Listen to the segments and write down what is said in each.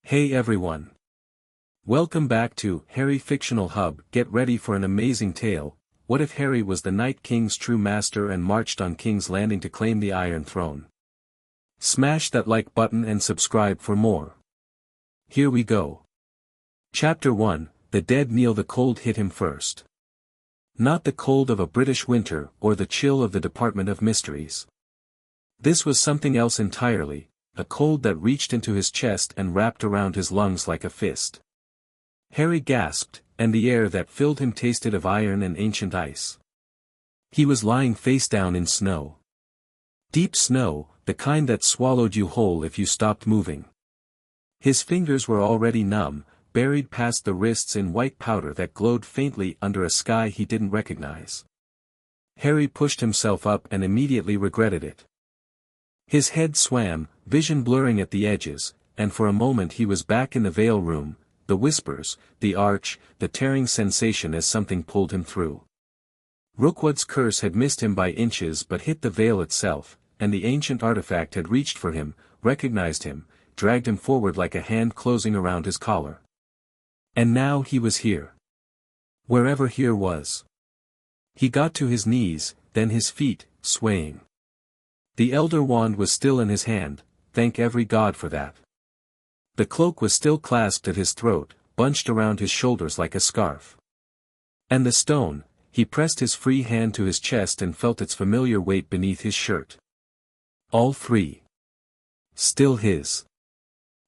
Hey everyone! Welcome back to Harry Fictional Hub. Get ready for an amazing tale. What if Harry was the Night King's true master and marched on King's Landing to claim the Iron Throne? Smash that like button and subscribe for more. Here we go. Chapter 1, The Dead Kneel. The cold hit him first. Not the cold of a British winter or the chill of the Department of Mysteries. This was something else entirely. A cold that reached into his chest and wrapped around his lungs like a fist. Harry gasped, and the air that filled him tasted of iron and ancient ice. He was lying face down in snow. Deep snow, the kind that swallowed you whole if you stopped moving. His fingers were already numb, buried past the wrists in white powder that glowed faintly under a sky he didn't recognize. Harry pushed himself up and immediately regretted it. His head swam, vision blurring at the edges, and for a moment he was back in the Vale room, the whispers, the arch, the tearing sensation as something pulled him through. Rookwood's curse had missed him by inches but hit the Vale itself, and the ancient artifact had reached for him, recognized him, dragged him forward like a hand closing around his collar. And now he was here. Wherever here was. He got to his knees, then his feet, swaying. The Elder Wand was still in his hand, thank every god for that. The cloak was still clasped at his throat, bunched around his shoulders like a scarf. And the stone, he pressed his free hand to his chest and felt its familiar weight beneath his shirt. All three. Still his.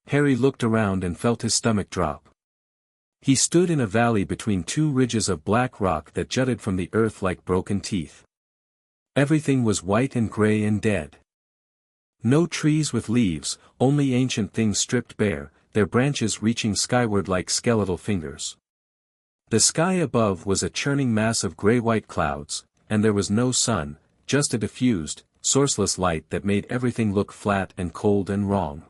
Harry looked around and felt his stomach drop. He stood in a valley between two ridges of black rock that jutted from the earth like broken teeth. Everything was white and gray and dead. No trees with leaves, only ancient things stripped bare, their branches reaching skyward like skeletal fingers. The sky above was a churning mass of gray-white clouds, and there was no sun, just a diffused, sourceless light that made everything look flat and cold and wrong.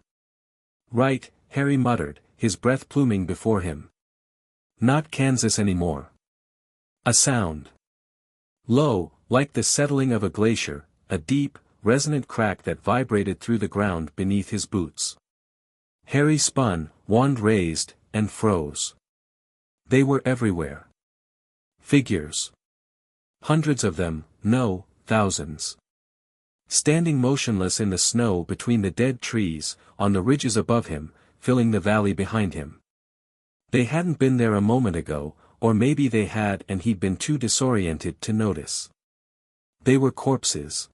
Right, Harry muttered, his breath pluming before him. Not Kansas anymore. A sound. Low, like the settling of a glacier, a deep, resonant crack that vibrated through the ground beneath his boots. Harry spun, wand raised, and froze. They were everywhere. Figures. Hundreds of them, no, thousands. Standing motionless in the snow between the dead trees, on the ridges above him, filling the valley behind him. They hadn't been there a moment ago, or maybe they had and he'd been too disoriented to notice. They were corpses.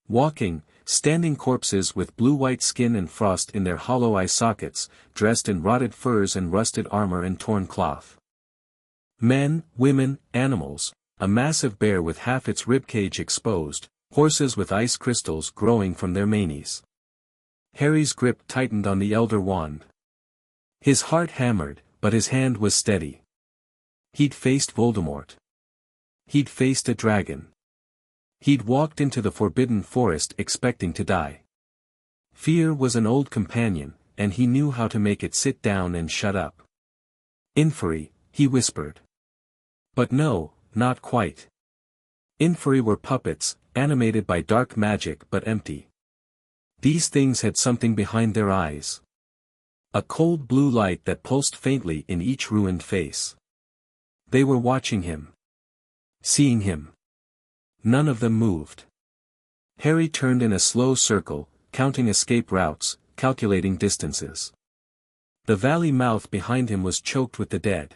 Walking, standing corpses with blue-white skin and frost in their hollow eye sockets, dressed in rotted furs and rusted armor and torn cloth. Men, women, animals, a massive bear with half its ribcage exposed, horses with ice crystals growing from their manes. Harry's grip tightened on the Elder Wand. His heart hammered, but his hand was steady. He'd faced Voldemort. He'd faced a dragon. He'd walked into the forbidden forest expecting to die. Fear was an old companion, and he knew how to make it sit down and shut up. Inferi, he whispered. But no, not quite. Inferi were puppets, animated by dark magic but empty. These things had something behind their eyes. A cold blue light that pulsed faintly in each ruined face. They were watching him. Seeing him. None of them moved. Harry turned in a slow circle, counting escape routes, calculating distances. The valley mouth behind him was choked with the dead.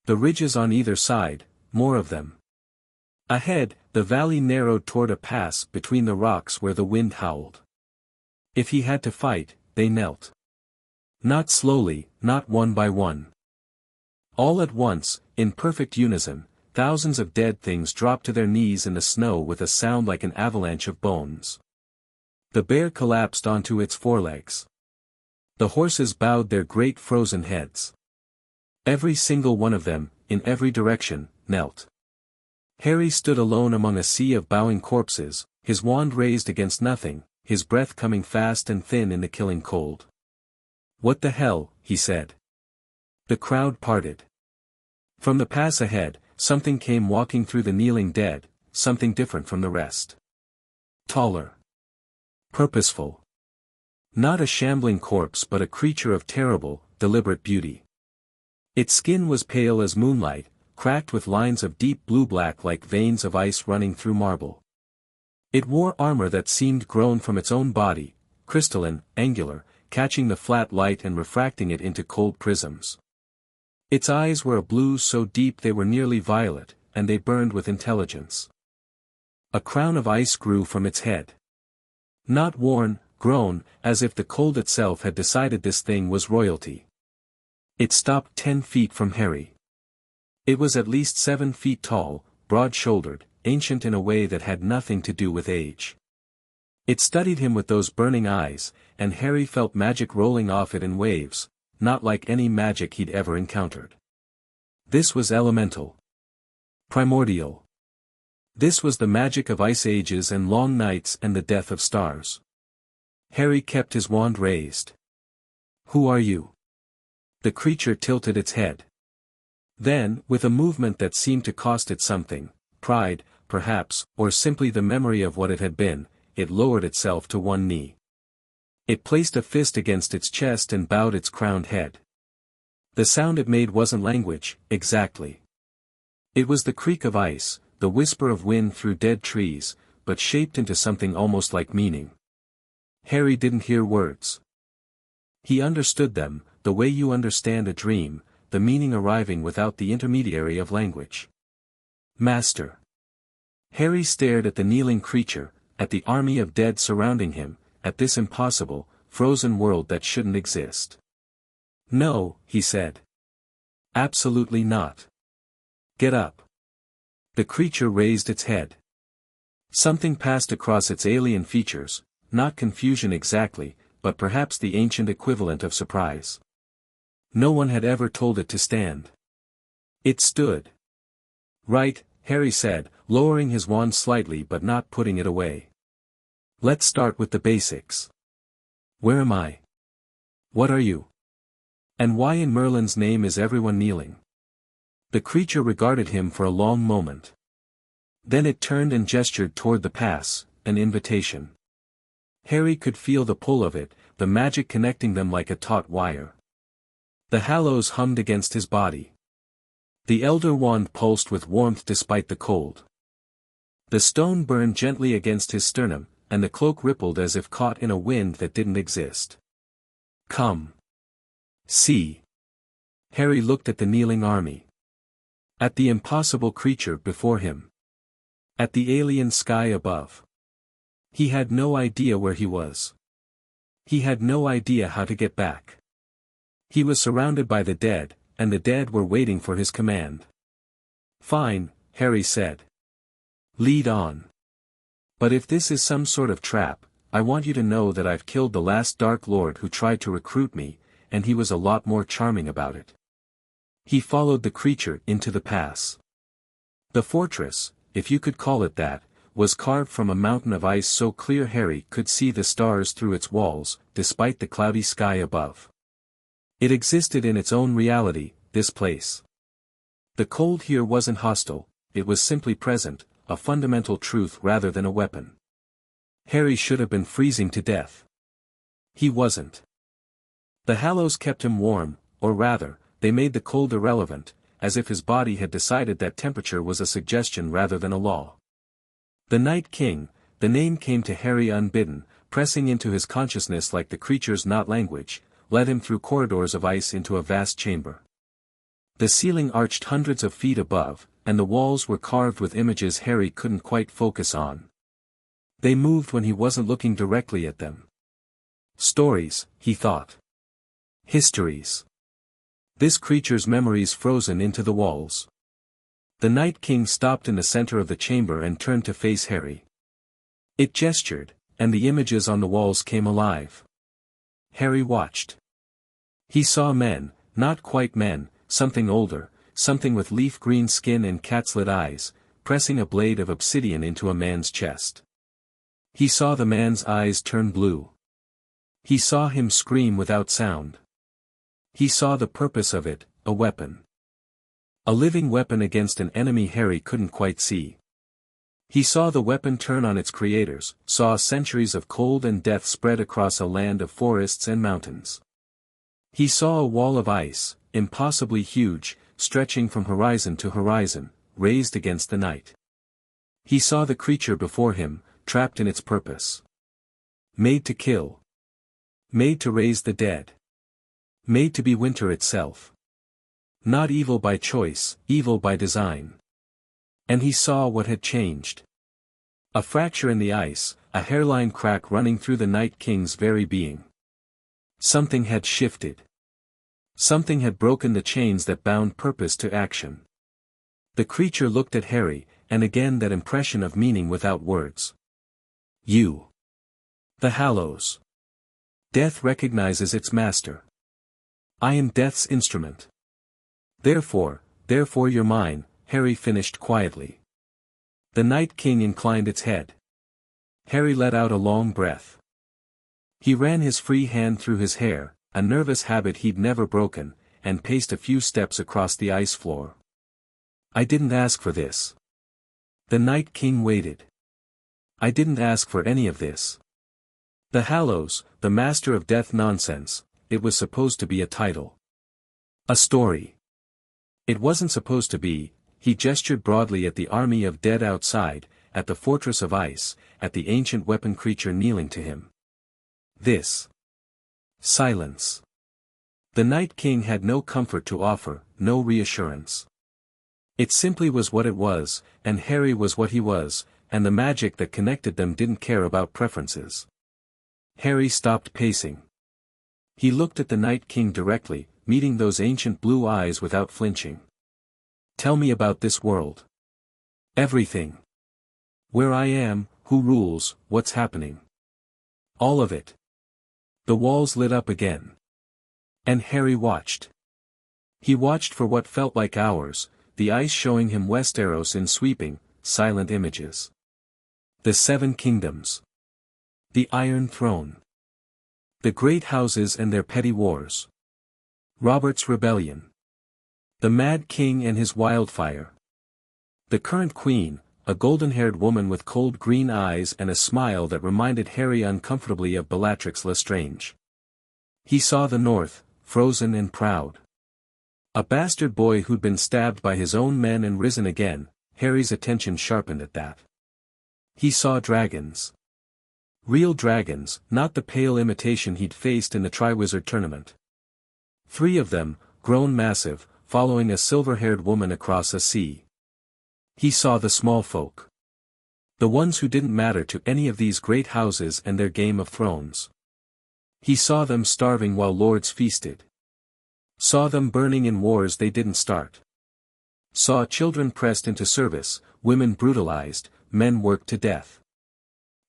The ridges on either side, more of them. Ahead, the valley narrowed toward a pass between the rocks where the wind howled. If he had to fight, they knelt. Not slowly, not one by one. All at once, in perfect unison, thousands of dead things dropped to their knees in the snow with a sound like an avalanche of bones. The bear collapsed onto its forelegs. The horses bowed their great frozen heads. Every single one of them, in every direction, knelt. Harry stood alone among a sea of bowing corpses, his wand raised against nothing, his breath coming fast and thin in the killing cold. "What the hell," he said. The crowd parted. From the pass ahead, something came walking through the kneeling dead, something different from the rest. Taller. Purposeful. Not a shambling corpse but a creature of terrible, deliberate beauty. Its skin was pale as moonlight, cracked with lines of deep blue-black like veins of ice running through marble. It wore armor that seemed grown from its own body, crystalline, angular, catching the flat light and refracting it into cold prisms. Its eyes were a blue so deep they were nearly violet, and they burned with intelligence. A crown of ice grew from its head. Not worn, grown, as if the cold itself had decided this thing was royalty. It stopped 10 feet from Harry. It was at least 7 feet tall, broad-shouldered, ancient in a way that had nothing to do with age. It studied him with those burning eyes, and Harry felt magic rolling off it in waves, not like any magic he'd ever encountered. This was elemental. Primordial. This was the magic of ice ages and long nights and the death of stars. Harry kept his wand raised. "Who are you?" The creature tilted its head. Then, with a movement that seemed to cost it something, pride, perhaps, or simply the memory of what it had been, it lowered itself to one knee. It placed a fist against its chest and bowed its crowned head. The sound it made wasn't language, exactly. It was the creak of ice, the whisper of wind through dead trees, but shaped into something almost like meaning. Harry didn't hear words. He understood them, the way you understand a dream, the meaning arriving without the intermediary of language. Master. Harry stared at the kneeling creature, at the army of dead surrounding him, at this impossible, frozen world that shouldn't exist. "No," he said. "Absolutely not. Get up." The creature raised its head. Something passed across its alien features, not confusion exactly, but perhaps the ancient equivalent of surprise. No one had ever told it to stand. It stood. "Right," Harry said, lowering his wand slightly but not putting it away. "Let's start with the basics. Where am I? What are you? And why in Merlin's name is everyone kneeling?" The creature regarded him for a long moment. Then it turned and gestured toward the pass, an invitation. Harry could feel the pull of it, the magic connecting them like a taut wire. The Hallows hummed against his body. The elder wand pulsed with warmth despite the cold. The stone burned gently against his sternum, and the cloak rippled as if caught in a wind that didn't exist. "Come. See." Harry looked at the kneeling army. At the impossible creature before him. At the alien sky above. He had no idea where he was. He had no idea how to get back. He was surrounded by the dead, and the dead were waiting for his command. "Fine," Harry said. "Lead on. But if this is some sort of trap, I want you to know that I've killed the last Dark Lord who tried to recruit me, and he was a lot more charming about it." He followed the creature into the pass. The fortress, if you could call it that, was carved from a mountain of ice so clear Harry could see the stars through its walls, despite the cloudy sky above. It existed in its own reality, this place. The cold here wasn't hostile, it was simply present, a fundamental truth rather than a weapon. Harry should have been freezing to death. He wasn't. The Hallows kept him warm, or rather, they made the cold irrelevant, as if his body had decided that temperature was a suggestion rather than a law. The Night King, the name came to Harry unbidden, pressing into his consciousness like the creature's not language, led him through corridors of ice into a vast chamber. The ceiling arched hundreds of feet above, and the walls were carved with images Harry couldn't quite focus on. They moved when he wasn't looking directly at them. Stories, he thought. Histories. This creature's memories frozen into the walls. The Night King stopped in the center of the chamber and turned to face Harry. It gestured, and the images on the walls came alive. Harry watched. He saw men, not quite men, something older, something with leaf-green skin and cat-slit eyes, pressing a blade of obsidian into a man's chest. He saw the man's eyes turn blue. He saw him scream without sound. He saw the purpose of it, a weapon. A living weapon against an enemy Harry couldn't quite see. He saw the weapon turn on its creators, saw centuries of cold and death spread across a land of forests and mountains. He saw a wall of ice, impossibly huge, stretching from horizon to horizon, raised against the night. He saw the creature before him, trapped in its purpose. Made to kill. Made to raise the dead. Made to be winter itself. Not evil by choice, evil by design. And he saw what had changed. A fracture in the ice, a hairline crack running through the Night King's very being. Something had shifted. Something had broken the chains that bound purpose to action. The creature looked at Harry, and again that impression of meaning without words. You. The Hallows. Death recognizes its master. I am Death's instrument. Therefore you're mine, Harry finished quietly. The Night King inclined its head. Harry let out a long breath. He ran his free hand through his hair, a nervous habit he'd never broken, and paced a few steps across the ice floor. I didn't ask for this. The Night King waited. I didn't ask for any of this. The Hallows, the Master of Death nonsense, it was supposed to be a title. A story. It wasn't supposed to be. He gestured broadly at the army of dead outside, at the fortress of ice, at the ancient weapon creature kneeling to him. This. Silence. The Night King had no comfort to offer, no reassurance. It simply was what it was, and Harry was what he was, and the magic that connected them didn't care about preferences. Harry stopped pacing. He looked at the Night King directly, meeting those ancient blue eyes without flinching. Tell me about this world. Everything. Where I am, who rules, what's happening. All of it. The walls lit up again. And Harry watched. He watched for what felt like hours, the ice showing him Westeros in sweeping, silent images. The Seven Kingdoms. The Iron Throne. The great houses and their petty wars. Robert's Rebellion. The Mad King and his wildfire. The current queen, a golden-haired woman with cold green eyes and a smile that reminded Harry uncomfortably of Bellatrix Lestrange. He saw the north, frozen and proud. A bastard boy who'd been stabbed by his own men and risen again, Harry's attention sharpened at that. He saw dragons. Real dragons, not the pale imitation he'd faced in the Triwizard Tournament. 3 of them, grown massive, following a silver-haired woman across a sea. He saw the small folk. The ones who didn't matter to any of these great houses and their Game of Thrones. He saw them starving while lords feasted. Saw them burning in wars they didn't start. Saw children pressed into service, women brutalized, men worked to death.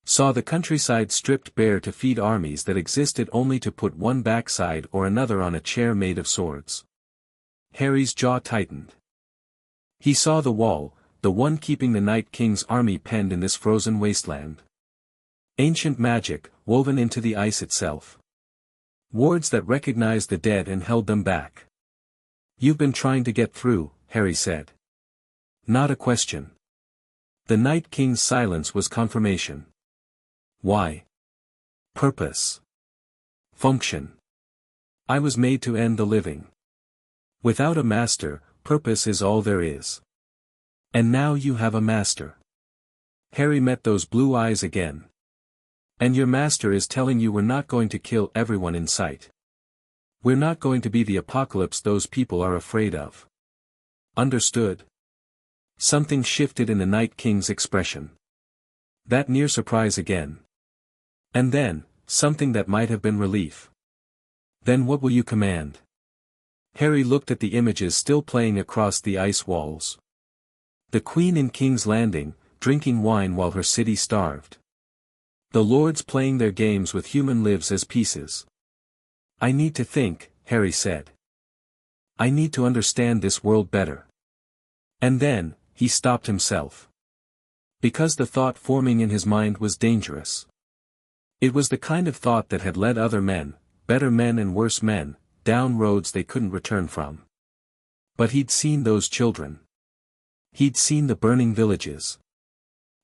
Saw the countryside stripped bare to feed armies that existed only to put one backside or another on a chair made of swords. Harry's jaw tightened. He saw the wall, the one keeping the Night King's army penned in this frozen wasteland. Ancient magic, woven into the ice itself. Wards that recognized the dead and held them back. You've been trying to get through, Harry said. Not a question. The Night King's silence was confirmation. Why? Purpose. Function. I was made to end the living. Without a master, purpose is all there is. And now you have a master. Harry met those blue eyes again. And your master is telling you we're not going to kill everyone in sight. We're not going to be the apocalypse those people are afraid of. Understood? Something shifted in the Night King's expression. That near surprise again. And then, something that might have been relief. Then what will you command? Harry looked at the images still playing across the ice walls. The Queen in King's Landing, drinking wine while her city starved. The lords playing their games with human lives as pieces. I need to think, Harry said. I need to understand this world better. And then, he stopped himself. Because the thought forming in his mind was dangerous. It was the kind of thought that had led other men, better men and worse men, down roads they couldn't return from. But he'd seen those children. He'd seen the burning villages.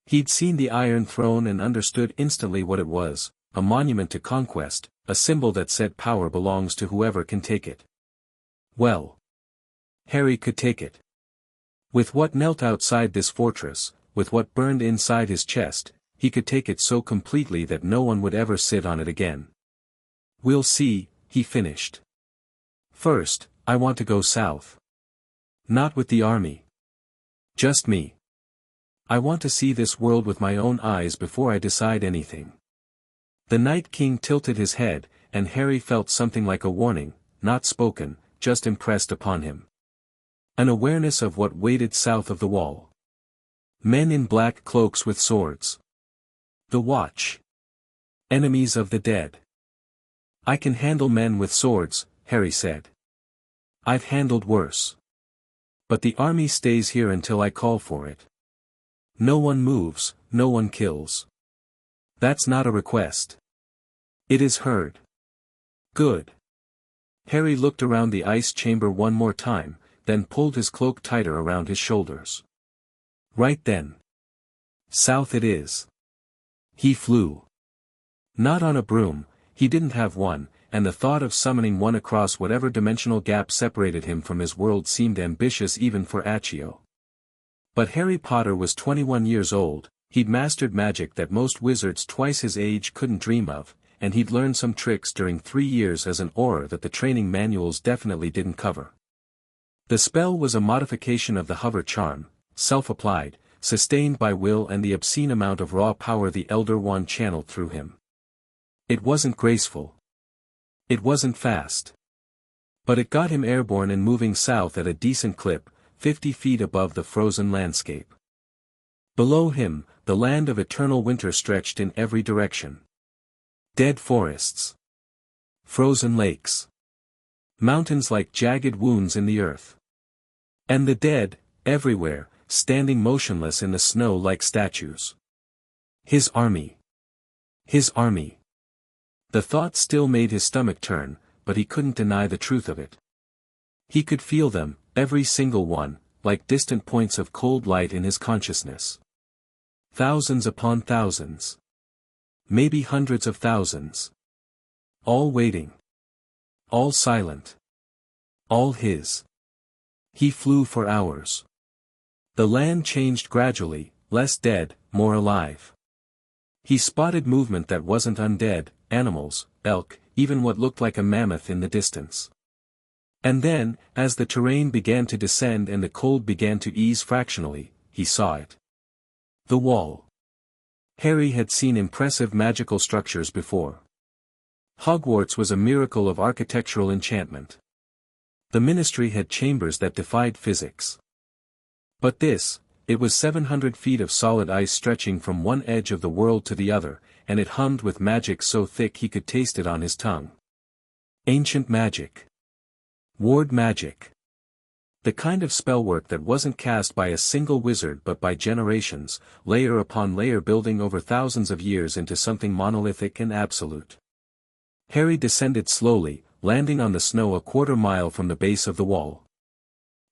He'd seen the Iron Throne and understood instantly what it was, a monument to conquest, a symbol that said power belongs to whoever can take it. Well, Harry could take it. With what knelt outside this fortress, with what burned inside his chest, he could take it so completely that no one would ever sit on it again. We'll see, he finished. First, I want to go south. Not with the army. Just me. I want to see this world with my own eyes before I decide anything. The Night King tilted his head, and Harry felt something like a warning, not spoken, just impressed upon him. An awareness of what waited south of the wall. Men in black cloaks with swords. The Watch. Enemies of the dead. I can handle men with swords, Harry said. I've handled worse. But the army stays here until I call for it. No one moves, no one kills. That's not a request. It is heard. Good. Harry looked around the ice chamber one more time, then pulled his cloak tighter around his shoulders. Right then. South it is. He flew. Not on a broom, he didn't have one, and the thought of summoning one across whatever dimensional gap separated him from his world seemed ambitious even for Accio. But Harry Potter was 21 years old, he'd mastered magic that most wizards twice his age couldn't dream of, and he'd learned some tricks during 3 years as an Auror that the training manuals definitely didn't cover. The spell was a modification of the hover charm, self-applied, sustained by will and the obscene amount of raw power the Elder Wand channeled through him. It wasn't graceful. It wasn't fast. But it got him airborne and moving south at a decent clip, 50 feet above the frozen landscape. Below him, the land of eternal winter stretched in every direction. Dead forests. Frozen lakes. Mountains like jagged wounds in the earth. And the dead, everywhere, standing motionless in the snow like statues. His army. His army. The thought still made his stomach turn, but he couldn't deny the truth of it. He could feel them, every single one, like distant points of cold light in his consciousness. Thousands upon thousands. Maybe hundreds of thousands. All waiting. All silent. All his. He flew for hours. The land changed gradually, less dead, more alive. He spotted movement that wasn't undead, animals, elk, even what looked like a mammoth in the distance. And then, as the terrain began to descend and the cold began to ease fractionally, he saw it. The wall. Harry had seen impressive magical structures before. Hogwarts was a miracle of architectural enchantment. The Ministry had chambers that defied physics. But this, it was 700 feet of solid ice stretching from one edge of the world to the other, and it hummed with magic so thick he could taste it on his tongue. Ancient magic. Ward magic. The kind of spellwork that wasn't cast by a single wizard but by generations, layer upon layer building over thousands of years into something monolithic and absolute. Harry descended slowly, landing on the snow a quarter-mile from the base of the wall.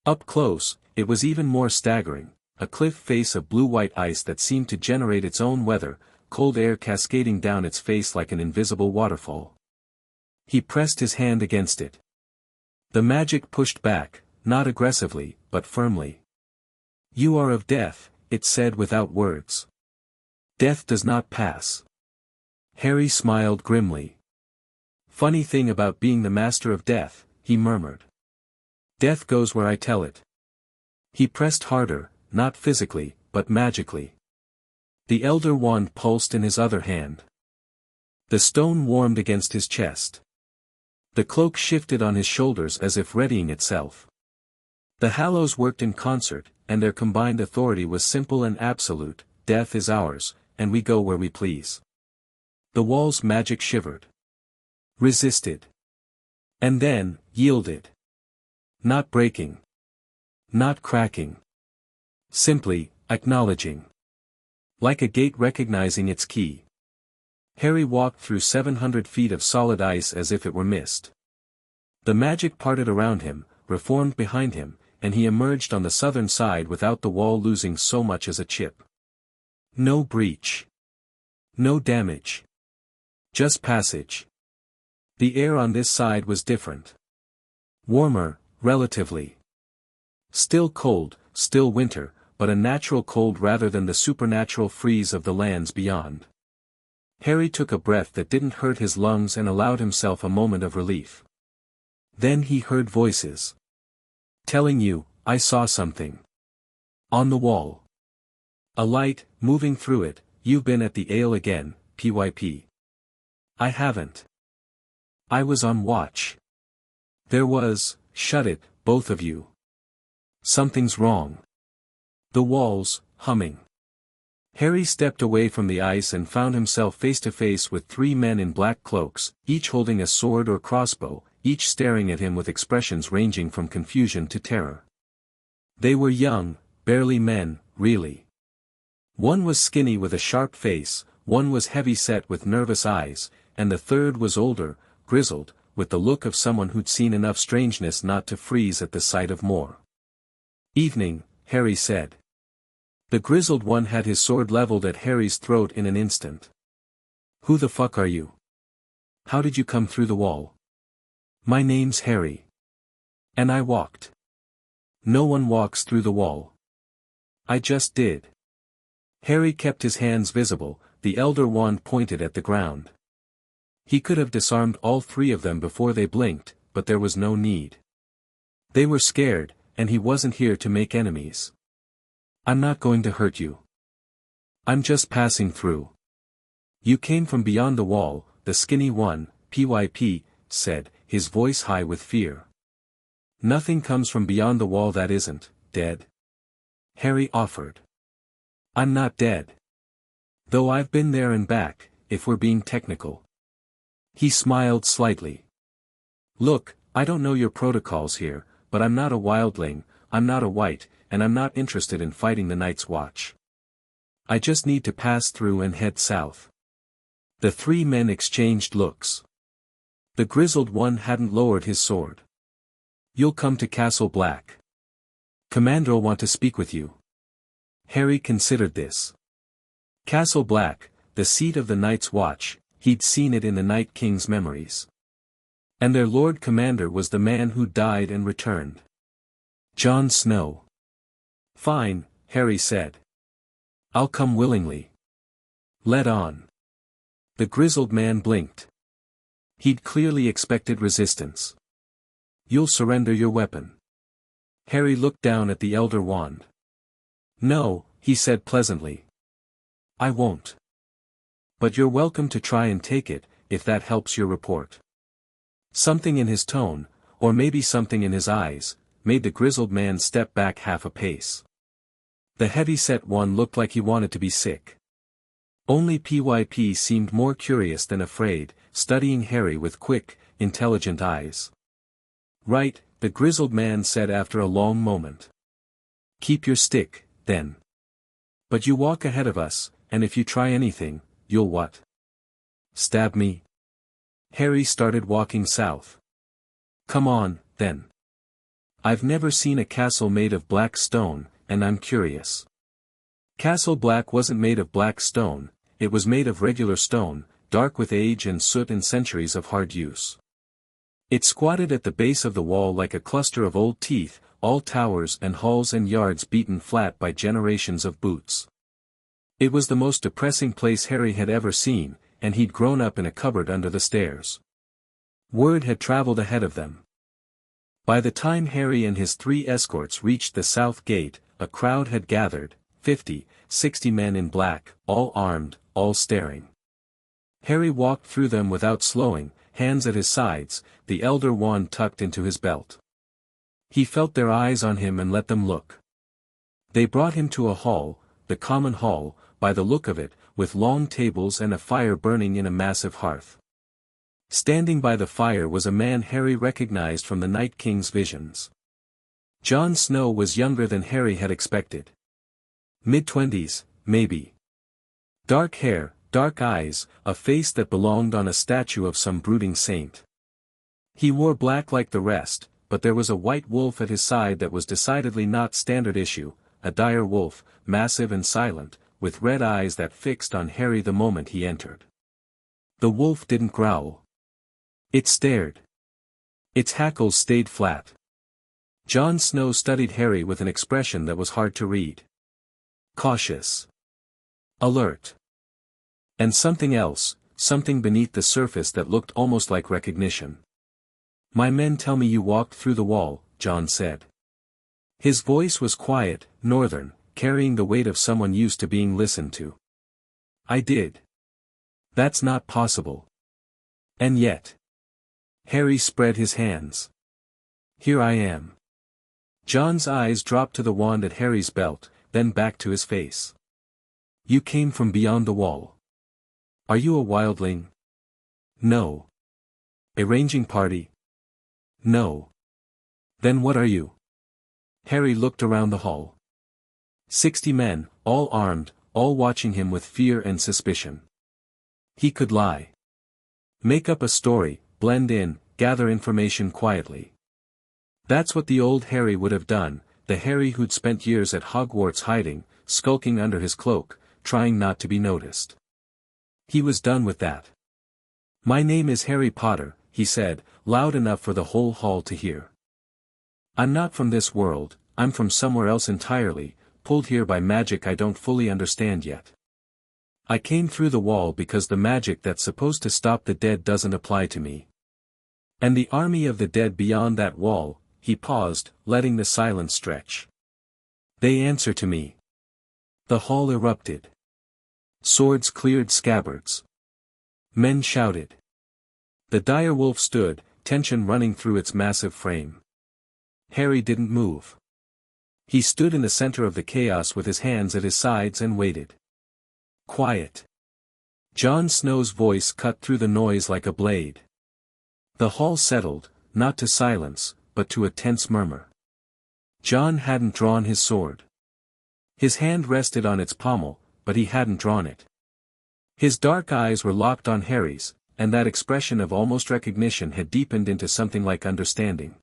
Up close, it was even more staggering, a cliff face of blue-white ice that seemed to generate its own weather, cold air cascading down its face like an invisible waterfall. He pressed his hand against it. The magic pushed back, not aggressively, but firmly. You are of death, it said without words. Death does not pass. Harry smiled grimly. Funny thing about being the master of death, he murmured. Death goes where I tell it. He pressed harder, not physically, but magically. The Elder Wand pulsed in his other hand. The stone warmed against his chest. The cloak shifted on his shoulders as if readying itself. The Hallows worked in concert, and their combined authority was simple and absolute: death is ours, and we go where we please. The wall's magic shivered. Resisted. And then, yielded. Not breaking. Not cracking. Simply, acknowledging. Like a gate recognizing its key. Harry walked through 700 feet of solid ice as if it were mist. The magic parted around him, reformed behind him, and he emerged on the southern side without the wall losing so much as a chip. No breach. No damage. Just passage. The air on this side was different. Warmer, relatively. Still cold, still winter, but a natural cold rather than the supernatural freeze of the lands beyond. Harry took a breath that didn't hurt his lungs and allowed himself a moment of relief. Then he heard voices. Telling you, I saw something. On the wall. A light, moving through it. You've been at the ale again, PYP. I haven't. I was on watch. There was, shut it, both of you. Something's wrong. The walls, humming. Harry stepped away from the ice and found himself face to face with three men in black cloaks, each holding a sword or crossbow, each staring at him with expressions ranging from confusion to terror. They were young, barely men, really. One was skinny with a sharp face, one was heavy-set with nervous eyes, and the third was older, grizzled, with the look of someone who'd seen enough strangeness not to freeze at the sight of more. Evening, Harry said. The grizzled one had his sword leveled at Harry's throat in an instant. Who the fuck are you? How did you come through the wall? My name's Harry. And I walked. No one walks through the wall. I just did. Harry kept his hands visible, the elder wand pointed at the ground. He could have disarmed all three of them before they blinked, but there was no need. They were scared, and he wasn't here to make enemies. I'm not going to hurt you. I'm just passing through. You came from beyond the wall, the skinny one, PYP, said, his voice high with fear. Nothing comes from beyond the wall that isn't dead. Harry offered. I'm not dead. Though I've been there and back, if we're being technical. He smiled slightly. Look, I don't know your protocols here, but I'm not a wildling, I'm not a white, and I'm not interested in fighting the Night's Watch. I just need to pass through and head south. The three men exchanged looks. The grizzled one hadn't lowered his sword. You'll come to Castle Black. Commander'll want to speak with you. Harry considered this. Castle Black, the seat of the Night's Watch, he'd seen it in the Night King's memories. And their Lord Commander was the man who died and returned. Jon Snow. Fine, Harry said. I'll come willingly. Let on. The grizzled man blinked. He'd clearly expected resistance. You'll surrender your weapon. Harry looked down at the elder wand. No, he said pleasantly. I won't. But you're welcome to try and take it, if that helps your report. Something in his tone, or maybe something in his eyes, made the grizzled man step back half a pace. The heavy-set one looked like he wanted to be sick. Only PYP seemed more curious than afraid, studying Harry with quick, intelligent eyes. Right, the grizzled man said after a long moment. Keep your stick, then. But you walk ahead of us, and if you try anything, you'll what? Stab me? Harry started walking south. Come on, then. I've never seen a castle made of black stone, and I'm curious. Castle Black wasn't made of black stone, it was made of regular stone, dark with age and soot and centuries of hard use. It squatted at the base of the wall like a cluster of old teeth, all towers and halls and yards beaten flat by generations of boots. It was the most depressing place Harry had ever seen, and he'd grown up in a cupboard under the stairs. Word had traveled ahead of them. By the time Harry and his 3 escorts reached the south gate, a crowd had gathered, 50, 60 men in black, all armed, all staring. Harry walked through them without slowing, hands at his sides, the elder wand tucked into his belt. He felt their eyes on him and let them look. They brought him to a hall, the common hall, by the look of it, with long tables and a fire burning in a massive hearth. Standing by the fire was a man Harry recognized from the Night King's visions. Jon Snow was younger than Harry had expected. Mid-20s, maybe. Dark hair, dark eyes, a face that belonged on a statue of some brooding saint. He wore black like the rest, but there was a white wolf at his side that was decidedly not standard issue, a dire wolf, massive and silent, with red eyes that fixed on Harry the moment he entered. The wolf didn't growl. It stared. Its hackles stayed flat. Jon Snow studied Harry with an expression that was hard to read. Cautious. Alert. And something else, something beneath the surface that looked almost like recognition. "My men tell me you walked through the wall," Jon said. His voice was quiet, northern, carrying the weight of someone used to being listened to. "I did. That's not possible. And yet." Harry spread his hands. "Here I am." Jon's eyes dropped to the wand at Harry's belt, then back to his face. "You came from beyond the wall. Are you a wildling?" "No." "A ranging party?" "No." "Then what are you?" Harry looked around the hall. 60 men, all armed, all watching him with fear and suspicion. He could lie. Make up a story, blend in, gather information quietly. That's what the old Harry would have done, the Harry who'd spent years at Hogwarts hiding, skulking under his cloak, trying not to be noticed. He was done with that. "My name is Harry Potter," he said, loud enough for the whole hall to hear. "I'm not from this world, I'm from somewhere else entirely, pulled here by magic I don't fully understand yet. I came through the wall because the magic that's supposed to stop the dead doesn't apply to me. And the army of the dead beyond that wall," he paused, letting the silence stretch. "They answer to me." The hall erupted. Swords cleared scabbards. Men shouted. The dire wolf stood, tension running through its massive frame. Harry didn't move. He stood in the center of the chaos with his hands at his sides and waited. Quiet. Jon Snow's voice cut through the noise like a blade. The hall settled, not to silence, but to a tense murmur. Jon hadn't drawn his sword. His hand rested on its pommel, but he hadn't drawn it. His dark eyes were locked on Harry's, and that expression of almost recognition had deepened into something like understanding.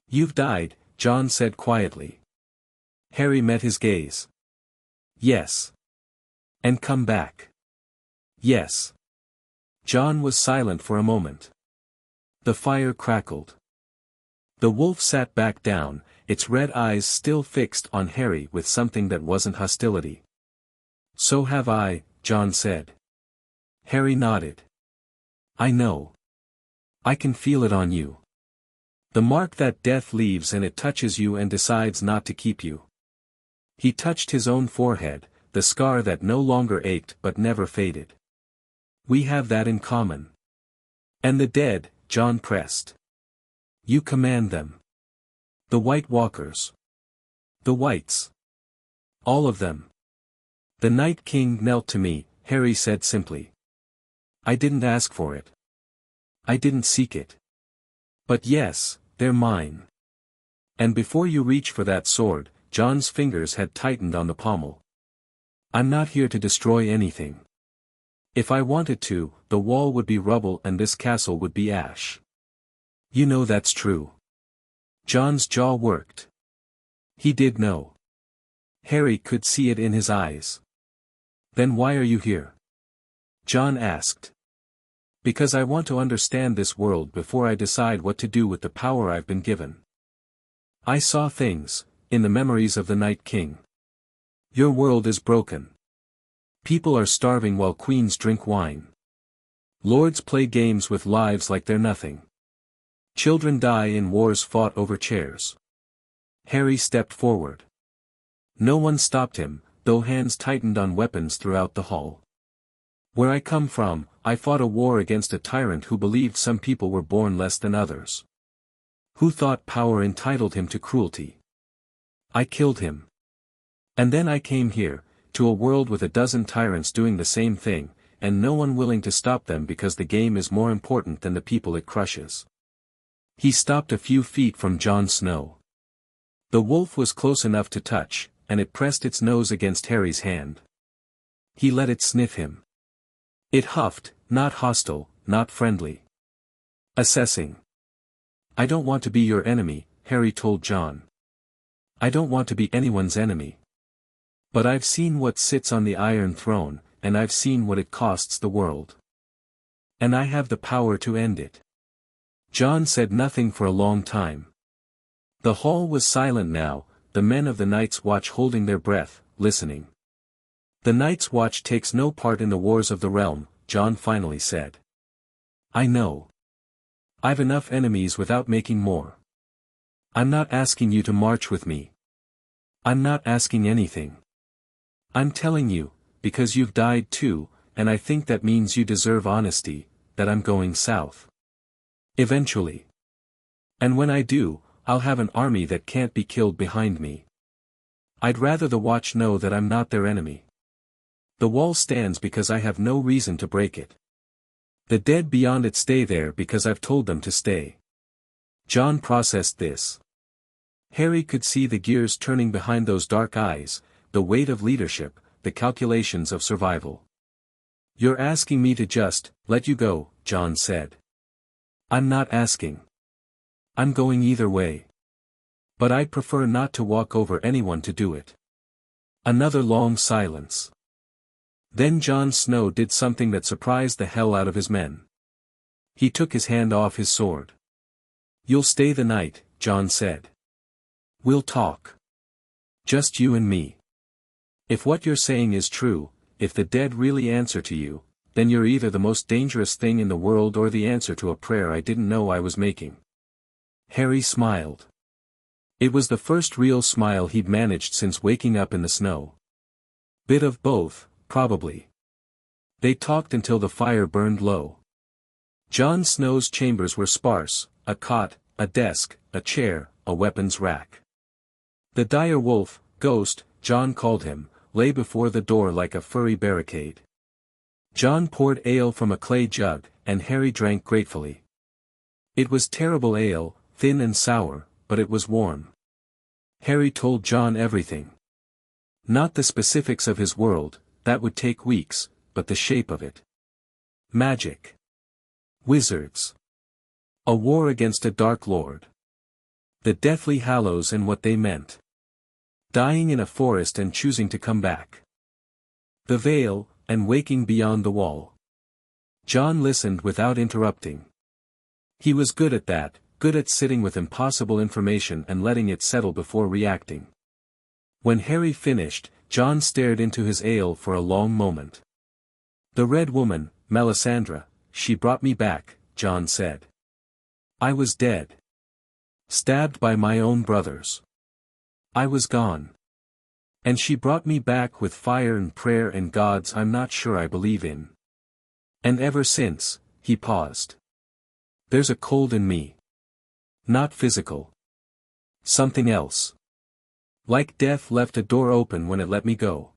"You've died," Jon said quietly. Harry met his gaze. "Yes." "And come back." "Yes." Jon was silent for a moment. The fire crackled. The wolf sat back down, its red eyes still fixed on Harry with something that wasn't hostility. "So have I," Jon said. Harry nodded. "I know. I can feel it on you. The mark that death leaves, and it touches you and decides not to keep you." He touched his own forehead, the scar that no longer ached but never faded. "We have that in common." "And the dead," Jon pressed. "You command them. The White Walkers. The Whites. All of them." "The Night King knelt to me," Harry said simply. "I didn't ask for it. I didn't seek it. But yes, they're mine. And before you reach for that sword," Jon's fingers had tightened on the pommel. "I'm not here to destroy anything. If I wanted to, the wall would be rubble and this castle would be ash. You know that's true." Jon's jaw worked. He did know. Harry could see it in his eyes. "Then why are you here?" Jon asked. "Because I want to understand this world before I decide what to do with the power I've been given. I saw things, in the memories of the Night King. Your world is broken. People are starving while queens drink wine. Lords play games with lives like they're nothing. Children die in wars fought over chairs." Harry stepped forward. No one stopped him, though hands tightened on weapons throughout the hall. "Where I come from, I fought a war against a tyrant who believed some people were born less than others. Who thought power entitled him to cruelty. I killed him. And then I came here, to a world with a dozen tyrants doing the same thing, and no one willing to stop them because the game is more important than the people it crushes." He stopped a few feet from Jon Snow. The wolf was close enough to touch, and it pressed its nose against Harry's hand. He let it sniff him. It huffed, not hostile, not friendly. Assessing. "I don't want to be your enemy," Harry told Jon. "I don't want to be anyone's enemy. But I've seen what sits on the Iron Throne, and I've seen what it costs the world. And I have the power to end it." Jon said nothing for a long time. The hall was silent now, the men of the Night's Watch holding their breath, listening. "The Night's Watch takes no part in the wars of the realm," Jon finally said. "I know. I've enough enemies without making more. I'm not asking you to march with me. I'm not asking anything. I'm telling you, because you've died too, and I think that means you deserve honesty, that I'm going south. Eventually. And when I do, I'll have an army that can't be killed behind me. I'd rather the Watch know that I'm not their enemy. The wall stands because I have no reason to break it. The dead beyond it stay there because I've told them to stay." Jon processed this. Harry could see the gears turning behind those dark eyes, the weight of leadership, the calculations of survival. "You're asking me to just let you go," Jon said. "I'm not asking. I'm going either way. But I'd prefer not to walk over anyone to do it." Another long silence. Then Jon Snow did something that surprised the hell out of his men. He took his hand off his sword. "You'll stay the night," Jon said. "We'll talk. Just you and me. If what you're saying is true, if the dead really answer to you, then you're either the most dangerous thing in the world or the answer to a prayer I didn't know I was making." Harry smiled. It was the first real smile he'd managed since waking up in the snow. Bit of both, probably. They talked until the fire burned low. Jon Snow's chambers were sparse, a cot, a desk, a chair, a weapons rack. The dire wolf, ghost, Jon called him, lay before the door like a furry barricade. Jon poured ale from a clay jug, and Harry drank gratefully. It was terrible ale, thin and sour, but it was warm. Harry told Jon everything. Not the specifics of his world, that would take weeks, but the shape of it. Magic. Wizards. A war against a dark lord. The Deathly Hallows and what they meant. Dying in a forest and choosing to come back. The veil, and waking beyond the wall. Jon listened without interrupting. He was good at that, good at sitting with impossible information and letting it settle before reacting. When Harry finished, Jon stared into his ale for a long moment. "The Red Woman, Melisandre, she brought me back," Jon said. "I was dead. Stabbed by my own brothers. I was gone. And she brought me back with fire and prayer and gods I'm not sure I believe in. And ever since," he paused. "There's a cold in me. Not physical. Something else. Like death left a door open when it let me go."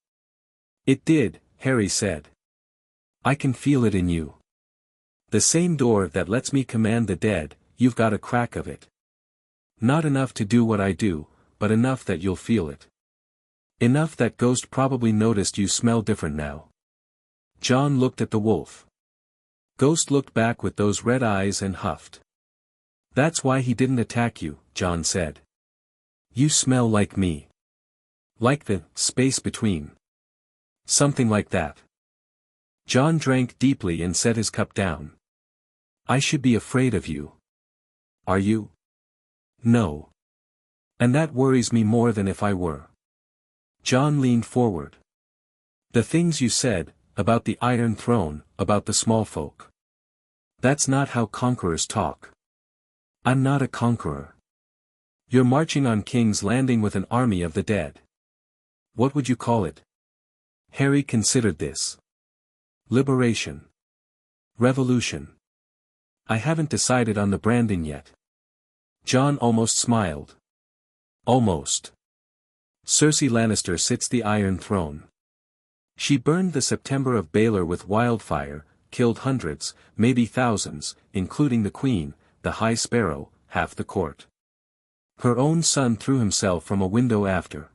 "It did," Harry said. "I can feel it in you. The same door that lets me command the dead, you've got a crack of it. Not enough to do what I do, but enough that you'll feel it. Enough that Ghost probably noticed you smell different now." Jon looked at the wolf. Ghost looked back with those red eyes and huffed. "That's why he didn't attack you," Jon said. "You smell like me. Like the space between. Something like that." Jon drank deeply and set his cup down. "I should be afraid of you." "Are you?" "No. And that worries me more than if I were." Jon leaned forward. "The things you said, about the Iron Throne, about the small folk. That's not how conquerors talk. I'm not a conqueror. You're marching on King's Landing with an army of the dead. What would you call it?" Harry considered this. "Liberation. Revolution. I haven't decided on the branding yet." Jon almost smiled. "Almost. Cersei Lannister sits the Iron Throne. She burned the September of Baelor with wildfire, killed hundreds, maybe thousands, including the Queen, the High Sparrow, half the court. Her own son threw himself from a window after.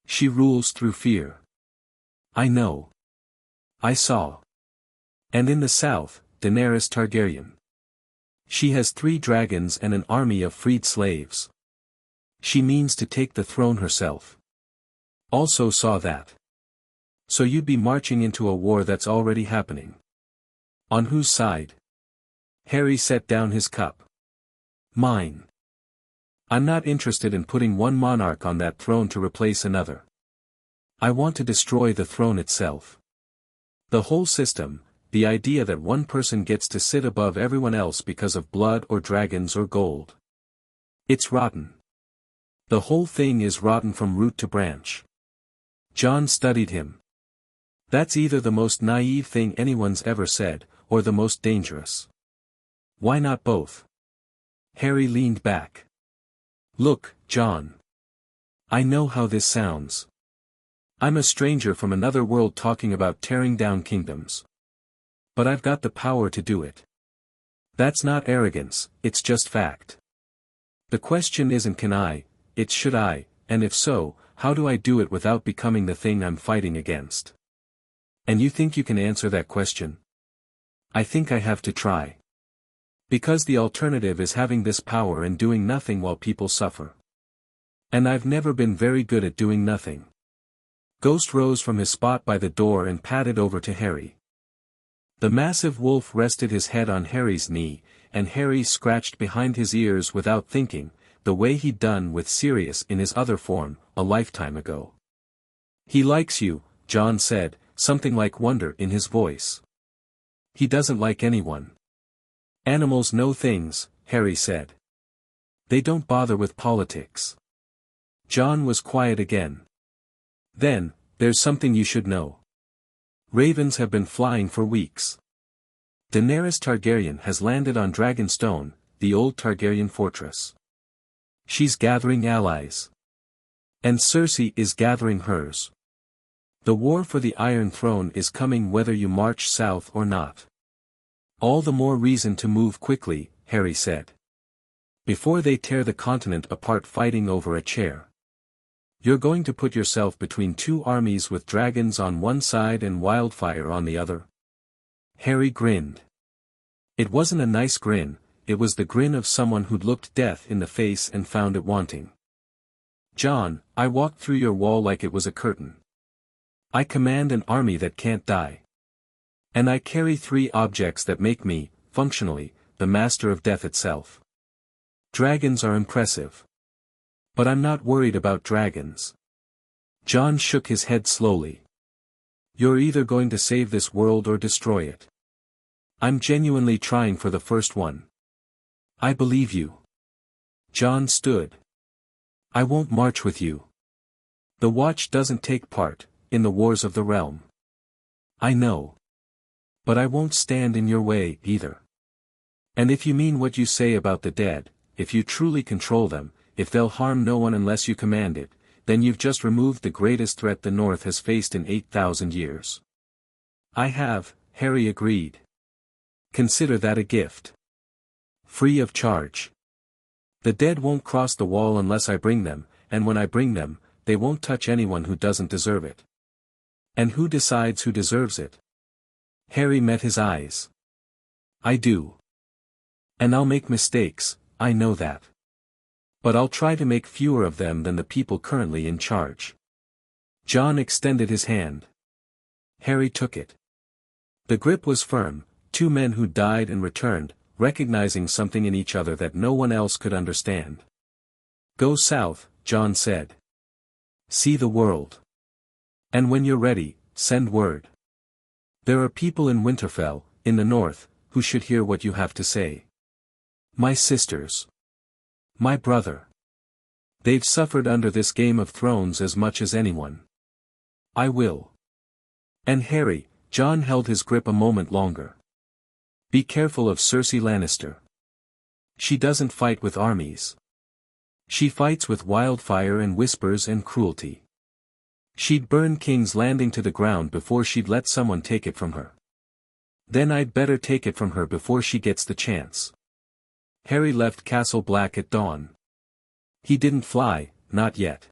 She rules through fear. I know. I saw. And in the south, Daenerys Targaryen. She has 3 dragons and an army of freed slaves. She means to take the throne herself. Also saw that. So you'd be marching into a war that's already happening. On whose side? Harry set down his cup. Mine. I'm not interested in putting one monarch on that throne to replace another. I want to destroy the throne itself. The whole system, the idea that one person gets to sit above everyone else because of blood or dragons or gold. It's rotten. The whole thing is rotten from root to branch. Jon studied him. That's either the most naive thing anyone's ever said, or the most dangerous. Why not both? Harry leaned back. Look, Jon. I know how this sounds. I'm a stranger from another world talking about tearing down kingdoms. But I've got the power to do it. That's not arrogance, it's just fact. The question isn't can I, it's should I, and if so, how do I do it without becoming the thing I'm fighting against? And you think you can answer that question? I think I have to try. Because the alternative is having this power and doing nothing while people suffer. And I've never been very good at doing nothing. Ghost rose from his spot by the door and padded over to Harry. The massive wolf rested his head on Harry's knee, and Harry scratched behind his ears without thinking, the way he'd done with Sirius in his other form, a lifetime ago. He likes you, Jon said, something like wonder in his voice. He doesn't like anyone. Animals know things, Harry said. They don't bother with politics. Jon was quiet again. Then, there's something you should know. Ravens have been flying for weeks. Daenerys Targaryen has landed on Dragonstone, the old Targaryen fortress. She's gathering allies. And Cersei is gathering hers. The war for the Iron Throne is coming whether you march south or not. All the more reason to move quickly, Harry said. Before they tear the continent apart fighting over a chair. You're going to put yourself between two armies with dragons on one side and wildfire on the other. Harry grinned. It wasn't a nice grin, it was the grin of someone who'd looked death in the face and found it wanting. Jon, I walked through your wall like it was a curtain. I command an army that can't die. And I carry 3 objects that make me, functionally, the master of death itself. Dragons are impressive. But I'm not worried about dragons. Jon shook his head slowly. You're either going to save this world or destroy it. I'm genuinely trying for the first one. I believe you. Jon stood. I won't march with you. The Watch doesn't take part in the wars of the realm. I know. But I won't stand in your way, either. And if you mean what you say about the dead, if you truly control them, if they'll harm no one unless you command it, then you've just removed the greatest threat the North has faced in 8,000 years. I have, Harry agreed. Consider that a gift. Free of charge. The dead won't cross the wall unless I bring them, and when I bring them, they won't touch anyone who doesn't deserve it. And who decides who deserves it? Harry met his eyes. I do. And I'll make mistakes, I know that. But I'll try to make fewer of them than the people currently in charge. Jon extended his hand. Harry took it. The grip was firm, 2 men who died and returned, recognizing something in each other that no one else could understand. Go south, Jon said. See the world. And when you're ready, send word. There are people in Winterfell, in the north, who should hear what you have to say. My sisters. My brother. They've suffered under this Game of Thrones as much as anyone. I will. And Harry, Jon held his grip a moment longer. Be careful of Cersei Lannister. She doesn't fight with armies. She fights with wildfire and whispers and cruelty. She'd burn King's Landing to the ground before she'd let someone take it from her. Then I'd better take it from her before she gets the chance. Harry left Castle Black at dawn. He didn't fly, not yet.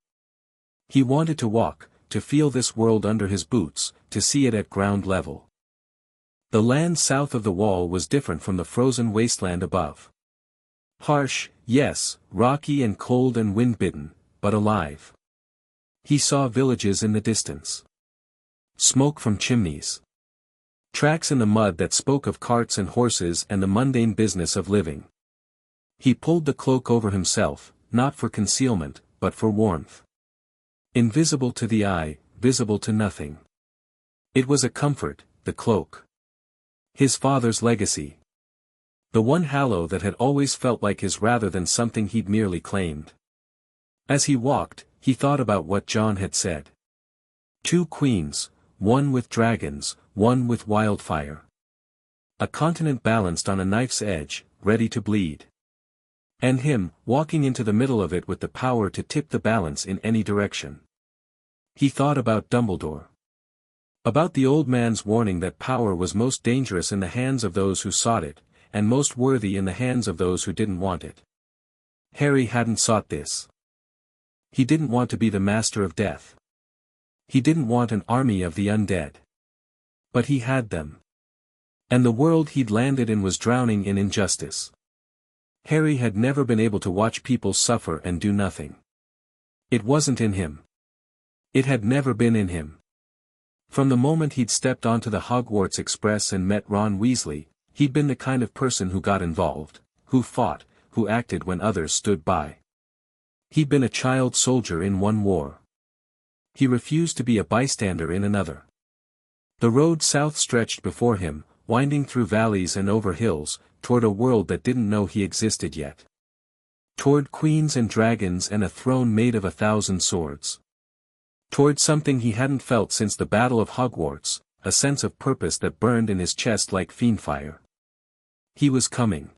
He wanted to walk, to feel this world under his boots, to see it at ground level. The land south of the wall was different from the frozen wasteland above. Harsh, yes, rocky and cold and wind-bitten, but alive. He saw villages in the distance. Smoke from chimneys. Tracks in the mud that spoke of carts and horses and the mundane business of living. He pulled the cloak over himself, not for concealment, but for warmth. Invisible to the eye, visible to nothing. It was a comfort, the cloak. His father's legacy. The one hallow that had always felt like his rather than something he'd merely claimed. As he walked, he thought about what Jon had said. 2 queens, one with dragons, one with wildfire. A continent balanced on a knife's edge, ready to bleed. And him, walking into the middle of it with the power to tip the balance in any direction. He thought about Dumbledore. About the old man's warning that power was most dangerous in the hands of those who sought it, and most worthy in the hands of those who didn't want it. Harry hadn't sought this. He didn't want to be the master of death. He didn't want an army of the undead. But he had them. And the world he'd landed in was drowning in injustice. Harry had never been able to watch people suffer and do nothing. It wasn't in him. It had never been in him. From the moment he'd stepped onto the Hogwarts Express and met Ron Weasley, he'd been the kind of person who got involved, who fought, who acted when others stood by. He'd been a child soldier in one war. He refused to be a bystander in another. The road south stretched before him, winding through valleys and over hills, toward a world that didn't know he existed yet. Toward queens and dragons and a throne made of 1,000 swords. Toward something he hadn't felt since the Battle of Hogwarts, a sense of purpose that burned in his chest like fiendfire. He was coming.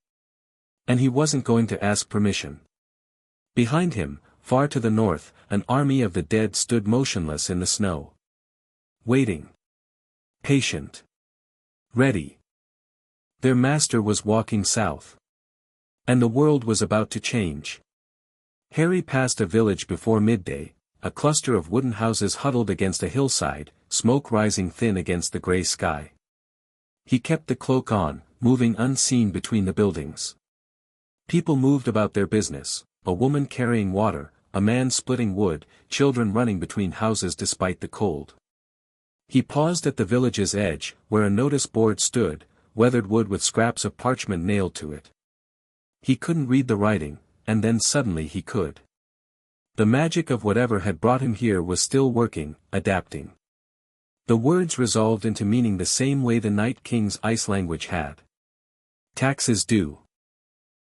And he wasn't going to ask permission. Behind him, far to the north, an army of the dead stood motionless in the snow. Waiting. Patient. Ready. Their master was walking south. And the world was about to change. Harry passed a village before midday, a cluster of wooden houses huddled against a hillside, smoke rising thin against the gray sky. He kept the cloak on, moving unseen between the buildings. People moved about their business, a woman carrying water, a man splitting wood, children running between houses despite the cold. He paused at the village's edge, where a notice board stood, weathered wood with scraps of parchment nailed to it. He couldn't read the writing, and then suddenly he could. The magic of whatever had brought him here was still working, adapting. The words resolved into meaning the same way the Night King's ice language had. Taxes due.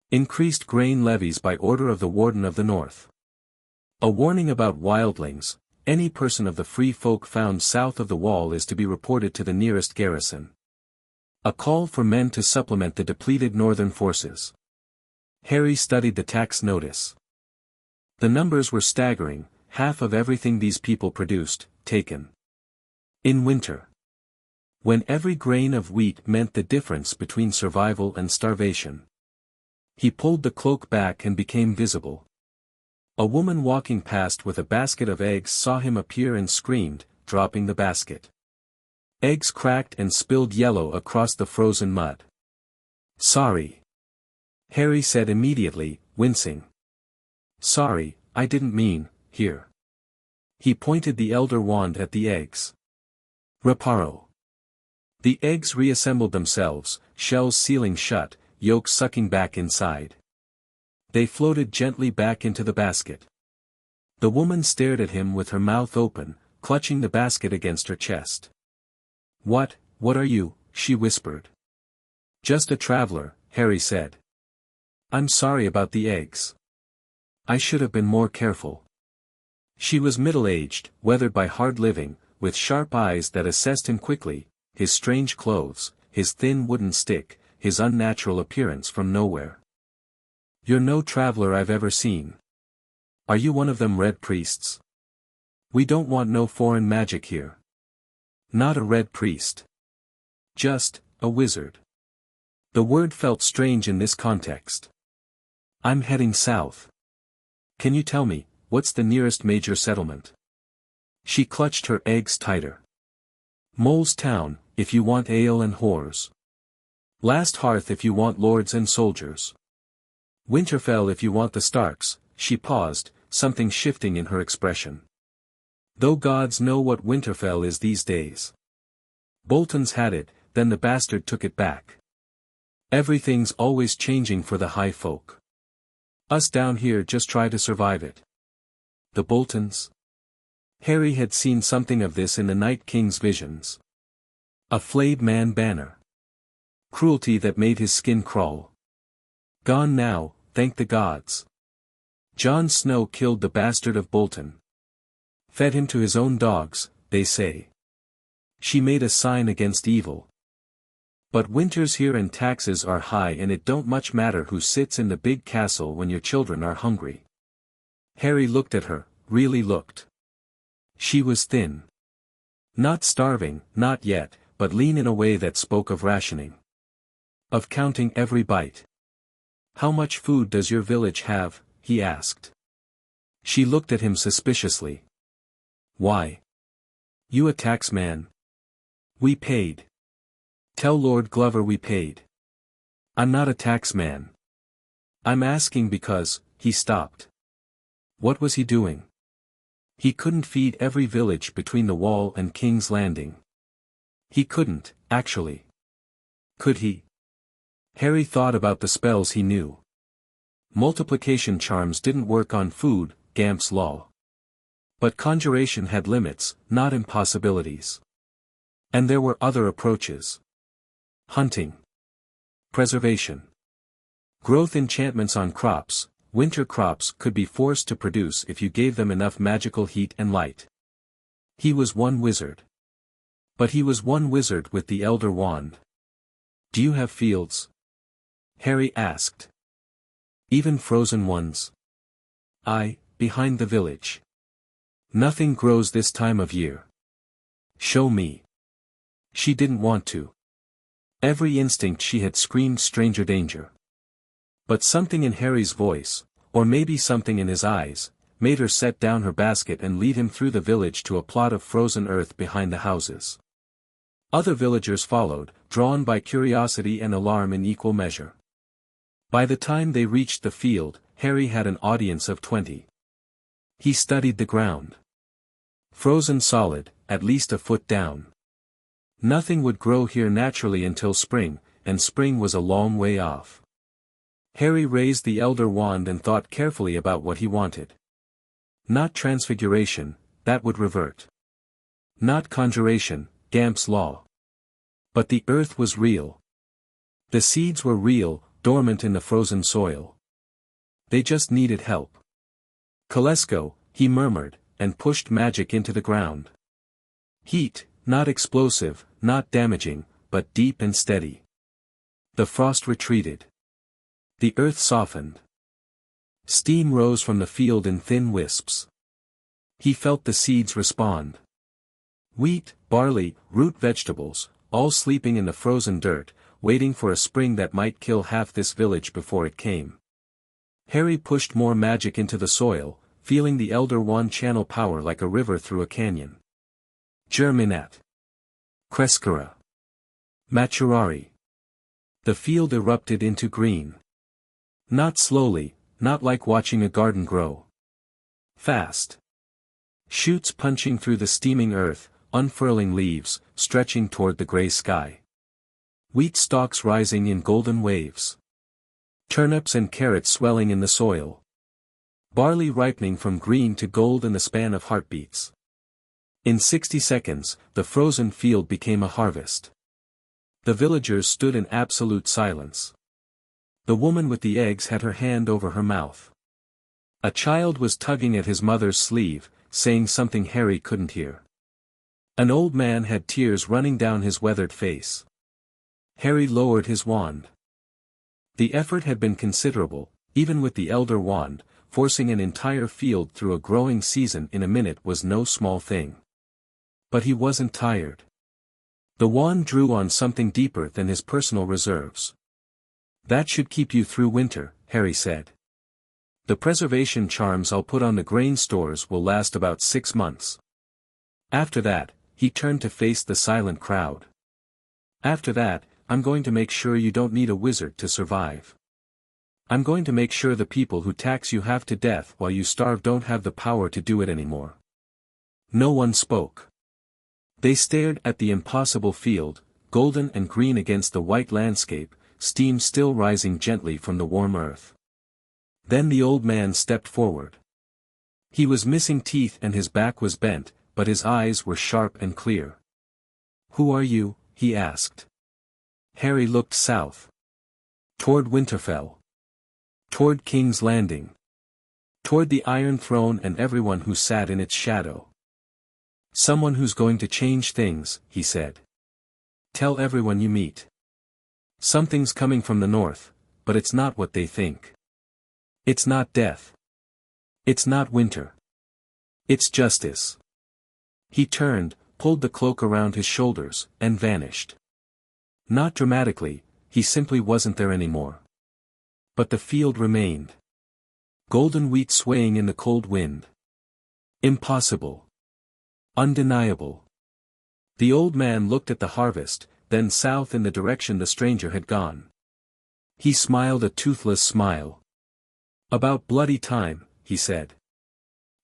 Increased grain levies by order of the Warden of the North. A warning about wildlings: any person of the free folk found south of the wall is to be reported to the nearest garrison. A call for men to supplement the depleted northern forces. Harry studied the tax notice. The numbers were staggering, half of everything these people produced, taken. In winter. When every grain of wheat meant the difference between survival and starvation. He pulled the cloak back and became visible. A woman walking past with a basket of eggs saw him appear and screamed, dropping the basket. Eggs cracked and spilled yellow across the frozen mud. "Sorry," Harry said immediately, wincing. "Sorry, I didn't mean, here." He pointed the elder wand at the eggs. Reparo. The eggs reassembled themselves, shells sealing shut, yolks sucking back inside. They floated gently back into the basket. The woman stared at him with her mouth open, clutching the basket against her chest. What are you?" she whispered. "Just a traveler," Harry said. "I'm sorry about the eggs. I should have been more careful." She was middle-aged, weathered by hard living, with sharp eyes that assessed him quickly, his strange clothes, his thin wooden stick, his unnatural appearance from nowhere. "You're no traveler I've ever seen. Are you one of them red priests? We don't want no foreign magic here." "Not a red priest. Just a wizard." The word felt strange in this context. "I'm heading south. Can you tell me, what's the nearest major settlement?" She clutched her eggs tighter. "Mole's Town, if you want ale and whores. Last Hearth if you want lords and soldiers. Winterfell if you want the Starks." She paused, something shifting in her expression. Though gods know what Winterfell is these days. Bolton's had it, then the bastard took it back. Everything's always changing for the high folk. Us down here just try to survive it. The Boltons? Harry had seen something of this in the Night King's visions. A flayed man banner. Cruelty that made his skin crawl. Gone now, thank the gods. Jon Snow killed the bastard of Bolton. Fed him to his own dogs, they say. She made a sign against evil. But winters here and taxes are high and it don't much matter who sits in the big castle when your children are hungry. Harry looked at her, really looked. She was thin. Not starving, not yet, but lean in a way that spoke of rationing. Of counting every bite. How much food does your village have? He asked. She looked at him suspiciously. Why? You a tax man? We paid. Tell Lord Glover we paid. I'm not a tax man. I'm asking because, he stopped. What was he doing? He couldn't feed every village between the wall and King's Landing. He couldn't, actually. Could he? Harry thought about the spells he knew. Multiplication charms didn't work on food, Gamp's law. But conjuration had limits, not impossibilities. And there were other approaches. Hunting. Preservation. Growth enchantments on crops. Winter crops could be forced to produce if you gave them enough magical heat and light. He was one wizard. But he was one wizard with the Elder Wand. Do you have fields? Harry asked. Even frozen ones? Aye, behind the village. Nothing grows this time of year. Show me. She didn't want to. Every instinct she had screamed stranger danger. But something in Harry's voice, or maybe something in his eyes, made her set down her basket and lead him through the village to a plot of frozen earth behind the houses. Other villagers followed, drawn by curiosity and alarm in equal measure. By the time they reached the field, Harry had an audience of 20. He studied the ground. Frozen solid, at least a foot down. Nothing would grow here naturally until spring, and spring was a long way off. Harry raised the Elder Wand and thought carefully about what he wanted. Not transfiguration, that would revert. Not conjuration, Gamp's law. But the earth was real. The seeds were real, dormant in the frozen soil. They just needed help. Kolesko, he murmured, and pushed magic into the ground. Heat, not explosive, not damaging, but deep and steady. The frost retreated. The earth softened. Steam rose from the field in thin wisps. He felt the seeds respond. Wheat, barley, root vegetables, all sleeping in the frozen dirt, waiting for a spring that might kill half this village before it came. Harry pushed more magic into the soil, feeling the Elder Wand channel power like a river through a canyon. Germinat. Creskara. Maturari. The field erupted into green. Not slowly, not like watching a garden grow. Fast. Shoots punching through the steaming earth, unfurling leaves, stretching toward the gray sky. Wheat stalks rising in golden waves. Turnips and carrots swelling in the soil. Barley ripening from green to gold in the span of heartbeats. In 60 seconds, the frozen field became a harvest. The villagers stood in absolute silence. The woman with the eggs had her hand over her mouth. A child was tugging at his mother's sleeve, saying something Harry couldn't hear. An old man had tears running down his weathered face. Harry lowered his wand. The effort had been considerable, even with the Elder Wand, forcing an entire field through a growing season in a minute was no small thing. But he wasn't tired. The wand drew on something deeper than his personal reserves. That should keep you through winter, Harry said. The preservation charms I'll put on the grain stores will last about 6 months. After that, he turned to face the silent crowd. After that, I'm going to make sure you don't need a wizard to survive. I'm going to make sure the people who tax you half to death while you starve don't have the power to do it anymore. No one spoke. They stared at the impossible field, golden and green against the white landscape, steam still rising gently from the warm earth. Then the old man stepped forward. He was missing teeth and his back was bent, but his eyes were sharp and clear. "Who are you?" he asked. Harry looked south. Toward Winterfell. Toward King's Landing. Toward the Iron Throne and everyone who sat in its shadow. "Someone who's going to change things," he said. "Tell everyone you meet. Something's coming from the north, but it's not what they think. It's not death. It's not winter. It's justice." He turned, pulled the cloak around his shoulders, and vanished. Not dramatically, he simply wasn't there anymore. But the field remained. Golden wheat swaying in the cold wind. Impossible. Undeniable. The old man looked at the harvest, then south in the direction the stranger had gone. He smiled a toothless smile. "About bloody time," he said.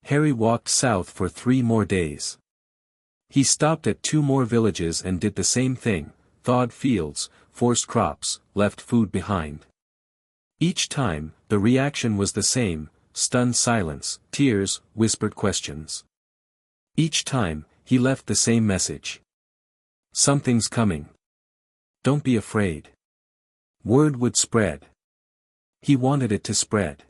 Harry walked south for 3 more days. He stopped at 2 more villages and did the same thing, thawed fields, forced crops, left food behind. Each time, the reaction was the same, stunned silence, tears, whispered questions. Each time, he left the same message. Something's coming. Don't be afraid. Word would spread. He wanted it to spread.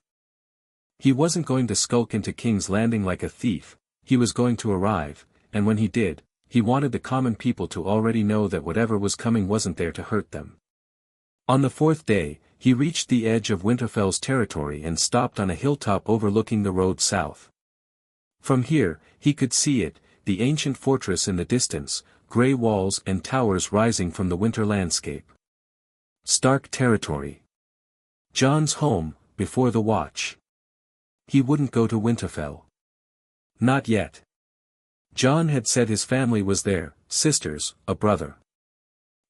He wasn't going to skulk into King's Landing like a thief, he was going to arrive, and when he did, he wanted the common people to already know that whatever was coming wasn't there to hurt them. On the 4th day, he reached the edge of Winterfell's territory and stopped on a hilltop overlooking the road south. From here, he could see it, the ancient fortress in the distance, grey walls and towers rising from the winter landscape. Stark territory. Jon's home, before the watch. He wouldn't go to Winterfell. Not yet. Jon had said his family was there, sisters, a brother.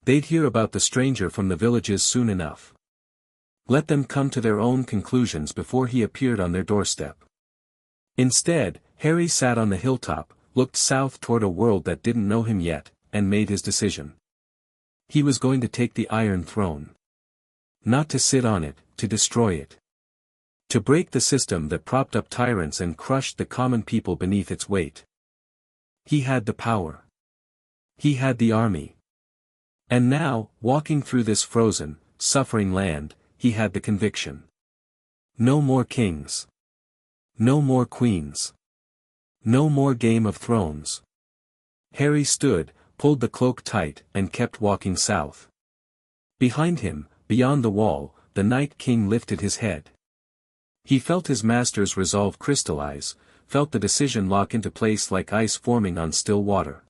They'd hear about the stranger from the villages soon enough. Let them come to their own conclusions before he appeared on their doorstep. Instead, Harry sat on the hilltop, looked south toward a world that didn't know him yet, and made his decision. He was going to take the Iron Throne. Not to sit on it, to destroy it. To break the system that propped up tyrants and crushed the common people beneath its weight. He had the power. He had the army. And now, walking through this frozen, suffering land, he had the conviction. No more kings. No more queens. No more Game of Thrones. Harry stood, pulled the cloak tight, and kept walking south. Behind him, beyond the wall, the Night King lifted his head. He felt his master's resolve crystallize, felt the decision lock into place like ice forming on still water.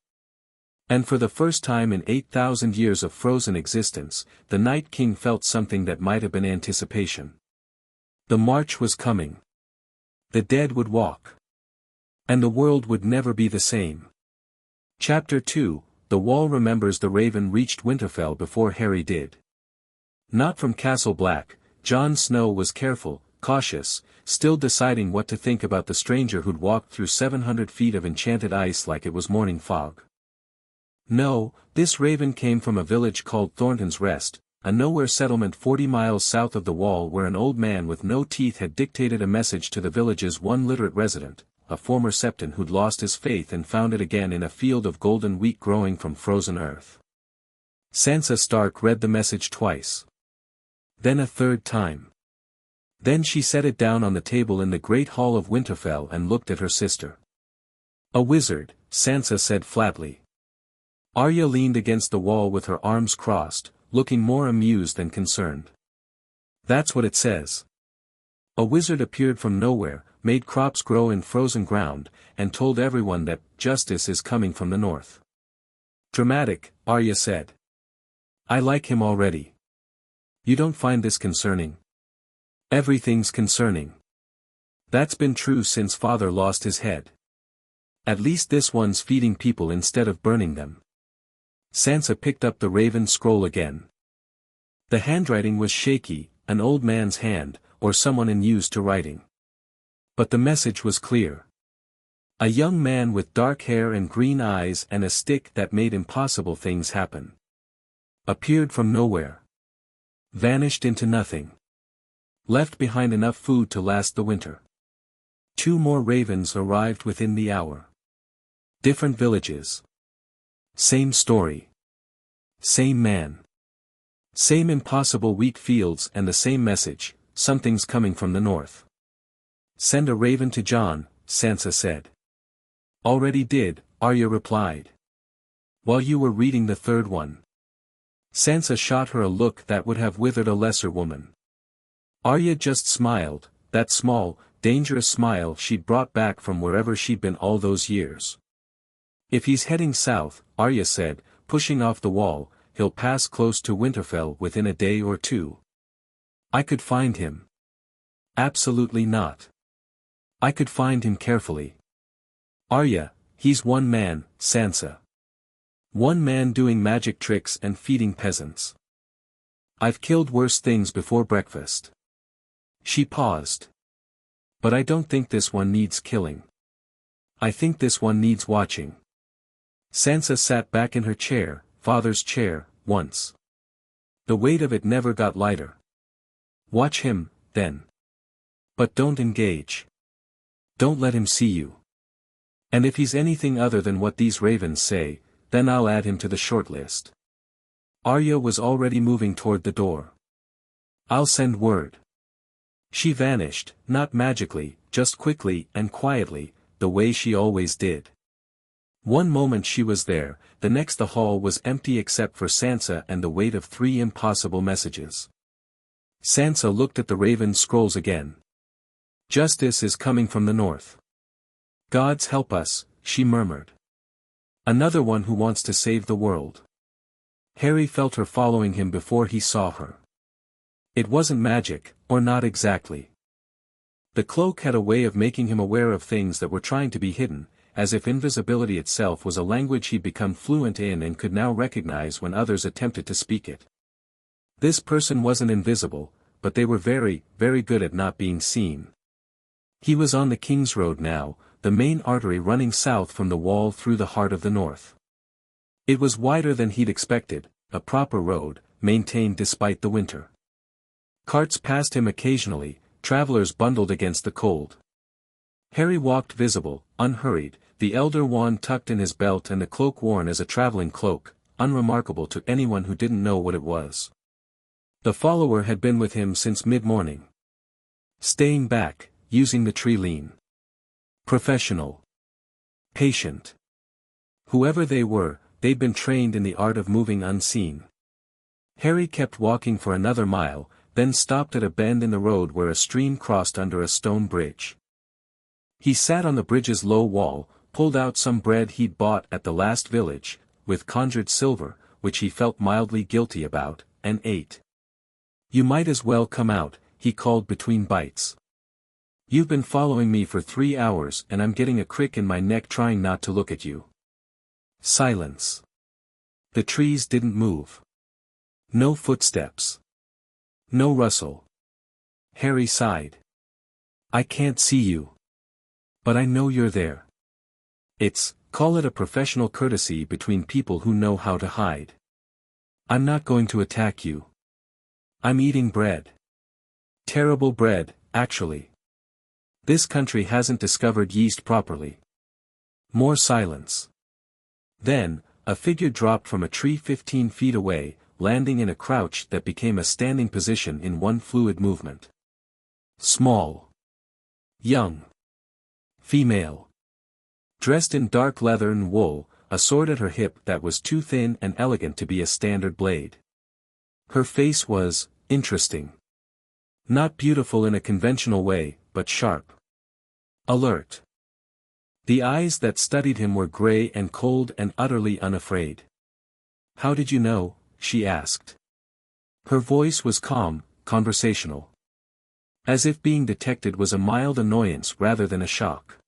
And for the first time in 8,000 years of frozen existence, the Night King felt something that might have been anticipation. The march was coming. The dead would walk. And the world would never be the same. Chapter 2, The Wall remembers the Raven reached Winterfell before Harry did. Not from Castle Black, Jon Snow was careful, cautious, still deciding what to think about the stranger who'd walked through 700 feet of enchanted ice like it was morning fog. No, this raven came from a village called Thornton's Rest, a nowhere settlement 40 miles south of the wall where an old man with no teeth had dictated a message to the village's one literate resident, a former septon who'd lost his faith and found it again in a field of golden wheat growing from frozen earth. Sansa Stark read the message twice. Then a third time. Then she set it down on the table in the great hall of Winterfell and looked at her sister. "A wizard," Sansa said flatly. Arya leaned against the wall with her arms crossed, looking more amused than concerned. "That's what it says. A wizard appeared from nowhere, made crops grow in frozen ground, and told everyone that justice is coming from the north." "Dramatic," Arya said. "I like him already. You don't find this concerning?" "Everything's concerning. That's been true since father lost his head. At least this one's feeding people instead of burning them." Sansa picked up the raven scroll again. The handwriting was shaky, an old man's hand, or someone unused to writing. But the message was clear. A young man with dark hair and green eyes and a stick that made impossible things happen. Appeared from nowhere. Vanished into nothing. Left behind enough food to last the winter. 2 more ravens arrived within the hour. Different villages. Same story. Same man. Same impossible wheat fields and the same message, something's coming from the north. Send a raven to John, Sansa said. Already did, Arya replied. While you were reading the third one. Sansa shot her a look that would have withered a lesser woman. Arya just smiled, that small, dangerous smile she'd brought back from wherever she'd been all those years. If he's heading south, Arya said, pushing off the wall, he'll pass close to Winterfell within a day or 2. I could find him. Absolutely not. I could find him carefully. Arya, he's one man, Sansa. One man doing magic tricks and feeding peasants. I've killed worse things before breakfast. She paused. But I don't think this one needs killing. I think this one needs watching. Sansa sat back in her chair, father's chair, once. The weight of it never got lighter. Watch him, then. But don't engage. Don't let him see you. And if he's anything other than what these ravens say, then I'll add him to the shortlist. Arya was already moving toward the door. I'll send word. She vanished, not magically, just quickly and quietly, the way she always did. One moment she was there, the next the hall was empty except for Sansa and the weight of 3 impossible messages. Sansa looked at the raven scrolls again. Justice is coming from the north. Gods help us, she murmured. Another one who wants to save the world. Harry felt her following him before he saw her. It wasn't magic, or not exactly. The cloak had a way of making him aware of things that were trying to be hidden, as if invisibility itself was a language he'd become fluent in and could now recognize when others attempted to speak it. This person wasn't invisible, but they were very, very good at not being seen. He was on the King's Road now, the main artery running south from the wall through the heart of the north. It was wider than he'd expected, a proper road, maintained despite the winter. Carts passed him occasionally, travelers bundled against the cold. Harry walked visible, unhurried, the elder wand tucked in his belt and the cloak worn as a traveling cloak, unremarkable to anyone who didn't know what it was. The follower had been with him since mid-morning. Staying back, using the tree lean. Professional. Patient. Whoever they were, they'd been trained in the art of moving unseen. Harry kept walking for another mile, then stopped at a bend in the road where a stream crossed under a stone bridge. He sat on the bridge's low wall, pulled out some bread he'd bought at the last village, with conjured silver, which he felt mildly guilty about, and ate. You might as well come out, he called between bites. You've been following me for 3 hours and I'm getting a crick in my neck trying not to look at you. Silence. The trees didn't move. No footsteps. No rustle. Harry sighed. I can't see you. But I know you're there. Call it a professional courtesy between people who know how to hide. I'm not going to attack you. I'm eating bread. Terrible bread, actually. This country hasn't discovered yeast properly. More silence. Then, a figure dropped from a tree 15 feet away, landing in a crouch that became a standing position in one fluid movement. Small. Young. Female. Dressed in dark leather and wool, a sword at her hip that was too thin and elegant to be a standard blade. Her face was interesting. Not beautiful in a conventional way, but sharp. Alert. The eyes that studied him were gray and cold and utterly unafraid. How did you know? She asked. Her voice was calm, conversational. As if being detected was a mild annoyance rather than a shock.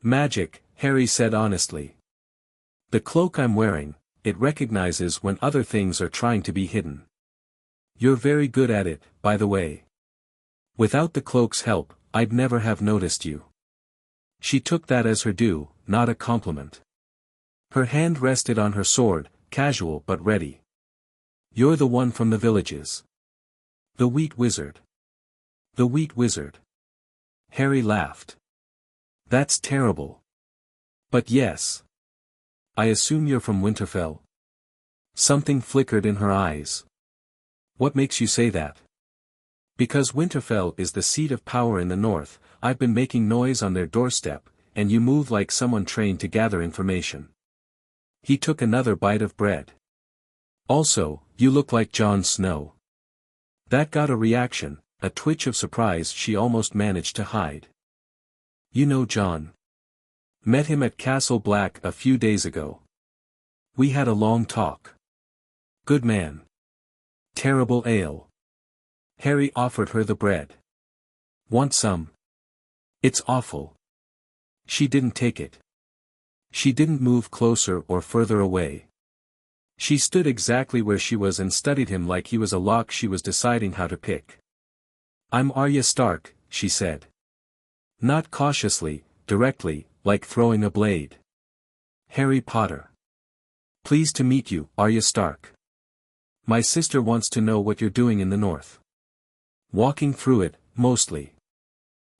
Magic, Harry said honestly. The cloak I'm wearing, it recognizes when other things are trying to be hidden. You're very good at it, by the way. Without the cloak's help, I'd never have noticed you. She took that as her due, not a compliment. Her hand rested on her sword, casual but ready. You're the one from the villages. The wheat wizard. The wheat wizard. Harry laughed. That's terrible. But yes. I assume you're from Winterfell? Something flickered in her eyes. What makes you say that? Because Winterfell is the seat of power in the north. I've been making noise on their doorstep, and you move like someone trained to gather information. He took another bite of bread. Also, you look like Jon Snow. That got a reaction, a twitch of surprise she almost managed to hide. You know Jon. Met him at Castle Black a few days ago. We had a long talk. Good man. Terrible ale. Harry offered her the bread. Want some? It's awful. She didn't take it. She didn't move closer or further away. She stood exactly where she was and studied him like he was a lock she was deciding how to pick. I'm Arya Stark, she said. Not cautiously, directly, like throwing a blade. Harry Potter. Pleased to meet you, Arya Stark. My sister wants to know what you're doing in the north. Walking through it, mostly.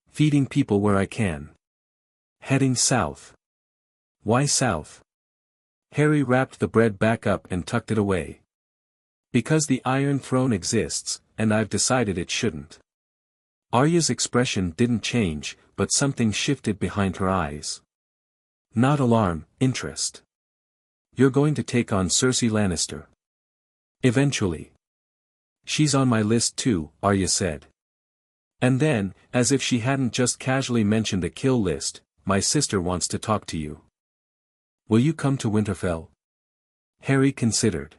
Feeding people where I can. Heading south. Why south? Harry wrapped the bread back up and tucked it away. Because the Iron Throne exists, and I've decided it shouldn't. Arya's expression didn't change, but something shifted behind her eyes. Not alarm, interest. You're going to take on Cersei Lannister. Eventually. She's on my list too, Arya said. And then, as if she hadn't just casually mentioned a kill list, my sister wants to talk to you. Will you come to Winterfell? Harry considered.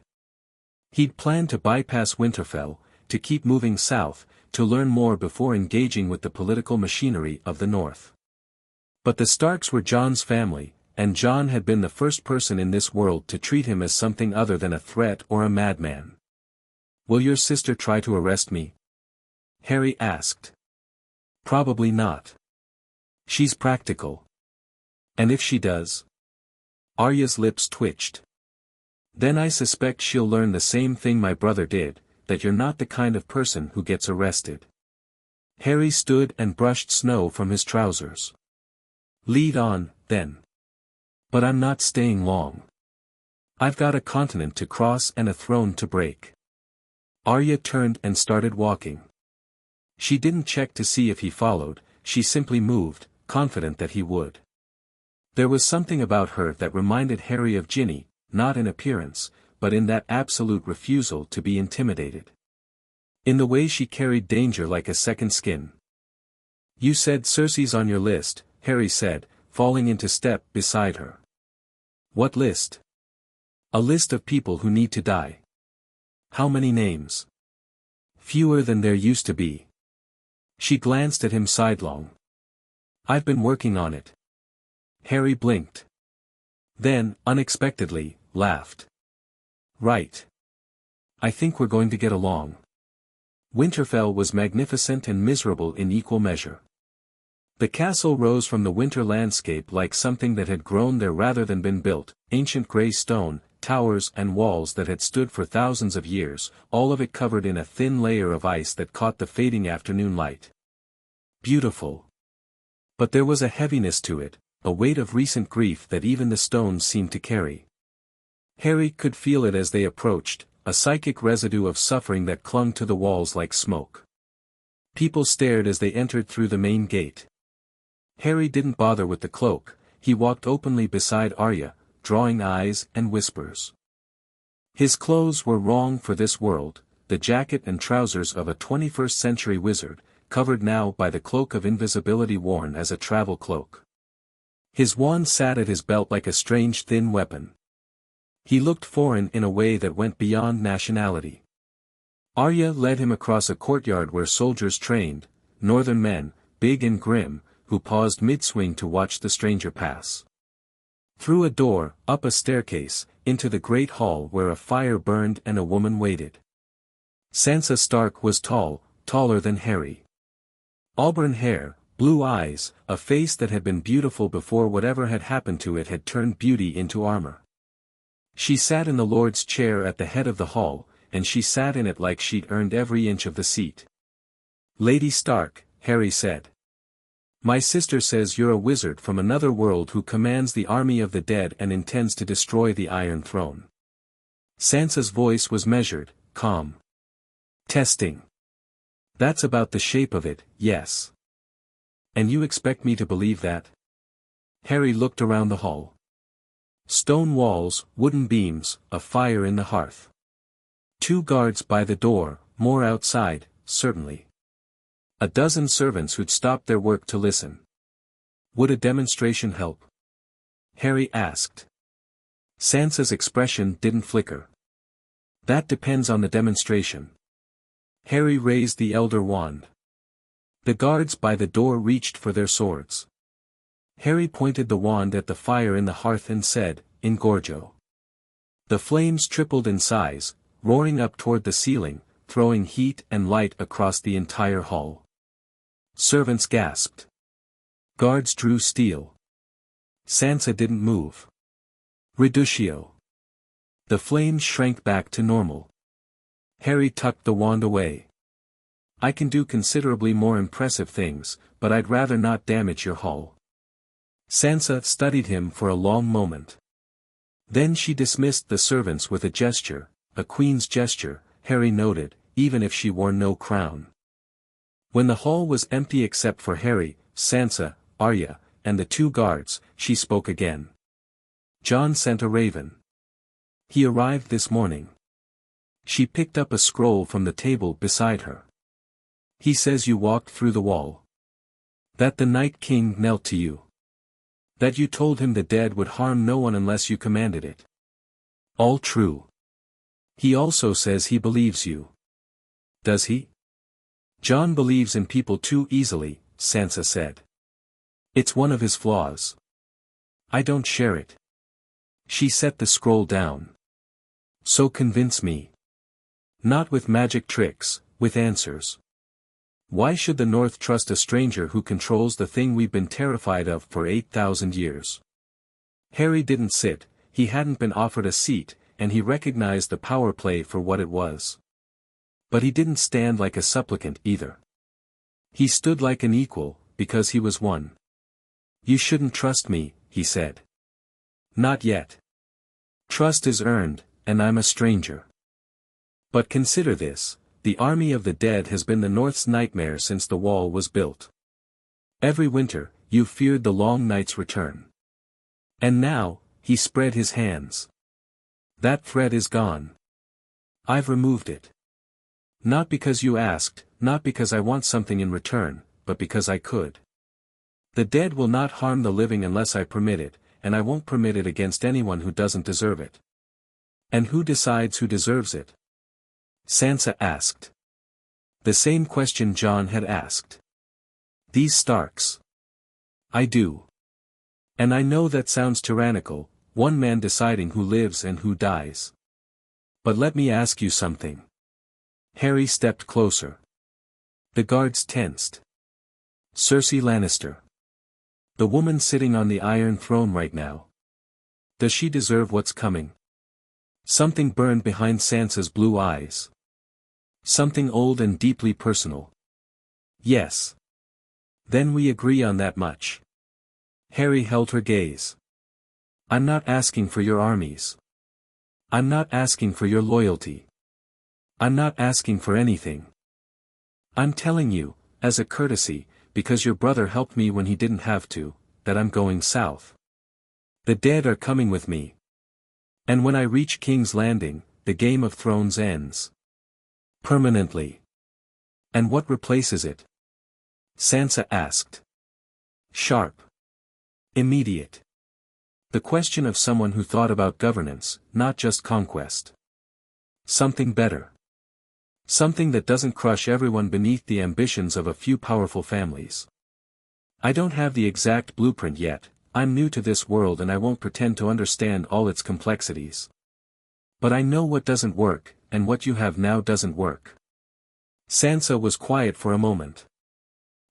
He'd planned to bypass Winterfell, to keep moving south, to learn more before engaging with the political machinery of the north. But the Starks were Jon's family, and Jon had been the first person in this world to treat him as something other than a threat or a madman. Will your sister try to arrest me? Harry asked. Probably not. She's practical. And if she does? Arya's lips twitched. Then I suspect she'll learn the same thing my brother did, that you're not the kind of person who gets arrested. Harry stood and brushed snow from his trousers. Lead on, then. But I'm not staying long. I've got a continent to cross and a throne to break. Arya turned and started walking. She didn't check to see if he followed, she simply moved, confident that he would. There was something about her that reminded Harry of Ginny, not in appearance, but in that absolute refusal to be intimidated. In the way she carried danger like a second skin. You said Cersei's on your list, Harry said, falling into step beside her. What list? A list of people who need to die. How many names? Fewer than there used to be. She glanced at him sidelong. I've been working on it. Harry blinked. Then, unexpectedly, laughed. Right. I think we're going to get along. Winterfell was magnificent and miserable in equal measure. The castle rose from the winter landscape like something that had grown there rather than been built, ancient grey stone, towers and walls that had stood for thousands of years, all of it covered in a thin layer of ice that caught the fading afternoon light. Beautiful. But there was a heaviness to it, a weight of recent grief that even the stones seemed to carry. Harry could feel it as they approached, a psychic residue of suffering that clung to the walls like smoke. People stared as they entered through the main gate. Harry didn't bother with the cloak, he walked openly beside Arya, drawing eyes and whispers. His clothes were wrong for this world, the jacket and trousers of a 21st century wizard, covered now by the cloak of invisibility worn as a travel cloak. His wand sat at his belt like a strange thin weapon. He looked foreign in a way that went beyond nationality. Arya led him across a courtyard where soldiers trained, northern men, big and grim, who paused mid-swing to watch the stranger pass. Through a door, up a staircase, into the great hall where a fire burned and a woman waited. Sansa Stark was tall, taller than Harry. Auburn hair, Blue eyes, a face that had been beautiful before whatever had happened to it had turned beauty into armor. She sat in the Lord's chair at the head of the hall, and she sat in it like she'd earned every inch of the seat. "Lady Stark," Harry said. "My sister says you're a wizard from another world who commands the army of the dead and intends to destroy the Iron Throne." Sansa's voice was measured, calm. "Testing. That's about the shape of it, yes. And you expect me to believe that?" Harry looked around the hall. Stone walls, wooden beams, a fire in the hearth. 2 guards by the door, more outside, certainly. A dozen servants who'd stopped their work to listen. Would a demonstration help? Harry asked. Sansa's expression didn't flicker. "That depends on the demonstration." Harry raised the elder wand. The guards by the door reached for their swords. Harry pointed the wand at the fire in the hearth and said, "Engorgo." The flames tripled in size, roaring up toward the ceiling, throwing heat and light across the entire hall. Servants gasped. Guards drew steel. Sansa didn't move. Reductio. The flames shrank back to normal. Harry tucked the wand away. "I can do considerably more impressive things, but I'd rather not damage your hall." Sansa studied him for a long moment. Then she dismissed the servants with a gesture, a queen's gesture, Harry noted, even if she wore no crown. When the hall was empty except for Harry, Sansa, Arya, and the 2 guards, she spoke again. "Jon sent a raven. He arrived this morning." She picked up a scroll from the table beside her. "He says you walked through the wall. That the Night King knelt to you. That you told him the dead would harm no one unless you commanded it. All true. He also says he believes you." "Does he?" "Jon believes in people too easily," Sansa said. "It's one of his flaws. I don't share it." She set the scroll down. "So convince me. Not with magic tricks, with answers. Why should the North trust a stranger who controls the thing we've been terrified of for 8,000 years? Harry didn't sit, he hadn't been offered a seat, and he recognized the power play for what it was. But he didn't stand like a supplicant either. He stood like an equal, because he was one. "You shouldn't trust me," he said. "Not yet. Trust is earned, and I'm a stranger. But consider this, the army of the dead has been the North's nightmare since the wall was built. Every winter, you feared the long night's return. And now," he spread his hands. "That threat is gone. I've removed it. Not because you asked, not because I want something in return, but because I could. The dead will not harm the living unless I permit it, and I won't permit it against anyone who doesn't deserve it." "And who decides who deserves it?" Sansa asked. The same question Jon had asked. "These Starks." "I do. And I know that sounds tyrannical, one man deciding who lives and who dies. But let me ask you something." Harry stepped closer. The guards tensed. "Cersei Lannister. The woman sitting on the Iron Throne right now. Does she deserve what's coming?" Something burned behind Sansa's blue eyes. Something old and deeply personal. "Yes. Then we agree on that much." Harry held her gaze. "I'm not asking for your armies. I'm not asking for your loyalty. I'm not asking for anything. I'm telling you, as a courtesy, because your brother helped me when he didn't have to, that I'm going south. The dead are coming with me. And when I reach King's Landing, the Game of Thrones ends. Permanently. And what replaces it?" Sansa asked. Sharp. Immediate. The question of someone who thought about governance, not just conquest. Something better. Something that doesn't crush everyone beneath the ambitions of a few powerful families. "I don't have the exact blueprint yet, I'm new to this world and I won't pretend to understand all its complexities. But I know what doesn't work, and what you have now doesn't work." Sansa was quiet for a moment.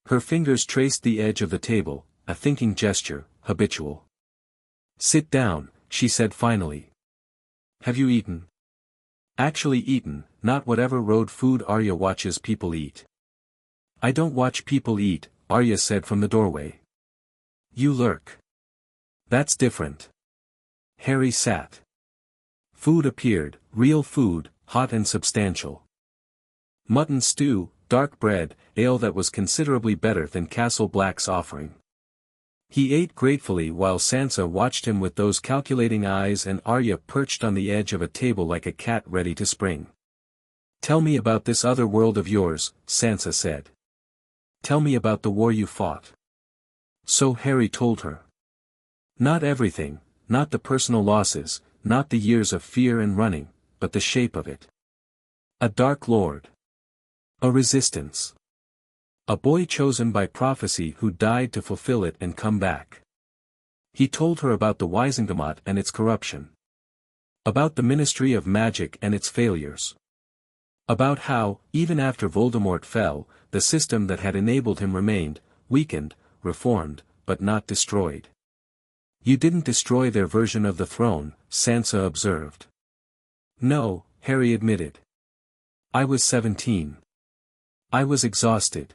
Her fingers traced the edge of the table, a thinking gesture, habitual. "Sit down," she said finally. "Have you eaten?" "Actually eaten, not whatever road food Arya watches people eat." "I don't watch people eat," Arya said from the doorway. "You lurk." "That's different." Harry sat. Food appeared, real food, hot and substantial. Mutton stew, dark bread, ale that was considerably better than Castle Black's offering. He ate gratefully while Sansa watched him with those calculating eyes and Arya perched on the edge of a table like a cat ready to spring. "Tell me about this other world of yours," Sansa said. "Tell me about the war you fought." So Harry told her. Not everything, not the personal losses, not the years of fear and running, but the shape of it. A Dark Lord. A resistance. A boy chosen by prophecy who died to fulfill it and come back. He told her about the Wisengamot and its corruption. About the Ministry of Magic and its failures. About how, even after Voldemort fell, the system that had enabled him remained, weakened, reformed, but not destroyed. "You didn't destroy their version of the throne," Sansa observed. "No," Harry admitted. "I was 17. I was exhausted.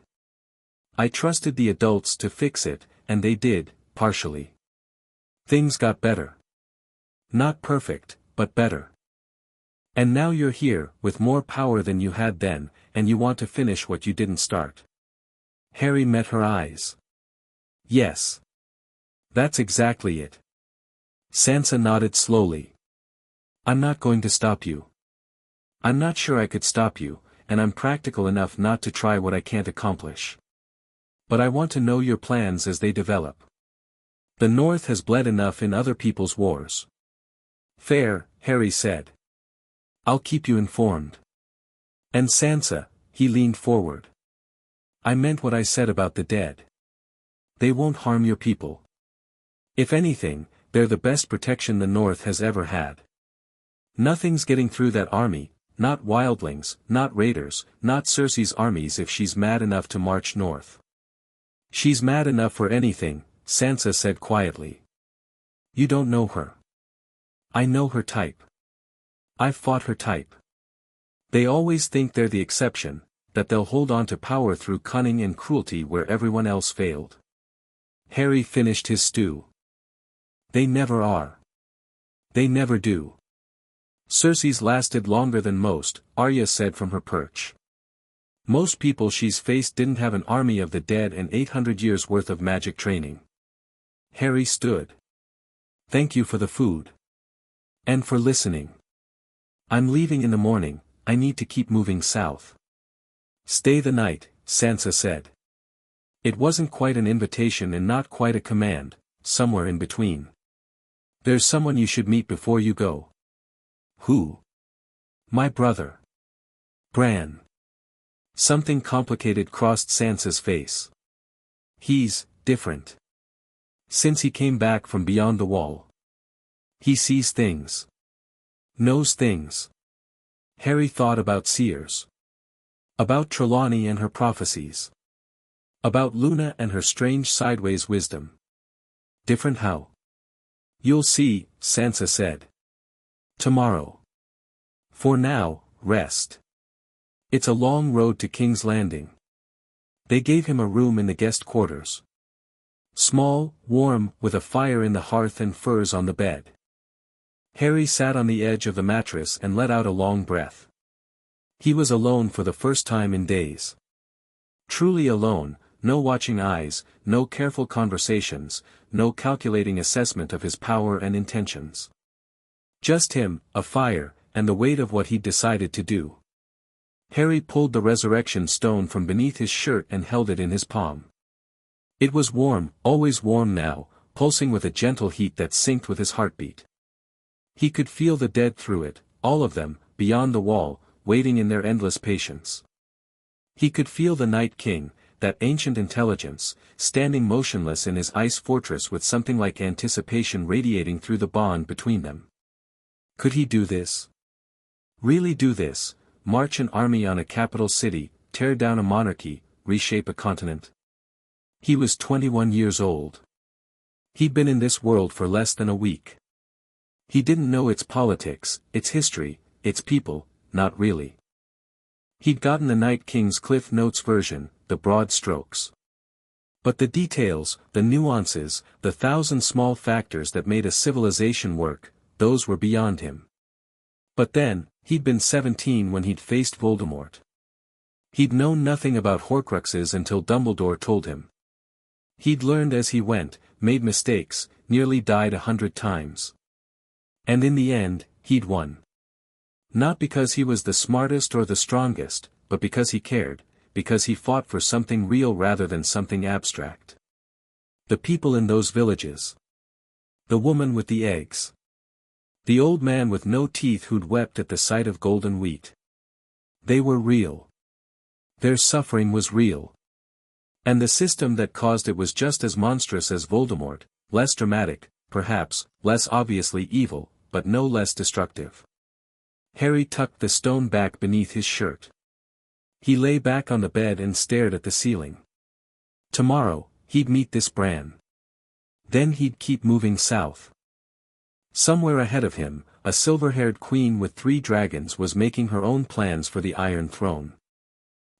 I trusted the adults to fix it, and they did, partially. Things got better. Not perfect, but better. And now you're here, with more power than you had then, and you want to finish what you didn't start." Harry met her eyes. "Yes. That's exactly it." Sansa nodded slowly. "I'm not going to stop you. I'm not sure I could stop you, and I'm practical enough not to try what I can't accomplish. But I want to know your plans as they develop. The North has bled enough in other people's wars." "Fair," Harry said. "I'll keep you informed." "And Sansa," he leaned forward. "I meant what I said about the dead. They won't harm your people. If anything, they're the best protection the North has ever had. Nothing's getting through that army, not wildlings, not raiders, not Cersei's armies if she's mad enough to march north." "She's mad enough for anything," Sansa said quietly. "You don't know her." "I know her type. I've fought her type. They always think they're the exception, that they'll hold on to power through cunning and cruelty where everyone else failed." Harry finished his stew. "They never are. They never do. Cersei's lasted longer than most," Arya said from her perch. "Most people she's faced didn't have an army of the dead and 800 years worth of magic training." Harry stood. "Thank you for the food. And for listening. I'm leaving in the morning, I need to keep moving south." "Stay the night," Sansa said. It wasn't quite an invitation and not quite a command, somewhere in between. "There's someone you should meet before you go." "Who?" "My brother. Bran." Something complicated crossed Sansa's face. "He's different. Since he came back from beyond the wall. He sees things. Knows things." Harry thought about seers. About Trelawney and her prophecies. About Luna and her strange sideways wisdom. "Different how?" "You'll see," Sansa said. "Tomorrow. For now, rest. It's a long road to King's Landing." They gave him a room in the guest quarters. Small, warm, with a fire in the hearth and furs on the bed. Harry sat on the edge of the mattress and let out a long breath. He was alone for the first time in days. Truly alone, no watching eyes, no careful conversations, no calculating assessment of his power and intentions. Just him, a fire, and the weight of what he'd decided to do. Harry pulled the resurrection stone from beneath his shirt and held it in his palm. It was warm, always warm now, pulsing with a gentle heat that synced with his heartbeat. He could feel the dead through it, all of them, beyond the wall, waiting in their endless patience. He could feel the Night King, that ancient intelligence, standing motionless in his ice fortress with something like anticipation radiating through the bond between them. Could he do this? Really do this? March an army on a capital city, tear down a monarchy, reshape a continent? He was 21 years old. He'd been in this world for less than a week. He didn't know its politics, its history, its people, not really. He'd gotten the Night King's Cliff Notes version, the broad strokes. But the details, the nuances, the thousand small factors that made a civilization work, those were beyond him. But then, he'd been 17 when he'd faced Voldemort. He'd known nothing about Horcruxes until Dumbledore told him. He'd learned as he went, made mistakes, nearly died 100 times. And in the end, he'd won. Not because he was the smartest or the strongest, but because he cared, because he fought for something real rather than something abstract. The people in those villages. The woman with the eggs. The old man with no teeth who'd wept at the sight of golden wheat. They were real. Their suffering was real. And the system that caused it was just as monstrous as Voldemort, less dramatic, perhaps, less obviously evil, but no less destructive. Harry tucked the stone back beneath his shirt. He lay back on the bed and stared at the ceiling. Tomorrow, he'd meet this Bran. Then he'd keep moving south. Somewhere ahead of him, a silver-haired queen with 3 dragons was making her own plans for the Iron Throne.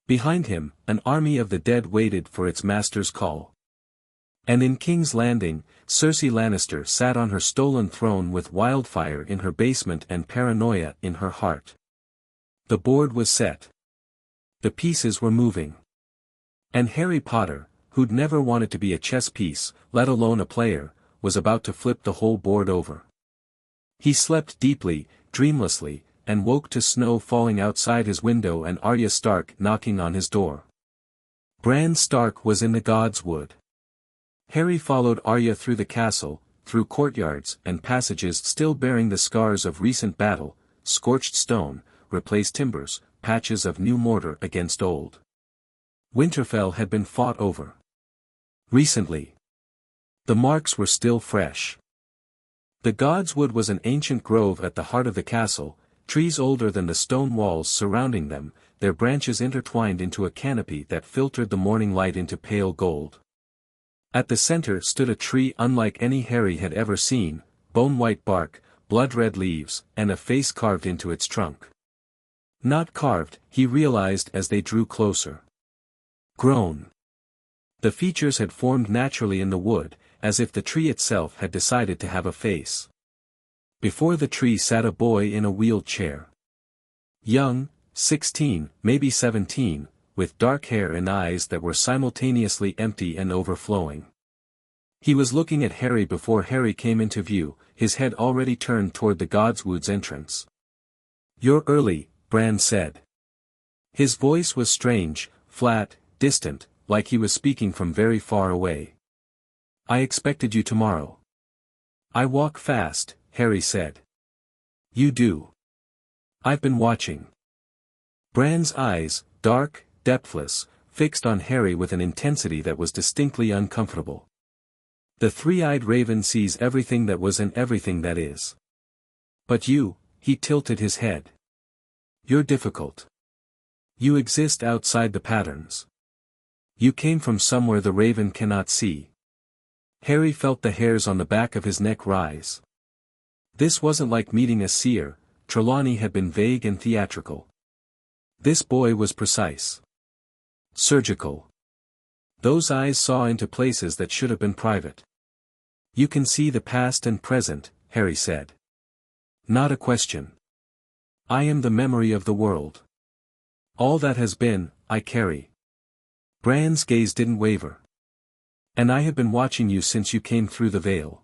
Behind him, an army of the dead waited for its master's call. And in King's Landing, Cersei Lannister sat on her stolen throne with wildfire in her basement and paranoia in her heart. The board was set. The pieces were moving. And Harry Potter, who'd never wanted to be a chess piece, let alone a player, was about to flip the whole board over. He slept deeply, dreamlessly, and woke to snow falling outside his window and Arya Stark knocking on his door. Bran Stark was in the God's Wood. Harry followed Arya through the castle, through courtyards and passages still bearing the scars of recent battle, scorched stone, replaced timbers, patches of new mortar against old. Winterfell had been fought over. Recently. The marks were still fresh. The God's Wood was an ancient grove at the heart of the castle, trees older than the stone walls surrounding them, their branches intertwined into a canopy that filtered the morning light into pale gold. At the center stood a tree unlike any Harry had ever seen, bone-white bark, blood-red leaves, and a face carved into its trunk. Not carved, he realized as they drew closer. Grown. The features had formed naturally in the wood, as if the tree itself had decided to have a face. Before the tree sat a boy in a wheeled chair. Young, 16, maybe 17, with dark hair and eyes that were simultaneously empty and overflowing. He was looking at Harry before Harry came into view, his head already turned toward the Godswood's entrance. "You're early," Bran said. His voice was strange, flat, distant, like he was speaking from very far away. "I expected you tomorrow." "I walk fast," Harry said. "You do." "I've been watching." Bran's eyes, dark, depthless, fixed on Harry with an intensity that was distinctly uncomfortable. The three-eyed raven sees everything that was and everything that is. "But you," he tilted his head. "You're difficult. You exist outside the patterns. You came from somewhere the raven cannot see." Harry felt the hairs on the back of his neck rise. This wasn't like meeting a seer. Trelawney had been vague and theatrical. This boy was precise. Surgical. Those eyes saw into places that should have been private. "You can see the past and present," Harry said. "Not a question. I am the memory of the world. All that has been, I carry." Bran's gaze didn't waver. "And I have been watching you since you came through the veil.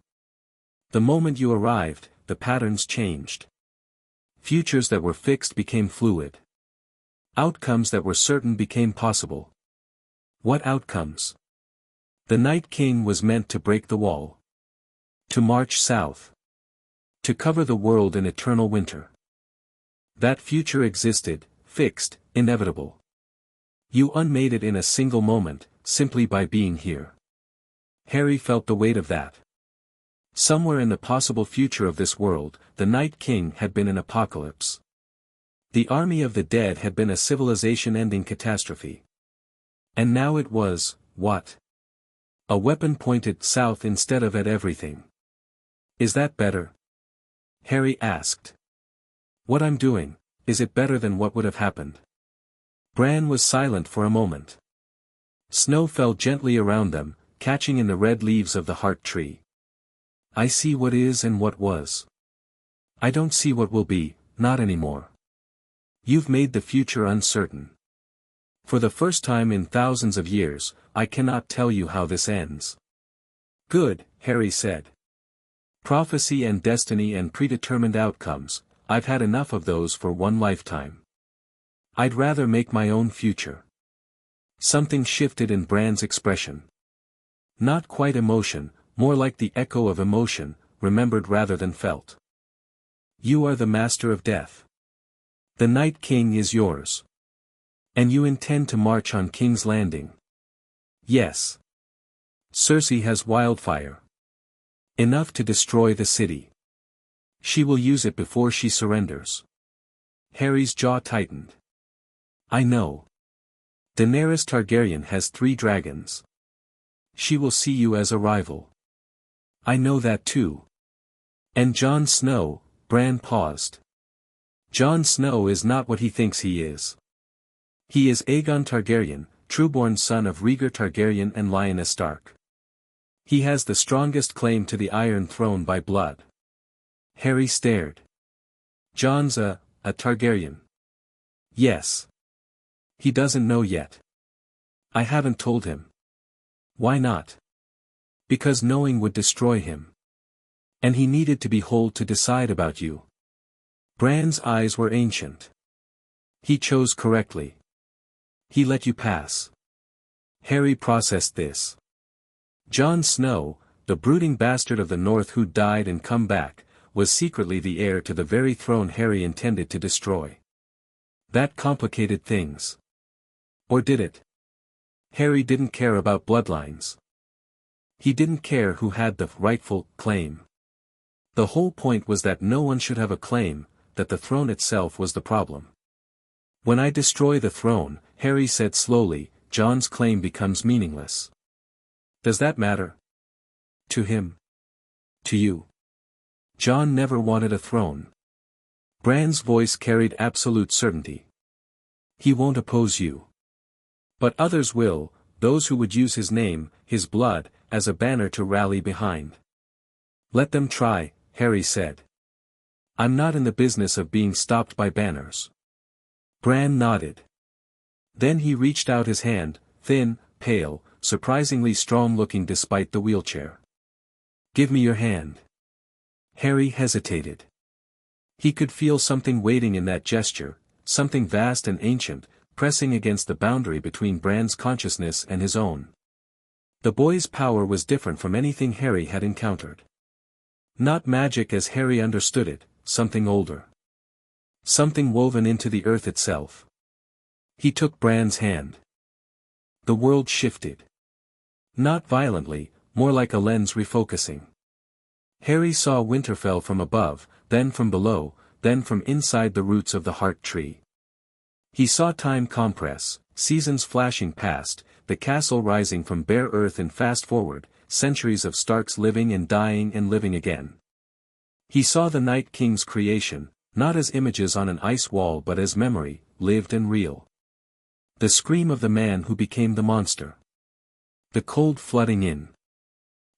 The moment you arrived, the patterns changed. Futures that were fixed became fluid. Outcomes that were certain became possible." "What outcomes?" "The Night King was meant to break the wall. To march south. To cover the world in eternal winter. That future existed, fixed, inevitable. You unmade it in a single moment, simply by being here." Harry felt the weight of that. Somewhere in the possible future of this world, the Night King had been an apocalypse. The army of the dead had been a civilization-ending catastrophe. And now it was, what? A weapon pointed south instead of at everything. Is that better? Harry asked. What I'm doing, is it better than what would have happened? Bran was silent for a moment. Snow fell gently around them, catching in the red leaves of the heart tree. I see what is and what was. I don't see what will be, not anymore. You've made the future uncertain. For the first time in thousands of years, I cannot tell you how this ends. Good, Harry said. Prophecy and destiny and predetermined outcomes, I've had enough of those for one lifetime. I'd rather make my own future. Something shifted in Bran's expression. Not quite emotion, more like the echo of emotion, remembered rather than felt. You are the master of death. The Night King is yours. And you intend to march on King's Landing. Yes. Cersei has wildfire. Enough to destroy the city. She will use it before she surrenders. Harry's jaw tightened. I know. Daenerys Targaryen has 3 dragons. She will see you as a rival. I know that too. And Jon Snow, Bran paused. Jon Snow is not what he thinks he is. He is Aegon Targaryen, trueborn son of Rhaegar Targaryen and Lyanna Stark. He has the strongest claim to the Iron Throne by blood. Harry stared. Jon's a Targaryen. Yes. He doesn't know yet. I haven't told him. Why not? Because knowing would destroy him. And he needed to be whole to decide about you. Bran's eyes were ancient. He chose correctly. He let you pass. Harry processed this. Jon Snow, the brooding bastard of the North who'd died and come back, was secretly the heir to the very throne Harry intended to destroy. That complicated things. Or did it? Harry didn't care about bloodlines. He didn't care who had the rightful claim. The whole point was that no one should have a claim, that the throne itself was the problem. When I destroy the throne, Harry said slowly, Jon's claim becomes meaningless. Does that matter? To him? To you? Jon never wanted a throne. Bran's voice carried absolute certainty. He won't oppose you. But others will, those who would use his name, his blood, as a banner to rally behind. Let them try, Harry said. I'm not in the business of being stopped by banners. Bran nodded. Then he reached out his hand, thin, pale, surprisingly strong-looking despite the wheelchair. Give me your hand. Harry hesitated. He could feel something waiting in that gesture, something vast and ancient, pressing against the boundary between Bran's consciousness and his own. The boy's power was different from anything Harry had encountered. Not magic as Harry understood it, something older. Something woven into the earth itself. He took Bran's hand. The world shifted. Not violently, more like a lens refocusing. Harry saw Winterfell from above, then from below, then from inside the roots of the heart tree. He saw time compress, seasons flashing past, the castle rising from bare earth and fast forward, centuries of Starks living and dying and living again. He saw the Night King's creation, not as images on an ice wall but as memory, lived and real. The scream of the man who became the monster. The cold flooding in.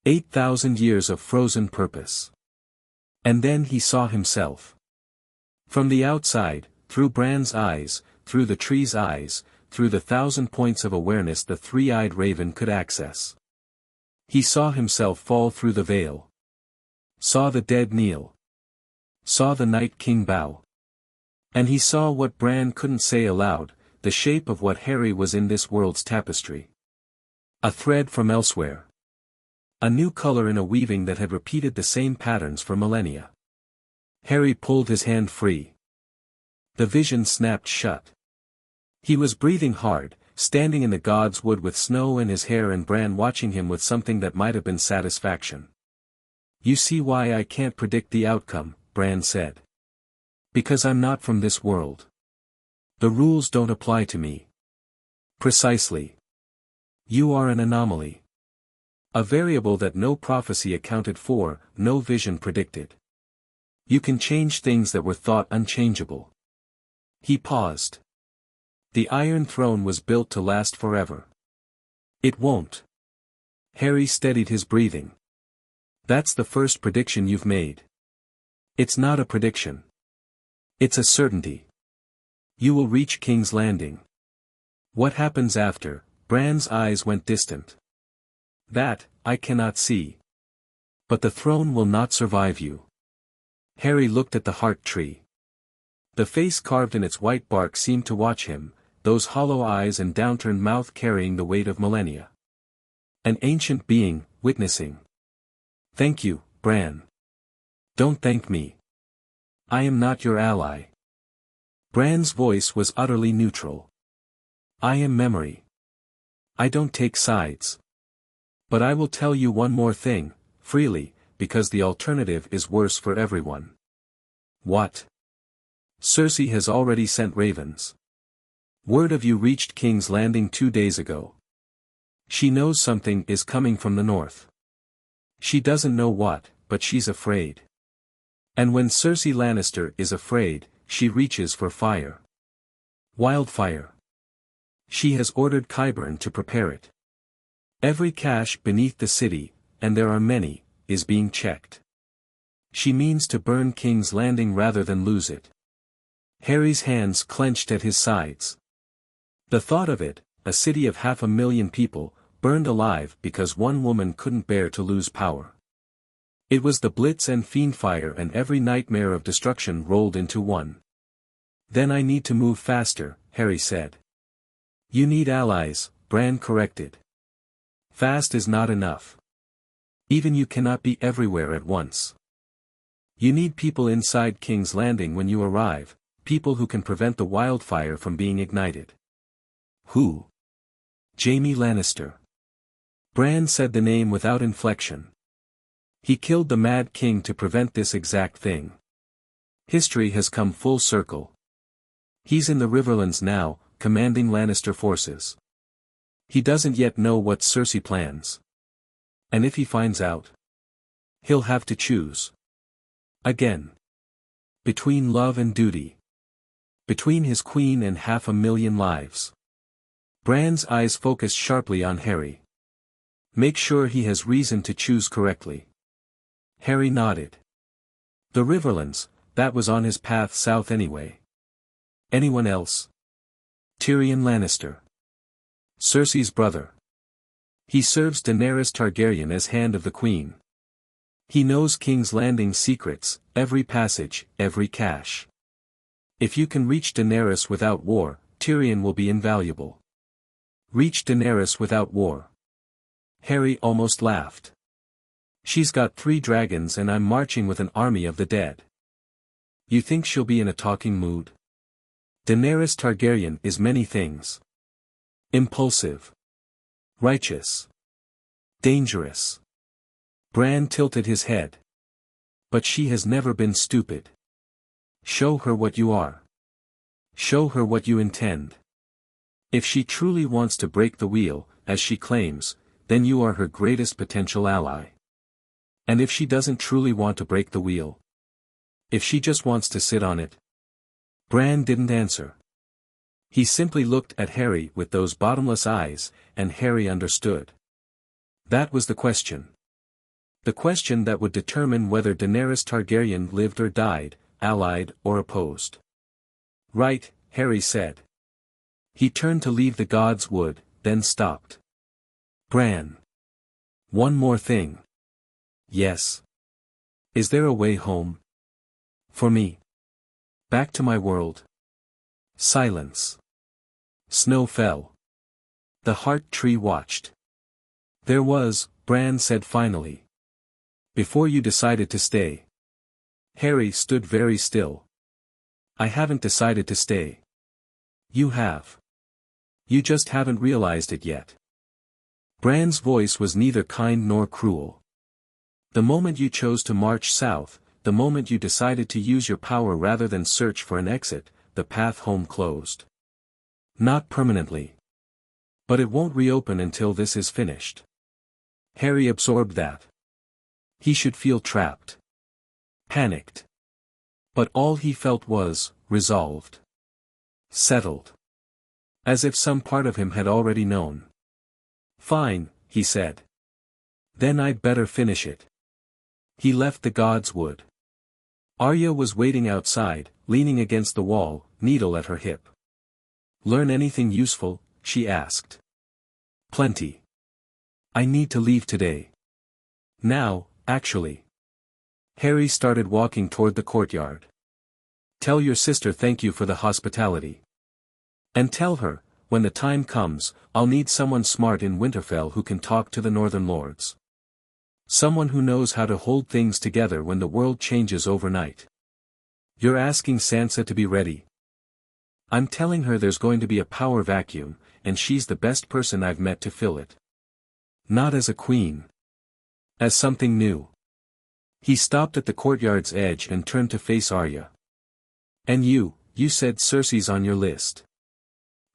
8,000 years of frozen purpose. And then he saw himself. From the outside, through Bran's eyes, through the tree's eyes, through the 1,000 points of awareness the three-eyed raven could access. He saw himself fall through the veil. Saw the dead kneel. Saw the Night King bow. And he saw what Bran couldn't say aloud, the shape of what Harry was in this world's tapestry. A thread from elsewhere. A new color in a weaving that had repeated the same patterns for millennia. Harry pulled his hand free. The vision snapped shut. He was breathing hard, standing in the God's Wood with snow in his hair and Bran watching him with something that might have been satisfaction. You see why I can't predict the outcome, Bran said. Because I'm not from this world. The rules don't apply to me. Precisely. You are an anomaly. A variable that no prophecy accounted for, no vision predicted. You can change things that were thought unchangeable. He paused. The Iron Throne was built to last forever. It won't. Harry steadied his breathing. That's the first prediction you've made. It's not a prediction. It's a certainty. You will reach King's Landing. What happens after? Bran's eyes went distant. That, I cannot see. But the throne will not survive you. Harry looked at the heart tree. The face carved in its white bark seemed to watch him, those hollow eyes and downturned mouth carrying the weight of millennia. An ancient being, witnessing. Thank you, Bran. Don't thank me. I am not your ally. Bran's voice was utterly neutral. I am memory. I don't take sides. But I will tell you one more thing, freely, because the alternative is worse for everyone. What? Cersei has already sent ravens. Word of you reached King's Landing 2 days ago. She knows something is coming from the north. She doesn't know what, but she's afraid. And when Cersei Lannister is afraid, she reaches for fire. Wildfire. She has ordered Qyburn to prepare it. Every cache beneath the city, and there are many, is being checked. She means to burn King's Landing rather than lose it. Harry's hands clenched at his sides. The thought of it, a city of 500,000 people, burned alive because one woman couldn't bear to lose power. It was the Blitz and Fiendfire, and every nightmare of destruction rolled into one. Then I need to move faster, Harry said. You need allies, Bran corrected. Fast is not enough. Even you cannot be everywhere at once. You need people inside King's Landing when you arrive, people who can prevent the wildfire from being ignited. Who? Jaime Lannister. Bran said the name without inflection. He killed the Mad King to prevent this exact thing. History has come full circle. He's in the Riverlands now, commanding Lannister forces. He doesn't yet know what Cersei plans. And if he finds out, he'll have to choose. Again. Between love and duty. Between his queen and 500,000 lives. Bran's eyes focused sharply on Harry. Make sure he has reason to choose correctly. Harry nodded. The Riverlands, that was on his path south anyway. Anyone else? Tyrion Lannister. Cersei's brother. He serves Daenerys Targaryen as Hand of the Queen. He knows King's Landing's secrets, every passage, every cache. If you can reach Daenerys without war, Tyrion will be invaluable. Reach Daenerys without war. Harry almost laughed. She's got 3 dragons and I'm marching with an army of the dead. You think she'll be in a talking mood? Daenerys Targaryen is many things. Impulsive. Righteous. Dangerous. Bran tilted his head. But she has never been stupid. Show her what you are. Show her what you intend. If she truly wants to break the wheel, as she claims, then you are her greatest potential ally. And if she doesn't truly want to break the wheel? If she just wants to sit on it? Bran didn't answer. He simply looked at Harry with those bottomless eyes, and Harry understood. That was the question. The question that would determine whether Daenerys Targaryen lived or died, allied or opposed. Right, Harry said. He turned to leave the God's Wood, then stopped. Bran. One more thing. Yes. Is there a way home? For me. Back to my world. Silence. Snow fell. The heart tree watched. There was, Bran said finally. Before you decided to stay. Harry stood very still. I haven't decided to stay. You have. You just haven't realized it yet. Bran's voice was neither kind nor cruel. The moment you chose to march south, the moment you decided to use your power rather than search for an exit, the path home closed. Not permanently. But it won't reopen until this is finished. Harry absorbed that. He should feel trapped. Panicked. But all he felt was, resolved. Settled. As if some part of him had already known. Fine, he said. Then I'd better finish it. He left the god's wood. Arya was waiting outside, leaning against the wall, needle at her hip. Learn anything useful? She asked. Plenty. I need to leave today. Now, actually. Harry started walking toward the courtyard. Tell your sister thank you for the hospitality. And tell her, when the time comes, I'll need someone smart in Winterfell who can talk to the Northern Lords. Someone who knows how to hold things together when the world changes overnight. You're asking Sansa to be ready. I'm telling her there's going to be a power vacuum, and she's the best person I've met to fill it. Not as a queen. As something new. He stopped at the courtyard's edge and turned to face Arya. And you said Cersei's on your list.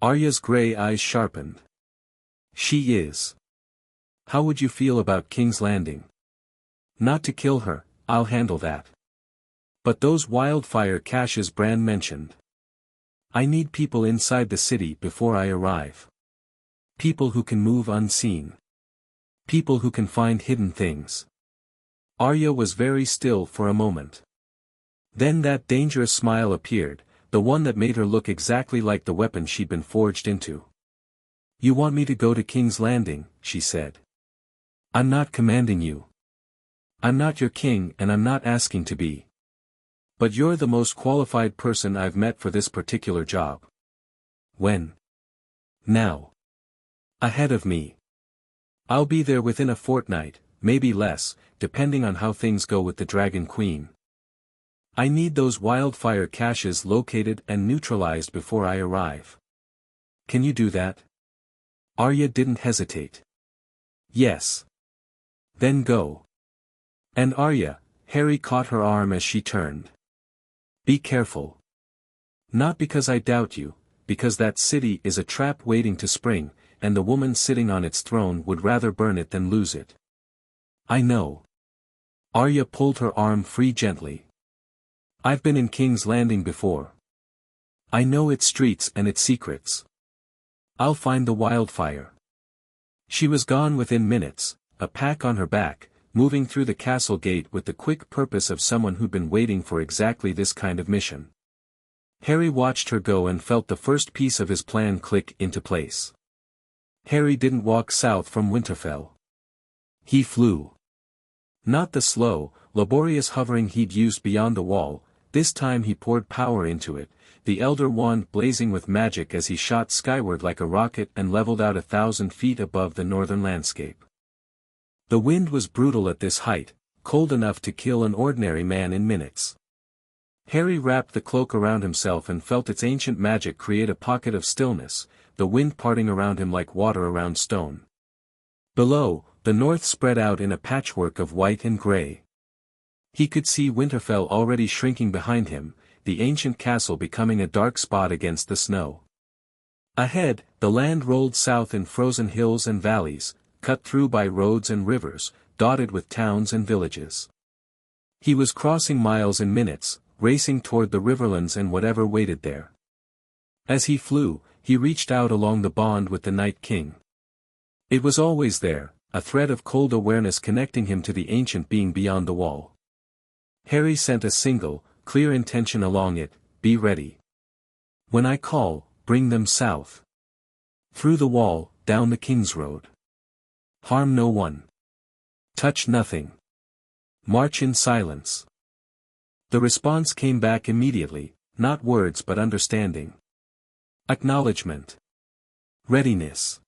Arya's grey eyes sharpened. She is. How would you feel about King's Landing? Not to kill her, I'll handle that. But those wildfire caches Bran mentioned. I need people inside the city before I arrive. People who can move unseen. People who can find hidden things. Arya was very still for a moment. Then that dangerous smile appeared, the one that made her look exactly like the weapon she'd been forged into. You want me to go to King's Landing, she said. I'm not commanding you. I'm not your king and I'm not asking to be. But you're the most qualified person I've met for this particular job. When? Now. Ahead of me. I'll be there within a fortnight, maybe less, depending on how things go with the Dragon Queen. I need those wildfire caches located and neutralized before I arrive. Can you do that? Arya didn't hesitate. Yes. Then go. And Arya, Harry caught her arm as she turned. Be careful. Not because I doubt you, because that city is a trap waiting to spring, and the woman sitting on its throne would rather burn it than lose it. I know. Arya pulled her arm free gently. I've been in King's Landing before. I know its streets and its secrets. I'll find the wildfire. She was gone within minutes, a pack on her back, moving through the castle gate with the quick purpose of someone who'd been waiting for exactly this kind of mission. Harry watched her go and felt the first piece of his plan click into place. Harry didn't walk south from Winterfell. He flew. Not the slow, laborious hovering he'd used beyond the wall, this time he poured power into it, the Elder Wand blazing with magic as he shot skyward like a rocket and leveled out 1,000 feet above the northern landscape. The wind was brutal at this height, cold enough to kill an ordinary man in minutes. Harry wrapped the cloak around himself and felt its ancient magic create a pocket of stillness, the wind parting around him like water around stone. Below, the north spread out in a patchwork of white and grey. He could see Winterfell already shrinking behind him, the ancient castle becoming a dark spot against the snow. Ahead, the land rolled south in frozen hills and valleys, cut through by roads and rivers, dotted with towns and villages. He was crossing miles in minutes, racing toward the riverlands and whatever waited there. As he flew, he reached out along the bond with the Night King. It was always there, a thread of cold awareness connecting him to the ancient being beyond the wall. Harry sent a single, clear intention along it: be ready. When I call, bring them south. Through the wall, down the King's Road. Harm no one. Touch nothing. March in silence. The response came back immediately, not words but understanding. Acknowledgement. Readiness.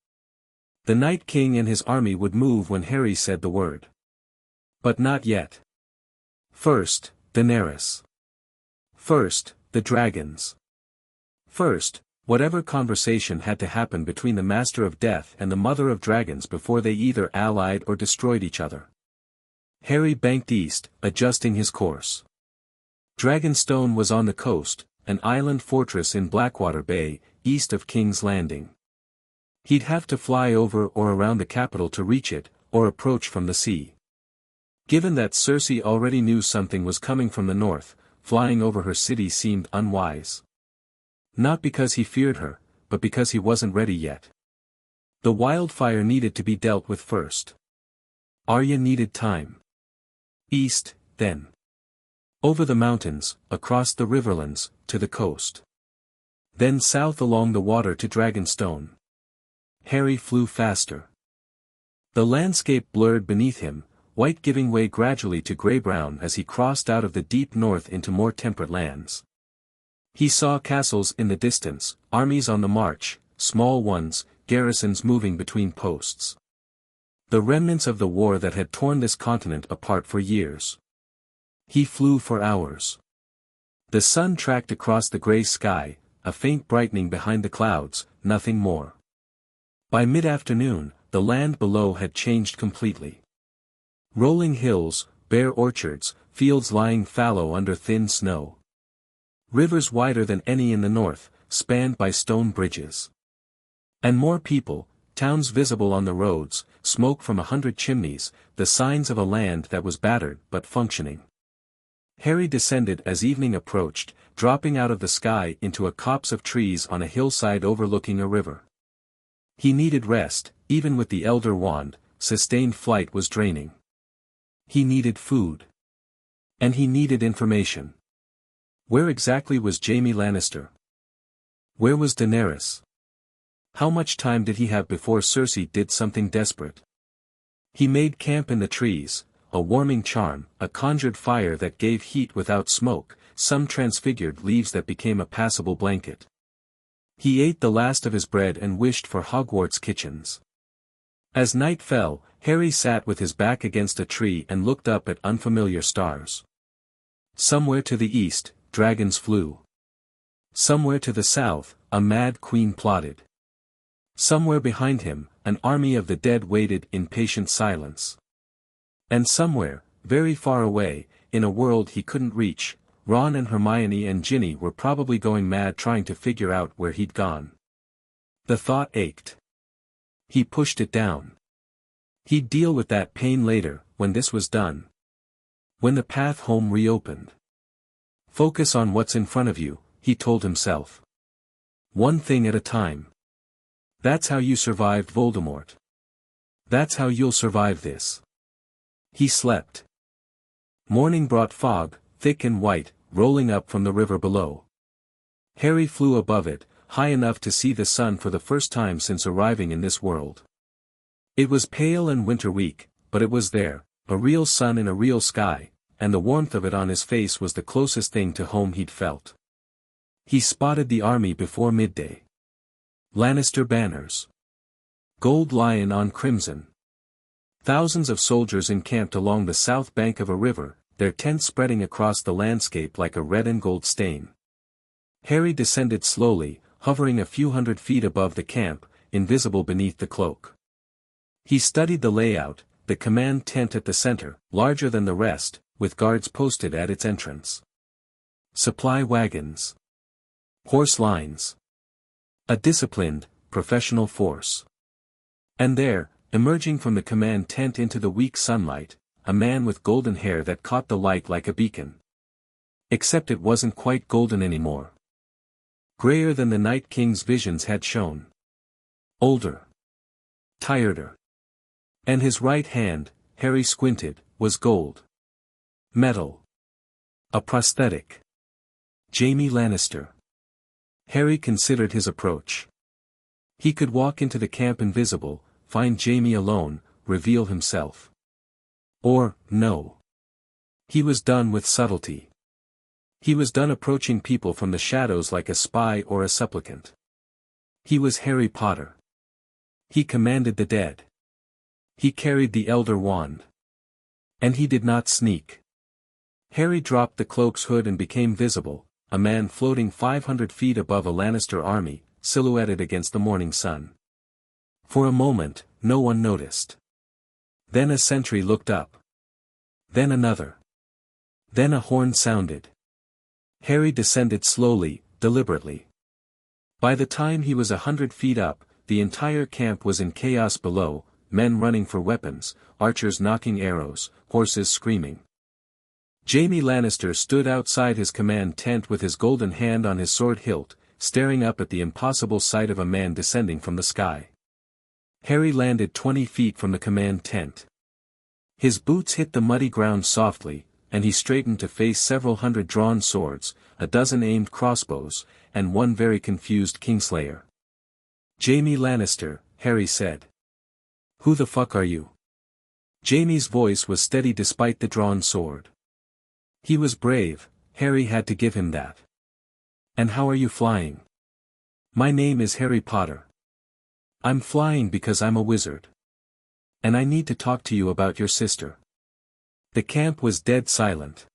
The Night King and his army would move when Harry said the word. But not yet. First, Daenerys. First, the dragons. First, whatever conversation had to happen between the Master of Death and the Mother of Dragons before they either allied or destroyed each other. Harry banked east, adjusting his course. Dragonstone was on the coast, an island fortress in Blackwater Bay, east of King's Landing. He'd have to fly over or around the capital to reach it, or approach from the sea. Given that Cersei already knew something was coming from the north, flying over her city seemed unwise. Not because he feared her, but because he wasn't ready yet. The wildfire needed to be dealt with first. Arya needed time. East, then. Over the mountains, across the riverlands, to the coast. Then south along the water to Dragonstone. Harry flew faster. The landscape blurred beneath him, white giving way gradually to grey-brown as he crossed out of the deep north into more temperate lands. He saw castles in the distance, armies on the march, small ones, garrisons moving between posts. The remnants of the war that had torn this continent apart for years. He flew for hours. The sun tracked across the grey sky, a faint brightening behind the clouds, nothing more. By mid-afternoon, the land below had changed completely. Rolling hills, bare orchards, fields lying fallow under thin snow. Rivers wider than any in the north, spanned by stone bridges. And more people, towns visible on the roads, smoke from 100 chimneys, the signs of a land that was battered but functioning. Harry descended as evening approached, dropping out of the sky into a copse of trees on a hillside overlooking a river. He needed rest, even with the Elder Wand, sustained flight was draining. He needed food. And he needed information. Where exactly was Jaime Lannister? Where was Daenerys? How much time did he have before Cersei did something desperate? He made camp in the trees, a warming charm, a conjured fire that gave heat without smoke, some transfigured leaves that became a passable blanket. He ate the last of his bread and wished for Hogwarts kitchens. As night fell, Harry sat with his back against a tree and looked up at unfamiliar stars. Somewhere to the east, dragons flew. Somewhere to the south, a mad queen plotted. Somewhere behind him, an army of the dead waited in patient silence. And somewhere, very far away, in a world he couldn't reach, Ron and Hermione and Ginny were probably going mad trying to figure out where he'd gone. The thought ached. He pushed it down. He'd deal with that pain later, when this was done. When the path home reopened. Focus on what's in front of you, he told himself. One thing at a time. That's how you survived Voldemort. That's how you'll survive this. He slept. Morning brought fog, thick and white, rolling up from the river below. Harry flew above it, high enough to see the sun for the first time since arriving in this world. It was pale and winter weak, but it was there, a real sun in a real sky, and the warmth of it on his face was the closest thing to home he'd felt. He spotted the army before midday. Lannister banners. Gold lion on crimson. Thousands of soldiers encamped along the south bank of a river, their tents spreading across the landscape like a red and gold stain. Harry descended slowly, hovering a few hundred feet above the camp, invisible beneath the cloak. He studied the layout, the command tent at the center, larger than the rest, with guards posted at its entrance. Supply wagons. Horse lines. A disciplined, professional force. And there, emerging from the command tent into the weak sunlight, a man with golden hair that caught the light like a beacon. Except it wasn't quite golden anymore. Grayer than the Night King's visions had shown. Older. Tireder. And his right hand, Harry squinted, was gold. Metal. A prosthetic. Jaime Lannister. Harry considered his approach. He could walk into the camp invisible, find Jaime alone, reveal himself. Or, no. He was done with subtlety. He was done approaching people from the shadows like a spy or a supplicant. He was Harry Potter. He commanded the dead. He carried the Elder Wand. And he did not sneak. Harry dropped the cloak's hood and became visible, a man floating 500 feet above a Lannister army, silhouetted against the morning sun. For a moment, no one noticed. Then a sentry looked up. Then another. Then a horn sounded. Harry descended slowly, deliberately. By the time he was 100 feet up, the entire camp was in chaos below, men running for weapons, archers knocking arrows, horses screaming. Jaime Lannister stood outside his command tent with his golden hand on his sword hilt, staring up at the impossible sight of a man descending from the sky. Harry landed 20 feet from the command tent. His boots hit the muddy ground softly, and he straightened to face several hundred drawn swords, a dozen aimed crossbows, and one very confused Kingslayer. "Jaime Lannister," Harry said. "Who the fuck are you?" Jaime's voice was steady despite the drawn sword. He was brave, Harry had to give him that. "And how are you flying?" "My name is Harry Potter. I'm flying because I'm a wizard. And I need to talk to you about your sister." The camp was dead silent.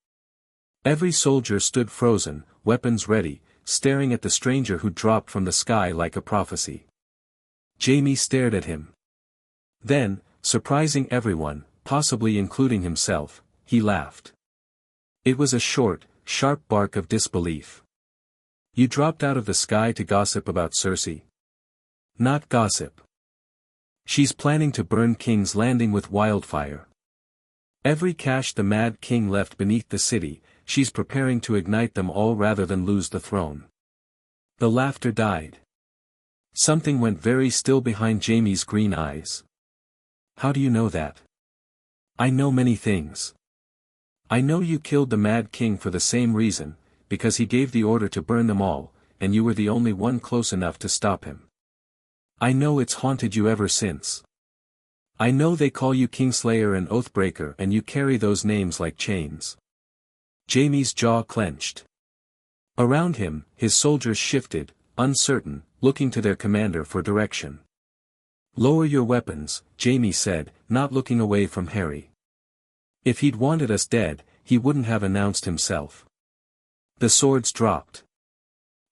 Every soldier stood frozen, weapons ready, staring at the stranger who dropped from the sky like a prophecy. Jaime stared at him. Then, surprising everyone, possibly including himself, he laughed. It was a short, sharp bark of disbelief. "You dropped out of the sky to gossip about Cersei?" "Not gossip. She's planning to burn King's Landing with wildfire. Every cache the Mad King left beneath the city, she's preparing to ignite them all rather than lose the throne." The laughter died. Something went very still behind Jaime's green eyes. "How do you know that?" "I know many things. I know you killed the Mad King for the same reason, because he gave the order to burn them all, and you were the only one close enough to stop him. I know it's haunted you ever since. I know they call you Kingslayer and Oathbreaker and you carry those names like chains." Jaime's jaw clenched. Around him, his soldiers shifted, uncertain, looking to their commander for direction. "Lower your weapons," Jaime said, not looking away from Harry. "If he'd wanted us dead, he wouldn't have announced himself." The swords dropped.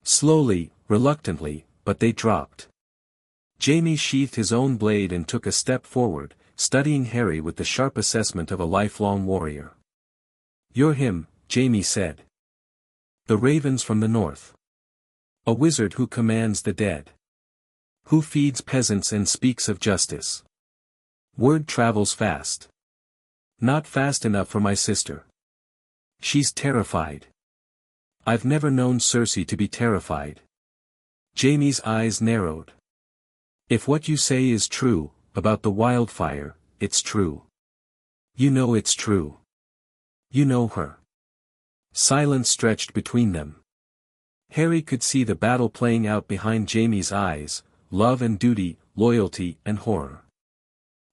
Slowly, reluctantly, but they dropped. Jaime sheathed his own blade and took a step forward, studying Harry with the sharp assessment of a lifelong warrior. "You're him," Jaime said. "The ravens from the north. A wizard who commands the dead. Who feeds peasants and speaks of justice. Word travels fast. Not fast enough for my sister. She's terrified. I've never known Cersei to be terrified." Jaime's eyes narrowed. "If what you say is true, about the wildfire, it's true. You know it's true. You know her." Silence stretched between them. Harry could see the battle playing out behind Jaime's eyes, love and duty, loyalty and horror.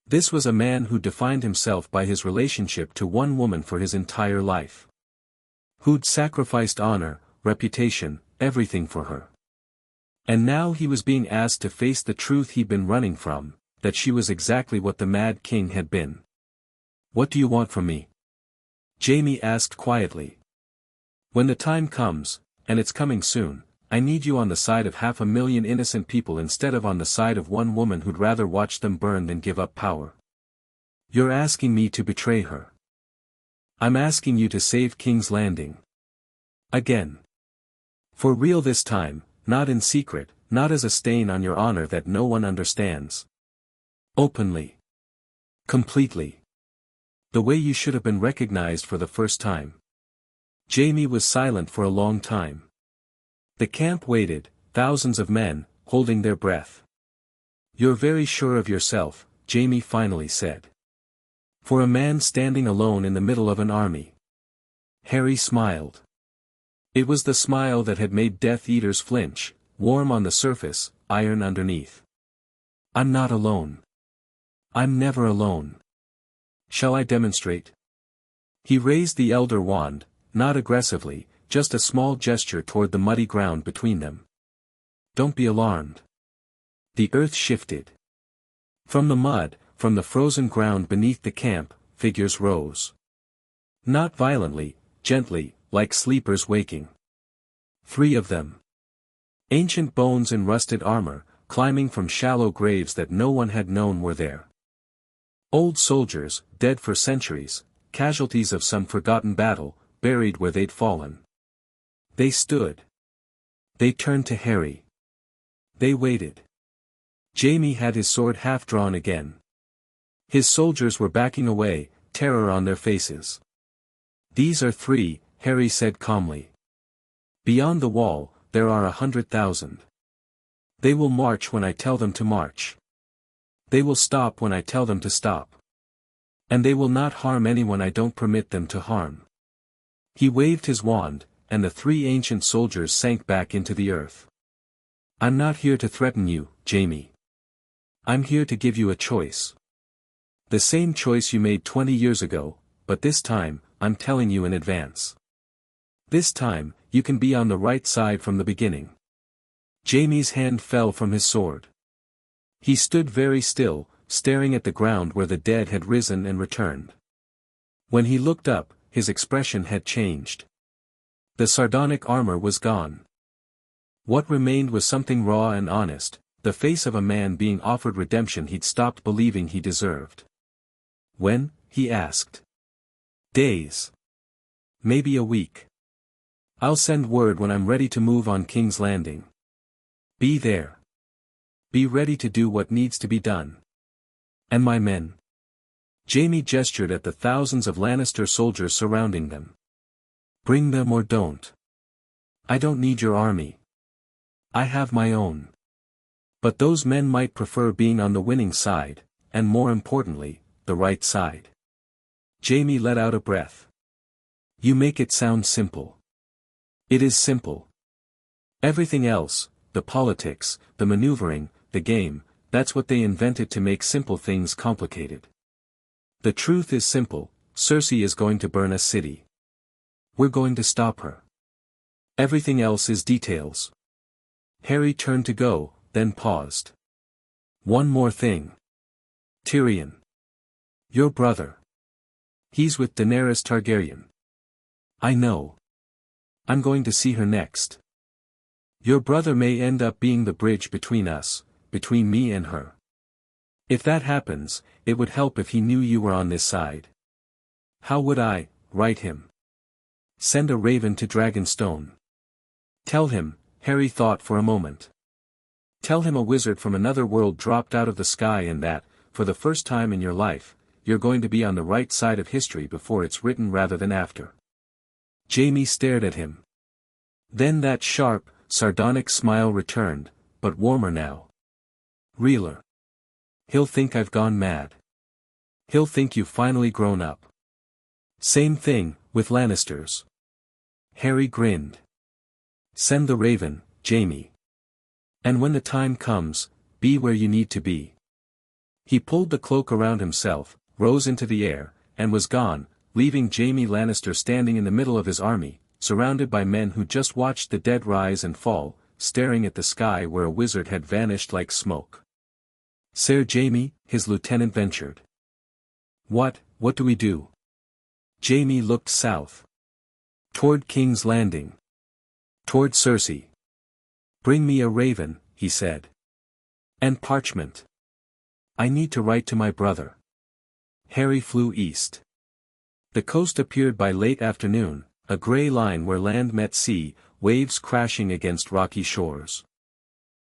This was a man who defined himself by his relationship to one woman for his entire life. Who'd sacrificed honor, reputation, everything for her. And now he was being asked to face the truth he'd been running from, that she was exactly what the Mad King had been. "What do you want from me?" Jaime asked quietly. "When the time comes, and it's coming soon, I need you on the side of 500,000 innocent people instead of on the side of one woman who'd rather watch them burn than give up power. You're asking me to betray her. I'm asking you to save King's Landing. Again. For real this time, not in secret, not as a stain on your honor that no one understands. Openly. Completely. The way you should have been recognized for the first time." Jaime was silent for a long time. The camp waited, thousands of men, holding their breath. "You're very sure of yourself," Jaime finally said. "For a man standing alone in the middle of an army." Harry smiled. It was the smile that had made Death Eaters flinch, warm on the surface, iron underneath. "I'm not alone. I'm never alone. Shall I demonstrate?" He raised the elder wand, not aggressively, just a small gesture toward the muddy ground between them. "Don't be alarmed." The earth shifted. From the mud, from the frozen ground beneath the camp, figures rose. Not violently, gently, like sleepers waking. 3 of them. Ancient bones in rusted armor, climbing from shallow graves that no one had known were there. Old soldiers, dead for centuries, casualties of some forgotten battle, buried where they'd fallen. They stood. They turned to Harry. They waited. Jaime had his sword half drawn again. His soldiers were backing away, terror on their faces. "These are 3, Harry said calmly. "Beyond the wall, there are 100,000. They will march when I tell them to march. They will stop when I tell them to stop. And they will not harm anyone I don't permit them to harm." He waved his wand, and the 3 ancient soldiers sank back into the earth. "I'm not here to threaten you, Jaime. I'm here to give you a choice. The same choice you made 20 years ago, but this time, I'm telling you in advance. This time, you can be on the right side from the beginning." Jaime's hand fell from his sword. He stood very still, staring at the ground where the dead had risen and returned. When he looked up, his expression had changed. The sardonic armor was gone. What remained was something raw and honest, the face of a man being offered redemption he'd stopped believing he deserved. "When?" he asked. "Days. Maybe a week. I'll send word when I'm ready to move on King's Landing. Be there. Be ready to do what needs to be done. And my men?" Jaime gestured at the thousands of Lannister soldiers surrounding them. "Bring them or don't. I don't need your army. I have my own. But those men might prefer being on the winning side, and more importantly, the right side." Jaime let out a breath. "You make it sound simple. It is simple. Everything else, the politics, the maneuvering, the game, that's what they invented to make simple things complicated. The truth is simple, Cersei is going to burn a city. We're going to stop her. Everything else is details." Harry turned to go, then paused. "One more thing. Tyrion. Your brother. He's with Daenerys Targaryen. I know. I'm going to see her next. Your brother may end up being the bridge between us, between me and her. If that happens, it would help if he knew you were on this side." "How would I write him?" "Send a raven to Dragonstone. Tell him," Harry thought for a moment. "Tell him a wizard from another world dropped out of the sky and that, for the first time in your life, you're going to be on the right side of history before it's written rather than after." Jaime stared at him. Then that sharp, sardonic smile returned, but warmer now. "Realer. He'll think I've gone mad. He'll think you've finally grown up. Same thing, with Lannisters." Harry grinned. "Send the raven, Jaime. And when the time comes, be where you need to be." He pulled the cloak around himself, rose into the air, and was gone, leaving Jaime Lannister standing in the middle of his army, surrounded by men who just watched the dead rise and fall, staring at the sky where a wizard had vanished like smoke. "Sir Jaime," his lieutenant ventured. What do we do?" Jaime looked south. "Toward King's Landing. Toward Cersei. Bring me a raven," he said. "And parchment. I need to write to my brother." Harry flew east. The coast appeared by late afternoon, a grey line where land met sea, waves crashing against rocky shores.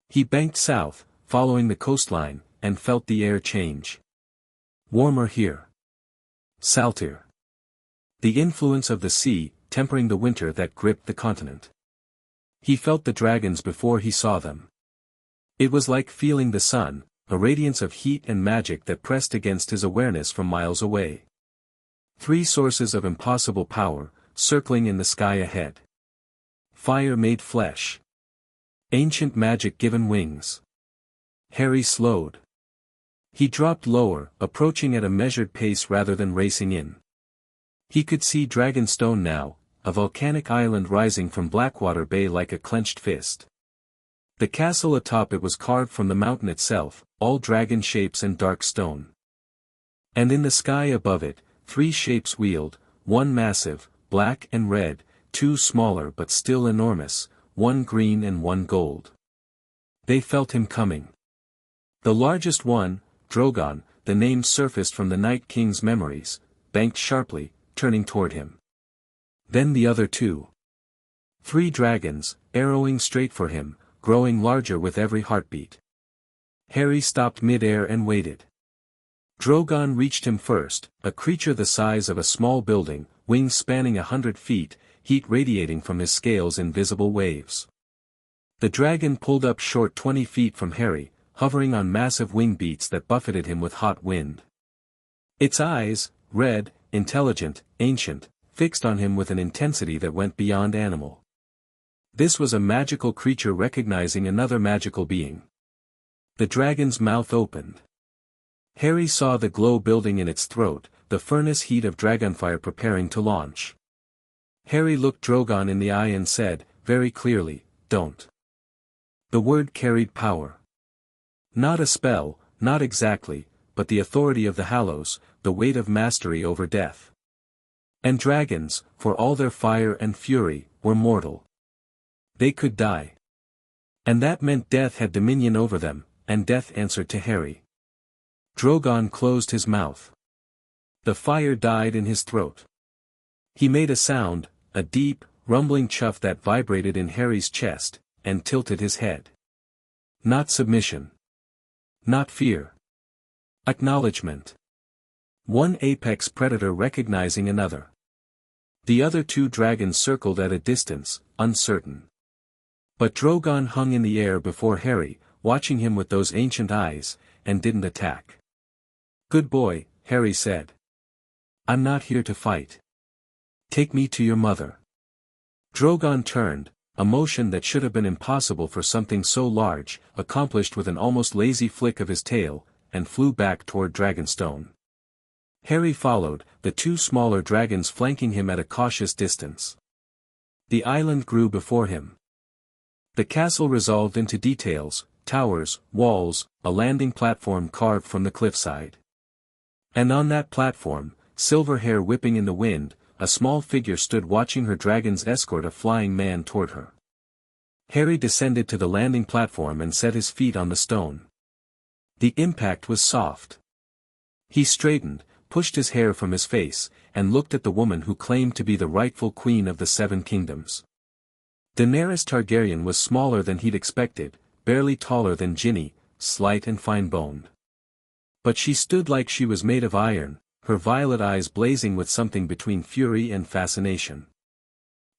He banked south, following the coastline, and felt the air change. Warmer here. Saltier. The influence of the sea, tempering the winter that gripped the continent. He felt the dragons before he saw them. It was like feeling the sun, a radiance of heat and magic that pressed against his awareness from miles away. 3 sources of impossible power, circling in the sky ahead. Fire made flesh. Ancient magic given wings. Harry slowed. He dropped lower, approaching at a measured pace rather than racing in. He could see Dragonstone now, a volcanic island rising from Blackwater Bay like a clenched fist. The castle atop it was carved from the mountain itself, all dragon shapes and dark stone. And in the sky above it, 3 shapes wheeled, one massive, black and red, 2 smaller but still enormous, one green and one gold. They felt him coming. The largest one, Drogon, the name surfaced from the Night King's memories, banked sharply, turning toward him. Then the other 2. 3 dragons, arrowing straight for him, growing larger with every heartbeat. Harry stopped mid-air and waited. Drogon reached him first, a creature the size of a small building, wings spanning 100 feet, heat radiating from his scales in visible waves. The dragon pulled up short 20 feet from Harry, hovering on massive wing beats that buffeted him with hot wind. Its eyes, red, intelligent, ancient, fixed on him with an intensity that went beyond animal. This was a magical creature recognizing another magical being. The dragon's mouth opened. Harry saw the glow building in its throat, the furnace heat of dragonfire preparing to launch. Harry looked Drogon in the eye and said, very clearly, "Don't." The word carried power. Not a spell, not exactly, but the authority of the Hallows, the weight of mastery over death. And dragons, for all their fire and fury, were mortal. They could die. And that meant death had dominion over them, and death answered to Harry. Drogon closed his mouth. The fire died in his throat. He made a sound, a deep, rumbling chuff that vibrated in Harry's chest, and tilted his head. Not submission. Not fear. Acknowledgement. One apex predator recognizing another. The other two dragons circled at a distance, uncertain. But Drogon hung in the air before Harry, watching him with those ancient eyes, and didn't attack. "Good boy," Harry said. "I'm not here to fight. Take me to your mother." Drogon turned, a motion that should have been impossible for something so large, accomplished with an almost lazy flick of his tail, and flew back toward Dragonstone. Harry followed, the two smaller dragons flanking him at a cautious distance. The island grew before him. The castle resolved into details, towers, walls, a landing platform carved from the cliffside. And on that platform, silver hair whipping in the wind, a small figure stood watching her dragons escort a flying man toward her. Harry descended to the landing platform and set his feet on the stone. The impact was soft. He straightened, pushed his hair from his face, and looked at the woman who claimed to be the rightful queen of the Seven Kingdoms. Daenerys Targaryen was smaller than he'd expected, barely taller than Ginny, slight and fine-boned. But she stood like she was made of iron, her violet eyes blazing with something between fury and fascination.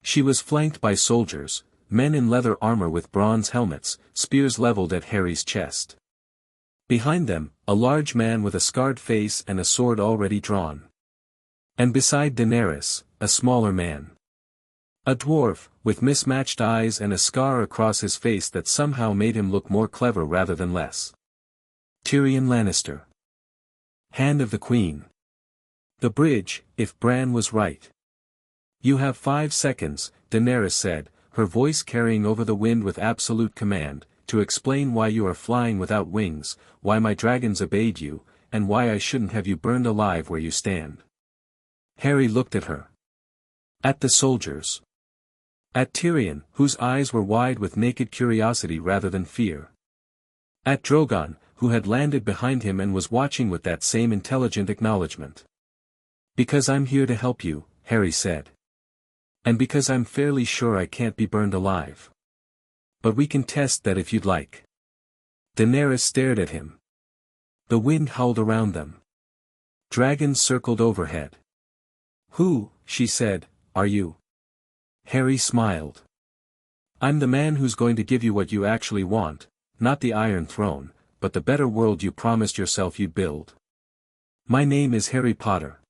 She was flanked by soldiers, men in leather armor with bronze helmets, spears leveled at Harry's chest. Behind them, a large man with a scarred face and a sword already drawn. And beside Daenerys, a smaller man. A dwarf, with mismatched eyes and a scar across his face that somehow made him look more clever rather than less. Tyrion Lannister. Hand of the Queen. The bridge, if Bran was right. "You have 5 seconds, Daenerys said, her voice carrying over the wind with absolute command, to explain why you are flying without wings, why my dragons obeyed you, and why I shouldn't have you burned alive where you stand." Harry looked at her. At the soldiers. At Tyrion, whose eyes were wide with naked curiosity rather than fear. At Drogon, who had landed behind him and was watching with that same intelligent acknowledgement. "Because I'm here to help you," Harry said. "And because I'm fairly sure I can't be burned alive. But we can test that if you'd like." Daenerys stared at him. The wind howled around them. Dragons circled overhead. "Who," she said, "are you?" Harry smiled. "I'm the man who's going to give you what you actually want, not the Iron Throne, but the better world you promised yourself you'd build. My name is Harry Potter.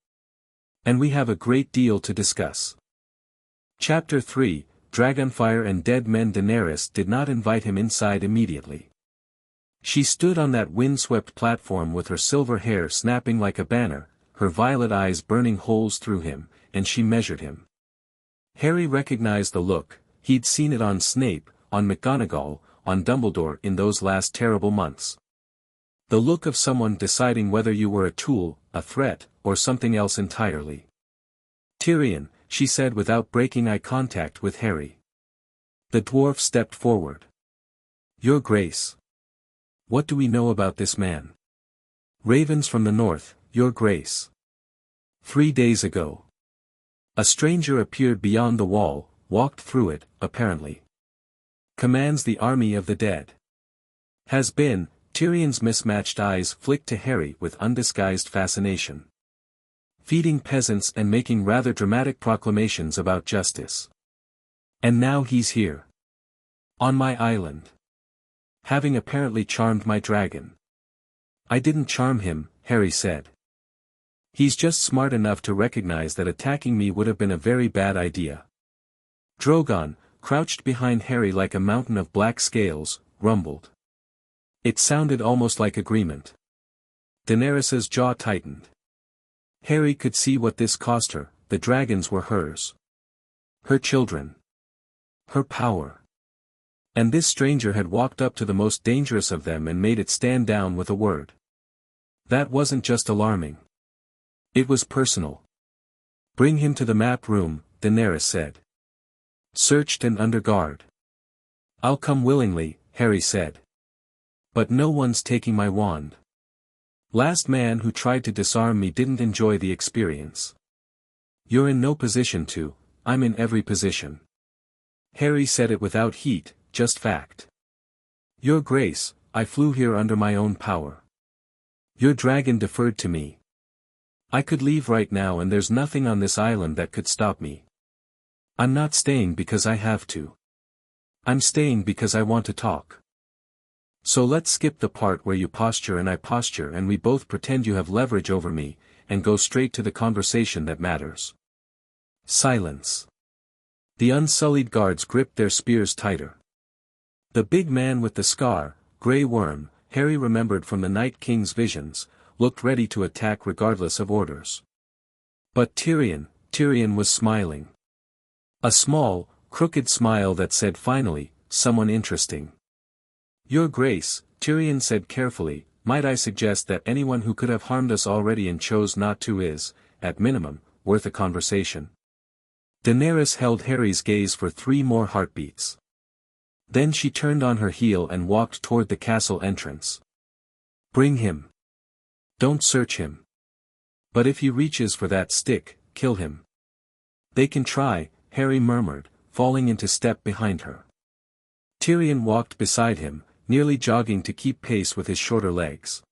And we have a great deal to discuss." Chapter 3, Dragonfire and Dead Men. Daenerys did not invite him inside immediately. She stood on that windswept platform with her silver hair snapping like a banner, her violet eyes burning holes through him, and she measured him. Harry recognized the look, he'd seen it on Snape, on McGonagall, on Dumbledore in those last terrible months. The look of someone deciding whether you were a tool, a threat, or something else entirely. "Tyrion," she said without breaking eye contact with Harry. The dwarf stepped forward. "Your Grace. What do we know about this man?" "Ravens from the north, Your Grace. 3 days ago. A stranger appeared beyond the wall, walked through it, apparently. Commands the army of the dead. Has been, Tyrion's mismatched eyes flicked to Harry with undisguised fascination. Feeding peasants and making rather dramatic proclamations about justice. And now he's here. On my island. Having apparently charmed my dragon. I didn't charm him, Harry said. He's just smart enough to recognize that attacking me would have been a very bad idea. Drogon, crouched behind Harry like a mountain of black scales, rumbled. It sounded almost like agreement. Daenerys's jaw tightened. Harry could see what this cost her. The dragons were hers. Her children. Her power. And this stranger had walked up to the most dangerous of them and made it stand down with a word. That wasn't just alarming. It was personal. Bring him to the map room, Daenerys said. Searched and under guard. I'll come willingly, Harry said. But no one's taking my wand. Last man who tried to disarm me didn't enjoy the experience. You're in no position to, I'm in every position. Harry said it without heat, just fact. Your Grace, I flew here under my own power. Your dragon deferred to me. I could leave right now and there's nothing on this island that could stop me. I'm not staying because I have to. I'm staying because I want to talk. So let's skip the part where you posture and I posture and we both pretend you have leverage over me, and go straight to the conversation that matters. Silence. The unsullied guards gripped their spears tighter. The big man with the scar, Grey Worm, Harry remembered from the Night King's visions, looked ready to attack regardless of orders. But Tyrion was smiling. A small, crooked smile that said finally, someone interesting. Your Grace, Tyrion said carefully, might I suggest that anyone who could have harmed us already and chose not to is, at minimum, worth a conversation. Daenerys held Harry's gaze for 3 more heartbeats. Then she turned on her heel and walked toward the castle entrance. Bring him. Don't search him. But if he reaches for that stick, kill him. They can try, Harry murmured, falling into step behind her. Tyrion walked beside him, nearly jogging to keep pace with his shorter legs.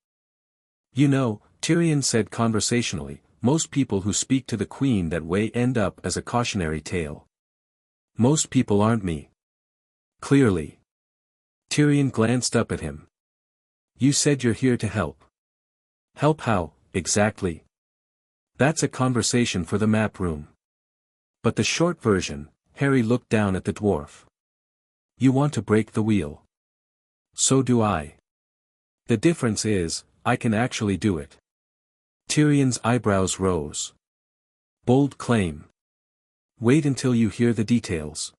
You know, Tyrion said conversationally, most people who speak to the Queen that way end up as a cautionary tale. Most people aren't me. Clearly. Tyrion glanced up at him. You said you're here to help. Help how, exactly? That's a conversation for the map room. But the short version, Harry looked down at the dwarf. You want to break the wheel. So do I. The difference is, I can actually do it. Tyrion's eyebrows rose. Bold claim. Wait until you hear the details.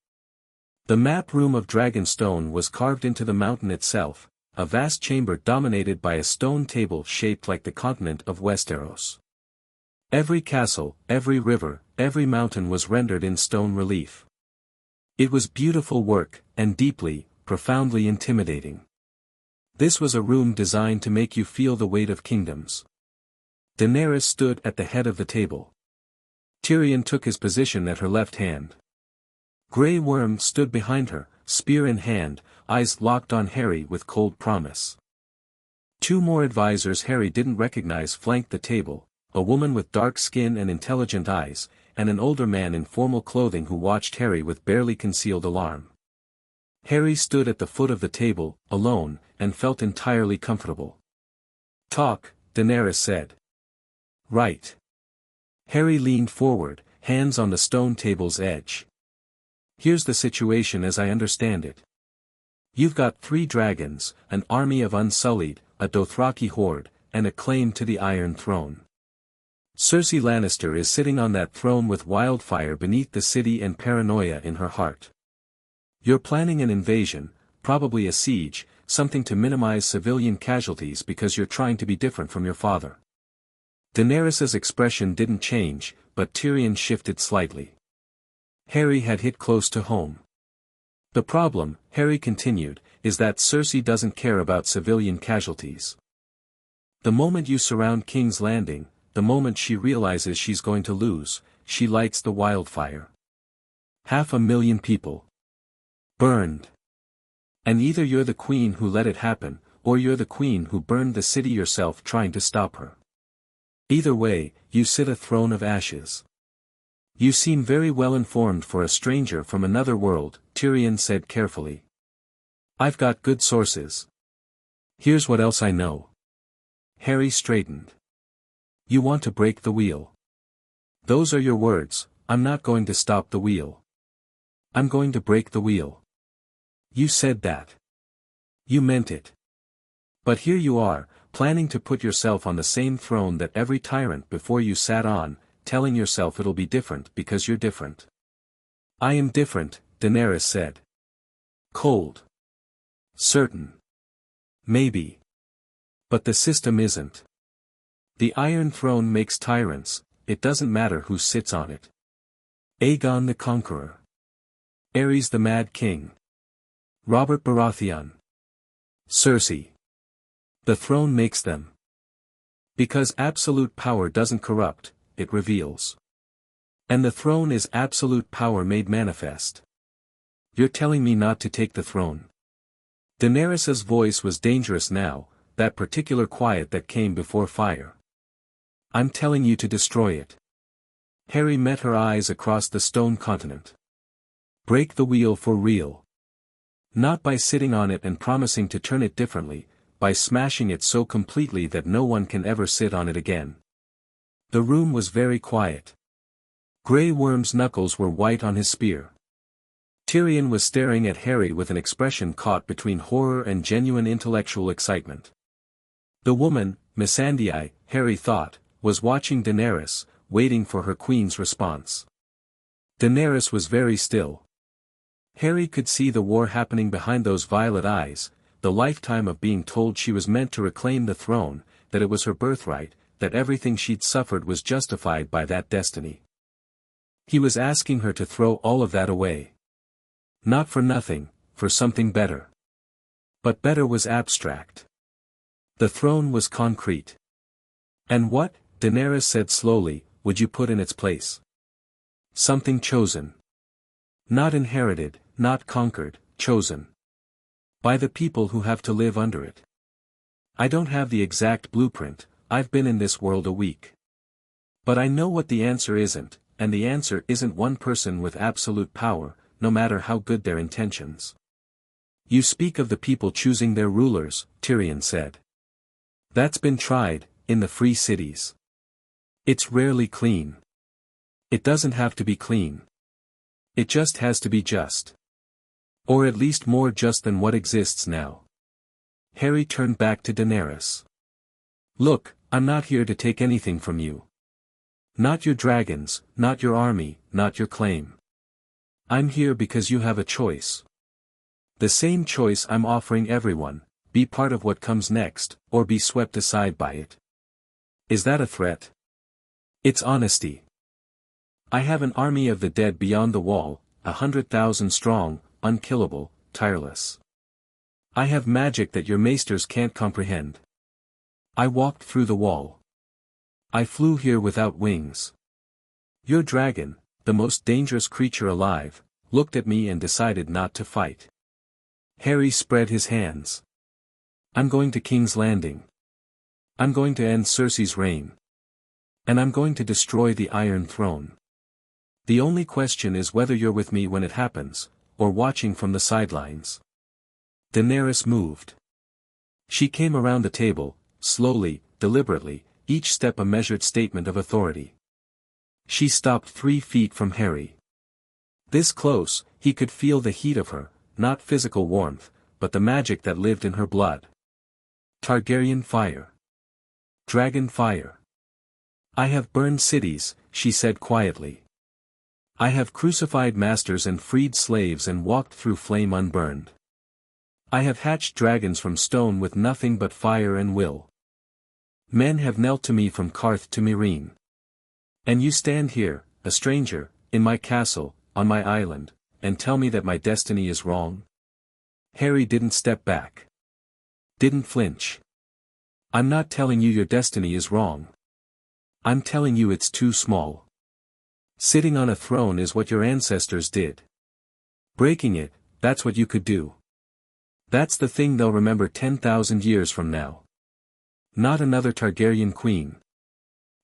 The map room of Dragonstone was carved into the mountain itself, a vast chamber dominated by a stone table shaped like the continent of Westeros. Every castle, every river, every mountain was rendered in stone relief. It was beautiful work, and deeply, profoundly intimidating. This was a room designed to make you feel the weight of kingdoms. Daenerys stood at the head of the table. Tyrion took his position at her left hand. Grey Worm stood behind her, spear in hand, eyes locked on Harry with cold promise. 2 more advisors Harry didn't recognize flanked the table, a woman with dark skin and intelligent eyes, and an older man in formal clothing who watched Harry with barely concealed alarm. Harry stood at the foot of the table, alone, and felt entirely comfortable. Talk, Daenerys said. Right. Harry leaned forward, hands on the stone table's edge. Here's the situation as I understand it. You've got 3 dragons, an army of Unsullied, a Dothraki horde, and a claim to the Iron Throne. Cersei Lannister is sitting on that throne with wildfire beneath the city and paranoia in her heart. You're planning an invasion, probably a siege, something to minimize civilian casualties because you're trying to be different from your father. Daenerys's expression didn't change, but Tyrion shifted slightly. Harry had hit close to home. The problem, Harry continued, is that Cersei doesn't care about civilian casualties. The moment you surround King's Landing, the moment she realizes she's going to lose, she lights the wildfire. 500,000 people. Burned. And either you're the queen who let it happen, or you're the queen who burned the city yourself trying to stop her. Either way, you sit a throne of ashes. You seem very well informed for a stranger from another world, Tyrion said carefully. I've got good sources. Here's what else I know. Harry straightened. You want to break the wheel. Those are your words. I'm not going to stop the wheel. I'm going to break the wheel. You said that. You meant it. But here you are, planning to put yourself on the same throne that every tyrant before you sat on, telling yourself it'll be different because you're different. I am different, Daenerys said. Cold. Certain. Maybe. But the system isn't. The Iron Throne makes tyrants, it doesn't matter who sits on it. Aegon the Conqueror. Aerys the Mad King. Robert Baratheon. Cersei. The throne makes them. Because absolute power doesn't corrupt, it reveals. And the throne is absolute power made manifest. You're telling me not to take the throne. Daenerys's voice was dangerous now, that particular quiet that came before fire. I'm telling you to destroy it. Harry met her eyes across the stone continent. Break the wheel for real. Not by sitting on it and promising to turn it differently, by smashing it so completely that no one can ever sit on it again. The room was very quiet. Grey Worm's knuckles were white on his spear. Tyrion was staring at Harry with an expression caught between horror and genuine intellectual excitement. The woman, Missandei, Harry thought, was watching Daenerys, waiting for her queen's response. Daenerys was very still. Harry could see the war happening behind those violet eyes, the lifetime of being told she was meant to reclaim the throne, that it was her birthright, that everything she'd suffered was justified by that destiny. He was asking her to throw all of that away. Not for nothing, for something better. But better was abstract. The throne was concrete. And what, Daenerys said slowly, would you put in its place? Something chosen. Not inherited, not conquered, chosen. By the people who have to live under it. I don't have the exact blueprint, I've been in this world a week. But I know what the answer isn't, and the answer isn't one person with absolute power, no matter how good their intentions. You speak of the people choosing their rulers, Tyrion said. That's been tried, in the free cities. It's rarely clean. It doesn't have to be clean. It just has to be just. Or at least more just than what exists now. Harry turned back to Daenerys. Look, I'm not here to take anything from you. Not your dragons, not your army, not your claim. I'm here because you have a choice. The same choice I'm offering everyone, be part of what comes next, or be swept aside by it. Is that a threat? It's honesty. I have an army of the dead beyond the wall, 100,000 strong, unkillable, tireless. I have magic that your maesters can't comprehend. I walked through the wall. I flew here without wings. Your dragon, the most dangerous creature alive, looked at me and decided not to fight. Harry spread his hands. I'm going to King's Landing. I'm going to end Cersei's reign. And I'm going to destroy the Iron Throne. The only question is whether you're with me when it happens, or watching from the sidelines. Daenerys moved. She came around the table, slowly, deliberately, each step a measured statement of authority. She stopped 3 feet from Harry. This close, he could feel the heat of her, not physical warmth, but the magic that lived in her blood. Targaryen fire. Dragon fire. I have burned cities, she said quietly. I have crucified masters and freed slaves and walked through flame unburned. I have hatched dragons from stone with nothing but fire and will. Men have knelt to me from Qarth to Meereen. And you stand here, a stranger, in my castle, on my island, and tell me that my destiny is wrong? Harry didn't step back. Didn't flinch. I'm not telling you your destiny is wrong. I'm telling you it's too small. Sitting on a throne is what your ancestors did. Breaking it, that's what you could do. That's the thing they'll remember 10,000 years from now. Not another Targaryen queen.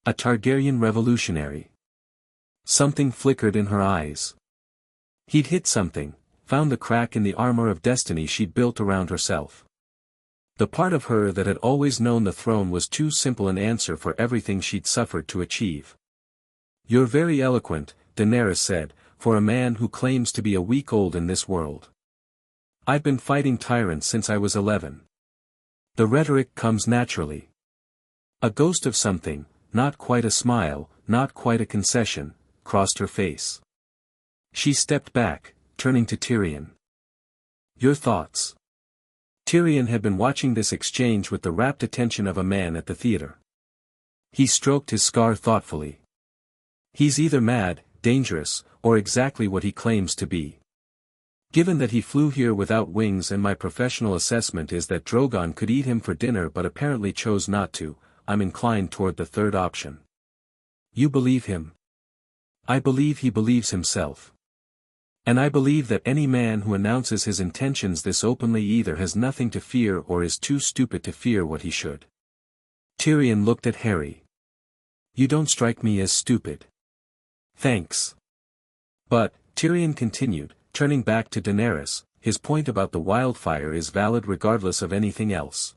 A Targaryen revolutionary. Something flickered in her eyes. He'd hit something, found the crack in the armor of destiny she'd built around herself. The part of her that had always known the throne was too simple an answer for everything she'd suffered to achieve. "You're very eloquent," Daenerys said, "for a man who claims to be a week old in this world. I've been fighting tyrants since I was 11. The rhetoric comes naturally." A ghost of something, not quite a smile, not quite a concession, crossed her face. She stepped back, turning to Tyrion. "Your thoughts?" Tyrion had been watching this exchange with the rapt attention of a man at the theater. He stroked his scar thoughtfully. "He's either mad, dangerous, or exactly what he claims to be. Given that he flew here without wings and my professional assessment is that Drogon could eat him for dinner but apparently chose not to, I'm inclined toward the third option." "You believe him?" "I believe he believes himself. And I believe that any man who announces his intentions this openly either has nothing to fear or is too stupid to fear what he should." Tyrion looked at Harry. "You don't strike me as stupid." "Thanks." "But," Tyrion continued, turning back to Daenerys, "his point about the wildfire is valid regardless of anything else.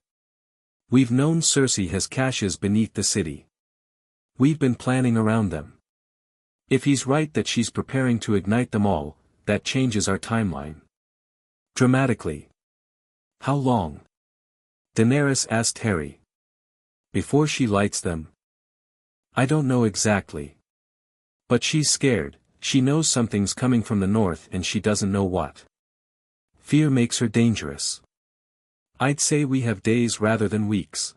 We've known Cersei has caches beneath the city. We've been planning around them. If he's right that she's preparing to ignite them all, that changes our timeline. Dramatically." "How long?" Daenerys asked Harry. "Before she lights them?" "I don't know exactly. But she's scared, she knows something's coming from the north and she doesn't know what. Fear makes her dangerous. I'd say we have days rather than weeks."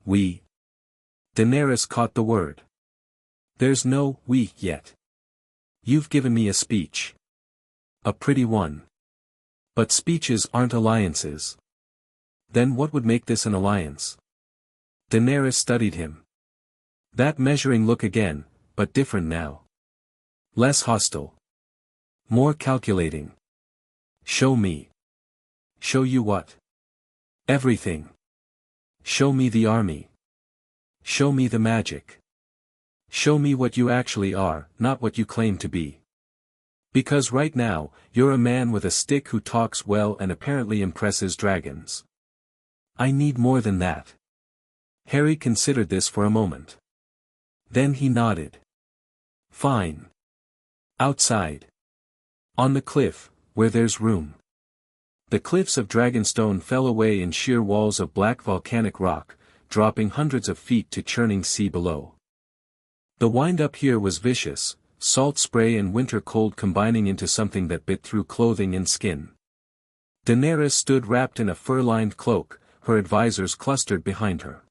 "We?" Daenerys caught the word. "There's no we yet. You've given me a speech. A pretty one. But speeches aren't alliances." "Then what would make this an alliance?" Daenerys studied him. That measuring look again, but different now. Less hostile. More calculating. "Show me." "Show you what?" "Everything. Show me the army. Show me the magic. Show me what you actually are, not what you claim to be. Because right now, you're a man with a stick who talks well and apparently impresses dragons. I need more than that." Harry considered this for a moment. Then he nodded. "Fine. Outside. On the cliff, where there's room." The cliffs of Dragonstone fell away in sheer walls of black volcanic rock, dropping hundreds of feet to churning sea below. The wind-up here was vicious, salt spray and winter cold combining into something that bit through clothing and skin. Daenerys stood wrapped in a fur-lined cloak, her advisors clustered behind her.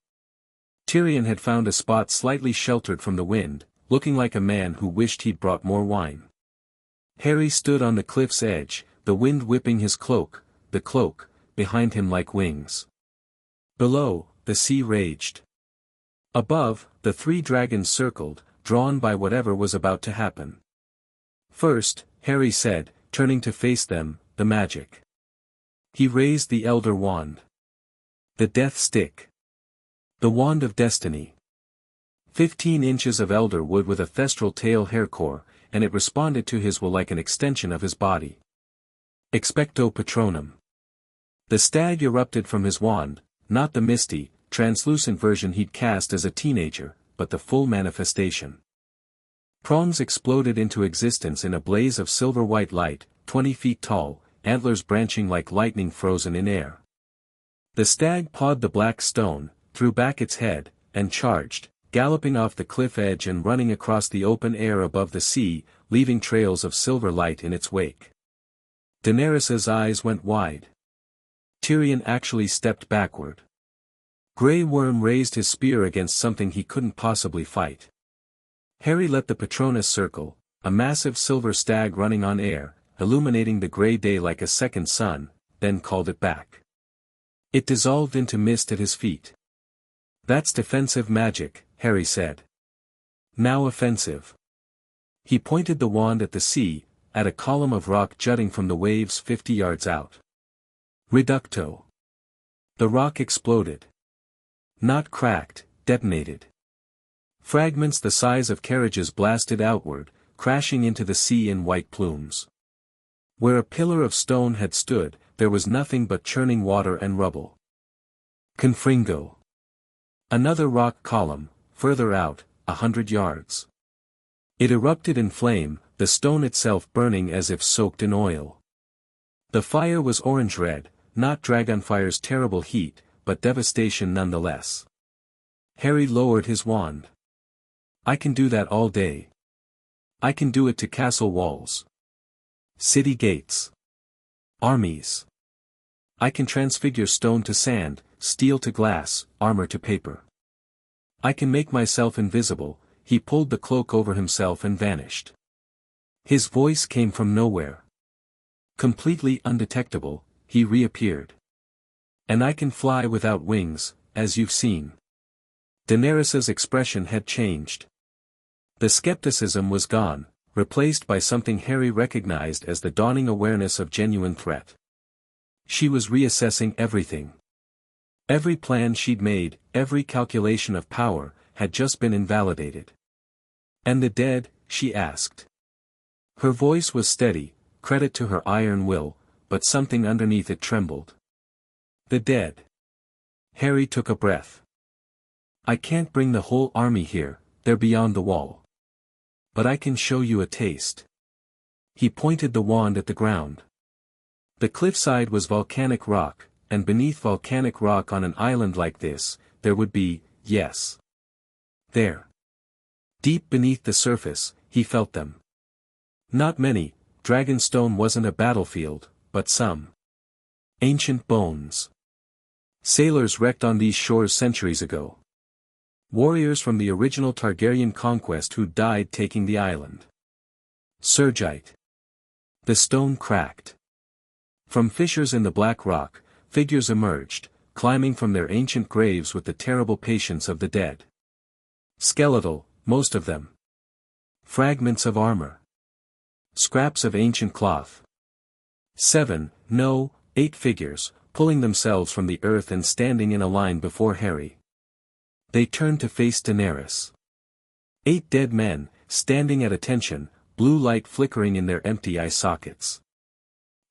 Tyrion had found a spot slightly sheltered from the wind, looking like a man who wished he'd brought more wine. Harry stood on the cliff's edge, the wind whipping his cloak, the cloak, behind him like wings. Below, the sea raged. Above, the three dragons circled, drawn by whatever was about to happen. "First," Harry said, turning to face them, "the magic." He raised the Elder Wand. The Death Stick. The Wand of Destiny. 15 inches of elder wood with a thestral tail hair core, and it responded to his will like an extension of his body. Expecto Patronum. The stag erupted from his wand, not the misty, translucent version he'd cast as a teenager, but the full manifestation. Prongs exploded into existence in a blaze of silver-white light, 20 feet tall, antlers branching like lightning frozen in air. The stag pawed the black stone, threw back its head, and charged, galloping off the cliff edge and running across the open air above the sea, leaving trails of silver light in its wake. Daenerys's eyes went wide. Tyrion actually stepped backward. Grey Worm raised his spear against something he couldn't possibly fight. Harry let the Patronus circle, a massive silver stag running on air, illuminating the grey day like a second sun, then called it back. It dissolved into mist at his feet. "That's defensive magic," Harry said. "Now offensive." He pointed the wand at the sea, at a column of rock jutting from the waves 50 yards out. Reducto. The rock exploded. Not cracked, detonated. Fragments the size of carriages blasted outward, crashing into the sea in white plumes. Where a pillar of stone had stood, there was nothing but churning water and rubble. Confringo. Another rock column, further out, 100 yards. It erupted in flame, the stone itself burning as if soaked in oil. The fire was orange-red, not Dragonfire's terrible heat, but devastation nonetheless. Harry lowered his wand. I can do that all day. I can do it to castle walls. City gates. Armies. I can transfigure stone to sand, steel to glass, armor to paper. I can make myself invisible. He pulled the cloak over himself and vanished. His voice came from nowhere. Completely undetectable, he reappeared. And I can fly without wings, as you've seen. Daenerys's expression had changed. The skepticism was gone, replaced by something Harry recognized as the dawning awareness of genuine threat. She was reassessing everything. Every plan she'd made, every calculation of power, had just been invalidated. And the dead, she asked. Her voice was steady, credit to her iron will, but something underneath it trembled. The dead. Harry took a breath. I can't bring the whole army here, they're beyond the wall. But I can show you a taste. He pointed the wand at the ground. The cliffside was volcanic rock, and beneath volcanic rock on an island like this, there would be, yes. There. Deep beneath the surface, he felt them. Not many, Dragonstone wasn't a battlefield, but some. Ancient bones. Sailors wrecked on these shores centuries ago. Warriors from the original Targaryen conquest who died taking the island. Surgite. The stone cracked. From fissures in the black rock, figures emerged, climbing from their ancient graves with the terrible patience of the dead. Skeletal, most of them. Fragments of armor. Scraps of ancient cloth. 7, no, 8 figures, pulling themselves from the earth and standing in a line before Harry. They turned to face Daenerys. 8 dead men, standing at attention, blue light flickering in their empty eye sockets.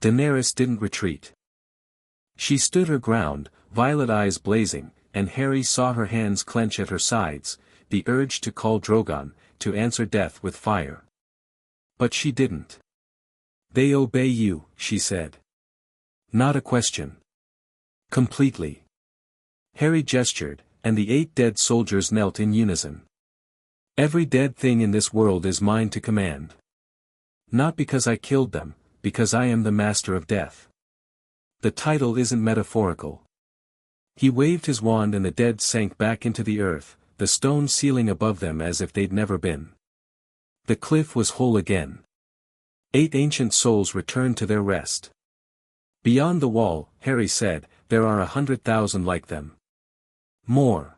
Daenerys didn't retreat. She stood her ground, violet eyes blazing, and Harry saw her hands clench at her sides, the urge to call Drogon, to answer death with fire. But she didn't. They obey you, she said. Not a question. Completely. Harry gestured, and the 8 dead soldiers knelt in unison. Every dead thing in this world is mine to command. Not because I killed them, because I am the master of death. The title isn't metaphorical. He waved his wand and the dead sank back into the earth, the stone ceiling above them as if they'd never been. The cliff was whole again. 8 ancient souls returned to their rest. Beyond the wall, Harry said, there are 100,000 like them. More.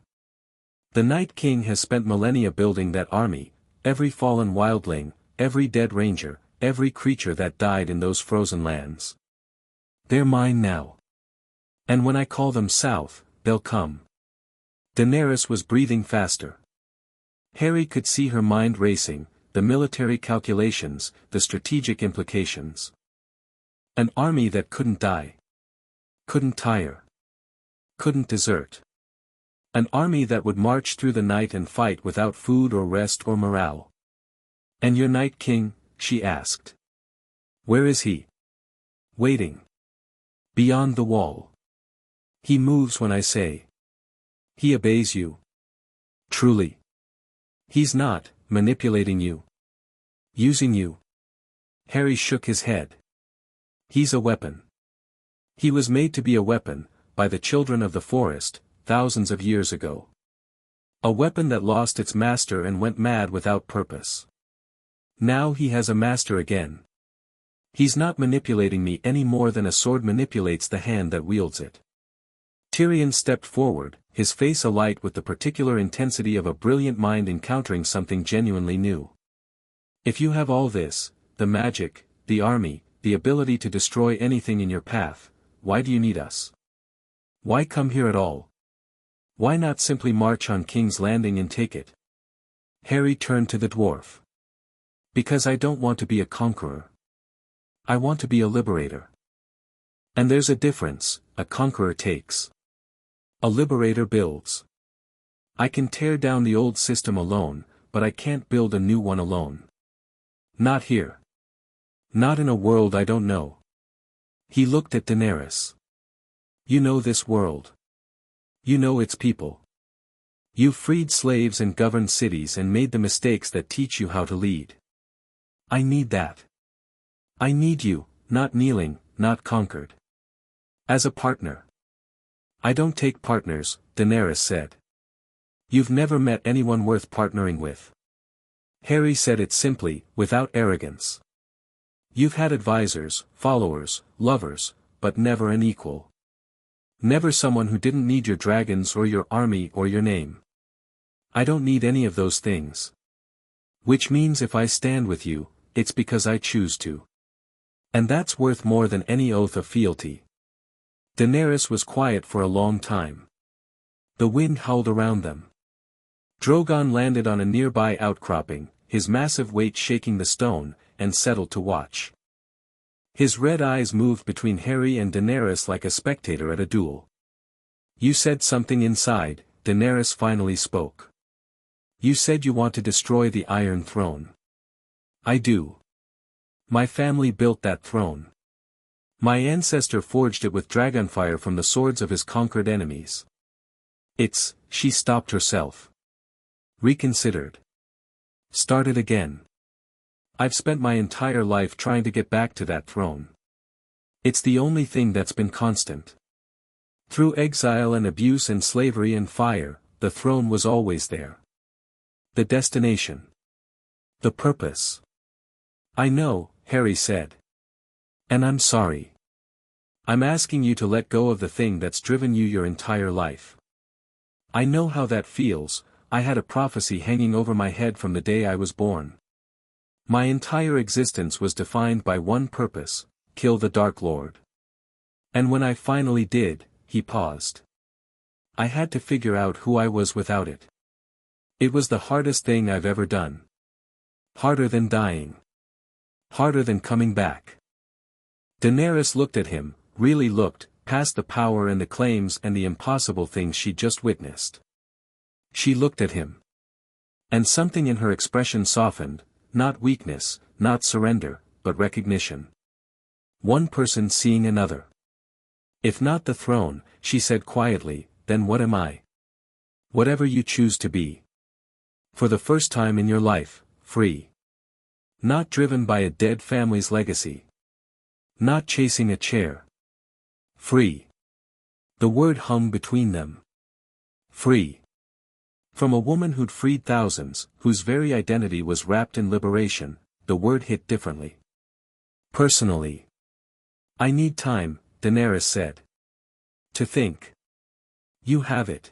The Night King has spent millennia building that army, every fallen wildling, every dead ranger, every creature that died in those frozen lands. They're mine now. And when I call them south, they'll come. Daenerys was breathing faster. Harry could see her mind racing, the military calculations, the strategic implications. An army that couldn't die. Couldn't tire. Couldn't desert. An army that would march through the night and fight without food or rest or morale. And your Night King, she asked. Where is he? Waiting. Beyond the wall. He moves when I say. He obeys you. Truly. He's not manipulating you. Using you. Harry shook his head. He's a weapon. He was made to be a weapon, by the children of the forest, thousands of years ago. A weapon that lost its master and went mad without purpose. Now he has a master again. He's not manipulating me any more than a sword manipulates the hand that wields it. Tyrion stepped forward, his face alight with the particular intensity of a brilliant mind encountering something genuinely new. If you have all this, the magic, the army, the ability to destroy anything in your path, why do you need us? Why come here at all? Why not simply march on King's Landing and take it? Harry turned to the dwarf. Because I don't want to be a conqueror. I want to be a liberator. And there's a difference, a conqueror takes. A liberator builds. I can tear down the old system alone, but I can't build a new one alone. Not here. Not in a world I don't know. He looked at Daenerys. You know this world. You know its people. You've freed slaves and governed cities and made the mistakes that teach you how to lead. I need that. I need you, not kneeling, not conquered. As a partner. I don't take partners, Daenerys said. You've never met anyone worth partnering with. Harry said it simply, without arrogance. You've had advisors, followers, lovers, but never an equal. Never someone who didn't need your dragons or your army or your name. I don't need any of those things. Which means if I stand with you, it's because I choose to. And that's worth more than any oath of fealty. Daenerys was quiet for a long time. The wind howled around them. Drogon landed on a nearby outcropping, his massive weight shaking the stone, and settled to watch. His red eyes moved between Harry and Daenerys like a spectator at a duel. You said something inside, Daenerys finally spoke. You said you want to destroy the Iron Throne. I do. My family built that throne. My ancestor forged it with dragonfire from the swords of his conquered enemies. She stopped herself. Reconsidered. Started again. I've spent my entire life trying to get back to that throne. It's the only thing that's been constant. Through exile and abuse and slavery and fire, the throne was always there. The destination. The purpose. I know, Harry said. And I'm sorry. I'm asking you to let go of the thing that's driven you your entire life. I know how that feels. I had a prophecy hanging over my head from the day I was born. My entire existence was defined by one purpose, kill the Dark Lord. And when I finally did, he paused. I had to figure out who I was without it. It was the hardest thing I've ever done. Harder than dying. Harder than coming back. Daenerys looked at him, really looked, past the power and the claims and the impossible things she'd just witnessed. She looked at him. And something in her expression softened, not weakness, not surrender, but recognition. One person seeing another. If not the throne, she said quietly, then what am I? Whatever you choose to be. For the first time in your life, free. Not driven by a dead family's legacy. Not chasing a chair. Free. The word hung between them. Free. From a woman who'd freed thousands, whose very identity was wrapped in liberation, the word hit differently. Personally. I need time, Daenerys said. To think. You have it.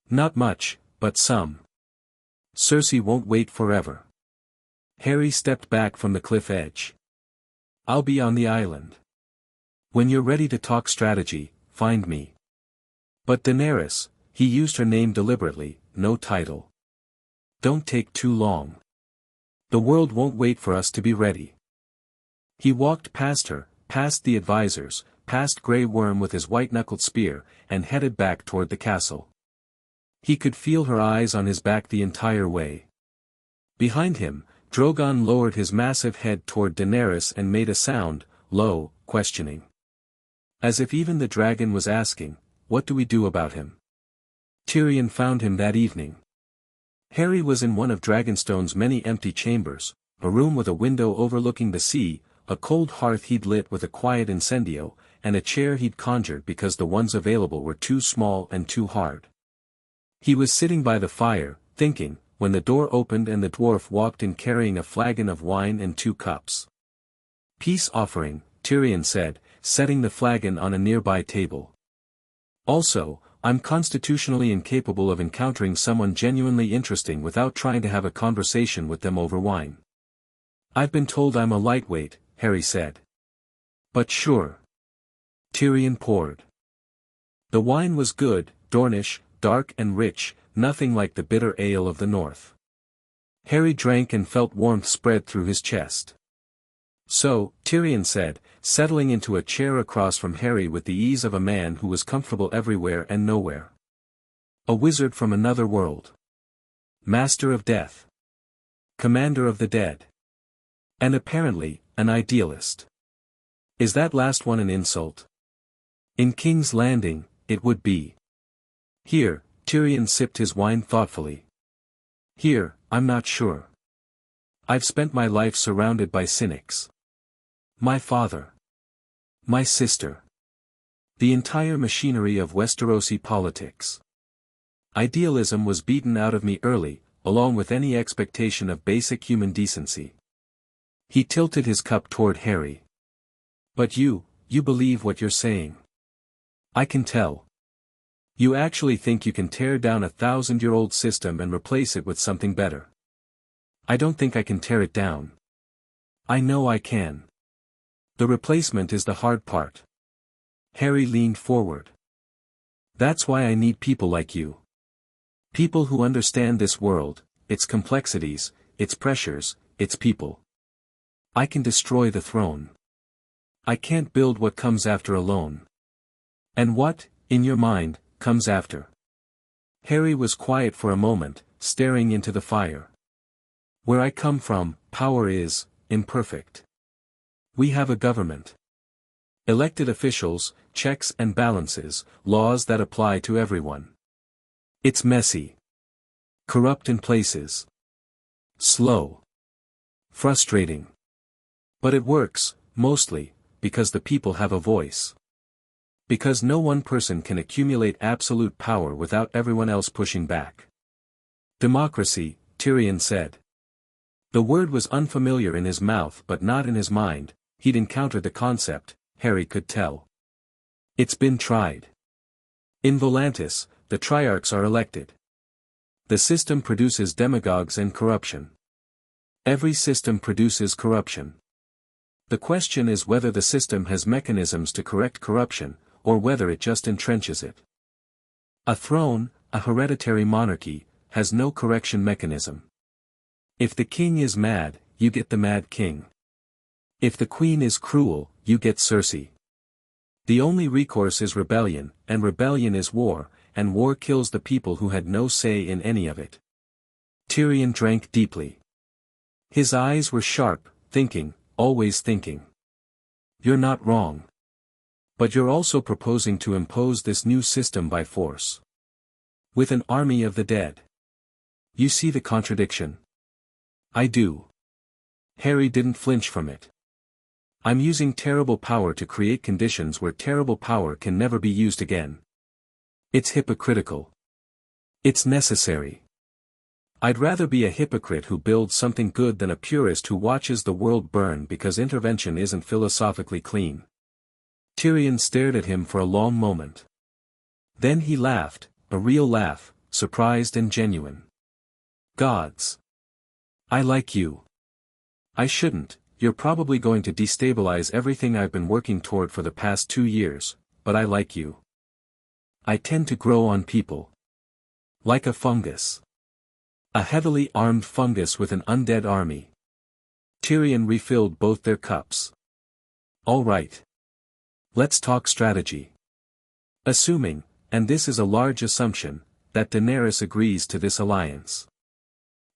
Not much, but some. Cersei won't wait forever. Harry stepped back from the cliff edge. I'll be on the island. When you're ready to talk strategy, find me. But Daenerys, he used her name deliberately, no title. Don't take too long. The world won't wait for us to be ready. He walked past her, past the advisors, past Grey Worm with his white-knuckled spear, and headed back toward the castle. He could feel her eyes on his back the entire way. Behind him, Drogon lowered his massive head toward Daenerys and made a sound, low, questioning. As if even the dragon was asking, what do we do about him? Tyrion found him that evening. Harry was in one of Dragonstone's many empty chambers, a room with a window overlooking the sea, a cold hearth he'd lit with a quiet incendio, and a chair he'd conjured because the ones available were too small and too hard. He was sitting by the fire, thinking, when the door opened and the dwarf walked in carrying a flagon of wine and 2 cups. Peace offering, Tyrion said, setting the flagon on a nearby table. Also, I'm constitutionally incapable of encountering someone genuinely interesting without trying to have a conversation with them over wine. I've been told I'm a lightweight, Harry said. But sure. Tyrion poured. The wine was good, Dornish, dark and rich, nothing like the bitter ale of the north. Harry drank and felt warmth spread through his chest. So, Tyrion said, settling into a chair across from Harry with the ease of a man who was comfortable everywhere and nowhere. A wizard from another world. Master of death. Commander of the dead. And apparently, an idealist. Is that last one an insult? In King's Landing, it would be. Here, Tyrion sipped his wine thoughtfully. Here, I'm not sure. I've spent my life surrounded by cynics. My father. My sister. The entire machinery of Westerosi politics. Idealism was beaten out of me early, along with any expectation of basic human decency. He tilted his cup toward Harry. But you believe what you're saying. I can tell. You actually think you can tear down a 1,000-year-old system and replace it with something better. I don't think I can tear it down. I know I can. The replacement is the hard part. Harry leaned forward. That's why I need people like you. People who understand this world, its complexities, its pressures, its people. I can destroy the throne. I can't build what comes after alone. And what, in your mind, comes after? Harry was quiet for a moment, staring into the fire. Where I come from, power is imperfect. We have a government. Elected officials, checks and balances, laws that apply to everyone. It's messy. Corrupt in places. Slow. Frustrating. But it works, mostly, because the people have a voice. Because no one person can accumulate absolute power without everyone else pushing back. Democracy, Tyrion said. The word was unfamiliar in his mouth but not in his mind. He'd encountered the concept, Harry could tell. It's been tried. In Volantis, the triarchs are elected. The system produces demagogues and corruption. Every system produces corruption. The question is whether the system has mechanisms to correct corruption, or whether it just entrenches it. A throne, a hereditary monarchy, has no correction mechanism. If the king is mad, you get the mad king. If the queen is cruel, you get Cersei. The only recourse is rebellion, and rebellion is war, and war kills the people who had no say in any of it. Tyrion drank deeply. His eyes were sharp, thinking, always thinking. You're not wrong. But you're also proposing to impose this new system by force. With an army of the dead. You see the contradiction? I do. Harry didn't flinch from it. I'm using terrible power to create conditions where terrible power can never be used again. It's hypocritical. It's necessary. I'd rather be a hypocrite who builds something good than a purist who watches the world burn because intervention isn't philosophically clean. Tyrion stared at him for a long moment. Then he laughed, a real laugh, surprised and genuine. Gods. I like you. I shouldn't, you're probably going to destabilize everything I've been working toward for the past 2 years, but I like you. I tend to grow on people. Like a fungus. A heavily armed fungus with an undead army. Tyrion refilled both their cups. All right. Let's talk strategy. Assuming, and this is a large assumption, that Daenerys agrees to this alliance.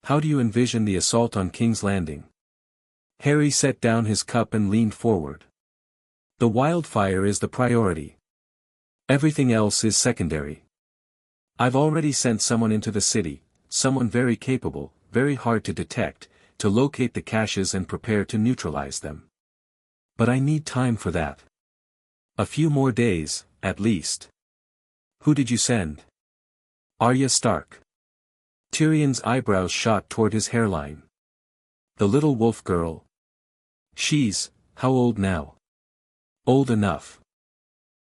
How do you envision the assault on King's Landing? Harry set down his cup and leaned forward. The wildfire is the priority. Everything else is secondary. I've already sent someone into the city, someone very capable, very hard to detect, to locate the caches and prepare to neutralize them. But I need time for that. A few more days, at least. Who did you send? Arya Stark. Tyrion's eyebrows shot toward his hairline. The little wolf girl. She's, how old now? Old enough.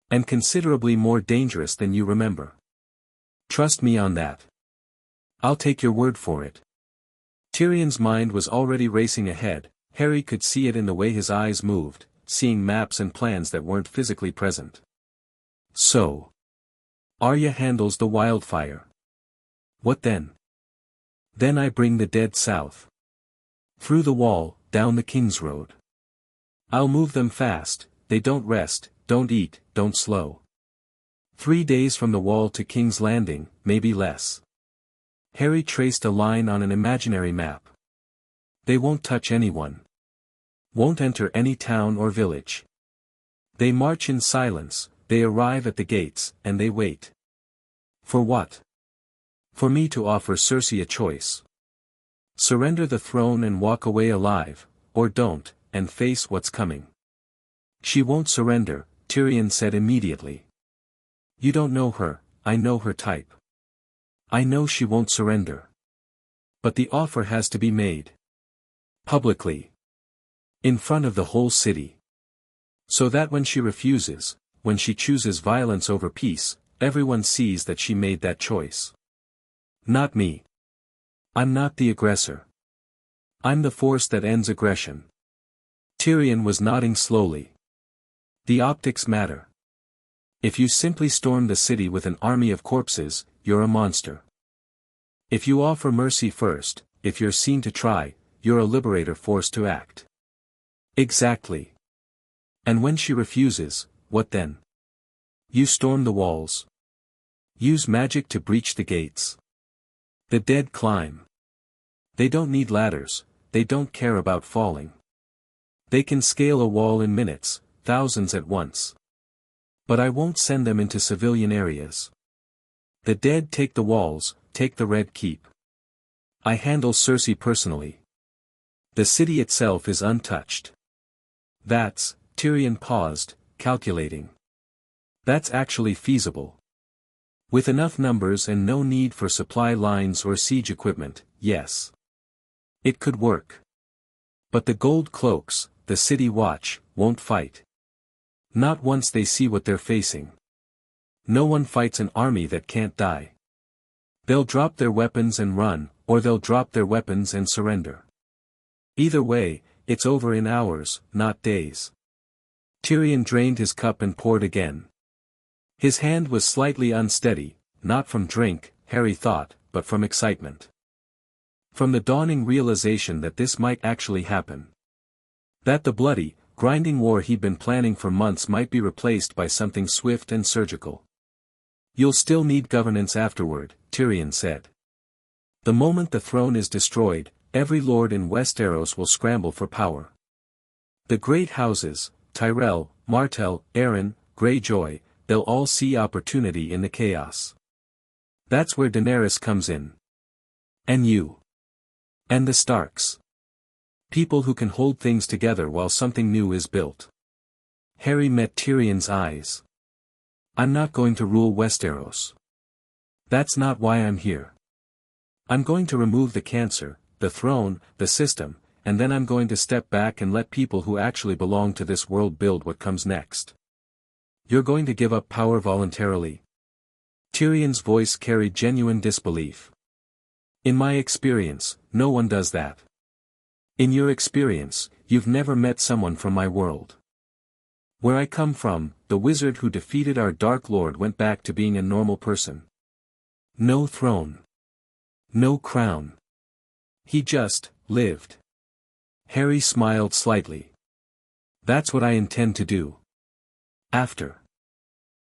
And considerably more dangerous than you remember. Trust me on that. I'll take your word for it. Tyrion's mind was already racing ahead. Harry could see it in the way his eyes moved, seeing maps and plans that weren't physically present. So. Arya handles the wildfire. What then? Then I bring the dead south. Through the wall, down the King's Road. I'll move them fast, they don't rest, don't eat, don't slow. 3 days from the wall to King's Landing, maybe less. Harry traced a line on an imaginary map. They won't touch anyone. Won't enter any town or village. They march in silence, they arrive at the gates, and they wait. For what? For me to offer Cersei a choice. Surrender the throne and walk away alive, or don't, and face what's coming. She won't surrender, Tyrion said immediately. You don't know her, I know her type. I know she won't surrender. But the offer has to be made. Publicly. In front of the whole city. So that when she refuses, when she chooses violence over peace, everyone sees that she made that choice. Not me. I'm not the aggressor. I'm the force that ends aggression. Tyrion was nodding slowly. The optics matter. If you simply storm the city with an army of corpses, you're a monster. If you offer mercy first, if you're seen to try, you're a liberator forced to act. Exactly. And when she refuses, what then? You storm the walls. Use magic to breach the gates. The dead climb. They don't need ladders, they don't care about falling. They can scale a wall in minutes, thousands at once. But I won't send them into civilian areas. The dead take the walls, take the Red Keep. I handle Cersei personally. The city itself is untouched. That's, Tyrion paused, calculating. That's actually feasible. With enough numbers and no need for supply lines or siege equipment, yes. It could work. But the gold cloaks, the city watch, won't fight. Not once they see what they're facing. No one fights an army that can't die. They'll drop their weapons and run, or they'll drop their weapons and surrender. Either way, it's over in hours, not days. Tyrion drained his cup and poured again. His hand was slightly unsteady, not from drink, Harry thought, but from excitement. From the dawning realization that this might actually happen. That the bloody, grinding war he'd been planning for months might be replaced by something swift and surgical. You'll still need governance afterward, Tyrion said. The moment the throne is destroyed, every lord in Westeros will scramble for power. The great houses, Tyrell, Martell, Arryn, Greyjoy, they'll all see opportunity in the chaos. That's where Daenerys comes in. And you. And the Starks. People who can hold things together while something new is built. Harry met Tyrion's eyes. I'm not going to rule Westeros. That's not why I'm here. I'm going to remove the cancer, the throne, the system, and then I'm going to step back and let people who actually belong to this world build what comes next. You're going to give up power voluntarily? Tyrion's voice carried genuine disbelief. In my experience, no one does that. In your experience, you've never met someone from my world. Where I come from, the wizard who defeated our Dark Lord went back to being a normal person. No throne. No crown. He just lived. Harry smiled slightly. That's what I intend to do. After.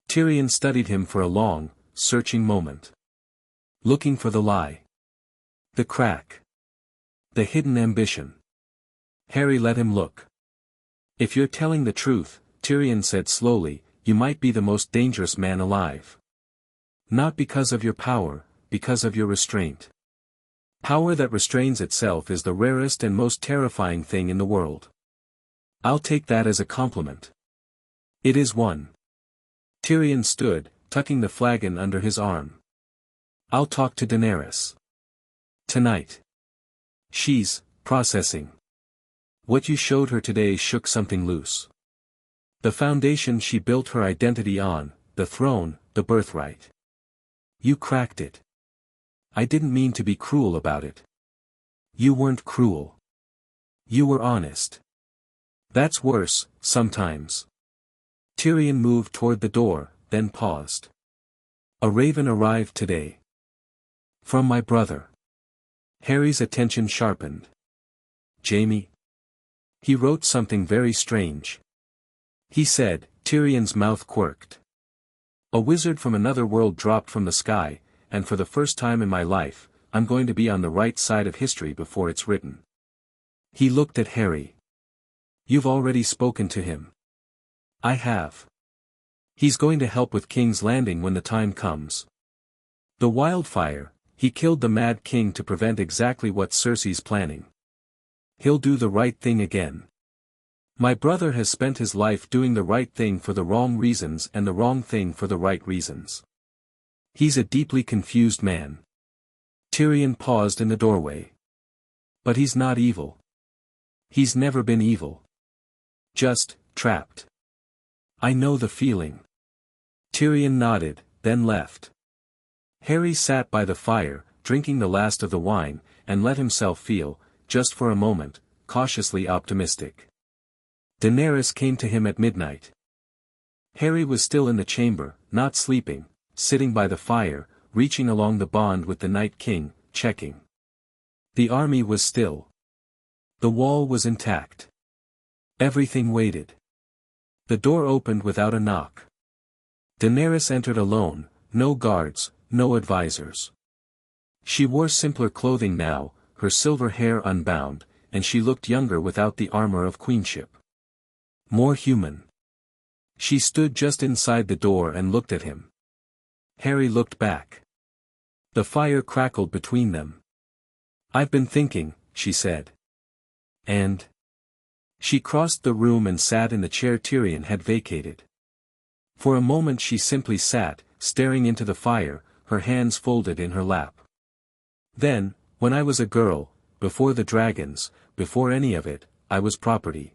Tyrion studied him for a long, searching moment. Looking for the lie. The crack. The hidden ambition. Harry let him look. If you're telling the truth, Tyrion said slowly, you might be the most dangerous man alive. Not because of your power, because of your restraint. Power that restrains itself is the rarest and most terrifying thing in the world. I'll take that as a compliment. It is one. Tyrion stood, tucking the flagon under his arm. I'll talk to Daenerys. Tonight. She's processing. What you showed her today shook something loose. The foundation she built her identity on, the throne, the birthright. You cracked it. I didn't mean to be cruel about it. You weren't cruel. You were honest. That's worse, sometimes. Tyrion moved toward the door, then paused. A raven arrived today. From my brother. Harry's attention sharpened. Jaime? He wrote something very strange. He said, Tyrion's mouth quirked. A wizard from another world dropped from the sky, and for the first time in my life, I'm going to be on the right side of history before it's written. He looked at Harry. You've already spoken to him. I have. He's going to help with King's Landing when the time comes. The wildfire, he killed the Mad King to prevent exactly what Cersei's planning. He'll do the right thing again. My brother has spent his life doing the right thing for the wrong reasons and the wrong thing for the right reasons. He's a deeply confused man. Tyrion paused in the doorway. But he's not evil. He's never been evil. Just, trapped. I know the feeling. Tyrion nodded, then left. Harry sat by the fire, drinking the last of the wine, and let himself feel, just for a moment, cautiously optimistic. Daenerys came to him at midnight. Harry was still in the chamber, not sleeping, sitting by the fire, reaching along the bond with the Night King, checking. The army was still. The wall was intact. Everything waited. The door opened without a knock. Daenerys entered alone, no guards, no advisors. She wore simpler clothing now, her silver hair unbound, and she looked younger without the armor of queenship. More human. She stood just inside the door and looked at him. Harry looked back. The fire crackled between them. I've been thinking, she said. And? She crossed the room and sat in the chair Tyrion had vacated. For a moment she simply sat, staring into the fire, her hands folded in her lap. Then, when I was a girl, before the dragons, before any of it, I was property.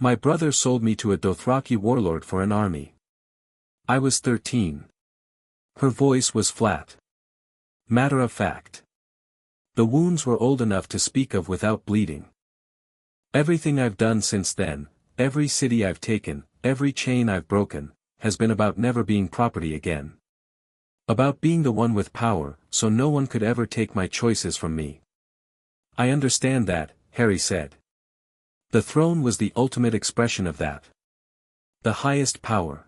My brother sold me to a Dothraki warlord for an army. I was 13. Her voice was flat. Matter of fact. The wounds were old enough to speak of without bleeding. Everything I've done since then, every city I've taken, every chain I've broken, has been about never being property again. About being the one with power, so no one could ever take my choices from me. I understand that, Harry said. The throne was the ultimate expression of that. The highest power.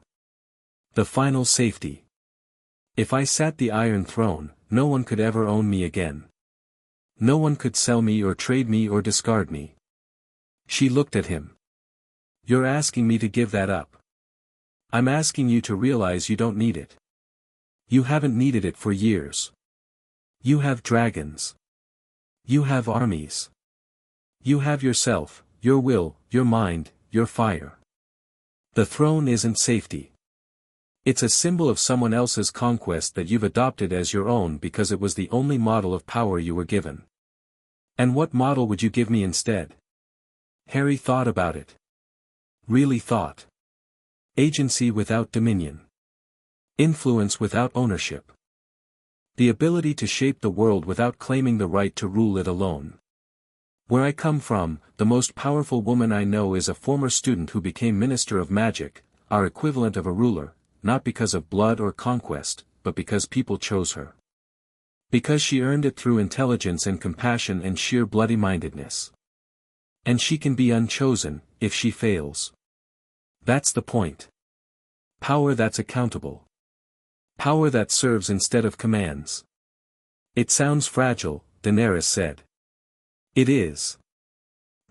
The final safety. If I sat the Iron Throne, no one could ever own me again. No one could sell me or trade me or discard me. She looked at him. You're asking me to give that up. I'm asking you to realize you don't need it. You haven't needed it for years. You have dragons. You have armies. You have yourself, your will, your mind, your fire. The throne isn't safety. It's a symbol of someone else's conquest that you've adopted as your own because it was the only model of power you were given. And what model would you give me instead? Harry thought about it. Really thought. Agency without dominion. Influence without ownership. The ability to shape the world without claiming the right to rule it alone. Where I come from, the most powerful woman I know is a former student who became Minister of Magic, our equivalent of a ruler, not because of blood or conquest, but because people chose her. Because she earned it through intelligence and compassion and sheer bloody-mindedness. And she can be unchosen, if she fails. That's the point. Power that's accountable. Power that serves instead of commands. It sounds fragile, Daenerys said. It is.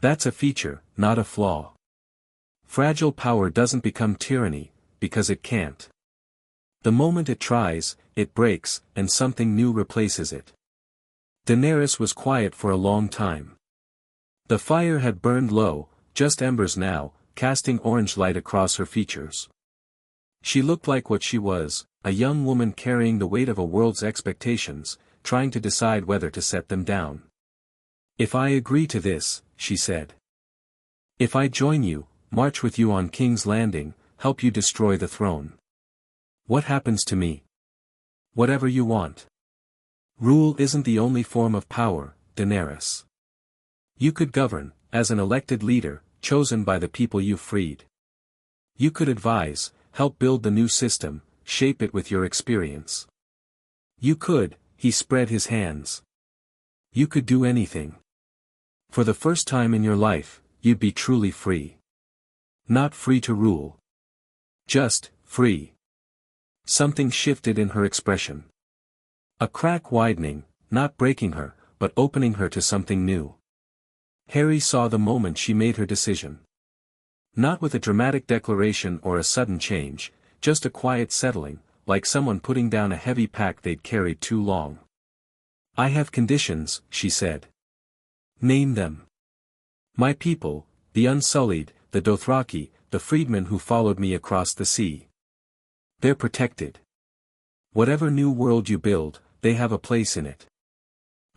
That's a feature, not a flaw. Fragile power doesn't become tyranny, because it can't. The moment it tries, it breaks, and something new replaces it. Daenerys was quiet for a long time. The fire had burned low, just embers now, casting orange light across her features. She looked like what she was, a young woman carrying the weight of a world's expectations, trying to decide whether to set them down. If I agree to this, she said. If I join you, march with you on King's Landing, help you destroy the throne. What happens to me? Whatever you want. Rule isn't the only form of power, Daenerys. You could govern, as an elected leader, chosen by the people you freed. You could advise, help build the new system, shape it with your experience. You could, he spread his hands. You could do anything. For the first time in your life, you'd be truly free. Not free to rule. Just, free. Something shifted in her expression. A crack widening, not breaking her, but opening her to something new. Harry saw the moment she made her decision. Not with a dramatic declaration or a sudden change, just a quiet settling, like someone putting down a heavy pack they'd carried too long. I have conditions, she said. Name them. My people, the Unsullied, the Dothraki, the freedmen who followed me across the sea. They're protected. Whatever new world you build, they have a place in it.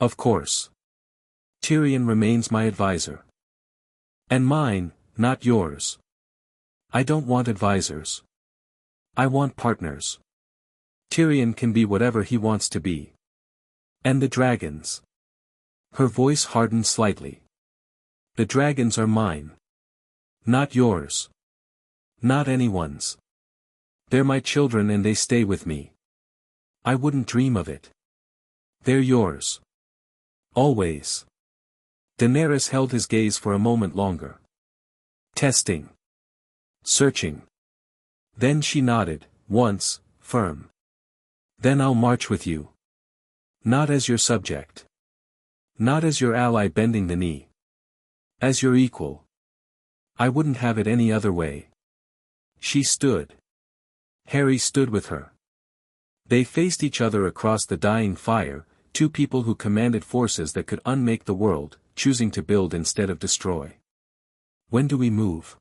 Of course. Tyrion remains my advisor. And mine, not yours. I don't want advisors. I want partners. Tyrion can be whatever he wants to be. And the dragons. Her voice hardened slightly. The dragons are mine. Not yours. Not anyone's. They're my children and they stay with me. I wouldn't dream of it. They're yours. Always. Daenerys held his gaze for a moment longer. Testing. Searching. Then she nodded, once, firm. Then I'll march with you. Not as your subject. Not as your ally bending the knee. As your equal. I wouldn't have it any other way. She stood. Harry stood with her. They faced each other across the dying fire, two people who commanded forces that could unmake the world, choosing to build instead of destroy. When do we move?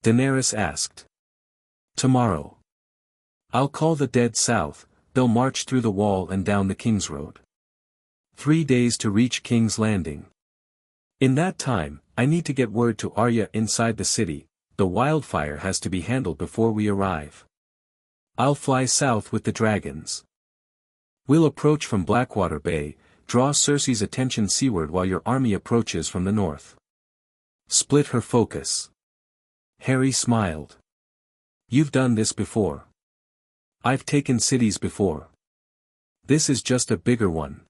Daenerys asked. Tomorrow. I'll call the dead south, they'll march through the wall and down the King's Road. 3 days to reach King's Landing. In that time, I need to get word to Arya inside the city, the wildfire has to be handled before we arrive. I'll fly south with the dragons. We'll approach from Blackwater Bay, draw Cersei's attention seaward while your army approaches from the north. Split her focus. Harry smiled. You've done this before. I've taken cities before. This is just a bigger one.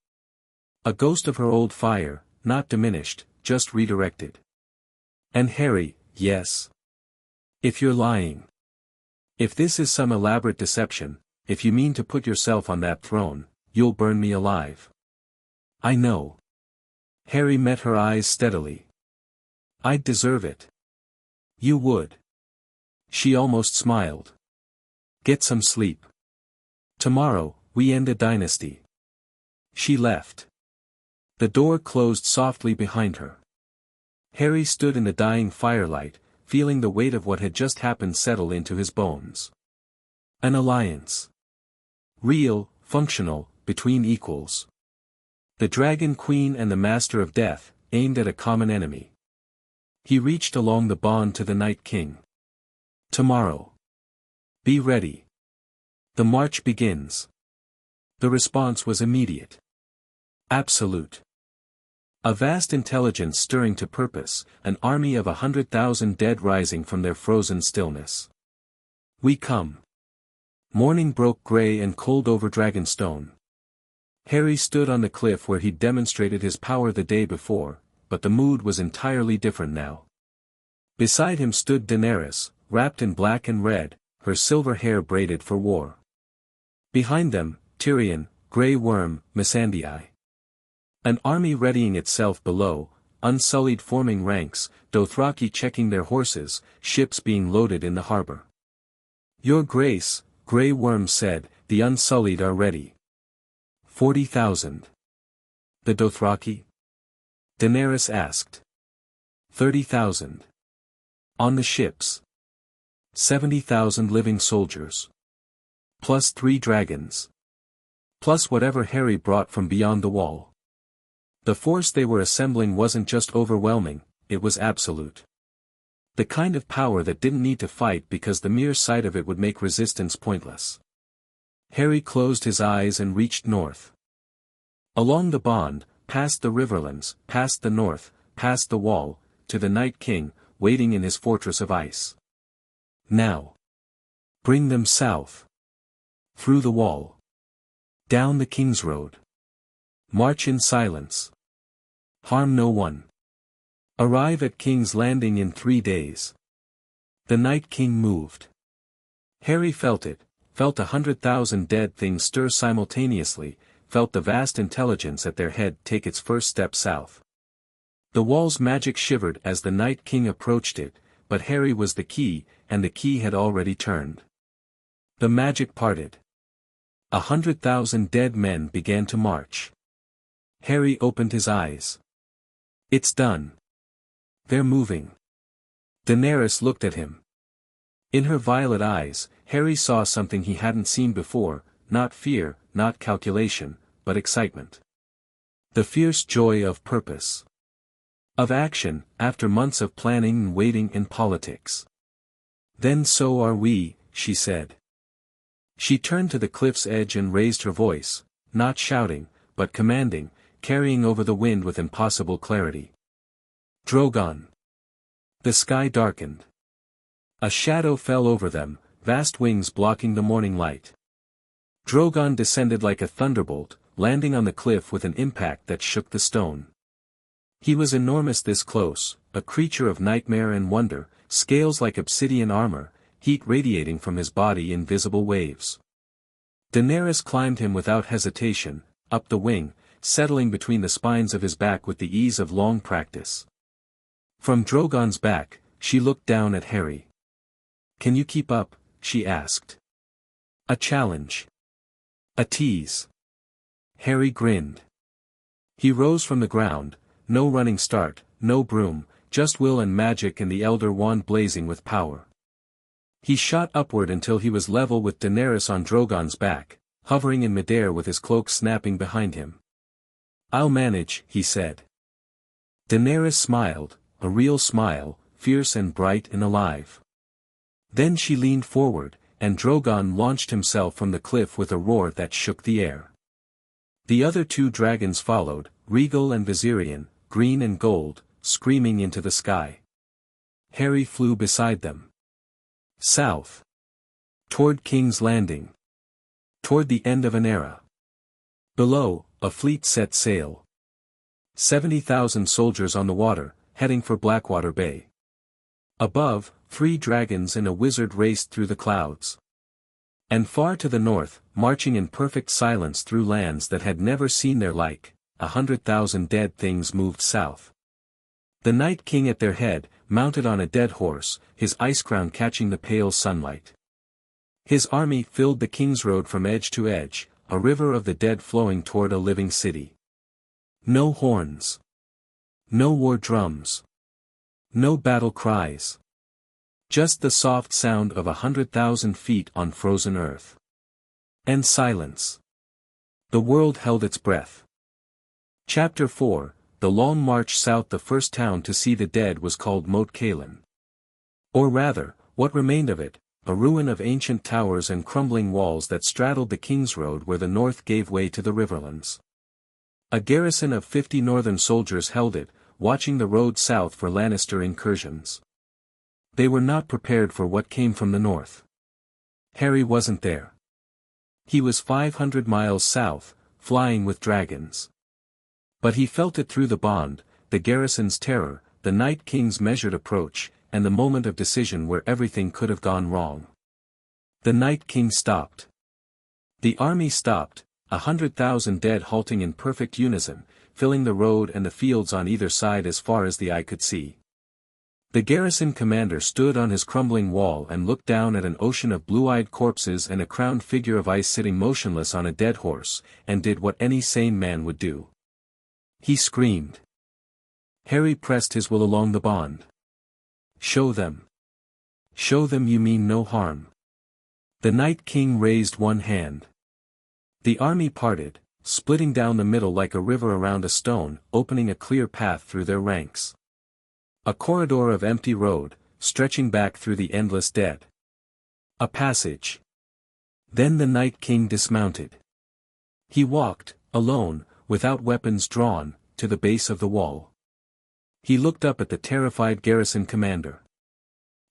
A ghost of her old fire, not diminished, just redirected. And Harry, yes. If you're lying. If this is some elaborate deception, if you mean to put yourself on that throne, you'll burn me alive. I know. Harry met her eyes steadily. I'd deserve it. You would. She almost smiled. Get some sleep. Tomorrow, we end a dynasty. She left. The door closed softly behind her. Harry stood in the dying firelight, feeling the weight of what had just happened settle into his bones. An alliance. Real, functional, between equals. The Dragon Queen and the Master of Death, aimed at a common enemy. He reached along the bond to the Night King. Tomorrow. Be ready. The march begins. The response was immediate. Absolute. A vast intelligence stirring to purpose, an army of 100,000 dead rising from their frozen stillness. We come. Morning broke grey and cold over Dragonstone. Harry stood on the cliff where he'd demonstrated his power the day before, but the mood was entirely different now. Beside him stood Daenerys, wrapped in black and red, her silver hair braided for war. Behind them, Tyrion, Grey Worm, Missandei. An army readying itself below, Unsullied forming ranks, Dothraki checking their horses, ships being loaded in the harbor. Your Grace, Grey Worm said, the Unsullied are ready. 40,000. The Dothraki? Daenerys asked. 30,000. On the ships. 70,000 living soldiers. Plus 3 dragons. Plus whatever Harry brought from beyond the wall. The force they were assembling wasn't just overwhelming, it was absolute. The kind of power that didn't need to fight because the mere sight of it would make resistance pointless. Harry closed his eyes and reached north. Along the bond, past the riverlands, past the north, past the wall, to the Night King, waiting in his fortress of ice. Now. Bring them south. Through the wall. Down the King's Road. March in silence. Harm no one. Arrive at King's Landing in 3 days. The Night King moved. Harry felt it, felt 100,000 dead things stir simultaneously, felt the vast intelligence at their head take its first step south. The wall's magic shivered as the Night King approached it, but Harry was the key, and the key had already turned. The magic parted. 100,000 dead men began to march. Harry opened his eyes. It's done. They're moving. Daenerys looked at him. In her violet eyes, Harry saw something he hadn't seen before, not fear, not calculation, but excitement. The fierce joy of purpose. Of action, after months of planning and waiting and politics. Then so are we, she said. She turned to the cliff's edge and raised her voice, not shouting, but commanding, carrying over the wind with impossible clarity. Drogon. The sky darkened. A shadow fell over them, vast wings blocking the morning light. Drogon descended like a thunderbolt, landing on the cliff with an impact that shook the stone. He was enormous this close, a creature of nightmare and wonder, scales like obsidian armor, heat radiating from his body in visible waves. Daenerys climbed him without hesitation, up the wing, settling between the spines of his back with the ease of long practice. From Drogon's back, she looked down at Harry. Can you keep up? She asked. A challenge. A tease. Harry grinned. He rose from the ground, no running start, no broom, just will and magic and the Elder Wand blazing with power. He shot upward until he was level with Daenerys on Drogon's back, hovering in midair with his cloak snapping behind him. I'll manage, he said. Daenerys smiled, a real smile, fierce and bright and alive. Then she leaned forward, and Drogon launched himself from the cliff with a roar that shook the air. The other 2 dragons followed, regal and Viserion, green and gold, screaming into the sky. Harry flew beside them. South. Toward King's Landing. Toward the end of an era. Below, a fleet set sail. 70,000 soldiers on the water, heading for Blackwater Bay. Above, 3 dragons and a wizard raced through the clouds. And far to the north, marching in perfect silence through lands that had never seen their like, 100,000 dead things moved south. The Night King at their head, mounted on a dead horse, his ice crown catching the pale sunlight. His army filled the King's Road from edge to edge, a river of the dead flowing toward a living city. No horns. No war drums. No battle cries. Just the soft sound of 100,000 feet on frozen earth. And silence. The world held its breath. Chapter 4, The Long March South. The first town to see the dead was called Moat Cailin. Or rather, what remained of it, a ruin of ancient towers and crumbling walls that straddled the King's Road where the north gave way to the riverlands. A garrison of 50 northern soldiers held it, watching the road south for Lannister incursions. They were not prepared for what came from the north. Harry wasn't there. He was 500 miles south, flying with dragons. But he felt it through the bond, the garrison's terror, the Night King's measured approach, and the moment of decision where everything could have gone wrong. The Night King stopped. The army stopped, 100,000 dead halting in perfect unison, filling the road and the fields on either side as far as the eye could see. The garrison commander stood on his crumbling wall and looked down at an ocean of blue-eyed corpses and a crowned figure of ice sitting motionless on a dead horse, and did what any sane man would do. He screamed. Harry pressed his will along the bond. Show them. Show them you mean no harm. The Night King raised one hand. The army parted, splitting down the middle like a river around a stone, opening a clear path through their ranks. A corridor of empty road, stretching back through the endless dead. A passage. Then the Night King dismounted. He walked, alone, without weapons drawn, to the base of the wall. He looked up at the terrified garrison commander.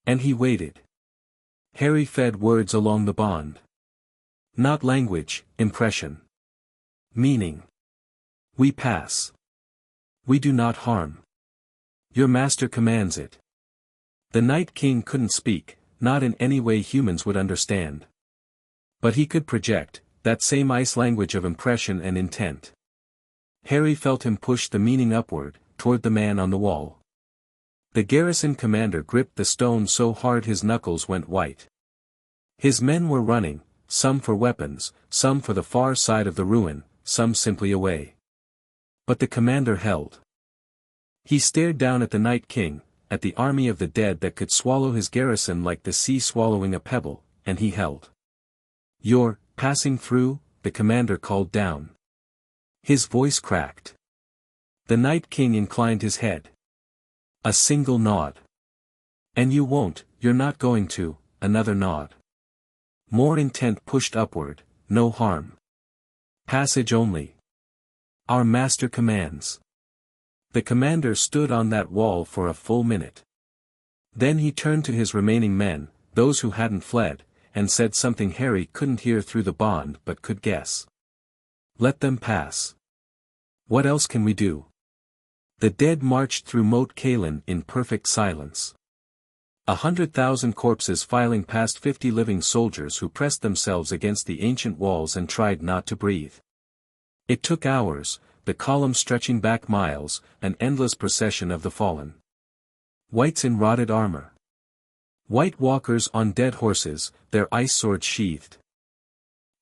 And he waited. Harry fed words along the bond. Not language, impression. Meaning. We pass. We do not harm. Your master commands it. The Night King couldn't speak, not in any way humans would understand. But he could project, that same ice language of impression and intent. Harry felt him push the meaning upward, toward the man on the wall. The garrison commander gripped the stone so hard his knuckles went white. His men were running, some for weapons, some for the far side of the ruin, some simply away. But the commander held. He stared down at the Night King, at the army of the dead that could swallow his garrison like the sea swallowing a pebble, and he held. "You're passing through," the commander called down. His voice cracked. The Night King inclined his head. A single nod. "And you won't, you're not going to," another nod. More intent pushed upward, "No harm. Passage only. Our master commands." The commander stood on that wall for a full minute. Then he turned to his remaining men, those who hadn't fled, and said something Harry couldn't hear through the bond but could guess. "Let them pass. What else can we do?" The dead marched through Moat Cailin in perfect silence. 100,000 corpses filing past 50 living soldiers who pressed themselves against the ancient walls and tried not to breathe. It took hours, the column stretching back miles, an endless procession of the fallen. Whites in rotted armor. White walkers on dead horses, their ice swords sheathed.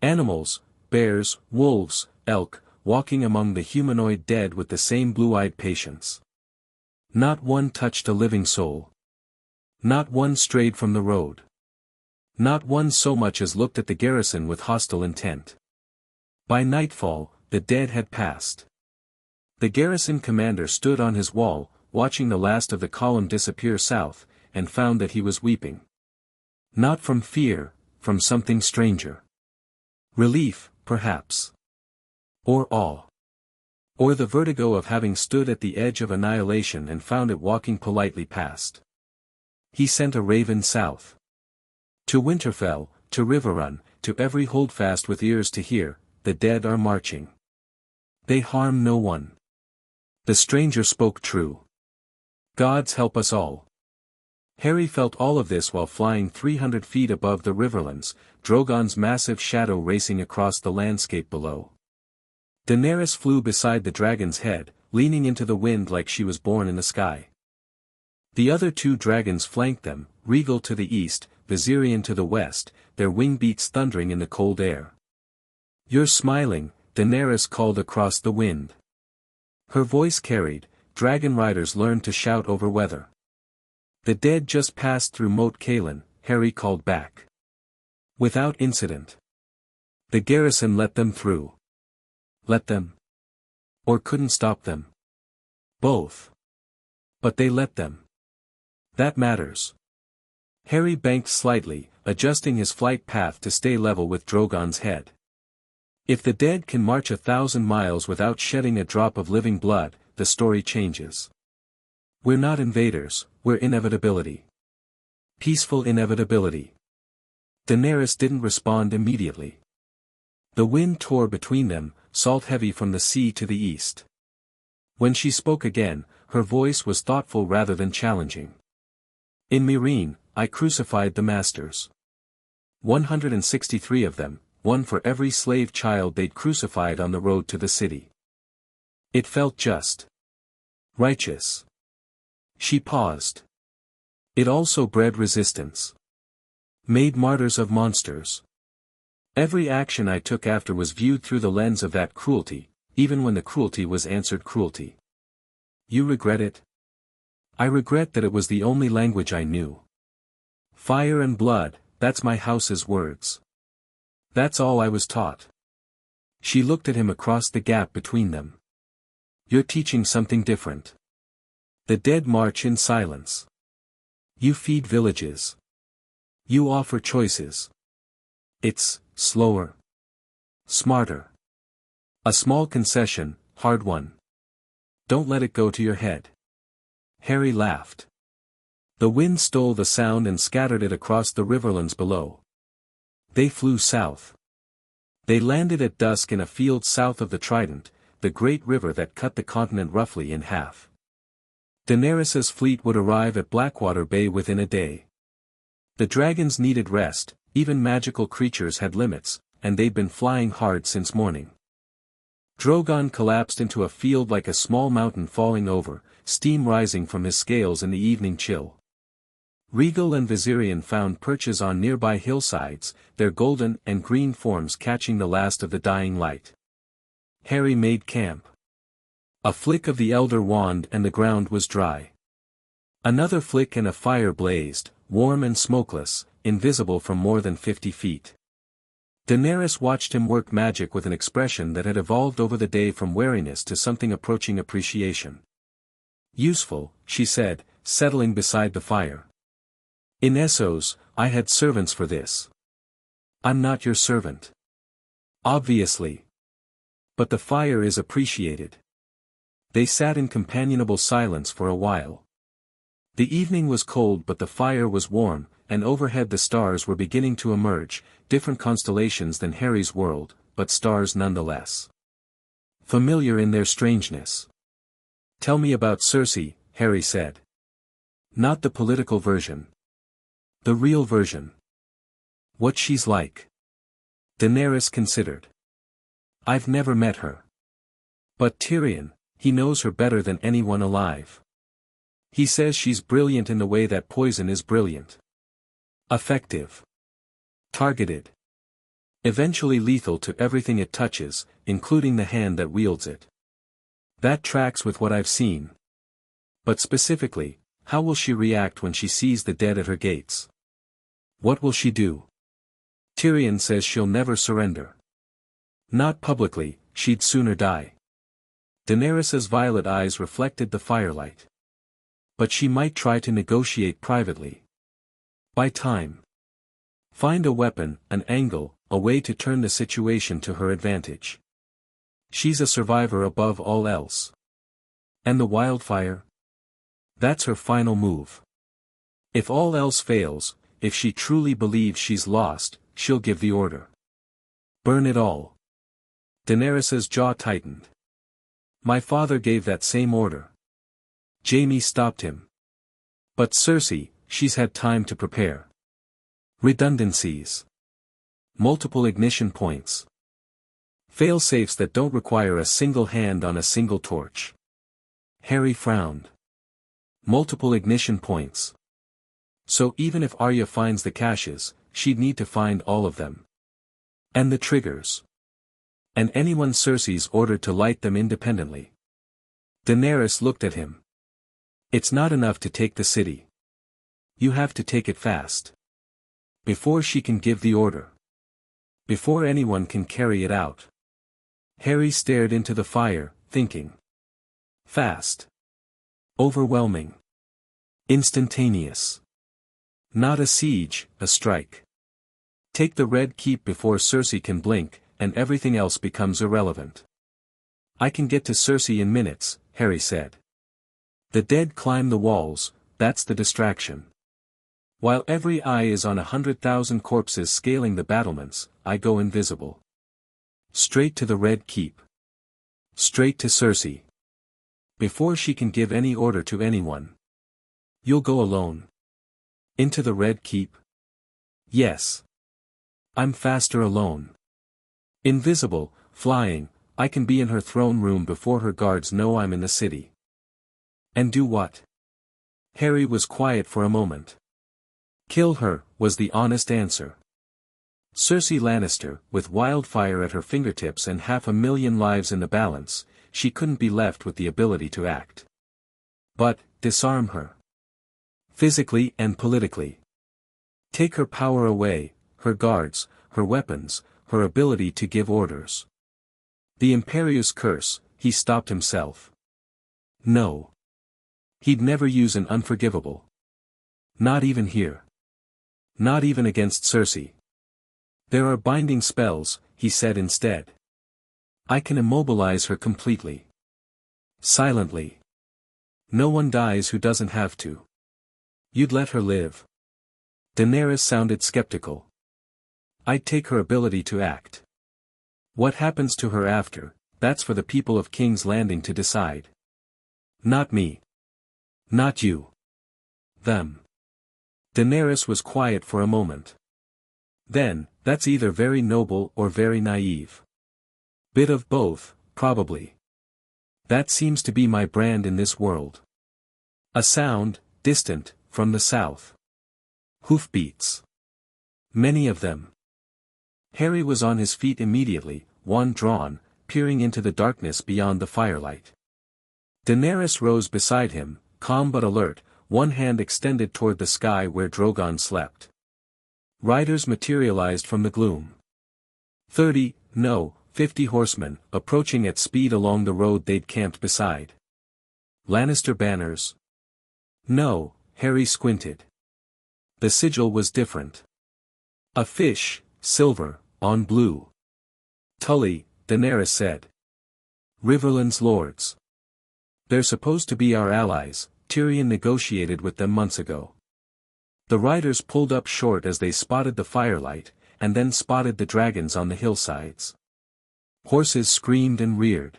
Animals, bears, wolves, elk, walking among the humanoid dead with the same blue-eyed patience. Not one touched a living soul. Not one strayed from the road. Not one so much as looked at the garrison with hostile intent. By nightfall, the dead had passed. The garrison commander stood on his wall, watching the last of the column disappear south, and found that he was weeping. Not from fear, from something stranger. Relief, perhaps. Or awe. Or the vertigo of having stood at the edge of annihilation and found it walking politely past. He sent a raven south. To Winterfell, to Riverrun, to every holdfast with ears to hear, the dead are marching. They harm no one. The stranger spoke true. Gods help us all. Harry felt all of this while flying 300 feet above the Riverlands, Drogon's massive shadow racing across the landscape below. Daenerys flew beside the dragon's head, leaning into the wind like she was born in the sky. The other two dragons flanked them, Regal to the east, Viserion to the west, their wing beats thundering in the cold air. "You're smiling," Daenerys called across the wind. Her voice carried, dragon riders learned to shout over weather. "The dead just passed through Moat Cailin," Harry called back. Without incident. The garrison let them through. Let them. Or couldn't stop them. Both. But they let them. That matters. Harry banked slightly, adjusting his flight path to stay level with Drogon's head. If the dead can march 1,000 miles without shedding a drop of living blood, the story changes. We're not invaders, we're inevitability. Peaceful inevitability. Daenerys didn't respond immediately. The wind tore between them, salt-heavy from the sea to the east. When she spoke again, her voice was thoughtful rather than challenging. "In Meereen, I crucified the masters. 163 of them, one for every slave child they'd crucified on the road to the city. It felt just. Righteous." She paused. It also bred resistance. Made martyrs of monsters. Every action I took after was viewed through the lens of that cruelty, even when the cruelty was answered cruelty. "You regret it?" "I regret that it was the only language I knew. Fire and blood, that's my house's words. That's all I was taught." She looked at him across the gap between them. "You're teaching something different. The dead march in silence. You feed villages. You offer choices. It's slower. Smarter. A small concession, hard one. Don't let it go to your head." Harry laughed. The wind stole the sound and scattered it across the riverlands below. They flew south. They landed at dusk in a field south of the Trident, the great river that cut the continent roughly in half. Daenerys's fleet would arrive at Blackwater Bay within a day. The dragons needed rest, even magical creatures had limits, and they'd been flying hard since morning. Drogon collapsed into a field like a small mountain falling over, steam rising from his scales in the evening chill. Rhaegal and Viserion found perches on nearby hillsides, their golden and green forms catching the last of the dying light. Harry made camp. A flick of the Elder Wand and the ground was dry. Another flick and a fire blazed, warm and smokeless, invisible from more than 50 feet. Daenerys watched him work magic with an expression that had evolved over the day from wariness to something approaching appreciation. "Useful," she said, settling beside the fire. "In Essos, I had servants for this. I'm not your servant." "Obviously. But the fire is appreciated." They sat in companionable silence for a while. The evening was cold but the fire was warm, and overhead the stars were beginning to emerge, different constellations than Harry's world, but stars nonetheless. Familiar in their strangeness. "Tell me about Cersei," Harry said. "Not the political version. The real version. What she's like." Daenerys considered. "I've never met her. But Tyrion, he knows her better than anyone alive. He says she's brilliant in the way that poison is brilliant. Effective. Targeted. Eventually lethal to everything it touches, including the hand that wields it. That tracks with what I've seen. But specifically, how will she react when she sees the dead at her gates? What will she do? Tyrion says she'll never surrender. Not publicly, she'd sooner die." Daenerys's violet eyes reflected the firelight. "But she might try to negotiate privately. Buy time. Find a weapon, an angle, a way to turn the situation to her advantage. She's a survivor above all else. And the wildfire? That's her final move. If all else fails, if she truly believes she's lost, she'll give the order. Burn it all." Daenerys's jaw tightened. "My father gave that same order." Jaime stopped him. "But Cersei, she's had time to prepare. Redundancies. Multiple ignition points. Fail-safes that don't require a single hand on a single torch." Harry frowned. Multiple ignition points. So even if Arya finds the caches, she'd need to find all of them. And the triggers. And anyone Cersei's ordered to light them independently. Daenerys looked at him. "It's not enough to take the city. You have to take it fast. Before she can give the order. Before anyone can carry it out." Harry stared into the fire, thinking. Fast. Overwhelming. Instantaneous. Not a siege, a strike. Take the Red Keep before Cersei can blink, and everything else becomes irrelevant. "I can get to Cersei in minutes," Harry said. "The dead climb the walls, that's the distraction. While every eye is on 100,000 corpses scaling the battlements, I go invisible. Straight to the Red Keep. Straight to Cersei. Before she can give any order to anyone." "You'll go alone?" "Into the Red Keep?" "Yes. I'm faster alone. Invisible, flying, I can be in her throne room before her guards know I'm in the city." "And do what?" Harry was quiet for a moment. "Kill her," was the honest answer. Cersei Lannister, with wildfire at her fingertips and 500,000 lives in the balance, she couldn't be left with the ability to act. But, disarm her. Physically and politically. Take her power away, her guards, her weapons, her ability to give orders. The Imperius curse, he stopped himself. No. He'd never use an unforgivable. Not even here. Not even against Cersei. "There are binding spells," he said instead. "I can immobilize her completely. Silently. No one dies who doesn't have to. You'd let her live? Daenerys sounded skeptical. I'd take her ability to act. What happens to her after, that's for the people of King's Landing to decide. Not me. Not you. Them. Daenerys was quiet for a moment. Then, that's either very noble or very naive. Bit of both, probably. That seems to be my brand in this world. A sound, distant, from the south. Hoofbeats. Many of them. Harry was on his feet immediately, wand drawn, peering into the darkness beyond the firelight. Daenerys rose beside him, calm but alert, one hand extended toward the sky where Drogon slept. Riders materialized from the gloom. 30, no, 50 horsemen, approaching at speed along the road they'd camped beside. Lannister banners? No, Harry squinted. The sigil was different. A fish, silver, on blue. Tully, Daenerys said. Riverland's lords. They're supposed to be our allies, Tyrion negotiated with them months ago. The riders pulled up short as they spotted the firelight, and then spotted the dragons on the hillsides. Horses screamed and reared.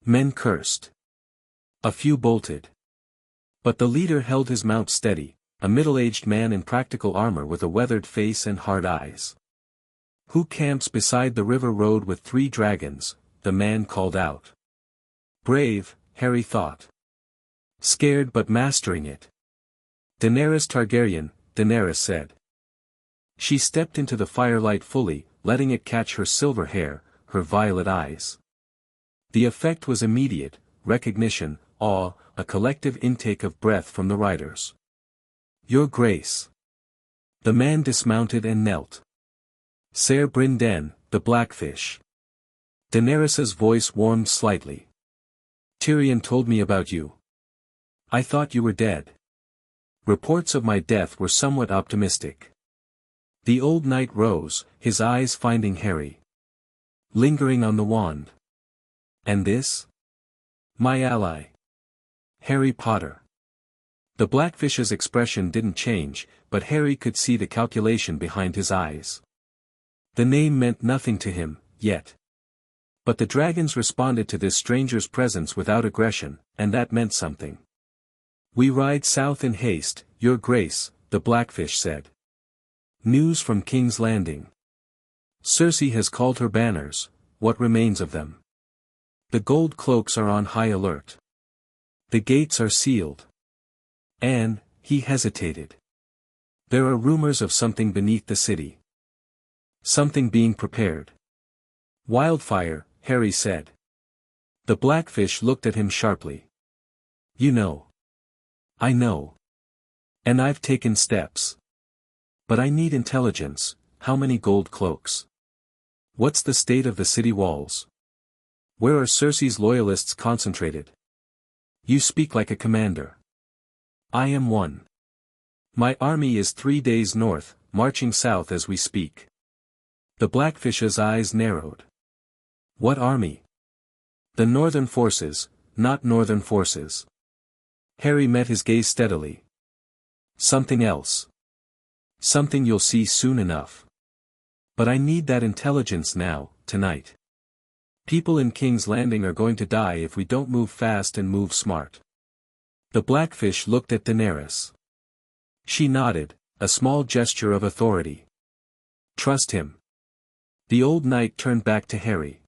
Men cursed. A few bolted. But the leader held his mount steady, a middle-aged man in practical armor with a weathered face and hard eyes. Who camps beside the river road with 3 dragons? The man called out. Brave, Harry thought. Scared but mastering it. Daenerys Targaryen, Daenerys said. She stepped into the firelight fully, letting it catch her silver hair, her violet eyes. The effect was immediate, recognition, awe, a collective intake of breath from the riders. Your Grace. The man dismounted and knelt. Ser Brynden, the Blackfish. Daenerys's voice warmed slightly. Tyrion told me about you. I thought you were dead. Reports of my death were somewhat optimistic. The old knight rose, his eyes finding Harry. Lingering on the wand. And this? My ally. Harry Potter. The Blackfish's expression didn't change, but Harry could see the calculation behind his eyes. The name meant nothing to him, yet. But the dragons responded to this stranger's presence without aggression, and that meant something. We ride south in haste, Your Grace, the Blackfish said. News from King's Landing. Cersei has called her banners, what remains of them? The gold cloaks are on high alert. The gates are sealed. And, he hesitated. There are rumors of something beneath the city. Something being prepared. Wildfire, Harry said. The Blackfish looked at him sharply. You know. I know. And I've taken steps. But I need intelligence. How many gold cloaks? What's the state of the city walls? Where are Cersei's loyalists concentrated? You speak like a commander. I am one. My army is 3 days north, marching south as we speak. The Blackfish's eyes narrowed. What army? The northern forces, not northern forces. Harry met his gaze steadily. Something else. Something you'll see soon enough. But I need that intelligence now, tonight. People in King's Landing are going to die if we don't move fast and move smart. The Blackfish looked at Daenerys. She nodded, a small gesture of authority. Trust him. The old knight turned back to Harry.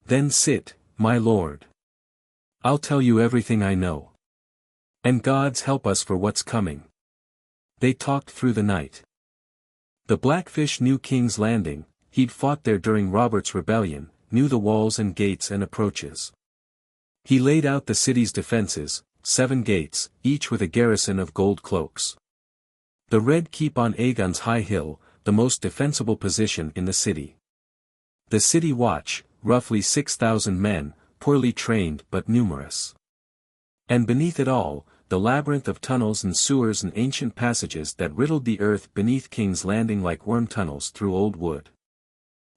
Then sit, my lord. I'll tell you everything I know. And gods help us for what's coming. They talked through the night. The Blackfish knew King's Landing, he'd fought there during Robert's rebellion, knew the walls and gates and approaches. He laid out the city's defenses, 7 gates, each with a garrison of gold cloaks. The Red Keep on Aegon's high hill, the most defensible position in the city. The City Watch, roughly 6,000 men, poorly trained but numerous. And beneath it all, the labyrinth of tunnels and sewers and ancient passages that riddled the earth beneath King's Landing like worm tunnels through old wood.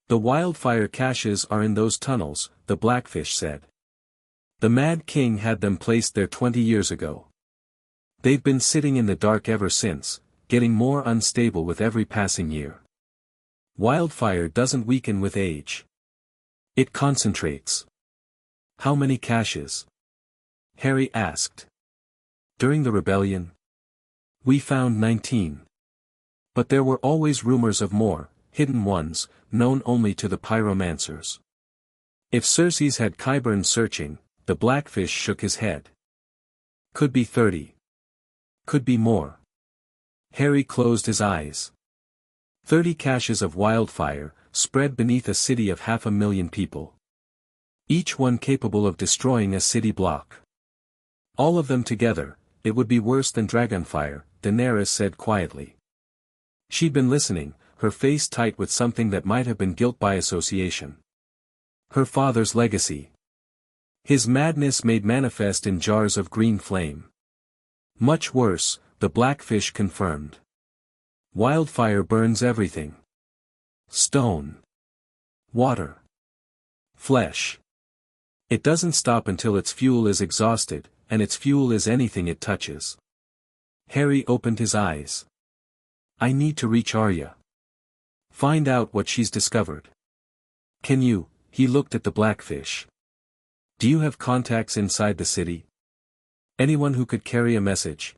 The wildfire caches are in those tunnels, the Blackfish said. The Mad King had them placed there 20 years ago. They've been sitting in the dark ever since, getting more unstable with every passing year. Wildfire doesn't weaken with age. It concentrates. How many caches? Harry asked. During the rebellion? We found 19. But there were always rumors of more, hidden ones, known only to the pyromancers. If Cersei's had Qyburn searching, the Blackfish shook his head. Could be 30. Could be more. Harry closed his eyes. 30 caches of wildfire, spread beneath a city of 500,000 people. Each one capable of destroying a city block. All of them together, it would be worse than dragonfire, Daenerys said quietly. She'd been listening, her face tight with something that might have been guilt by association. Her father's legacy. His madness made manifest in jars of green flame. Much worse, the Blackfish confirmed. Wildfire burns everything. Stone. Water. Flesh. It doesn't stop until its fuel is exhausted, and its fuel is anything it touches. Harry opened his eyes. I need to reach Arya. Find out what she's discovered. Can you? He looked at the Blackfish. Do you have contacts inside the city? Anyone who could carry a message?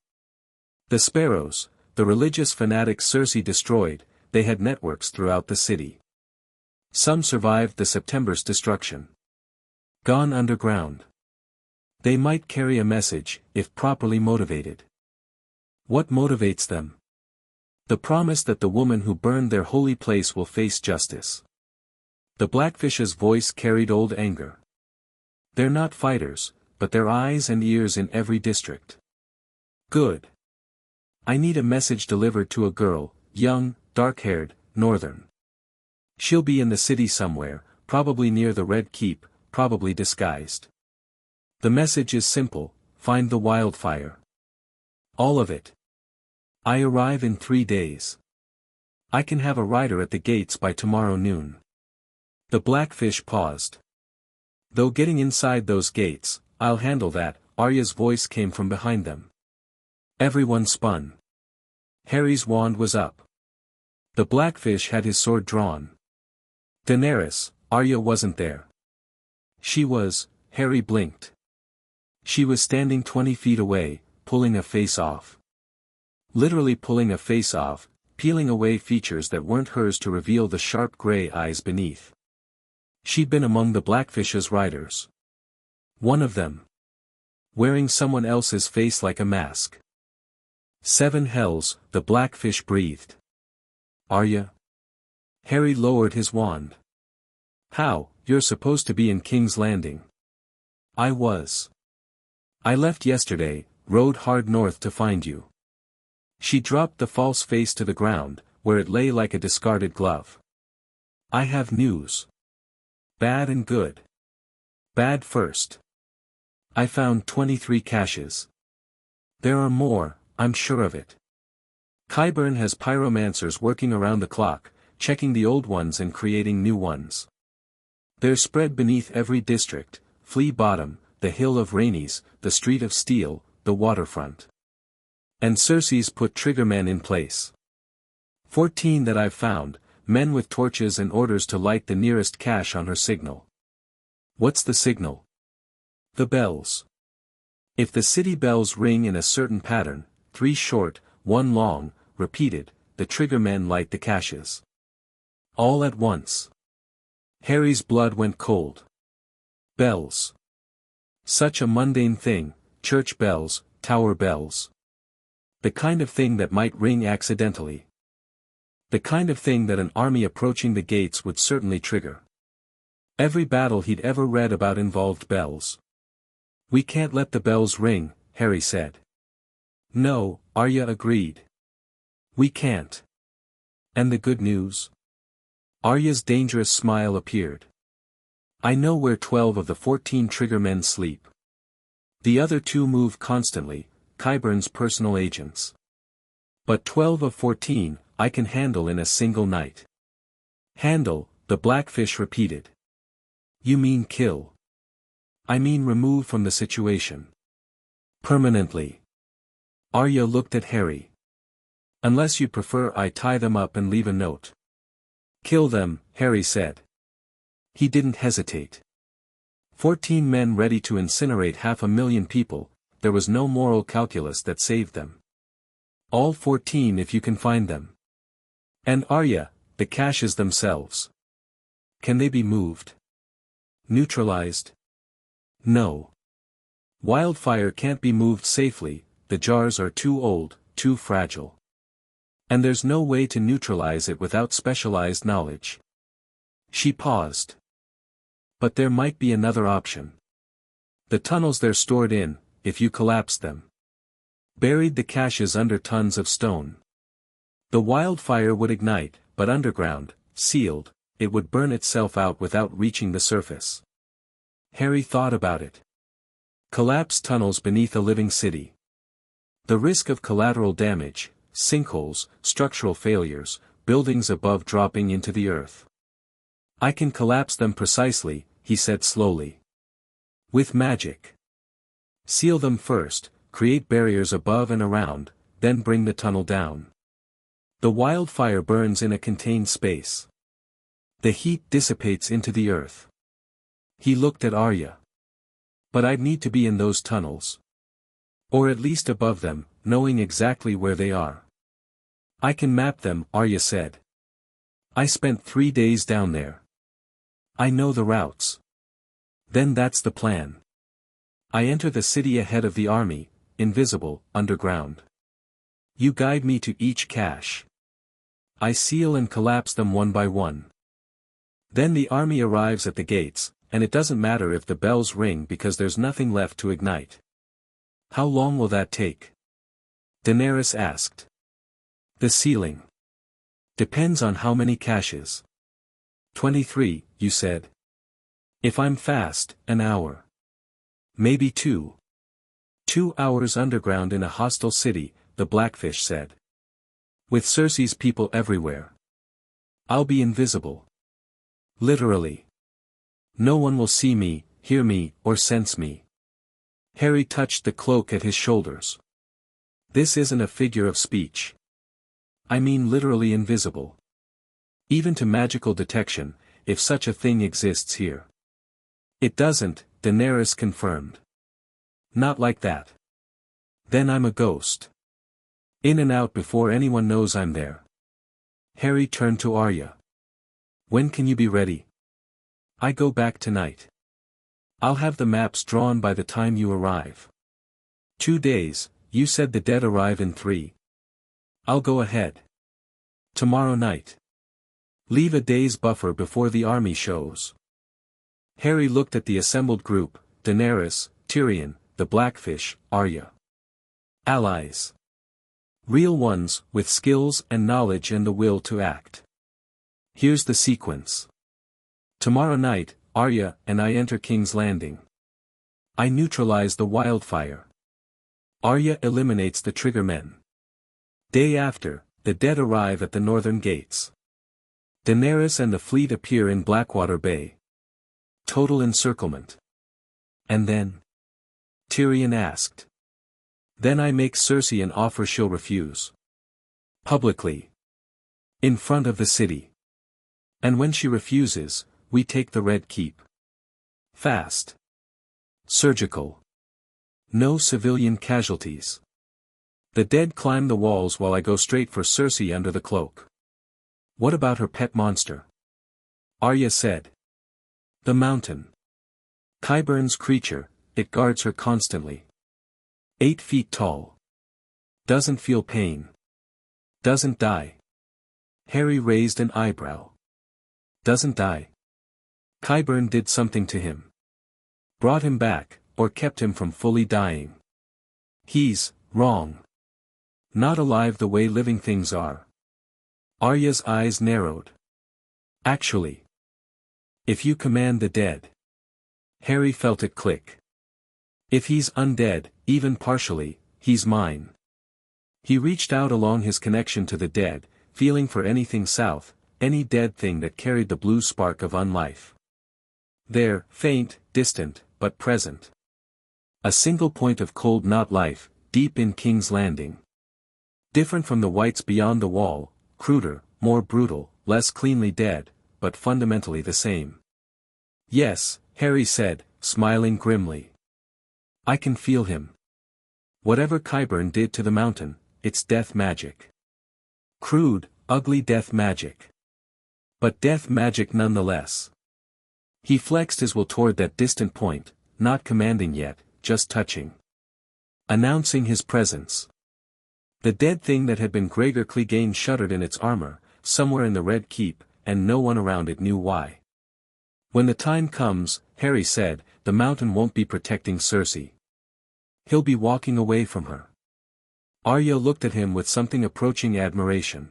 The Sparrows, the religious fanatics Cersei destroyed, they had networks throughout the city. Some survived the September's destruction. Gone underground. They might carry a message, if properly motivated. What motivates them? The promise that the woman who burned their holy place will face justice. The Blackfish's voice carried old anger. They're not fighters, but their eyes and ears in every district. Good. I need a message delivered to a girl, young, dark-haired, northern. She'll be in the city somewhere, probably near the Red Keep, probably disguised. The message is simple, find the wildfire. All of it. I arrive in 3 days. I can have a rider at the gates by tomorrow noon. The Blackfish paused. Though getting inside those gates, I'll handle that, Arya's voice came from behind them. Everyone spun. Harry's wand was up. The Blackfish had his sword drawn. Daenerys, Arya wasn't there. She was, Harry blinked. She was standing 20 feet away, pulling a face off. Literally pulling a face off, peeling away features that weren't hers to reveal the sharp gray eyes beneath. She'd been among the Blackfish's riders. One of them. Wearing someone else's face like a mask. 7 hells, the Blackfish breathed. Arya? Harry lowered his wand. How, you're supposed to be in King's Landing. I was. I left yesterday, rode hard north to find you. She dropped the false face to the ground, where it lay like a discarded glove. I have news. Bad and good. Bad first. I found 23 caches. There are more, I'm sure of it. Qyburn has pyromancers working around the clock, checking the old ones and creating new ones. They're spread beneath every district, Flea Bottom, the Hill of Rainies, the Street of Steel, the waterfront. And Cersei's put triggermen in place. 14 that I've found, men with torches and orders to light the nearest cache on her signal. What's the signal? The bells. If the city bells ring in a certain pattern, 3 short, 1 long, repeated, the triggermen light the caches. All at once. Harry's blood went cold. Bells. Such a mundane thing, church bells, tower bells. The kind of thing that might ring accidentally. The kind of thing that an army approaching the gates would certainly trigger. Every battle he'd ever read about involved bells. We can't let the bells ring, Harry said. No, Arya agreed. We can't. And the good news? Arya's dangerous smile appeared. I know where 12 of the 14 triggermen sleep. The other 2 move constantly, Qyburn's personal agents. But 12 of 14, I can handle in a single night. Handle, the Blackfish repeated. You mean kill. I mean remove from the situation. Permanently. Arya looked at Harry. Unless you prefer I tie them up and leave a note. Kill them, Harry said. He didn't hesitate. 14 men ready to incinerate 500,000 people, there was no moral calculus that saved them. All 14 if you can find them. And Arya, the caches themselves. Can they be moved? Neutralized? No. Wildfire can't be moved safely, the jars are too old, too fragile. And there's no way to neutralize it without specialized knowledge. She paused. But there might be another option. The tunnels they're stored in, if you collapse them. Buried the caches under tons of stone. The wildfire would ignite, but underground, sealed, it would burn itself out without reaching the surface. Harry thought about it. Collapsed tunnels beneath a living city. The risk of collateral damage, sinkholes, structural failures, buildings above dropping into the earth. I can collapse them precisely, he said slowly. With magic. Seal them first, create barriers above and around, then bring the tunnel down. The wildfire burns in a contained space. The heat dissipates into the earth. He looked at Arya. But I'd need to be in those tunnels. Or at least above them, knowing exactly where they are. I can map them, Arya said. I spent 3 days down there. I know the routes. Then that's the plan. I enter the city ahead of the army, invisible, underground. You guide me to each cache. I seal and collapse them one by one. Then the army arrives at the gates, and it doesn't matter if the bells ring because there's nothing left to ignite. How long will that take? Daenerys asked. The sealing. Depends on how many caches. 23, you said. If I'm fast, an hour. Maybe 2. 2 hours underground in a hostile city, the Blackfish said. With Cersei's people everywhere. I'll be invisible. Literally. No one will see me, hear me, or sense me. Harry touched the cloak at his shoulders. This isn't a figure of speech. I mean literally invisible. Even to magical detection, if such a thing exists here. It doesn't, Daenerys confirmed. Not like that. Then I'm a ghost. In and out before anyone knows I'm there. Harry turned to Arya. When can you be ready? I go back tonight. I'll have the maps drawn by the time you arrive. 2 days, you said the dead arrive in 3. I'll go ahead. Tomorrow night. Leave a day's buffer before the army shows. Harry looked at the assembled group, Daenerys, Tyrion, the Blackfish, Arya. Allies. Real ones, with skills and knowledge and the will to act. Here's the sequence. Tomorrow night, Arya and I enter King's Landing. I neutralize the wildfire. Arya eliminates the triggermen. Day after, the dead arrive at the northern gates. Daenerys and the fleet appear in Blackwater Bay. Total encirclement. And then? Tyrion asked. Then I make Cersei an offer she'll refuse. Publicly. In front of the city. And when she refuses, we take the Red Keep. Fast. Surgical. No civilian casualties. The dead climb the walls while I go straight for Cersei under the cloak. What about her pet monster? Arya said. The mountain. Qyburn's creature, it guards her constantly. 8 feet tall. Doesn't feel pain. Doesn't die. Harry raised an eyebrow. Doesn't die. Qyburn did something to him. Brought him back, or kept him from fully dying. He's wrong. Not alive the way living things are. Arya's eyes narrowed. Actually. If you command the dead. Harry felt it click. If he's undead, even partially, he's mine. He reached out along his connection to the dead, feeling for anything south, any dead thing that carried the blue spark of unlife. There, faint, distant, but present. A single point of cold not life, deep in King's Landing. Different from the whites beyond the wall, cruder, more brutal, less cleanly dead, but fundamentally the same. Yes, Harry said, smiling grimly. I can feel him. Whatever Qyburn did to the mountain, it's death magic. Crude, ugly death magic. But death magic nonetheless. He flexed his will toward that distant point, not commanding yet, just touching. Announcing his presence. The dead thing that had been Gregor Clegane shuddered in its armor, somewhere in the Red Keep, and no one around it knew why. When the time comes, Harry said, the mountain won't be protecting Cersei. He'll be walking away from her. Arya looked at him with something approaching admiration.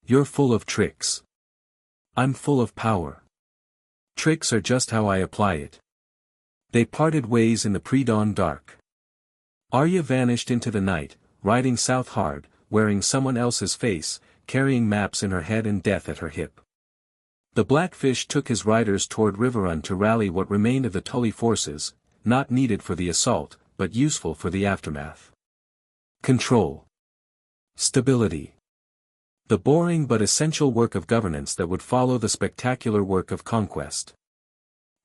You're full of tricks. I'm full of power. Tricks are just how I apply it. They parted ways in the pre-dawn dark. Arya vanished into the night, riding south hard, wearing someone else's face, carrying maps in her head and death at her hip. The Blackfish took his riders toward Riverrun to rally what remained of the Tully forces, not needed for the assault, but useful for the aftermath. Control. Stability. The boring but essential work of governance that would follow the spectacular work of conquest.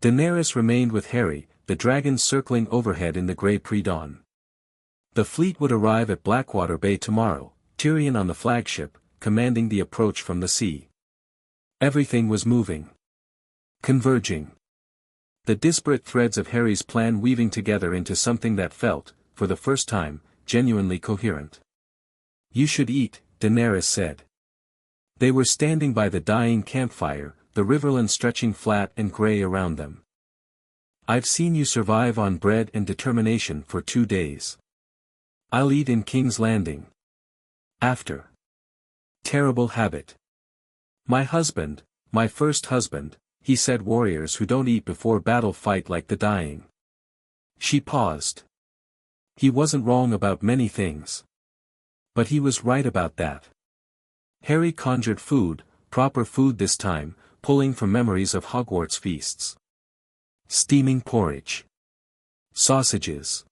Daenerys remained with Harry, the dragons circling overhead in the grey pre-dawn. The fleet would arrive at Blackwater Bay tomorrow, Tyrion on the flagship, commanding the approach from the sea. Everything was moving. Converging. The disparate threads of Harry's plan weaving together into something that felt, for the first time, genuinely coherent. You should eat, Daenerys said. They were standing by the dying campfire, the riverland stretching flat and grey around them. I've seen you survive on bread and determination for 2 days. I'll eat in King's Landing. After. Terrible habit. My husband, my first husband, he said warriors who don't eat before battle fight like the dying. She paused. He wasn't wrong about many things. But he was right about that. Harry conjured food, proper food this time, pulling from memories of Hogwarts feasts. Steaming porridge. Sausages.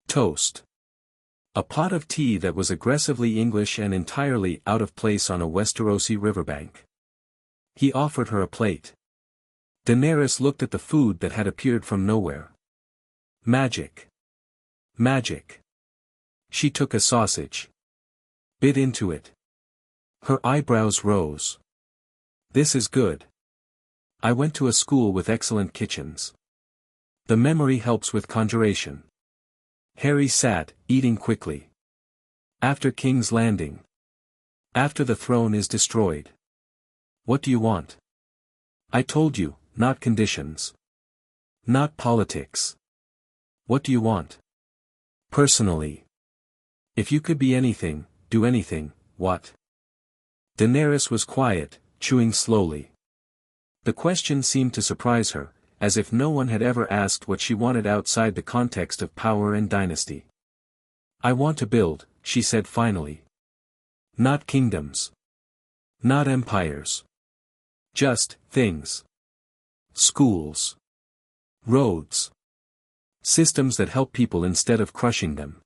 Toast. A pot of tea that was aggressively English and entirely out of place on a Westerosi riverbank. He offered her a plate. Daenerys looked at the food that had appeared from nowhere. Magic. Magic. She took a sausage. Bit into it. Her eyebrows rose. This is good. I went to a school with excellent kitchens. The memory helps with conjuration. Harry sat, eating quickly. After King's Landing. After the throne is destroyed. What do you want? I told you, not conditions. Not politics. What do you want? Personally. If you could be anything, do anything, what? Daenerys was quiet, chewing slowly. The question seemed to surprise her, as if no one had ever asked what she wanted outside the context of power and dynasty. I want to build, she said finally. Not kingdoms. Not empires. Just, things. Schools. Roads. Systems that help people instead of crushing them.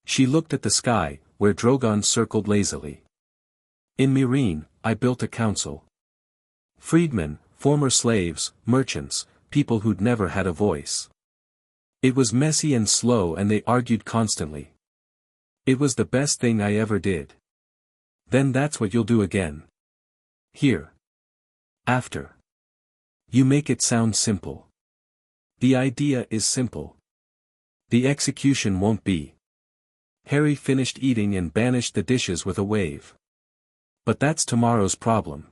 She looked at the sky, where Drogon circled lazily. In Meereen, I built a council. Freedmen, former slaves, merchants, people who'd never had a voice. It was messy and slow and they argued constantly. It was the best thing I ever did. Then that's what you'll do again. Here. After. You make it sound simple. The idea is simple. The execution won't be. Harry finished eating and banished the dishes with a wave. But that's tomorrow's problem.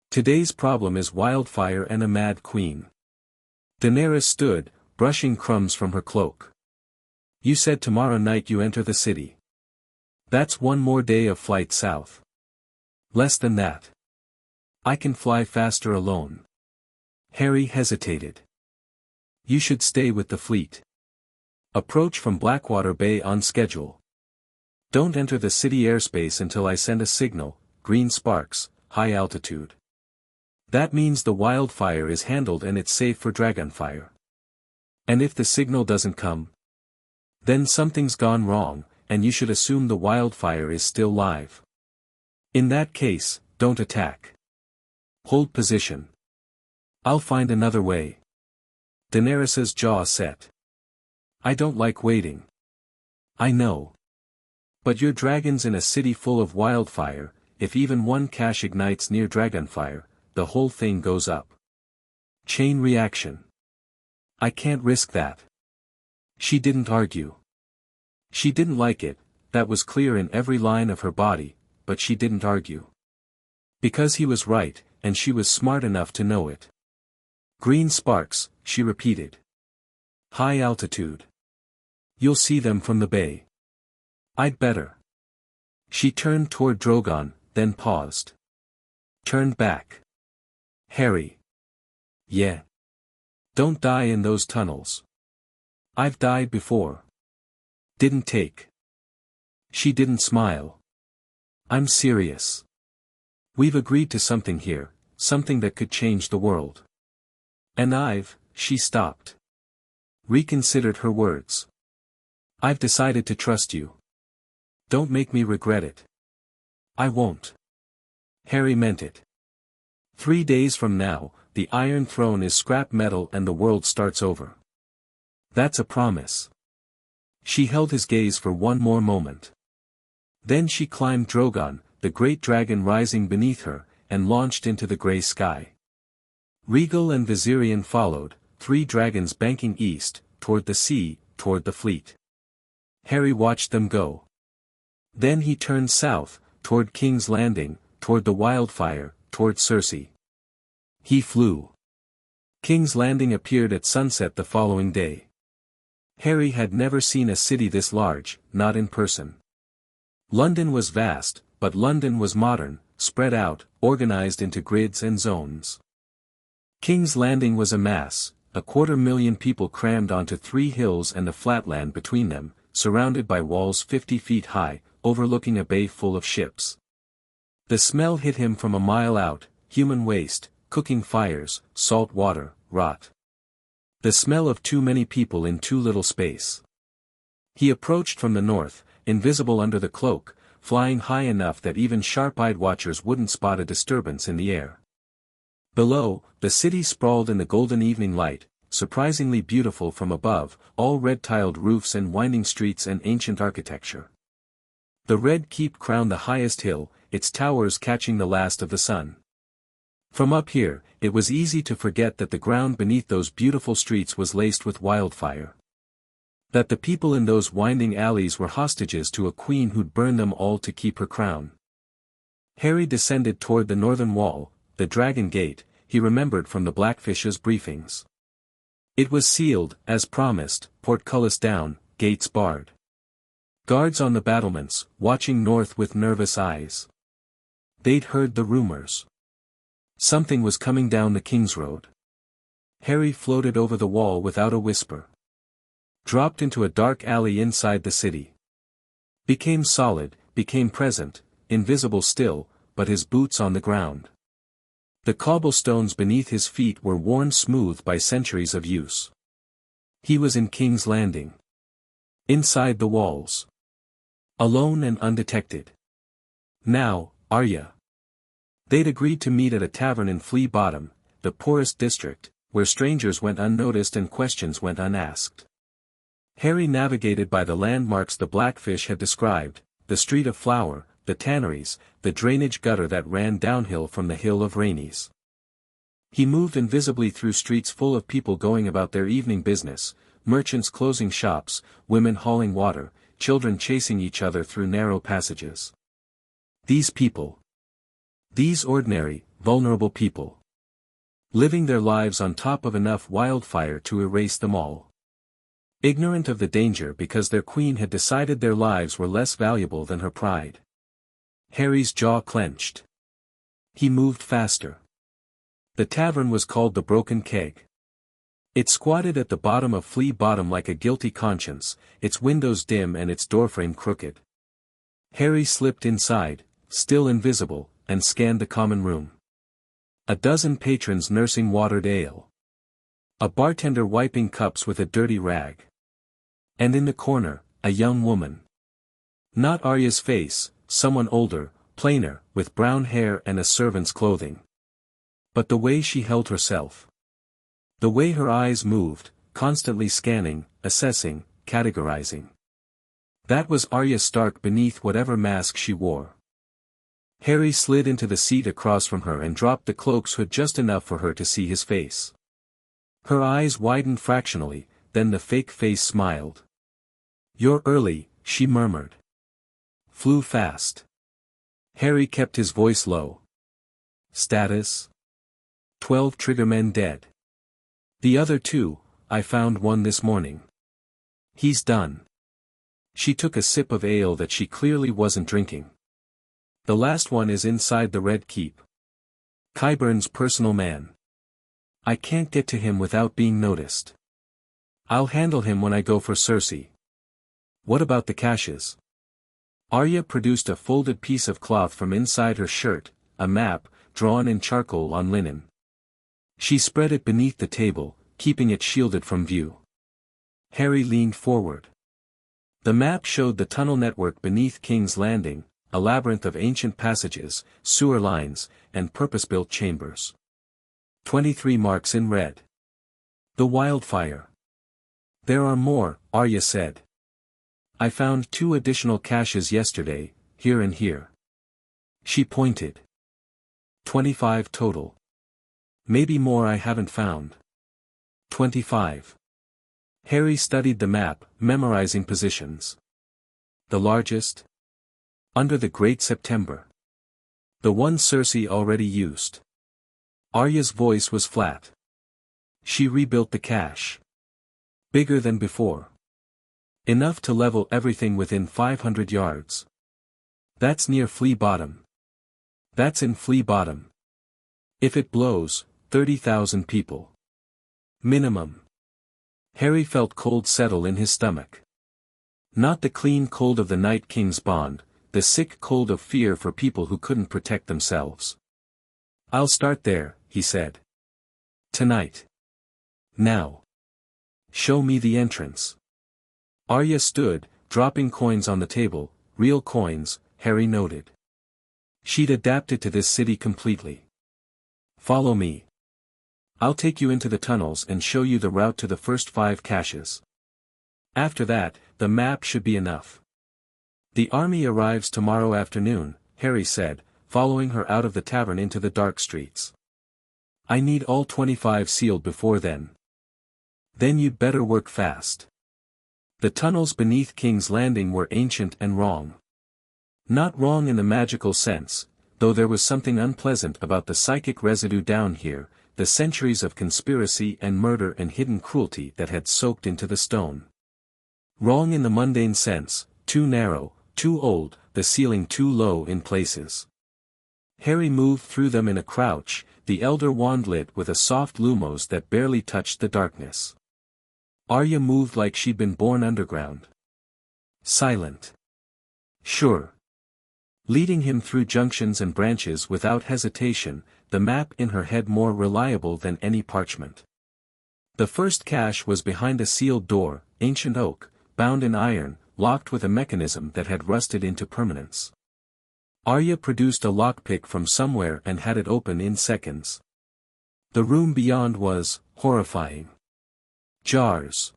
Today's problem is wildfire and a mad queen. Daenerys stood, brushing crumbs from her cloak. You said tomorrow night you enter the city. That's one more day of flight south. Less than that. I can fly faster alone. Harry hesitated. You should stay with the fleet. Approach from Blackwater Bay on schedule. Don't enter the city airspace until I send a signal, green sparks, high altitude. That means the wildfire is handled and it's safe for dragonfire. And if the signal doesn't come? Then something's gone wrong, and you should assume the wildfire is still live. In that case, don't attack. Hold position. I'll find another way. Daenerys's jaw set. I don't like waiting. I know. But you're dragons in a city full of wildfire. If even one cache ignites near dragonfire, the whole thing goes up. Chain reaction. I can't risk that. She didn't argue. She didn't like it, that was clear in every line of her body, but she didn't argue. Because he was right, and she was smart enough to know it. Green sparks, she repeated. High altitude. You'll see them from the bay. I'd better. She turned toward Drogon, then paused. Turned back. Harry. Yeah. Don't die in those tunnels. I've died before. Didn't take. She didn't smile. I'm serious. We've agreed to something here, something that could change the world. And she stopped. Reconsidered her words. I've decided to trust you. Don't make me regret it. I won't. Harry meant it. 3 days from now, the Iron Throne is scrap metal and the world starts over. That's a promise. She held his gaze for one more moment. Then she climbed Drogon, the great dragon rising beneath her, and launched into the grey sky. Rhaegal and Viserion followed, 3 dragons banking east, toward the sea, toward the fleet. Harry watched them go. Then he turned south, toward King's Landing, toward the wildfire, toward Cersei. He flew. King's Landing appeared at sunset the following day. Harry had never seen a city this large, not in person. London was vast, but London was modern, spread out, organized into grids and zones. King's Landing was a mass, 250,000 people crammed onto 3 hills and a flatland between them, surrounded by walls 50 feet high, overlooking a bay full of ships. The smell hit him from a mile out, human waste, cooking fires, salt water, rot. The smell of too many people in too little space. He approached from the north, invisible under the cloak, flying high enough that even sharp-eyed watchers wouldn't spot a disturbance in the air. Below, the city sprawled in the golden evening light, surprisingly beautiful from above, all red-tiled roofs and winding streets and ancient architecture. The Red Keep crowned the highest hill, its towers catching the last of the sun. From up here, it was easy to forget that the ground beneath those beautiful streets was laced with wildfire. That the people in those winding alleys were hostages to a queen who'd burn them all to keep her crown. Harry descended toward the northern wall, the Dragon Gate, he remembered from the Blackfish's briefings. It was sealed, as promised, portcullis down, gates barred. Guards on the battlements, watching north with nervous eyes. They'd heard the rumors. Something was coming down the King's Road. Harry floated over the wall without a whisper. Dropped into a dark alley inside the city. Became solid, became present, invisible still, but his boots on the ground. The cobblestones beneath his feet were worn smooth by centuries of use. He was in King's Landing. Inside the walls. Alone and undetected. Now, Arya. They'd agreed to meet at a tavern in Flea Bottom, the poorest district, where strangers went unnoticed and questions went unasked. Harry navigated by the landmarks the Blackfish had described, the Street of Flower, the tanneries, the drainage gutter that ran downhill from the Hill of Rainies. He moved invisibly through streets full of people going about their evening business, merchants closing shops, women hauling water, children chasing each other through narrow passages. These people. These ordinary, vulnerable people. Living their lives on top of enough wildfire to erase them all. Ignorant of the danger because their queen had decided their lives were less valuable than her pride. Harry's jaw clenched. He moved faster. The tavern was called the Broken Keg. It squatted at the bottom of Flea Bottom like a guilty conscience, its windows dim and its doorframe crooked. Harry slipped inside, still invisible, and scanned the common room. A dozen patrons nursing watered ale. A bartender wiping cups with a dirty rag. And in the corner, a young woman. Not Arya's face, someone older, plainer, with brown hair and a servant's clothing. But the way she held herself. The way her eyes moved, constantly scanning, assessing, categorizing. That was Arya Stark beneath whatever mask she wore. Harry slid into the seat across from her and dropped the cloak's hood just enough for her to see his face. Her eyes widened fractionally, then the fake face smiled. "You're early," she murmured. "Flew fast." Harry kept his voice low. "Status? 12 triggermen dead. The other 2, I found one this morning. He's done." She took a sip of ale that she clearly wasn't drinking. "The last one is inside the Red Keep. Qyburn's personal man. I can't get to him without being noticed. I'll handle him when I go for Cersei." "What about the caches?" Arya produced a folded piece of cloth from inside her shirt, a map, drawn in charcoal on linen. She spread it beneath the table, keeping it shielded from view. Harry leaned forward. The map showed the tunnel network beneath King's Landing, a labyrinth of ancient passages, sewer lines, and purpose-built chambers. 23 marks in red. "The wildfire." "There are more," Arya said. "I found 2 additional caches yesterday, here and here." She pointed. 25 total. "Maybe more I haven't found." 25. Harry studied the map, memorizing positions. "The largest?" "Under the Great September. The one Cersei already used." Arya's voice was flat. "She rebuilt the cache. Bigger than before. Enough to level everything within 500 yards. That's near Flea Bottom. That's in Flea Bottom. If it blows, 30,000 people. Minimum." Harry felt cold settle in his stomach. Not the clean cold of the Night King's bond, the sick cold of fear for people who couldn't protect themselves. "I'll start there," he said. "Tonight. Now. Show me the entrance." Arya stood, dropping coins on the table, real coins, Harry noted. She'd adapted to this city completely. "Follow me. I'll take you into the tunnels and show you the route to the first 5 caches. After that, the map should be enough." "The army arrives tomorrow afternoon," Harry said, following her out of the tavern into the dark streets. "I need all 25 sealed before then." "Then you'd better work fast." The tunnels beneath King's Landing were ancient and wrong. Not wrong in the magical sense, though there was something unpleasant about the psychic residue down here, the centuries of conspiracy and murder and hidden cruelty that had soaked into the stone. Wrong in the mundane sense, too narrow, too old, the ceiling too low in places. Harry moved through them in a crouch, the elder wand lit with a soft lumos that barely touched the darkness. Arya moved like she'd been born underground. Silent. Sure. Leading him through junctions and branches without hesitation, the map in her head more reliable than any parchment. The first cache was behind a sealed door, ancient oak, bound in iron, locked with a mechanism that had rusted into permanence. Arya produced a lockpick from somewhere and had it open in seconds. The room beyond was horrifying. Jars.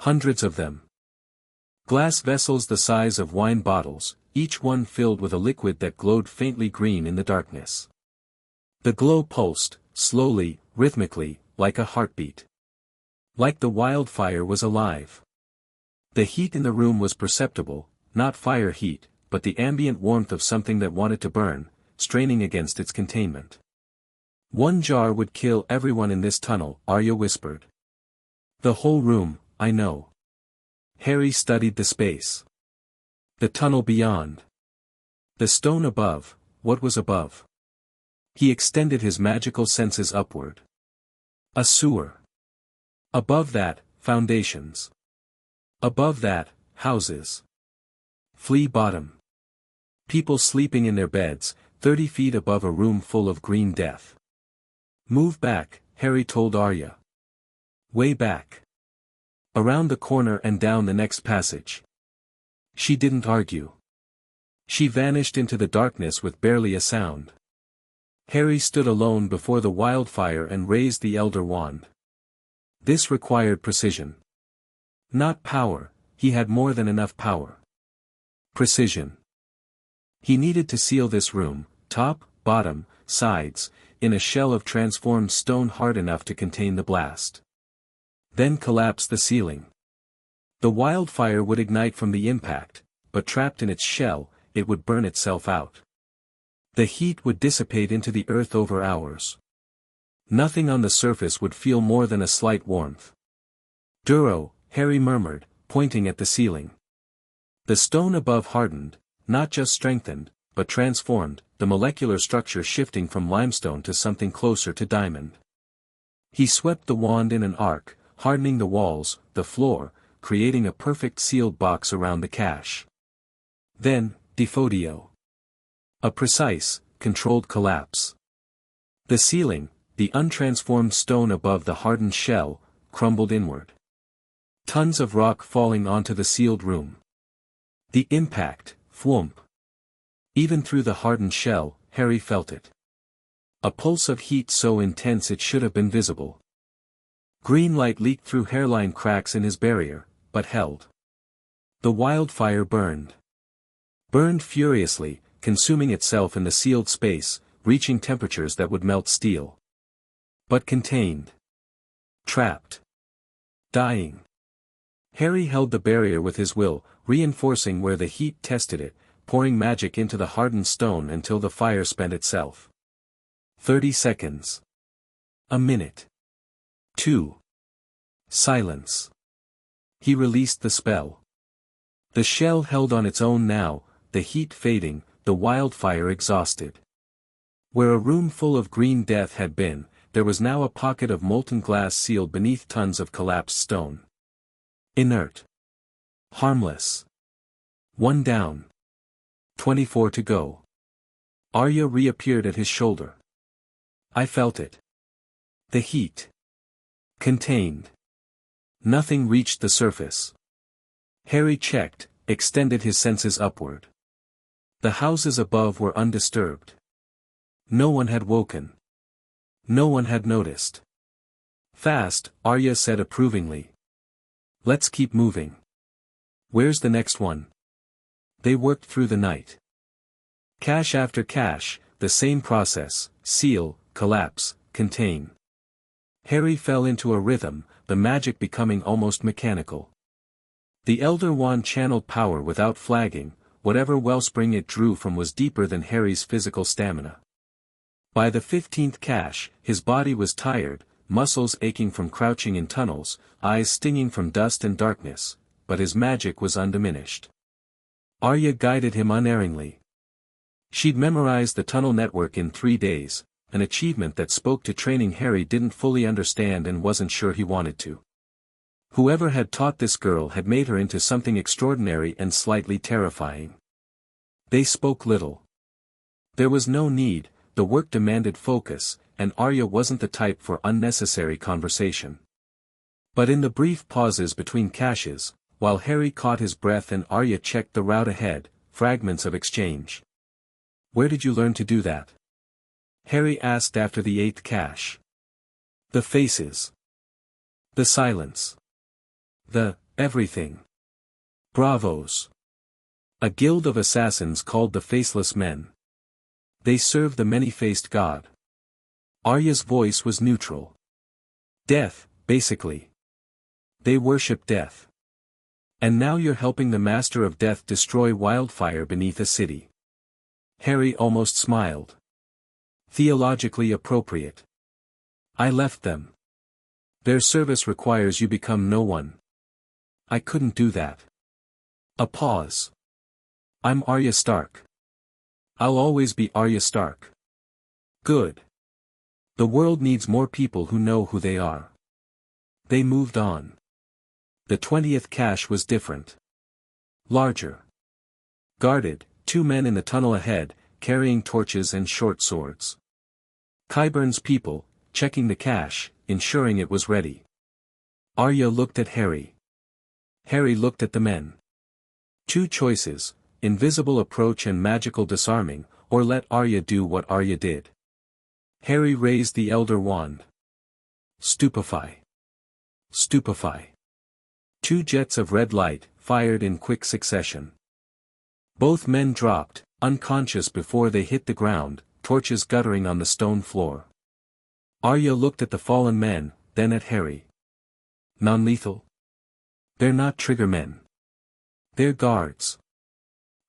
Hundreds of them. Glass vessels the size of wine bottles, each one filled with a liquid that glowed faintly green in the darkness. The glow pulsed, slowly, rhythmically, like a heartbeat. Like the wildfire was alive. The heat in the room was perceptible, not fire heat, but the ambient warmth of something that wanted to burn, straining against its containment. "One jar would kill everyone in this tunnel," Arya whispered. "The whole room, I know." Harry studied the space. The tunnel beyond. The stone above, what was above? He extended his magical senses upward. A sewer. Above that, foundations. Above that, houses. Flea Bottom. People sleeping in their beds, 30 feet above a room full of green death. "Move back," Harry told Arya. "Way back." Around the corner and down the next passage. She didn't argue. She vanished into the darkness with barely a sound. Harry stood alone before the wildfire and raised the Elder Wand. This required precision. Not power, he had more than enough power. Precision. He needed to seal this room, top, bottom, sides, in a shell of transformed stone hard enough to contain the blast. Then collapse the ceiling. The wildfire would ignite from the impact, but trapped in its shell, it would burn itself out. The heat would dissipate into the earth over hours. Nothing on the surface would feel more than a slight warmth. Duro, Harry murmured, pointing at the ceiling. The stone above hardened, not just strengthened, but transformed, the molecular structure shifting from limestone to something closer to diamond. He swept the wand in an arc, hardening the walls, the floor, creating a perfect sealed box around the cache. Then, Defodio. A precise, controlled collapse. The ceiling, the untransformed stone above the hardened shell, crumbled inward. Tons of rock falling onto the sealed room. The impact, thwomp. Even through the hardened shell, Harry felt it. A pulse of heat so intense it should have been visible. Green light leaked through hairline cracks in his barrier, but held. The wildfire burned. Burned furiously, consuming itself in the sealed space, reaching temperatures that would melt steel. But contained. Trapped. Dying. Harry held the barrier with his will, reinforcing where the heat tested it, pouring magic into the hardened stone until the fire spent itself. 30 seconds. A minute. 2. Silence. He released the spell. The shell held on its own now, the heat fading, the wildfire exhausted. Where a room full of green death had been, there was now a pocket of molten glass sealed beneath tons of collapsed stone. Inert. Harmless. 1 down. 24 to go. Arya reappeared at his shoulder. I felt it. The heat. Contained. Nothing reached the surface. Harry checked, extended his senses upward. The houses above were undisturbed. No one had woken. No one had noticed. Fast, Arya said approvingly. Let's keep moving. Where's the next one? They worked through the night. Cache after cache, the same process, seal, collapse, contain. Harry fell into a rhythm, the magic becoming almost mechanical. The Elder Wand channeled power without flagging, whatever wellspring it drew from was deeper than Harry's physical stamina. By the 15th cache, his body was tired, muscles aching from crouching in tunnels, eyes stinging from dust and darkness, but his magic was undiminished. Arya guided him unerringly. She'd memorized the tunnel network in 3 days, an achievement that spoke to training Harry didn't fully understand and wasn't sure he wanted to. Whoever had taught this girl had made her into something extraordinary and slightly terrifying. They spoke little. There was no need, the work demanded focus, and Arya wasn't the type for unnecessary conversation. But in the brief pauses between caches, while Harry caught his breath and Arya checked the route ahead, fragments of exchange. Where did you learn to do that? Harry asked after the 8th cache. The faces. The silence. The everything. Bravos. A guild of assassins called the Faceless Men. They serve the many-faced god. Arya's voice was neutral. Death, basically. They worship death. And now you're helping the Master of Death destroy wildfire beneath a city. Harry almost smiled. Theologically appropriate. I left them. Their service requires you become no one. I couldn't do that. A pause. I'm Arya Stark. I'll always be Arya Stark. Good. The world needs more people who know who they are. They moved on. The 20th cache was different. Larger. Guarded, 2 men in the tunnel ahead, carrying torches and short swords. Qyburn's people, checking the cache, ensuring it was ready. Arya looked at Harry. Harry looked at the men. Two choices, invisible approach and magical disarming, or let Arya do what Arya did. Harry raised the Elder Wand. Stupefy. Stupefy. Two jets of red light, fired in quick succession. Both men dropped, unconscious before they hit the ground, torches guttering on the stone floor. Arya looked at the fallen men, then at Harry. Non-lethal? They're not trigger men. They're guards.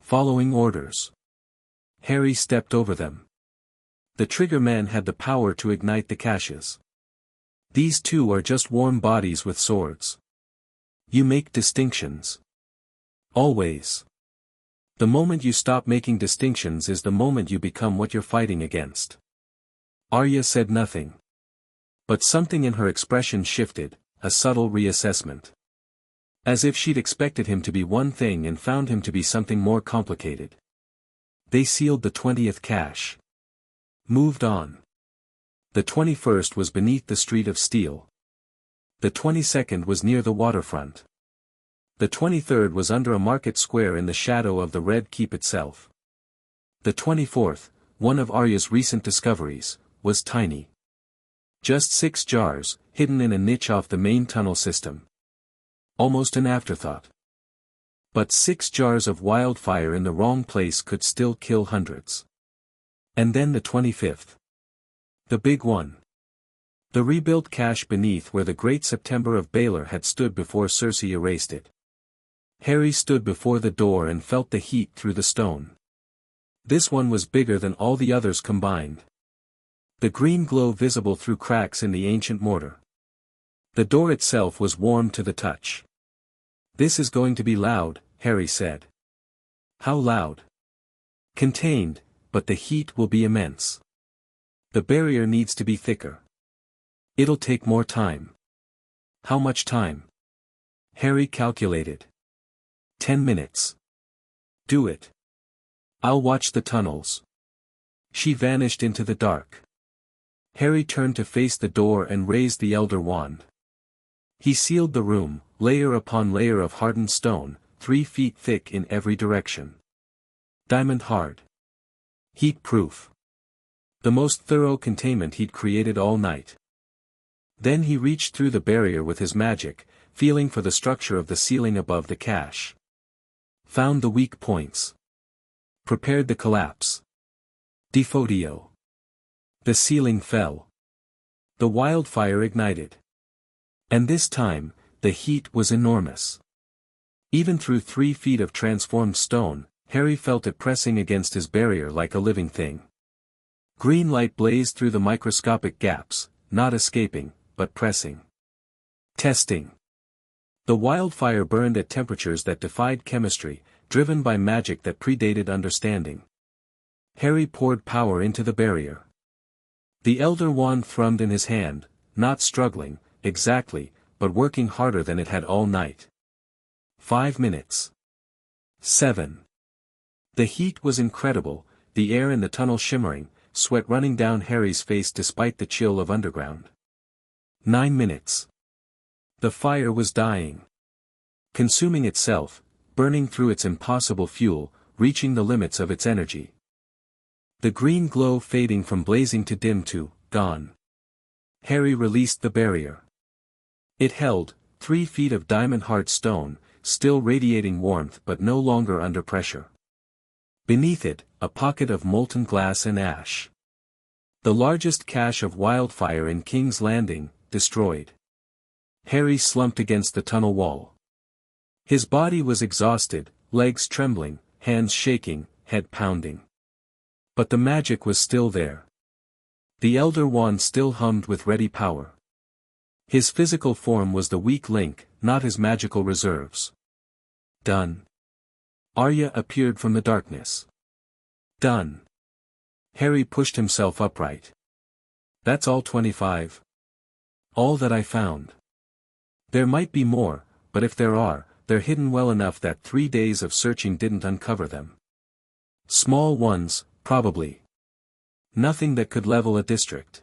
Following orders. Harry stepped over them. The trigger men had the power to ignite the caches. These two are just warm bodies with swords. You make distinctions. Always. The moment you stop making distinctions is the moment you become what you're fighting against. Arya said nothing. But something in her expression shifted, a subtle reassessment. As if she'd expected him to be one thing and found him to be something more complicated. They sealed the 20th cache. Moved on. The 21st was beneath the Street of Steel. The 22nd was near the waterfront. The 23rd was under a market square in the shadow of the Red Keep itself. The 24th, one of Arya's recent discoveries, was tiny. Just 6 jars, hidden in a niche off the main tunnel system. Almost an afterthought. But 6 jars of wildfire in the wrong place could still kill hundreds. And then the 25th. The big one. The rebuilt cache beneath where the Great September of Baelor had stood before Cersei erased it. Harry stood before the door and felt the heat through the stone. This one was bigger than all the others combined. The green glow visible through cracks in the ancient mortar. The door itself was warm to the touch. This is going to be loud, Harry said. How loud? Contained, but the heat will be immense. The barrier needs to be thicker. It'll take more time. How much time? Harry calculated. 10 minutes. Do it. I'll watch the tunnels. She vanished into the dark. Harry turned to face the door and raised the Elder Wand. He sealed the room, layer upon layer of hardened stone, 3 feet thick in every direction. Diamond hard. Heat-proof. The most thorough containment he'd created all night. Then he reached through the barrier with his magic, feeling for the structure of the ceiling above the cache. Found the weak points. Prepared the collapse. Defodio. The ceiling fell. The wildfire ignited. And this time, the heat was enormous. Even through 3 feet of transformed stone, Harry felt it pressing against his barrier like a living thing. Green light blazed through the microscopic gaps, not escaping, but pressing. Testing. The wildfire burned at temperatures that defied chemistry, driven by magic that predated understanding. Harry poured power into the barrier. The Elder Wand thrummed in his hand, not struggling, exactly, but working harder than it had all night. 5 minutes. 7. The heat was incredible, the air in the tunnel shimmering, sweat running down Harry's face despite the chill of underground. 9 minutes. The fire was dying. Consuming itself, burning through its impossible fuel, reaching the limits of its energy. The green glow fading from blazing to dim to, gone. Harry released the barrier. It held, 3 feet of diamond-hard stone, still radiating warmth but no longer under pressure. Beneath it, a pocket of molten glass and ash. The largest cache of wildfire in King's Landing, destroyed. Harry slumped against the tunnel wall. His body was exhausted, legs trembling, hands shaking, head pounding. But the magic was still there. The Elder Wand still hummed with ready power. His physical form was the weak link, not his magical reserves. Done. Arya appeared from the darkness. Done. Harry pushed himself upright. That's all 25. All that I found. There might be more, but if there are, they're hidden well enough that 3 days of searching didn't uncover them. Small ones, probably. Nothing that could level a district.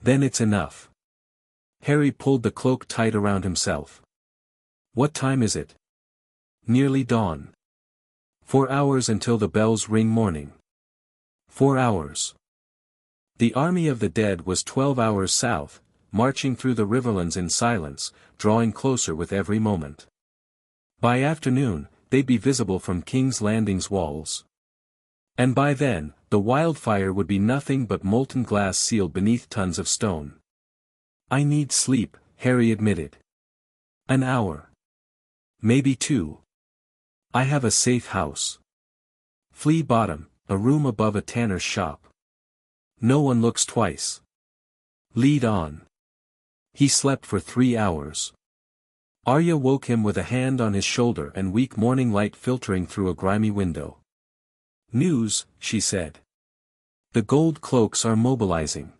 Then it's enough. Harry pulled the cloak tight around himself. What time is it? Nearly dawn. 4 hours until the bells ring morning. 4 hours. The army of the dead was 12 hours south, marching through the riverlands in silence, drawing closer with every moment. By afternoon, they'd be visible from King's Landing's walls. And by then, the wildfire would be nothing but molten glass sealed beneath tons of stone. I need sleep, Harry admitted. An hour. Maybe 2. I have a safe house. Flea Bottom, a room above a tanner's shop. No one looks twice. Lead on. He slept for 3 hours. Arya woke him with a hand on his shoulder and weak morning light filtering through a grimy window. News, she said. The gold cloaks are mobilizing.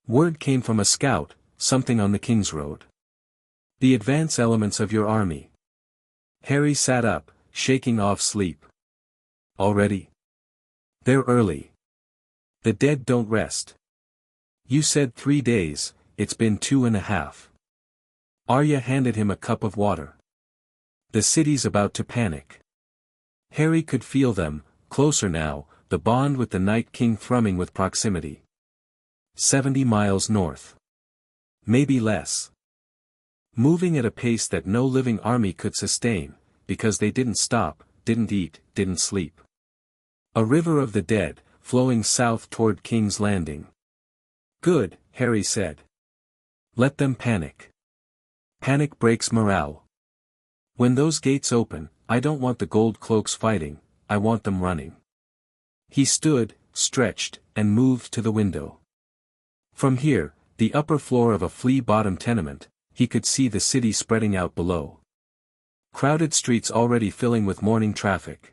Word came from a scout, something on the King's Road. The advance elements of your army. Harry sat up, shaking off sleep. Already? They're early. The dead don't rest. You said 3 days, it's been 2.5. Arya handed him a cup of water. The city's about to panic. Harry could feel them, closer now, the bond with the Night King thrumming with proximity. 70 miles north. Maybe less. Moving at a pace that no living army could sustain, because they didn't stop, didn't eat, didn't sleep. A river of the dead, flowing south toward King's Landing. Good, Harry said. Let them panic. Panic breaks morale. When those gates open, I don't want the gold cloaks fighting, I want them running. He stood, stretched, and moved to the window. From here, the upper floor of a flea-bottom tenement, he could see the city spreading out below. Crowded streets already filling with morning traffic.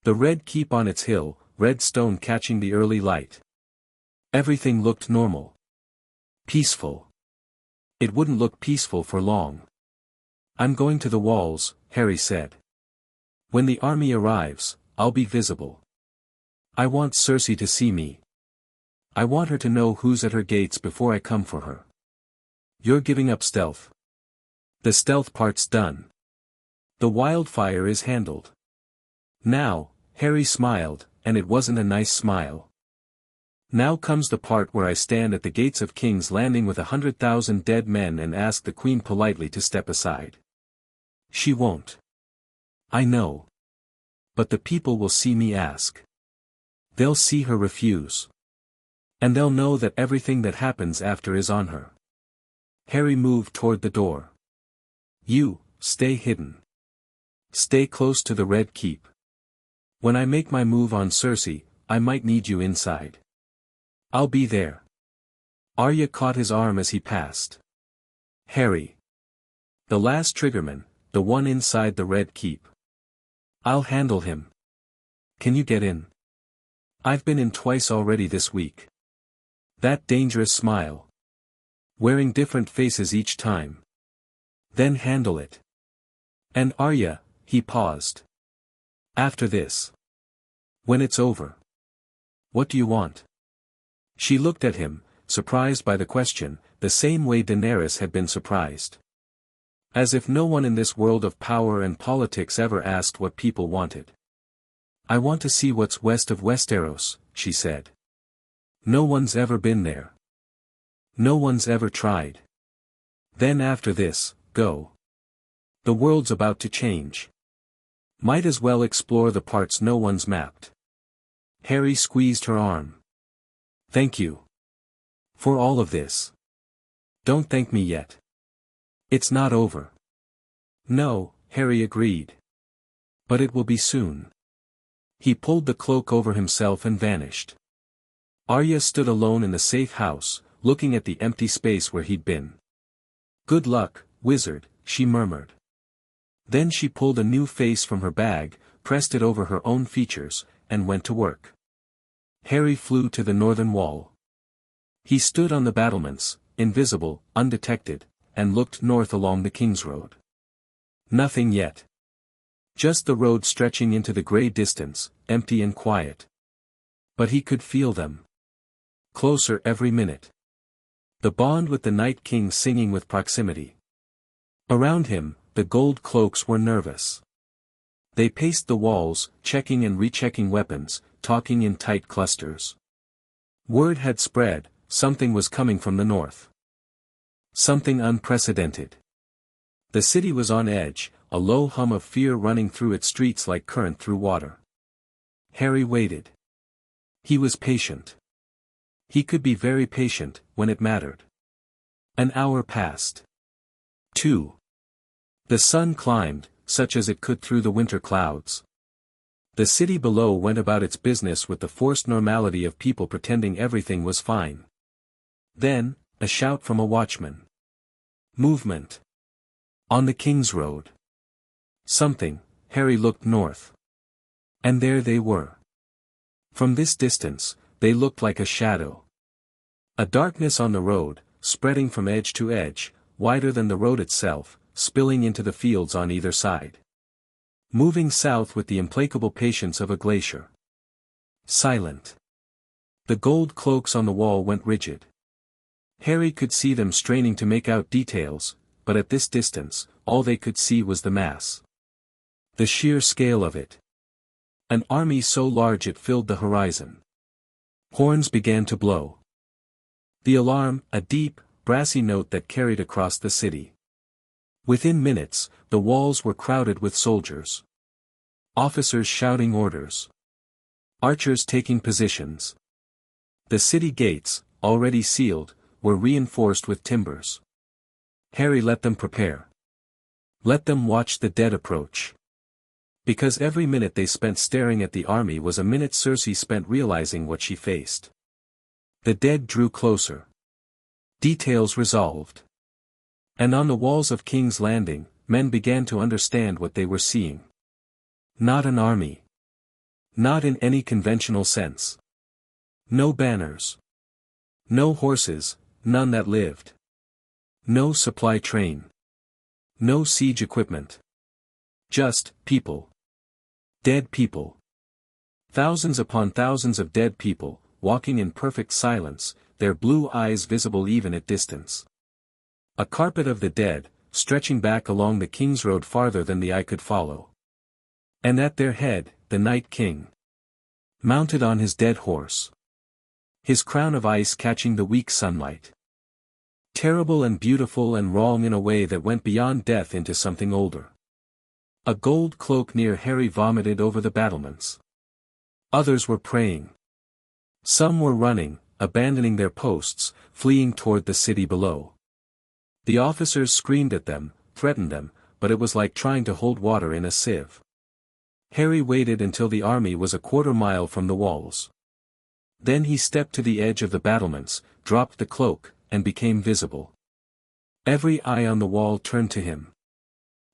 The red keep on its hill, red stone catching the early light. Everything looked normal. Peaceful. It wouldn't look peaceful for long. I'm going to the walls, Harry said. When the army arrives, I'll be visible. I want Cersei to see me. I want her to know who's at her gates before I come for her. You're giving up stealth. The stealth part's done. The wildfire is handled. Now, Harry smiled, and it wasn't a nice smile. Now comes the part where I stand at the gates of King's Landing with 100,000 dead men and ask the Queen politely to step aside. She won't. I know. But the people will see me ask. They'll see her refuse. And they'll know that everything that happens after is on her. Harry moved toward the door. You, stay hidden. Stay close to the Red Keep. When I make my move on Cersei, I might need you inside. I'll be there. Arya caught his arm as he passed. Harry. The last triggerman, the one inside the Red Keep. I'll handle him. Can you get in? I've been in twice already this week. That dangerous smile. Wearing different faces each time. Then handle it. And Arya, he paused. After this. When it's over. What do you want? She looked at him, surprised by the question, the same way Daenerys had been surprised. As if no one in this world of power and politics ever asked what people wanted. I want to see what's west of Westeros, she said. No one's ever been there. No one's ever tried. Then after this, go. The world's about to change. Might as well explore the parts no one's mapped. Harry squeezed her arm. Thank you. For all of this. Don't thank me yet. It's not over. No, Harry agreed. But it will be soon. He pulled the cloak over himself and vanished. Arya stood alone in the safe house, looking at the empty space where he'd been. Good luck, wizard, she murmured. Then she pulled a new face from her bag, pressed it over her own features, and went to work. Harry flew to the northern wall. He stood on the battlements, invisible, undetected, and looked north along the King's Road. Nothing yet. Just the road stretching into the grey distance, empty and quiet. But he could feel them. Closer every minute. The bond with the Night King singing with proximity. Around him, the gold cloaks were nervous. They paced the walls, checking and rechecking weapons, talking in tight clusters. Word had spread, something was coming from the north. Something unprecedented. The city was on edge, a low hum of fear running through its streets like current through water. Harry waited. He was patient. He could be very patient, when it mattered. An hour passed. 2. The sun climbed, such as it could through the winter clouds. The city below went about its business with the forced normality of people pretending everything was fine. Then, a shout from a watchman. Movement. On the King's Road. Something. Harry looked north. And there they were. From this distance, they looked like a shadow. A darkness on the road, spreading from edge to edge, wider than the road itself, spilling into the fields on either side. Moving south with the implacable patience of a glacier. Silent. The gold cloaks on the wall went rigid. Harry could see them straining to make out details, but at this distance, all they could see was the mass. The sheer scale of it. An army so large it filled the horizon. Horns began to blow. The alarm, a deep, brassy note that carried across the city. Within minutes, the walls were crowded with soldiers. Officers shouting orders. Archers taking positions. The city gates, already sealed, were reinforced with timbers. Harry let them prepare. Let them watch the dead approach. Because every minute they spent staring at the army was a minute Cersei spent realizing what she faced. The dead drew closer. Details resolved. And on the walls of King's Landing, men began to understand what they were seeing. Not an army. Not in any conventional sense. No banners. No horses, none that lived. No supply train. No siege equipment. Just people. Dead people. Thousands upon thousands of dead people, walking in perfect silence, their blue eyes visible even at distance. A carpet of the dead, stretching back along the King's Road farther than the eye could follow. And at their head, the Night King. Mounted on his dead horse. His crown of ice catching the weak sunlight. Terrible and beautiful and wrong in a way that went beyond death into something older. A gold cloak near Harry vomited over the battlements. Others were praying. Some were running, abandoning their posts, fleeing toward the city below. The officers screamed at them, threatened them, but it was like trying to hold water in a sieve. Harry waited until the army was a quarter mile from the walls. Then he stepped to the edge of the battlements, dropped the cloak, and became visible. Every eye on the wall turned to him.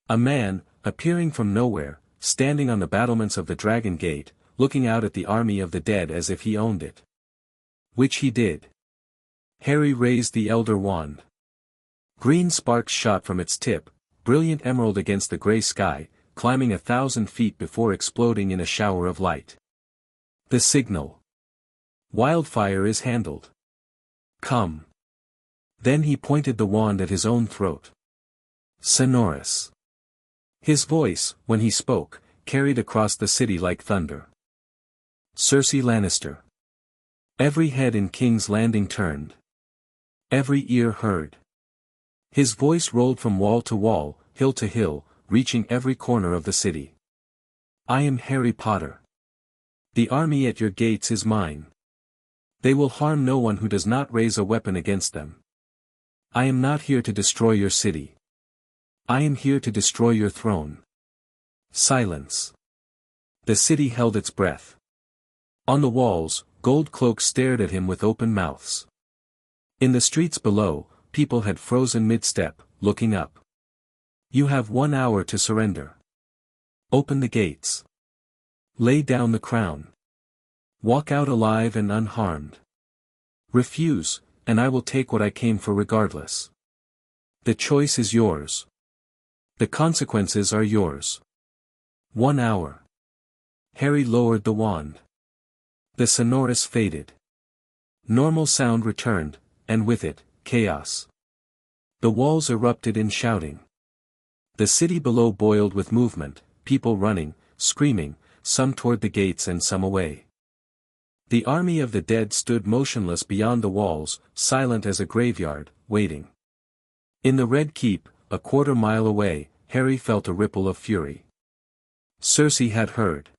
A man, appearing from nowhere, standing on the battlements of the Dragon Gate, looking out at the army of the dead as if he owned it. Which he did. Harry raised the Elder Wand. Green sparks shot from its tip, brilliant emerald against the grey sky, climbing 1,000 feet before exploding in a shower of light. The signal. Wildfire is handled. Come. Then he pointed the wand at his own throat. Sonorous. His voice, when he spoke, carried across the city like thunder. Cersei Lannister. Every head in King's Landing turned. Every ear heard. His voice rolled from wall to wall, hill to hill, reaching every corner of the city. I am Harry Potter. The army at your gates is mine. They will harm no one who does not raise a weapon against them. I am not here to destroy your city. I am here to destroy your throne. Silence. The city held its breath. On the walls, gold cloaks stared at him with open mouths. In the streets below, people had frozen mid-step, looking up. You have 1 hour to surrender. Open the gates. Lay down the crown. Walk out alive and unharmed. Refuse, and I will take what I came for regardless. The choice is yours. The consequences are yours. 1 hour. Harry lowered the wand. The sonorous faded. Normal sound returned, and with it, chaos. The walls erupted in shouting. The city below boiled with movement, people running, screaming, some toward the gates and some away. The army of the dead stood motionless beyond the walls, silent as a graveyard, waiting. In the Red Keep, a quarter-mile away, Harry felt a ripple of fury. Cersei had heard.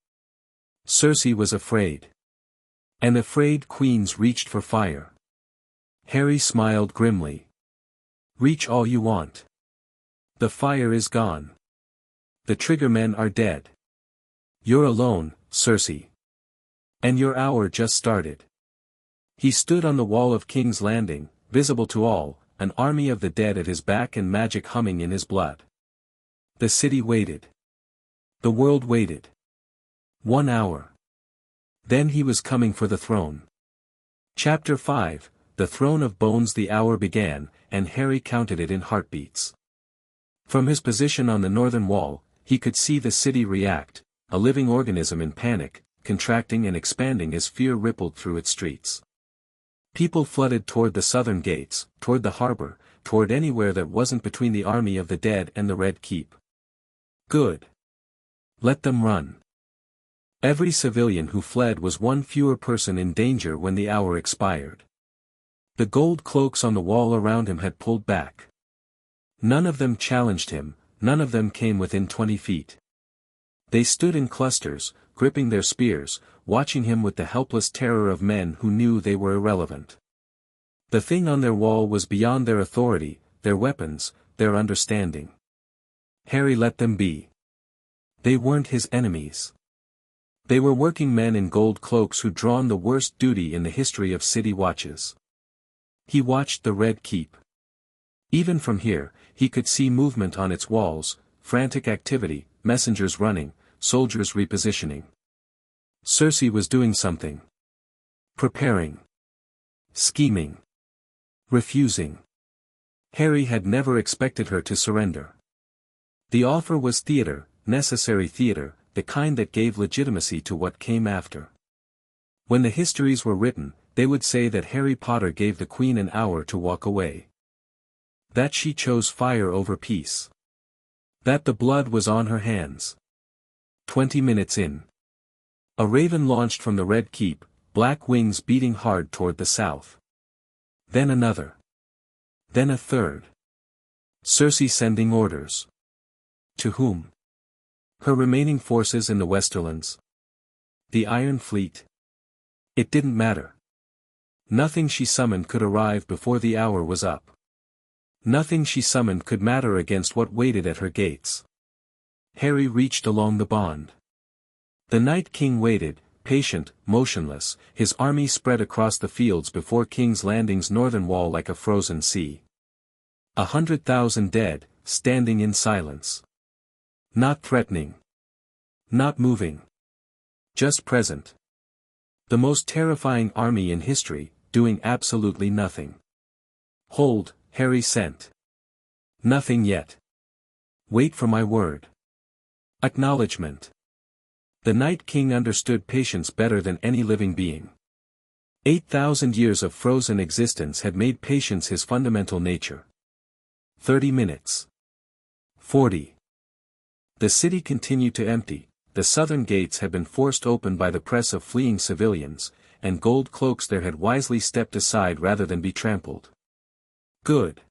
Cersei was afraid. And afraid queens reached for fire. Harry smiled grimly. Reach all you want. The fire is gone. The triggermen are dead. You're alone, Cersei. And your hour just started. He stood on the wall of King's Landing, visible to all, an army of the dead at his back and magic humming in his blood. The city waited. The world waited. 1 hour. Then he was coming for the throne. Chapter 5, The Throne of Bones. The hour began, and Harry counted it in heartbeats. From his position on the northern wall, he could see the city react, a living organism in panic, contracting and expanding as fear rippled through its streets. People flooded toward the southern gates, toward the harbor, toward anywhere that wasn't between the army of the dead and the Red Keep. Good. Let them run. Every civilian who fled was one fewer person in danger when the hour expired. The gold cloaks on the wall around him had pulled back. None of them challenged him, none of them came within 20 feet. They stood in clusters, gripping their spears, watching him with the helpless terror of men who knew they were irrelevant. The thing on their wall was beyond their authority, their weapons, their understanding. Harry let them be. They weren't his enemies. They were working men in gold cloaks who'd drawn the worst duty in the history of city watches. He watched the Red Keep. Even from here, he could see movement on its walls, frantic activity, messengers running, soldiers repositioning. Cersei was doing something. Preparing. Scheming. Refusing. Harry had never expected her to surrender. The offer was theater, necessary theater, the kind that gave legitimacy to what came after. When the histories were written, they would say that Harry Potter gave the Queen an hour to walk away. That she chose fire over peace. That the blood was on her hands. 20 minutes in. A raven launched from the Red Keep, black wings beating hard toward the south. Then another. Then a third. Cersei sending orders. To whom? Her remaining forces in the Westerlands? The Iron Fleet? It didn't matter. Nothing she summoned could arrive before the hour was up. Nothing she summoned could matter against what waited at her gates. Harry reached along the bond. The Night King waited, patient, motionless, his army spread across the fields before King's Landing's northern wall like a frozen sea. 100,000 dead, standing in silence. Not threatening. Not moving. Just present. The most terrifying army in history, doing absolutely nothing. Hold, Harry sent. Nothing yet. Wait for my word. Acknowledgement. The Night King understood patience better than any living being. 8,000 years of frozen existence had made patience his fundamental nature. 30 minutes. 40. The city continued to empty, the southern gates had been forced open by the press of fleeing civilians, and gold cloaks there had wisely stepped aside rather than be trampled. Good.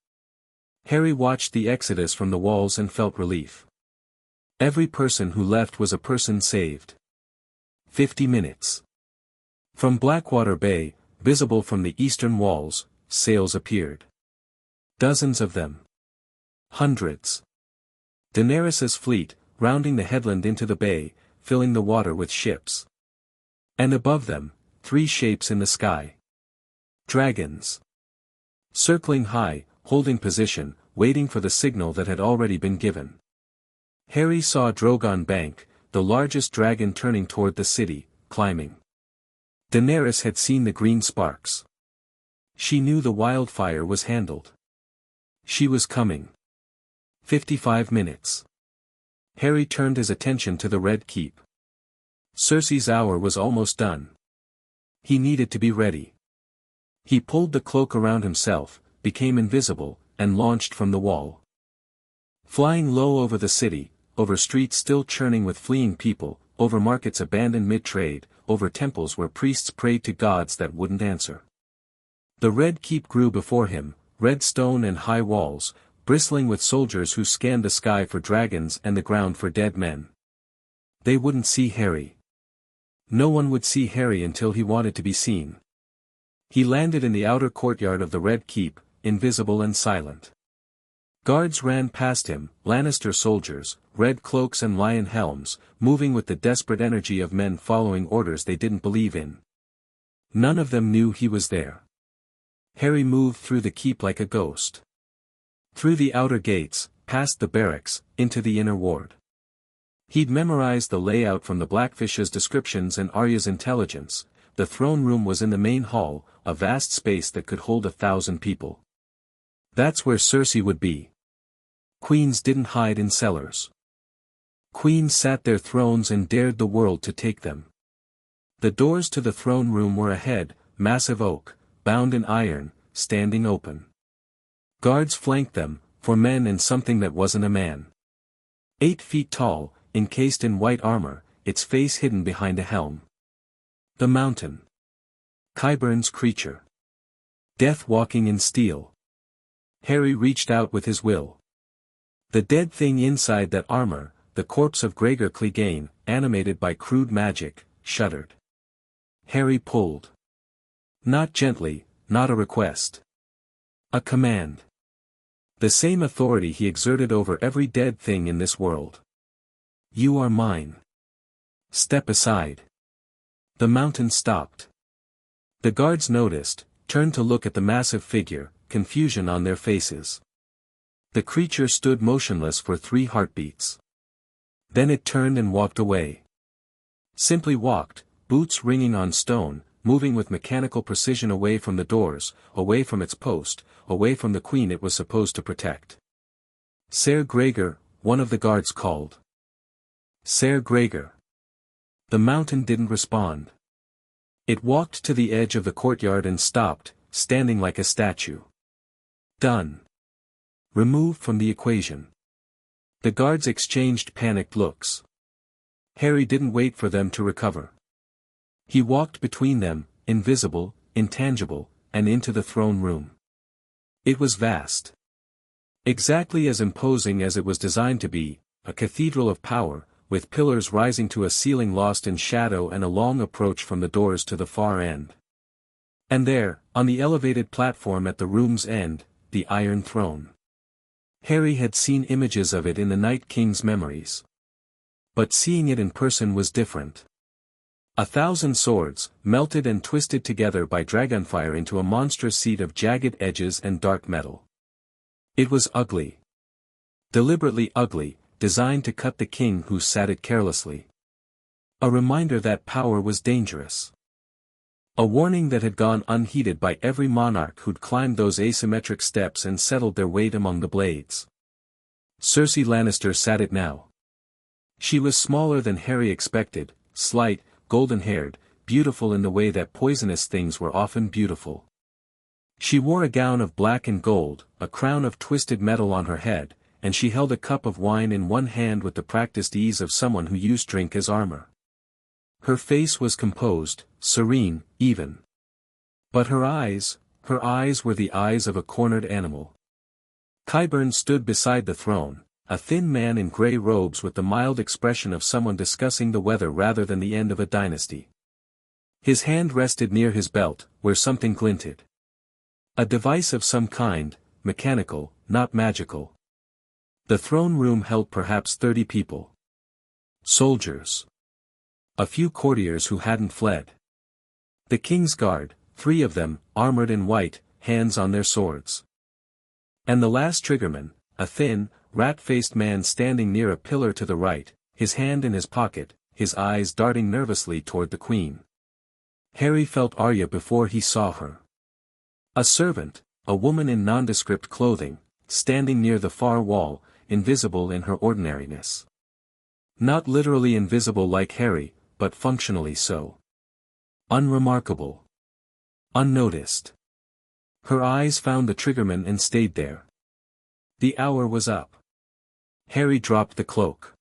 Harry watched the exodus from the walls and felt relief. Every person who left was a person saved. 50 minutes. From Blackwater Bay, visible from the eastern walls, sails appeared. Dozens of them. Hundreds. Daenerys's fleet, rounding the headland into the bay, filling the water with ships. And above them, 3 shapes in the sky. Dragons. Circling high, holding position, waiting for the signal that had already been given. Harry saw Drogon Bank, the largest dragon turning toward the city, climbing. Daenerys had seen the green sparks. She knew the wildfire was handled. She was coming. 55 minutes. Harry turned his attention to the Red Keep. Cersei's hour was almost done. He needed to be ready. He pulled the cloak around himself, became invisible, and launched from the wall. Flying low over the city, over streets still churning with fleeing people, over markets abandoned mid-trade, over temples where priests prayed to gods that wouldn't answer. The Red Keep grew before him, red stone and high walls, bristling with soldiers who scanned the sky for dragons and the ground for dead men. They wouldn't see Harry. No one would see Harry until he wanted to be seen. He landed in the outer courtyard of the Red Keep, invisible and silent. Guards ran past him, Lannister soldiers, red cloaks and lion helms, moving with the desperate energy of men following orders they didn't believe in. None of them knew he was there. Harry moved through the keep like a ghost. Through the outer gates, past the barracks, into the inner ward. He'd memorized the layout from the Blackfish's descriptions and Arya's intelligence. The throne room was in the main hall, a vast space that could hold 1,000 people. That's where Cersei would be. Queens didn't hide in cellars. Queens sat their thrones and dared the world to take them. The doors to the throne room were ahead, massive oak, bound in iron, standing open. Guards flanked them, for men and something that wasn't a man. 8 feet tall, encased in white armor, its face hidden behind a helm. The Mountain. Qyburn's creature. Death walking in steel. Harry reached out with his will. The dead thing inside that armor, the corpse of Gregor Clegane, animated by crude magic, shuddered. Harry pulled. Not gently, not a request. A command. The same authority he exerted over every dead thing in this world. You are mine. Step aside. The mountain stopped. The guards noticed, turned to look at the massive figure, confusion on their faces. The creature stood motionless for 3 heartbeats. Then it turned and walked away. Simply walked, boots ringing on stone, moving with mechanical precision away from the doors, away from its post, away from the queen it was supposed to protect. Ser Gregor, one of the guards called. Ser Gregor. The mountain didn't respond. It walked to the edge of the courtyard and stopped, standing like a statue. Done. Removed from the equation. The guards exchanged panicked looks. Harry didn't wait for them to recover. He walked between them, invisible, intangible, and into the throne room. It was vast. Exactly as imposing as it was designed to be, a cathedral of power, with pillars rising to a ceiling lost in shadow and a long approach from the doors to the far end. And there, on the elevated platform at the room's end, the Iron Throne. Harry had seen images of it in the Night King's memories. But seeing it in person was different. 1,000 swords, melted and twisted together by dragonfire into a monstrous seat of jagged edges and dark metal. It was ugly. Deliberately ugly, designed to cut the king who sat it carelessly. A reminder that power was dangerous. A warning that had gone unheeded by every monarch who'd climbed those asymmetric steps and settled their weight among the blades. Cersei Lannister sat it now. She was smaller than Harry expected, slight, golden-haired, beautiful in the way that poisonous things were often beautiful. She wore a gown of black and gold, a crown of twisted metal on her head, and she held a cup of wine in one hand with the practiced ease of someone who used drink as armor. Her face was composed, serene, even. But her eyes were the eyes of a cornered animal. Qyburn stood beside the throne, a thin man in grey robes with the mild expression of someone discussing the weather rather than the end of a dynasty. His hand rested near his belt, where something glinted. A device of some kind, mechanical, not magical. The throne room held perhaps 30 people. Soldiers. A few courtiers who hadn't fled. The king's guard, 3 of them, armored in white, hands on their swords. And the last triggerman, a thin, rat-faced man standing near a pillar to the right, his hand in his pocket, his eyes darting nervously toward the queen. Harry felt Arya before he saw her. A servant, a woman in nondescript clothing, standing near the far wall, invisible in her ordinariness. Not literally invisible like Harry, but functionally so. Unremarkable. Unnoticed. Her eyes found the triggerman and stayed there. The hour was up. Harry dropped the cloak.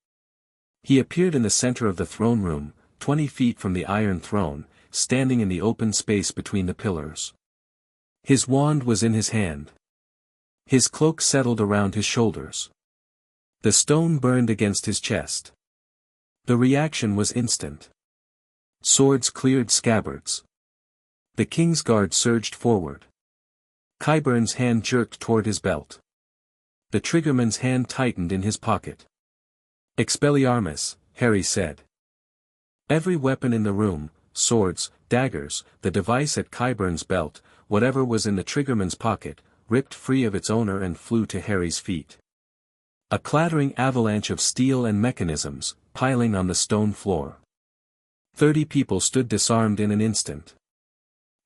He appeared in the center of the throne room, 20 feet from the Iron Throne, standing in the open space between the pillars. His wand was in his hand. His cloak settled around his shoulders. The stone burned against his chest. The reaction was instant. Swords cleared scabbards. The Kingsguard surged forward. Qyburn's hand jerked toward his belt. The triggerman's hand tightened in his pocket. Expelliarmus, Harry said. Every weapon in the room, swords, daggers, the device at Qyburn's belt, whatever was in the triggerman's pocket, ripped free of its owner and flew to Harry's feet. A clattering avalanche of steel and mechanisms, piling on the stone floor. 30 people stood disarmed in an instant.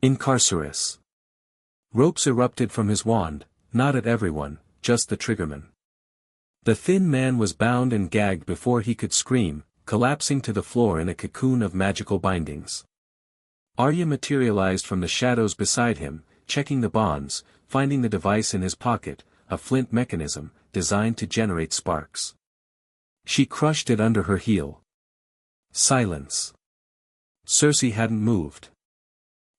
Incarcerus. Ropes erupted from his wand, not at everyone, just the triggerman. The thin man was bound and gagged before he could scream, collapsing to the floor in a cocoon of magical bindings. Arya materialized from the shadows beside him, checking the bonds, finding the device in his pocket, a flint mechanism, designed to generate sparks. She crushed it under her heel. Silence. Cersei hadn't moved.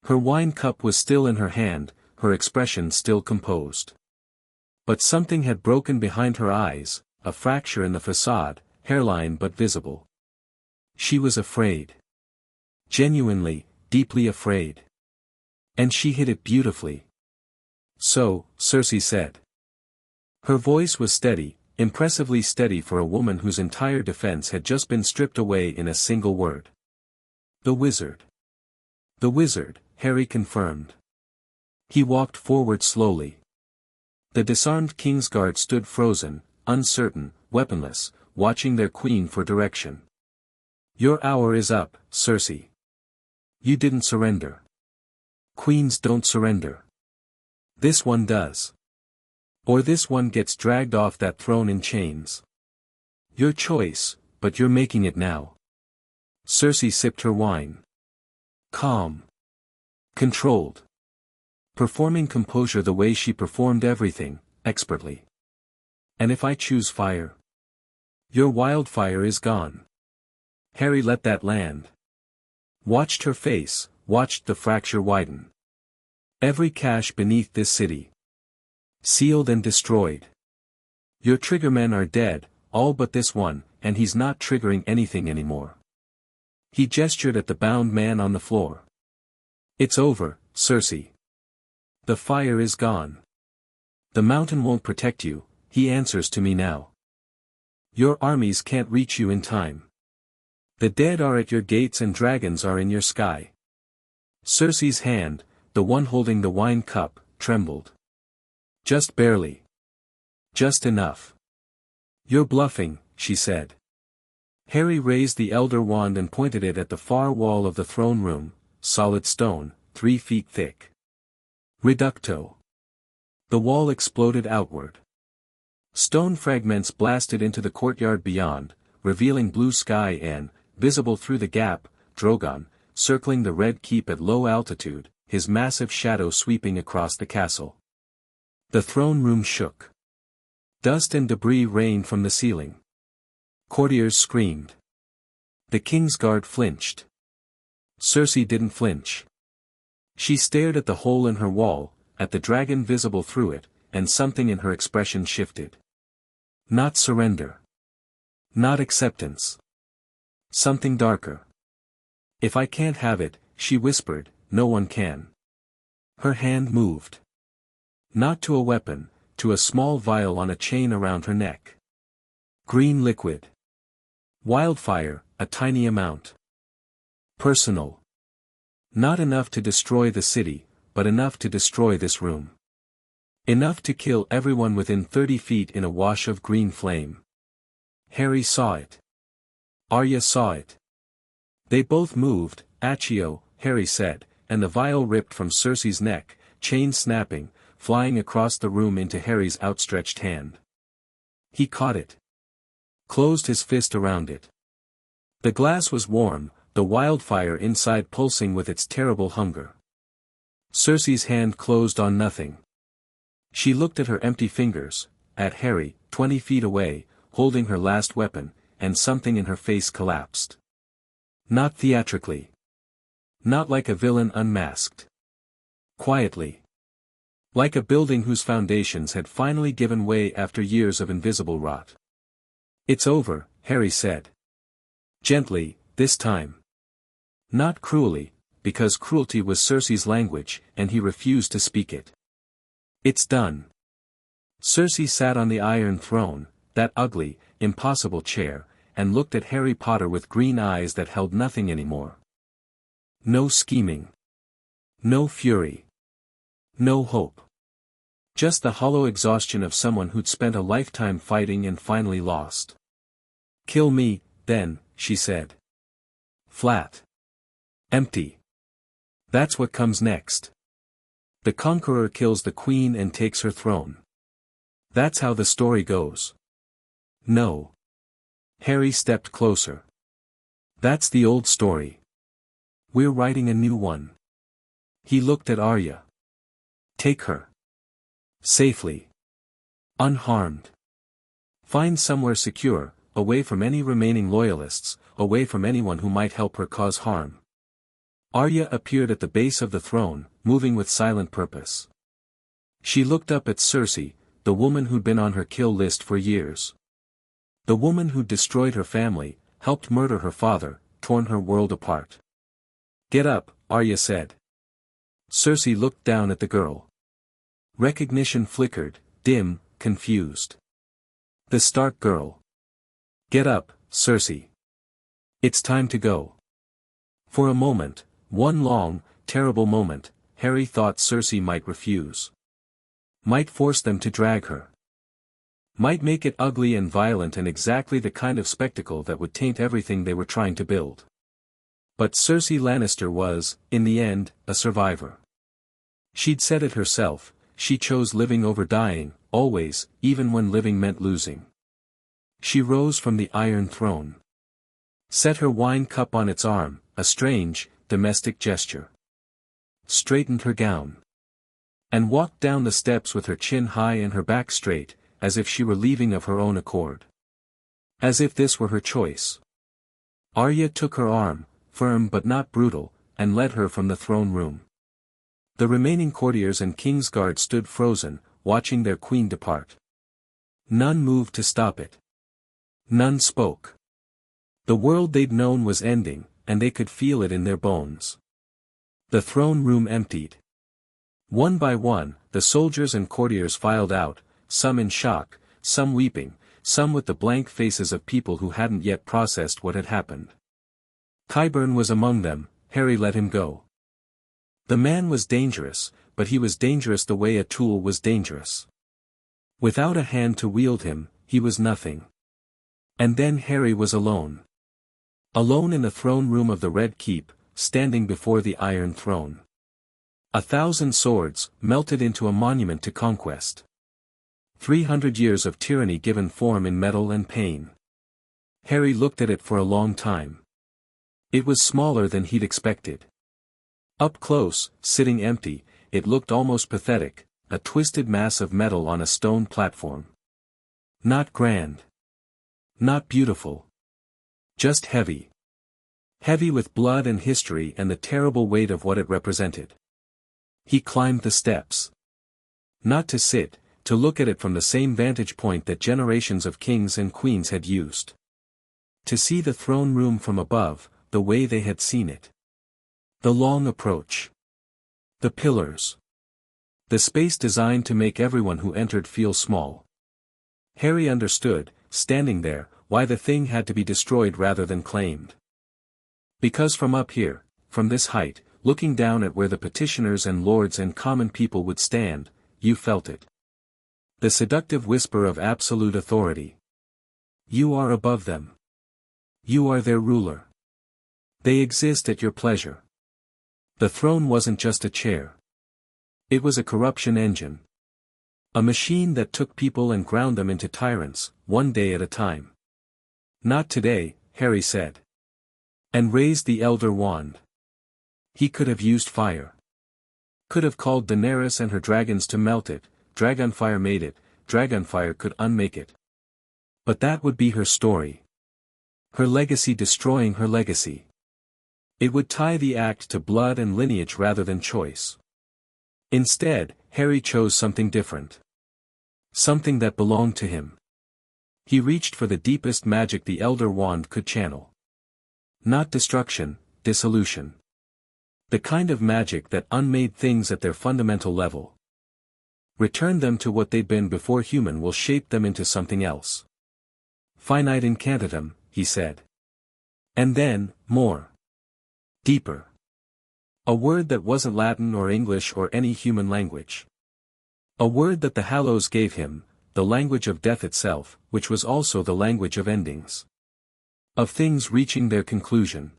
Her wine cup was still in her hand, her expression still composed. But something had broken behind her eyes, a fracture in the facade, hairline but visible. She was afraid. Genuinely, deeply afraid. And she hid it beautifully. So, Cersei said. Her voice was steady, impressively steady for a woman whose entire defense had just been stripped away in a single word. The wizard. The wizard, Harry confirmed. He walked forward slowly. The disarmed Kingsguard stood frozen, uncertain, weaponless, watching their queen for direction. Your hour is up, Cersei. You didn't surrender. Queens don't surrender. This one does. Or this one gets dragged off that throne in chains. Your choice, but you're making it now. Cersei sipped her wine. Calm. Controlled. Performing composure the way she performed everything, expertly. And if I choose fire? Your wildfire is gone. Harry let that land. Watched her face, watched the fracture widen. Every cache beneath this city. Sealed and destroyed. Your triggermen are dead, all but this one, and he's not triggering anything anymore. He gestured at the bound man on the floor. It's over, Cersei. The fire is gone. The mountain won't protect you, he answers to me now. Your armies can't reach you in time. The dead are at your gates and dragons are in your sky. Cersei's hand, the one holding the wine cup, trembled. Just barely. Just enough. You're bluffing, she said. Harry raised the elder wand and pointed it at the far wall of the throne room, solid stone, 3 feet thick. Reducto. The wall exploded outward. Stone fragments blasted into the courtyard beyond, revealing blue sky and, visible through the gap, Drogon, circling the Red Keep at low altitude, his massive shadow sweeping across the castle. The throne room shook. Dust and debris rained from the ceiling. Courtiers screamed. The Kingsguard flinched. Cersei didn't flinch. She stared at the hole in her wall, at the dragon visible through it, and something in her expression shifted. Not surrender. Not acceptance. Something darker. If I can't have it, she whispered, no one can. Her hand moved. Not to a weapon, to a small vial on a chain around her neck. Green liquid. Wildfire, a tiny amount. Personal. Not enough to destroy the city, but enough to destroy this room. Enough to kill everyone within 30 feet in a wash of green flame. Harry saw it. Arya saw it. They both moved, Accio, Harry said, and the vial ripped from Cersei's neck, chain snapping, flying across the room into Harry's outstretched hand. He caught it. Closed his fist around it. The glass was warm, the wildfire inside pulsing with its terrible hunger. Cersei's hand closed on nothing. She looked at her empty fingers, at Harry, 20 feet away, holding her last weapon, and something in her face collapsed. Not theatrically. Not like a villain unmasked. Quietly. Like a building whose foundations had finally given way after years of invisible rot. "It's over," Harry said. Gently, this time. Not cruelly, because cruelty was Cersei's language, and he refused to speak it. "It's done." Cersei sat on the Iron Throne, that ugly, impossible chair, and looked at Harry Potter with green eyes that held nothing anymore. No scheming. No fury. No hope. Just the hollow exhaustion of someone who'd spent a lifetime fighting and finally lost. "Kill me, then," she said. Flat. Empty. That's what comes next. The conqueror kills the queen and takes her throne. That's how the story goes. No. Harry stepped closer. That's the old story. We're writing a new one. He looked at Arya. Take her. Safely. Unharmed. Find somewhere secure, away from any remaining loyalists, away from anyone who might help her cause harm. Arya appeared at the base of the throne, moving with silent purpose. She looked up at Cersei, the woman who'd been on her kill list for years. The woman who'd destroyed her family, helped murder her father, torn her world apart. "Get up," Arya said. Cersei looked down at the girl. Recognition flickered, dim, confused. The Stark girl. "Get up, Cersei. It's time to go." For a moment, one long, terrible moment, Harry thought Cersei might refuse. Might force them to drag her. Might make it ugly and violent and exactly the kind of spectacle that would taint everything they were trying to build. But Cersei Lannister was, in the end, a survivor. She'd said it herself, she chose living over dying, always, even when living meant losing. She rose from the Iron Throne. Set her wine cup on its arm, a strange, domestic gesture. Straightened her gown. And walked down the steps with her chin high and her back straight, as if she were leaving of her own accord. As if this were her choice. Arya took her arm, firm but not brutal, and led her from the throne room. The remaining courtiers and Kingsguard stood frozen, watching their queen depart. None moved to stop it. None spoke. The world they'd known was ending, and they could feel it in their bones. The throne room emptied. One by one, the soldiers and courtiers filed out, some in shock, some weeping, some with the blank faces of people who hadn't yet processed what had happened. Qyburn was among them. Harry let him go. The man was dangerous, but he was dangerous the way a tool was dangerous. Without a hand to wield him, he was nothing. And then Harry was alone. Alone in the throne room of the Red Keep, standing before the Iron Throne. 1,000 swords, melted into a monument to conquest. 300 years of tyranny given form in metal and pain. Harry looked at it for a long time. It was smaller than he'd expected. Up close, sitting empty, it looked almost pathetic, a twisted mass of metal on a stone platform. Not grand. Not beautiful. Just heavy. Heavy with blood and history and the terrible weight of what it represented. He climbed the steps. Not to sit, to look at it from the same vantage point that generations of kings and queens had used. To see the throne room from above, the way they had seen it. The long approach. The pillars. The space designed to make everyone who entered feel small. Harry understood, standing there, why the thing had to be destroyed rather than claimed. Because from up here, from this height, looking down at where the petitioners and lords and common people would stand, you felt it. The seductive whisper of absolute authority. You are above them. You are their ruler. They exist at your pleasure. The throne wasn't just a chair. It was a corruption engine. A machine that took people and ground them into tyrants, one day at a time. Not today, Harry said. And raised the elder wand. He could have used fire. Could have called Daenerys and her dragons to melt it. Dragonfire made it, Dragonfire could unmake it. But that would be her story. Her legacy destroying her legacy. It would tie the act to blood and lineage rather than choice. Instead, Harry chose something different. Something that belonged to him. He reached for the deepest magic the Elder Wand could channel. Not destruction, dissolution. The kind of magic that unmade things at their fundamental level. Return them to what they'd been before human will shape them into something else. Finite incantatem, he said. And then, more. Deeper. A word that wasn't Latin or English or any human language. A word that the Hallows gave him, the language of death itself, which was also the language of endings. Of things reaching their conclusion.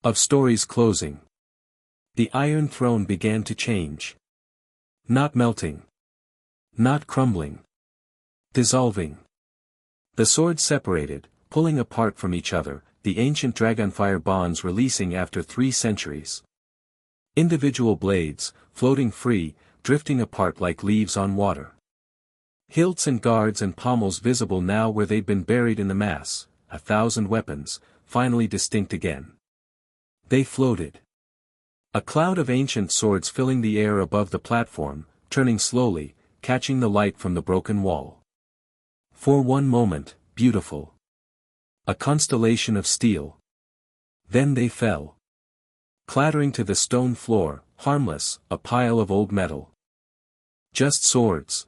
Of stories closing. The Iron Throne began to change. Not melting. Not crumbling. Dissolving. The swords separated, pulling apart from each other, the ancient dragonfire bonds releasing after 3 centuries. Individual blades, floating free, drifting apart like leaves on water. Hilts and guards and pommels visible now where they'd been buried in the mass, 1,000 weapons, finally distinct again. They floated. A cloud of ancient swords filling the air above the platform, turning slowly, catching the light from the broken wall. For one moment, beautiful. A constellation of steel. Then they fell. Clattering to the stone floor, harmless, a pile of old metal. Just swords.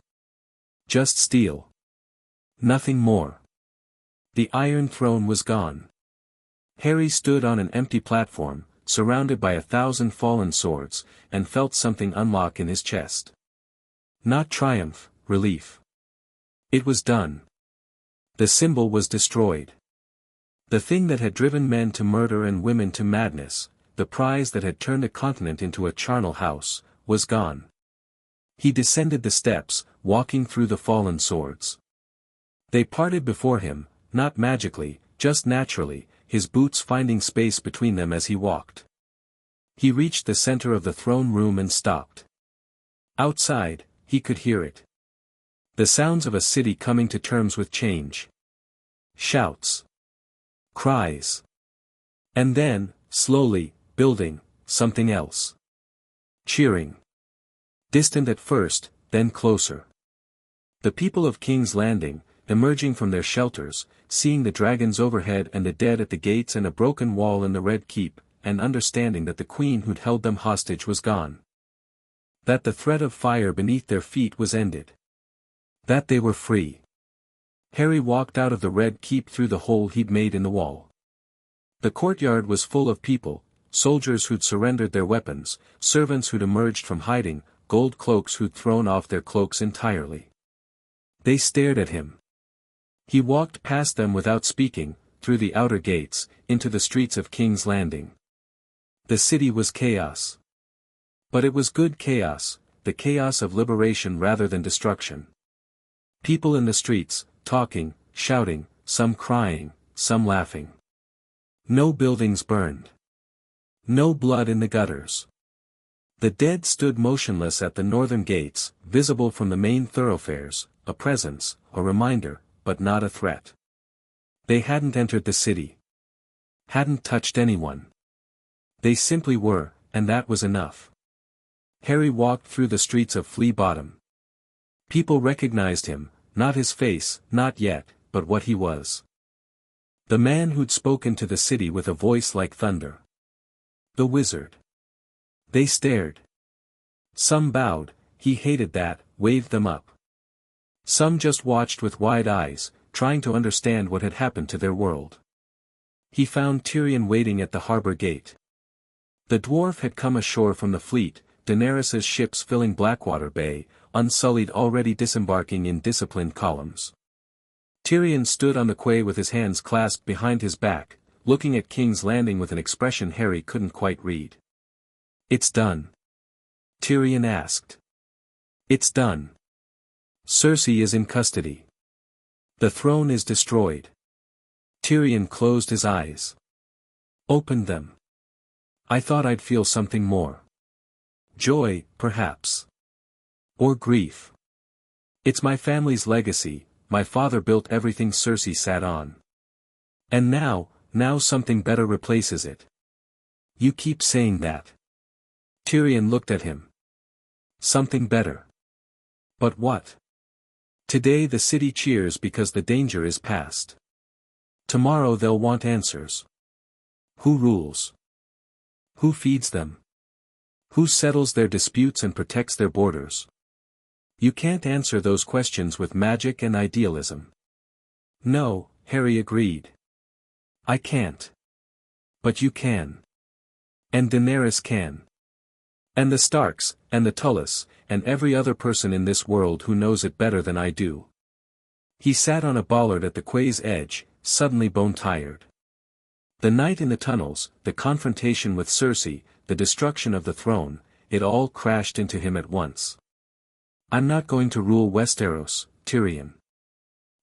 Just steel. Nothing more. The Iron Throne was gone. Harry stood on an empty platform, surrounded by 1,000 fallen swords, and felt something unlock in his chest. Not triumph, relief. It was done. The symbol was destroyed. The thing that had driven men to murder and women to madness, the prize that had turned a continent into a charnel house, was gone. He descended the steps, walking through the fallen swords. They parted before him, not magically, just naturally, his boots finding space between them as he walked. He reached the center of the throne room and stopped. Outside, he could hear it. The sounds of a city coming to terms with change. Shouts. Cries. And then, slowly, building, something else. Cheering. Distant at first, then closer. The people of King's Landing, emerging from their shelters, seeing the dragons overhead and the dead at the gates and a broken wall in the Red Keep, and understanding that the queen who'd held them hostage was gone. That the threat of fire beneath their feet was ended. That they were free. Harry walked out of the Red Keep through the hole he'd made in the wall. The courtyard was full of people, soldiers who'd surrendered their weapons, servants who'd emerged from hiding, gold cloaks who'd thrown off their cloaks entirely. They stared at him. He walked past them without speaking, through the outer gates, into the streets of King's Landing. The city was chaos. But it was good chaos, the chaos of liberation rather than destruction. People in the streets, talking, shouting, some crying, some laughing. No buildings burned. No blood in the gutters. The dead stood motionless at the northern gates, visible from the main thoroughfares, a presence, a reminder, but not a threat. They hadn't entered the city. Hadn't touched anyone. They simply were, and that was enough. Harry walked through the streets of Flea Bottom. People recognized him, not his face, not yet, but what he was. The man who'd spoken to the city with a voice like thunder. The wizard. They stared. Some bowed, he hated that, waved them up. Some just watched with wide eyes, trying to understand what had happened to their world. He found Tyrion waiting at the harbor gate. The dwarf had come ashore from the fleet, Daenerys's ships filling Blackwater Bay, unsullied already disembarking in disciplined columns. Tyrion stood on the quay with his hands clasped behind his back, looking at King's Landing with an expression Harry couldn't quite read. "It's done?" Tyrion asked. "It's done. Cersei is in custody. The throne is destroyed." Tyrion closed his eyes. Opened them. "I thought I'd feel something more. Joy, perhaps. Or grief. It's my family's legacy, my father built everything Cersei sat on. And now something better replaces it. You keep saying that. Tyrion looked at him. Something better. But what? Today the city cheers because the danger is past. Tomorrow they'll want answers. Who rules? Who feeds them? Who settles their disputes and protects their borders? You can't answer those questions with magic and idealism. No, Harry agreed. I can't. But you can. And Daenerys can. And the Starks, and the Tullys, and every other person in this world who knows it better than I do. He sat on a bollard at the quay's edge, suddenly bone-tired. The night in the tunnels, the confrontation with Cersei, the destruction of the throne, it all crashed into him at once. I'm not going to rule Westeros, Tyrion.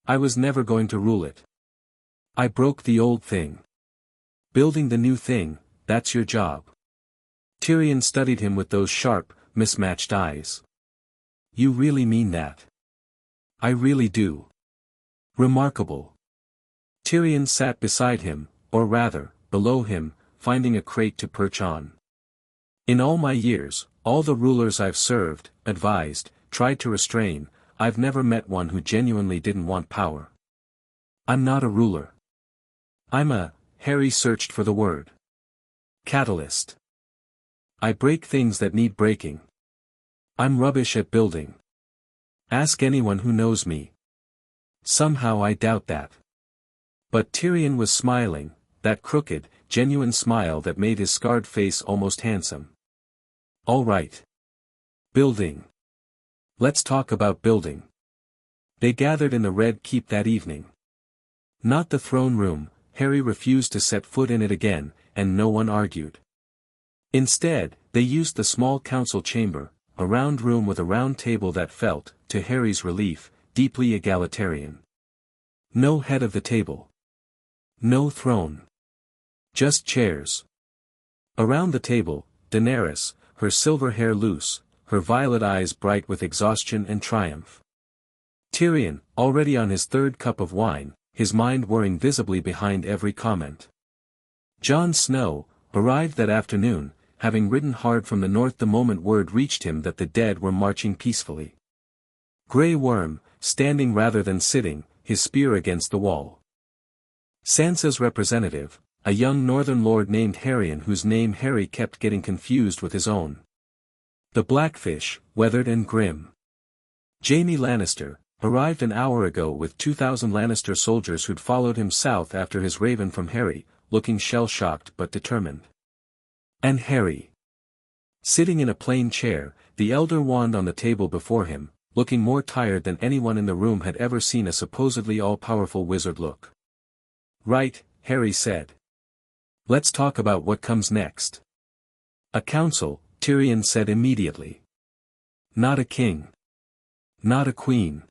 I was never going to rule it. I broke the old thing. Building the new thing, that's your job. Tyrion studied him with those sharp, mismatched eyes. You really mean that? I really do. Remarkable. Tyrion sat beside him, or rather, below him, finding a crate to perch on. In all my years, all the rulers I've served, advised, tried to restrain, I've never met one who genuinely didn't want power. I'm not a ruler. Harry searched for the word. Catalyst. I break things that need breaking. I'm rubbish at building. Ask anyone who knows me. Somehow I doubt that. But Tyrion was smiling, that crooked, genuine smile that made his scarred face almost handsome. All right. Building. Let's talk about building. They gathered in the Red Keep that evening. Not the throne room, Harry refused to set foot in it again, and no one argued. Instead, they used the small council chamber, a round room with a round table that felt, to Harry's relief, deeply egalitarian. No head of the table. No throne. Just chairs. Around the table, Daenerys, her silver hair loose, her violet eyes bright with exhaustion and triumph. Tyrion, already on his third cup of wine, his mind whirring visibly behind every comment. Jon Snow, arrived that afternoon, having ridden hard from the north the moment word reached him that the dead were marching peacefully. Grey Worm, standing rather than sitting, his spear against the wall. Sansa's representative, a young northern lord named Harrion whose name Harry kept getting confused with his own. The Blackfish, weathered and grim. Jaime Lannister, arrived an hour ago with 2,000 Lannister soldiers who'd followed him south after his raven from Harry, looking shell-shocked but determined. And Harry. Sitting in a plain chair, the elder wand on the table before him, looking more tired than anyone in the room had ever seen a supposedly all-powerful wizard look. Right, Harry said. Let's talk about what comes next. A council, Tyrion said immediately. Not a king. Not a queen.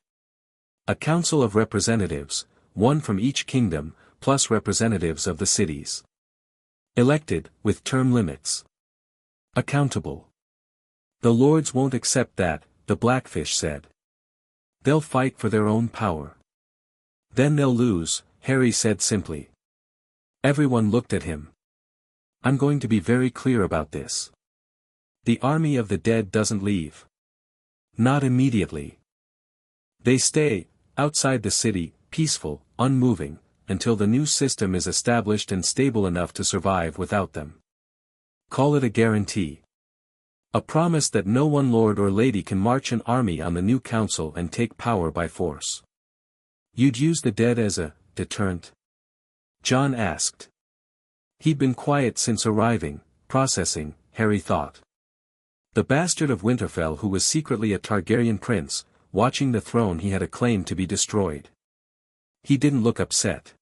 A council of representatives, one from each kingdom, plus representatives of the cities. Elected, with term limits. Accountable. The lords won't accept that, the Blackfish said. They'll fight for their own power. Then they'll lose, Harry said simply. Everyone looked at him. I'm going to be very clear about this. The army of the dead doesn't leave. Not immediately. They stay, outside the city, peaceful, unmoving, until the new system is established and stable enough to survive without them. Call it a guarantee. A promise that no one lord or lady can march an army on the new council and take power by force. You'd use the dead as a deterrent? Jon asked. He'd been quiet since arriving, processing, Harry thought. The bastard of Winterfell who was secretly a Targaryen prince, watching the throne he had acclaimed to be destroyed. He didn't look upset.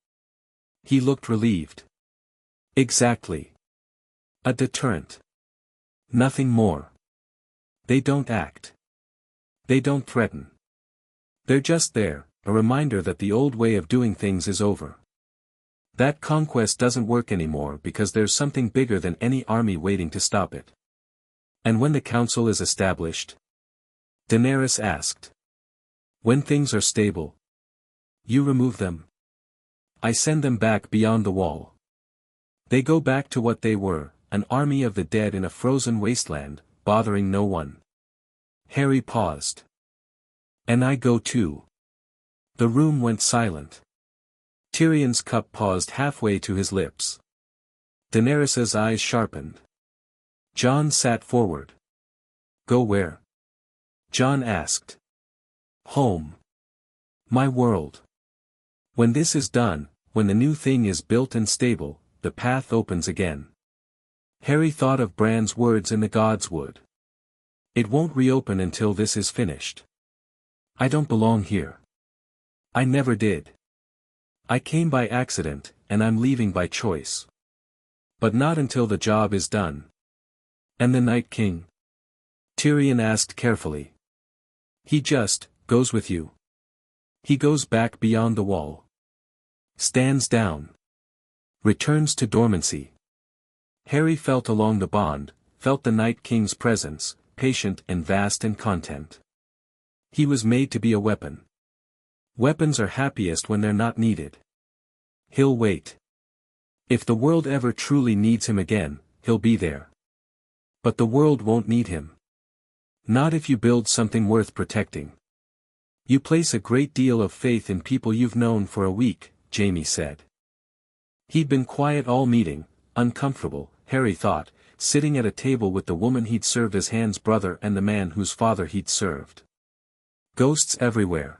He looked relieved. Exactly. A deterrent. Nothing more. They don't act. They don't threaten. They're just there, a reminder that the old way of doing things is over. That conquest doesn't work anymore because there's something bigger than any army waiting to stop it. And when the council is established? Daenerys asked. When things are stable. You remove them. I send them back beyond the wall. They go back to what they were, an army of the dead in a frozen wasteland, bothering no one. Harry paused. And I go too. The room went silent. Tyrion's cup paused halfway to his lips. Daenerys's eyes sharpened. Jon sat forward. Go where? Jon asked. Home. My world. When this is done, when the new thing is built and stable, the path opens again. Harry thought of Bran's words in the God's Wood. It won't reopen until this is finished. I don't belong here. I never did. I came by accident, and I'm leaving by choice. But not until the job is done. And the Night King? Tyrion asked carefully. He just goes with you. He goes back beyond the wall. Stands down. Returns to dormancy. Harry felt along the bond, felt the Night King's presence, patient and vast and content. He was made to be a weapon. Weapons are happiest when they're not needed. He'll wait. If the world ever truly needs him again, he'll be there. But the world won't need him. Not if you build something worth protecting. You place a great deal of faith in people you've known for a week, Jaime said. He'd been quiet all meeting, uncomfortable, Harry thought, sitting at a table with the woman he'd served as Han's brother and the man whose father he'd served. Ghosts everywhere.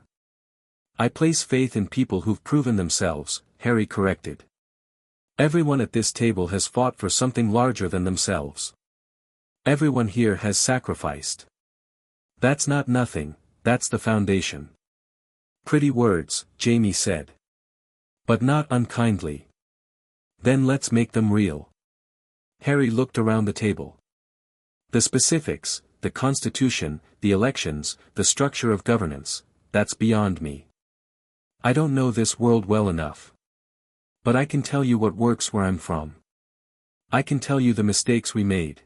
I place faith in people who've proven themselves, Harry corrected. Everyone at this table has fought for something larger than themselves. Everyone here has sacrificed. That's not nothing, that's the foundation. Pretty words, Jaime said. But not unkindly. Then let's make them real. Harry looked around the table. The specifics, the constitution, the elections, the structure of governance, that's beyond me. I don't know this world well enough. But I can tell you what works where I'm from. I can tell you the mistakes we made.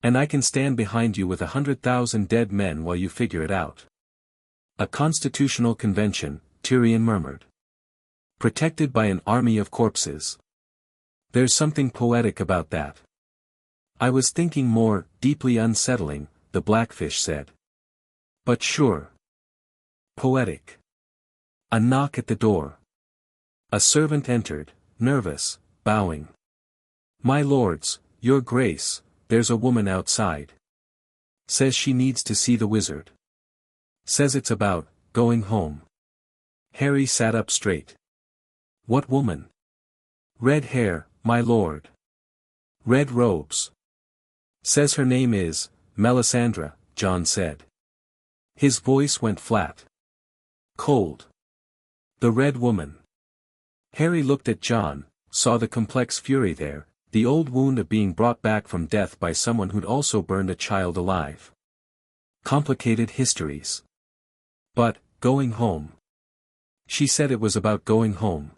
And I can stand behind you with 100,000 dead men while you figure it out. A constitutional convention, Tyrion murmured. Protected by an army of corpses. There's something poetic about that. I was thinking more, deeply unsettling, the Blackfish said. But sure. Poetic. A knock at the door. A servant entered, nervous, bowing. My lords, your grace, there's a woman outside. Says she needs to see the wizard. Says it's about going home. Harry sat up straight. What woman? Red hair, my lord. Red robes. Says her name is Melisandre, Jon said. His voice went flat. Cold. The Red Woman. Harry looked at Jon, saw the complex fury there, the old wound of being brought back from death by someone who'd also burned a child alive. Complicated histories. But, going home. She said it was about going home.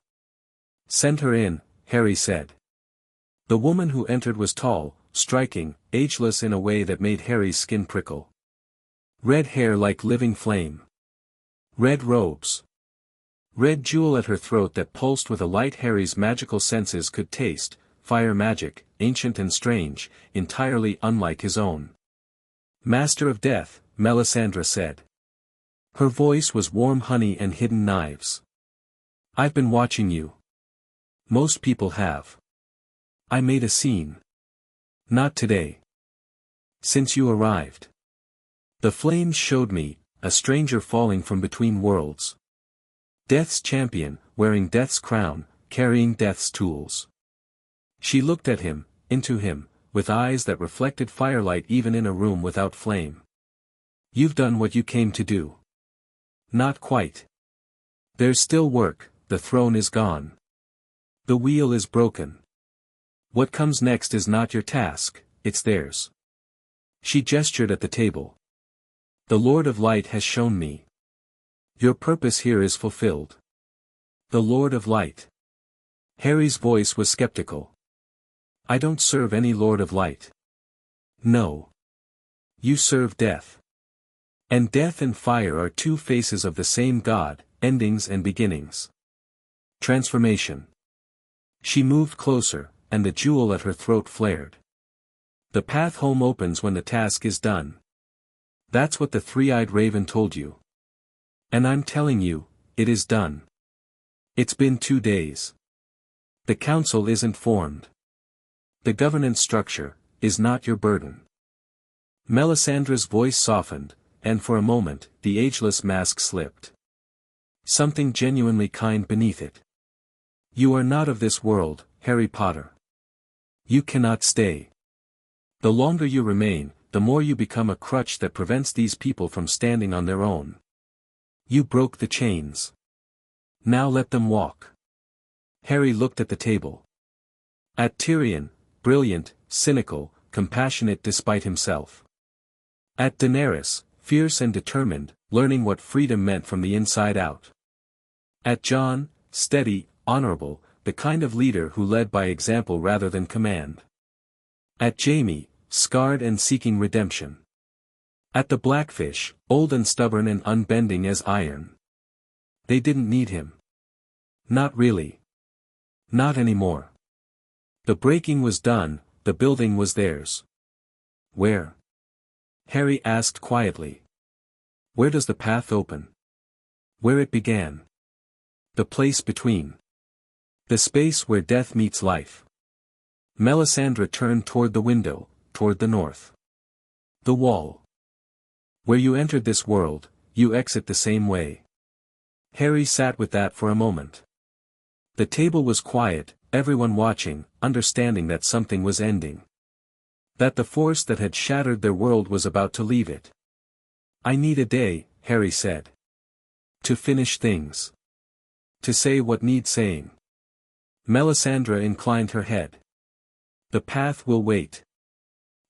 Send her in, Harry said. The woman who entered was tall, striking, ageless in a way that made Harry's skin prickle. Red hair like living flame. Red robes. Red jewel at her throat that pulsed with a light Harry's magical senses could taste, fire magic, ancient and strange, entirely unlike his own. Master of Death, Melisandre said. Her voice was warm honey and hidden knives. I've been watching you. Most people have. I made a scene. Not today. Since you arrived. The flames showed me, a stranger falling from between worlds. Death's champion, wearing Death's crown, carrying Death's tools. She looked at him, into him, with eyes that reflected firelight even in a room without flame. You've done what you came to do. Not quite. There's still work, the throne is gone. The wheel is broken. What comes next is not your task, it's theirs. She gestured at the table. The Lord of Light has shown me. Your purpose here is fulfilled. The Lord of Light. Harry's voice was skeptical. I don't serve any Lord of Light. No. You serve death. And death and fire are two faces of the same God, endings and beginnings. Transformation. She moved closer, and the jewel at her throat flared. The path home opens when the task is done. That's what the three-eyed raven told you. And I'm telling you, it is done. It's been 2 days. The council isn't formed. The governance structure is not your burden. Melisandre's voice softened, and for a moment, the ageless mask slipped. Something genuinely kind beneath it. You are not of this world, Harry Potter. You cannot stay. The longer you remain, the more you become a crutch that prevents these people from standing on their own. You broke the chains. Now let them walk. Harry looked at the table. At Tyrion, brilliant, cynical, compassionate despite himself. At Daenerys, fierce and determined, learning what freedom meant from the inside out. At Jon, steady, honorable, the kind of leader who led by example rather than command. At Jaime, scarred and seeking redemption. At the Blackfish, old and stubborn and unbending as iron. They didn't need him. Not really. Not anymore. The breaking was done, the building was theirs. Where? Harry asked quietly. Where does the path open? Where it began. The place between. The space where death meets life. Melisandre turned toward the window, toward the north. The wall. Where you entered this world, you exit the same way. Harry sat with that for a moment. The table was quiet, everyone watching, understanding that something was ending. That the force that had shattered their world was about to leave it. I need a day, Harry said. To finish things. To say what needs saying. Melisandre inclined her head. The path will wait.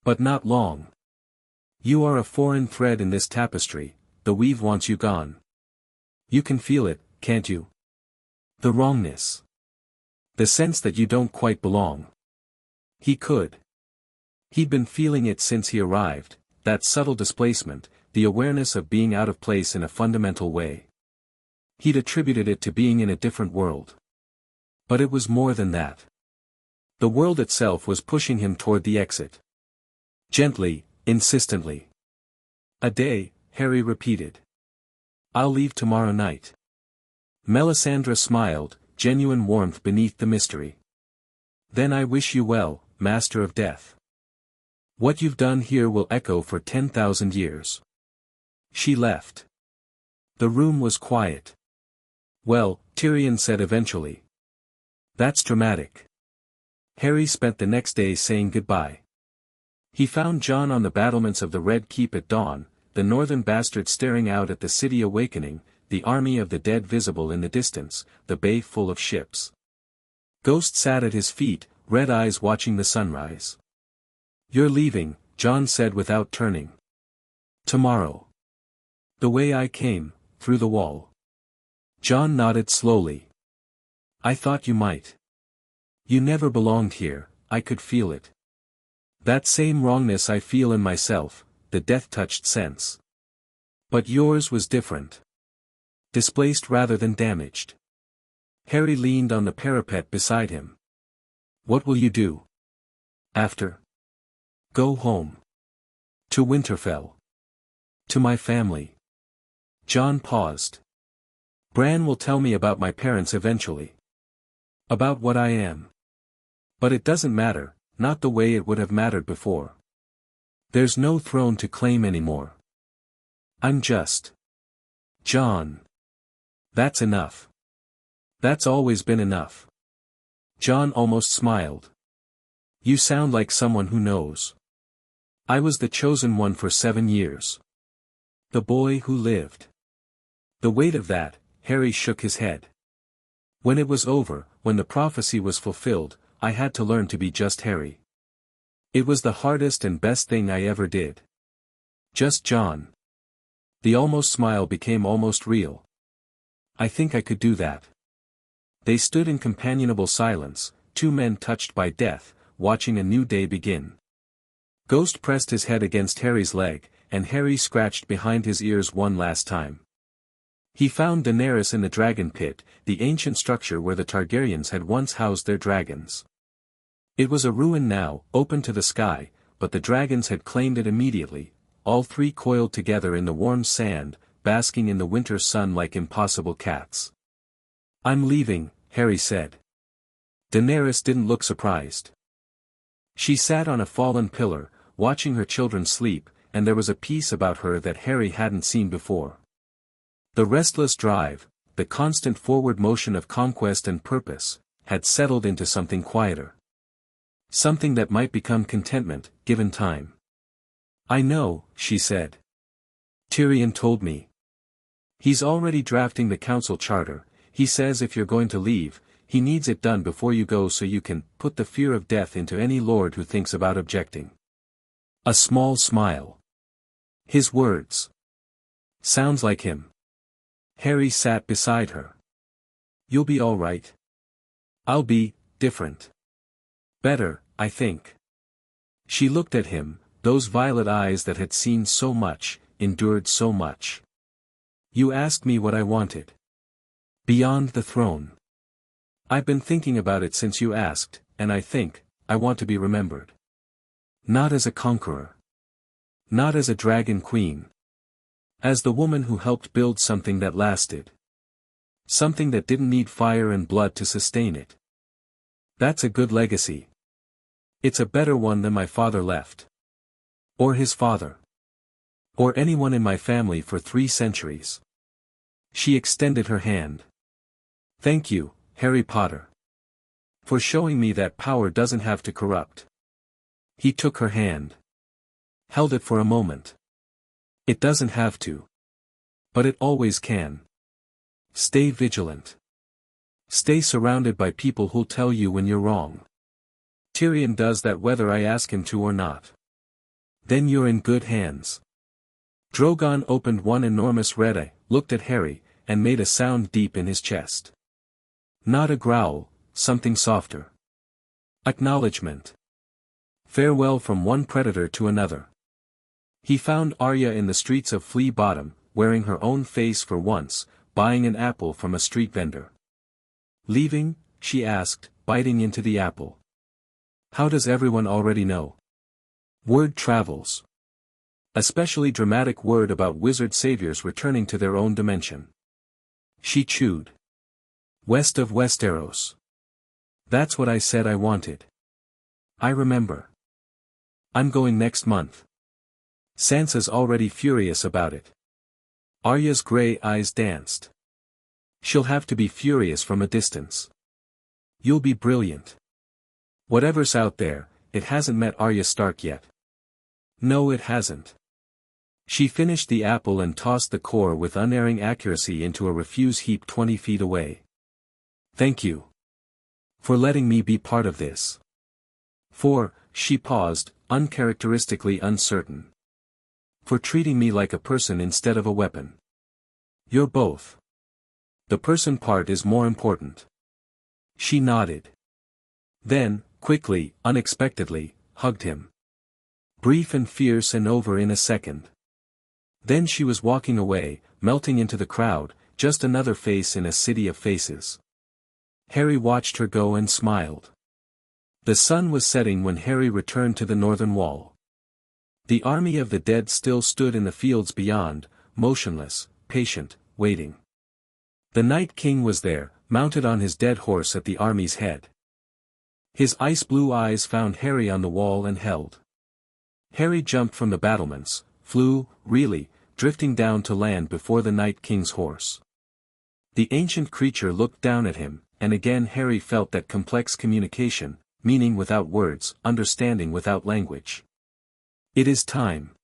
But not long. You are a foreign thread in this tapestry, the weave wants you gone. You can feel it, can't you? The wrongness. The sense that you don't quite belong. He could. He'd been feeling it since he arrived, that subtle displacement, the awareness of being out of place in a fundamental way. He'd attributed it to being in a different world. But it was more than that. The world itself was pushing him toward the exit. Gently, insistently. A day, Harry repeated. I'll leave tomorrow night. Melisandre smiled, genuine warmth beneath the mystery. Then I wish you well, Master of Death. What you've done here will echo for 10,000 years. She left. The room was quiet. Well, Tyrion said eventually. That's dramatic. Harry spent the next day saying goodbye. He found Jon on the battlements of the Red Keep at dawn, the northern bastards staring out at the city awakening, the army of the dead visible in the distance, the bay full of ships. Ghost sat at his feet, red eyes watching the sunrise. You're leaving, Jon said without turning. Tomorrow. The way I came, through the wall. Jon nodded slowly. I thought you might. You never belonged here, I could feel it. That same wrongness I feel in myself, the death-touched sense. But yours was different. Displaced rather than damaged. Harry leaned on the parapet beside him. What will you do? After? Go home. To Winterfell. To my family. Jon paused. Bran will tell me about my parents eventually. About what I am. But it doesn't matter, not the way it would have mattered before. There's no throne to claim anymore. I'm just. Jon. That's enough. That's always been enough. Jon almost smiled. You sound like someone who knows. I was the chosen one for 7 years. The boy who lived. The weight of that, Harry shook his head. When it was over, when the prophecy was fulfilled, I had to learn to be just Harry. It was the hardest and best thing I ever did. Just Jon. The almost smile became almost real. I think I could do that. They stood in companionable silence, two men touched by death, watching a new day begin. Ghost pressed his head against Harry's leg, and Harry scratched behind his ears one last time. He found Daenerys in the dragon pit, the ancient structure where the Targaryens had once housed their dragons. It was a ruin now, open to the sky, but the dragons had claimed it immediately, all three coiled together in the warm sand, basking in the winter sun like impossible cats. "I'm leaving," Harry said. Daenerys didn't look surprised. She sat on a fallen pillar, watching her children sleep, and there was a peace about her that Harry hadn't seen before. The restless drive, the constant forward motion of conquest and purpose, had settled into something quieter. Something that might become contentment, given time. "I know," she said. "Tyrion told me. He's already drafting the council charter. He says if you're going to leave, he needs it done before you go so you can put the fear of death into any lord who thinks about objecting." A small smile. His words. Sounds like him. Harry sat beside her. "You'll be all right. I'll be different. Better, I think." She looked at him, those violet eyes that had seen so much, endured so much. "You asked me what I wanted. Beyond the throne. I've been thinking about it since you asked, and I think, I want to be remembered. Not as a conqueror. Not as a dragon queen. As the woman who helped build something that lasted. Something that didn't need fire and blood to sustain it. That's a good legacy. It's a better one than my father left. Or his father. Or anyone in my family for 3 centuries. She extended her hand. "Thank you, Harry Potter. For showing me that power doesn't have to corrupt." He took her hand. Held it for a moment. "It doesn't have to. But it always can. Stay vigilant. Stay surrounded by people who'll tell you when you're wrong. Tyrion does that whether I ask him to or not. Then you're in good hands." Drogon opened one enormous red eye, looked at Harry, and made a sound deep in his chest. Not a growl, something softer. Acknowledgement. Farewell from one predator to another. He found Arya in the streets of Flea Bottom, wearing her own face for once, buying an apple from a street vendor. "Leaving?" she asked, biting into the apple. "How does everyone already know?" "Word travels. Especially dramatic word about wizard saviors returning to their own dimension." She chewed. "West of Westeros. That's what I said I wanted. I remember. I'm going next month. Sansa's already furious about it." Arya's grey eyes danced. "She'll have to be furious from a distance. You'll be brilliant. Whatever's out there, it hasn't met Arya Stark yet." "No, it hasn't." She finished the apple and tossed the core with unerring accuracy into a refuse heap 20 feet away. "Thank you. For letting me be part of this. For," she paused, uncharacteristically uncertain. "For treating me like a person instead of a weapon." "You're both. The person part is more important." She nodded. Then, quickly, unexpectedly, hugged him. Brief and fierce and over in a second. Then she was walking away, melting into the crowd, just another face in a city of faces. Harry watched her go and smiled. The sun was setting when Harry returned to the northern wall. The army of the dead still stood in the fields beyond, motionless, patient, waiting. The Night King was there, mounted on his dead horse at the army's head. His ice-blue eyes found Harry on the wall and held. Harry jumped from the battlements, flew, really, drifting down to land before the Night King's horse. The ancient creature looked down at him, and again Harry felt that complex communication, meaning without words, understanding without language. "It is time."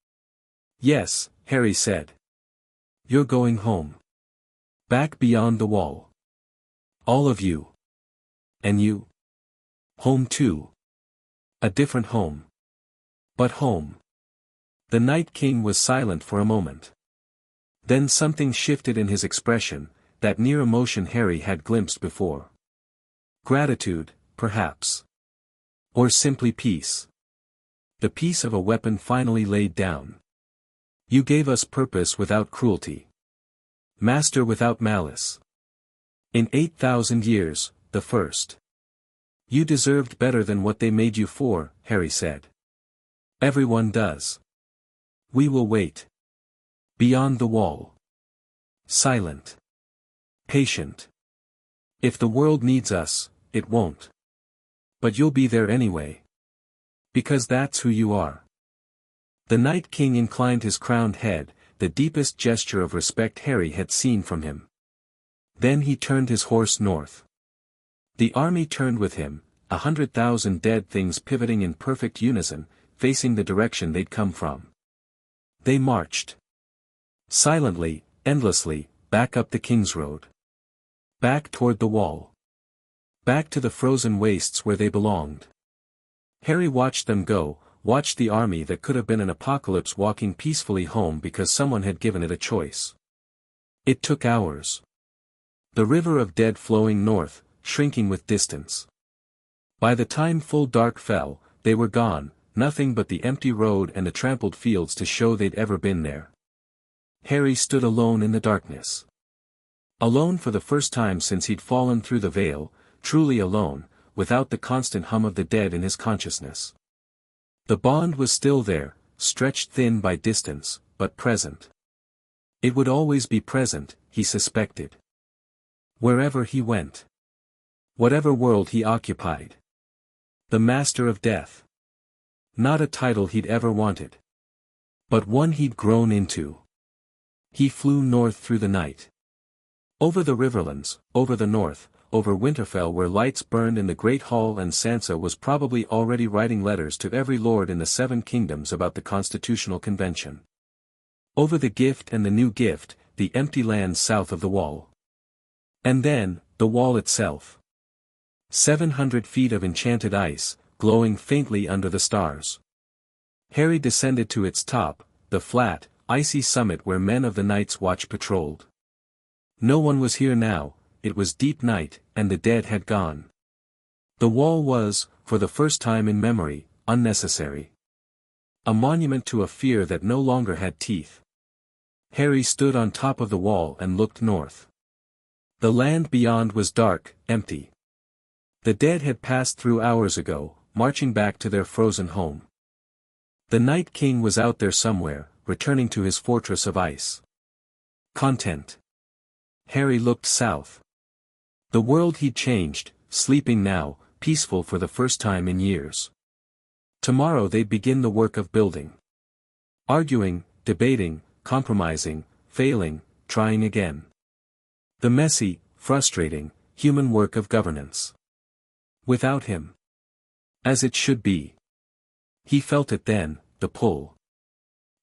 "Yes," Harry said. "You're going home. Back beyond the wall. All of you. And you. Home too. A different home. But home." The Night King was silent for a moment. Then something shifted in his expression, that near emotion Harry had glimpsed before. Gratitude, perhaps. Or simply peace. The peace of a weapon finally laid down. "You gave us purpose without cruelty. Master without malice. In 8,000 years, the first. You deserved better than what they made you for, Harry said. Everyone does. We will wait. Beyond the wall. Silent. Patient. If the world needs us, it won't. But you'll be there anyway. Because that's who you are. The Night King inclined his crowned head, the deepest gesture of respect Harry had seen from him. Then he turned his horse north. The army turned with him, 100,000 dead things pivoting in perfect unison, facing the direction they'd come from. They marched. Silently, endlessly, back up the King's Road. Back toward the wall. Back to the frozen wastes where they belonged. Harry watched them go, watched the army that could have been an apocalypse walking peacefully home because someone had given it a choice. It took hours. The river of dead flowing north, shrinking with distance. By the time full dark fell, they were gone, nothing but the empty road and the trampled fields to show they'd ever been there. Harry stood alone in the darkness. Alone for the first time since he'd fallen through the veil, truly alone, without the constant hum of the dead in his consciousness. The bond was still there, stretched thin by distance, but present. It would always be present, he suspected. Wherever he went. Whatever world he occupied. The Master of Death. Not a title he'd ever wanted. But one he'd grown into. He flew north through the night. Over the riverlands, over the north, over Winterfell where lights burned in the Great Hall and Sansa was probably already writing letters to every lord in the Seven Kingdoms about the Constitutional Convention. Over the Gift and the New Gift, the empty lands south of the Wall. And then, the Wall itself. 700 feet of enchanted ice, glowing faintly under the stars. Harry descended to its top, the flat, icy summit where men of the Night's Watch patrolled. No one was here now, it was deep night, and the dead had gone. The wall was, for the first time in memory, unnecessary. A monument to a fear that no longer had teeth. Harry stood on top of the wall and looked north. The land beyond was dark, empty. The dead had passed through hours ago, marching back to their frozen home. The Night King was out there somewhere, returning to his fortress of ice. Content. Harry looked south. The world he'd changed, sleeping now, peaceful for the first time in years. Tomorrow they'd begin the work of building. Arguing, debating, compromising, failing, trying again. The messy, frustrating, human work of governance. Without him. As it should be. He felt it then, the pull.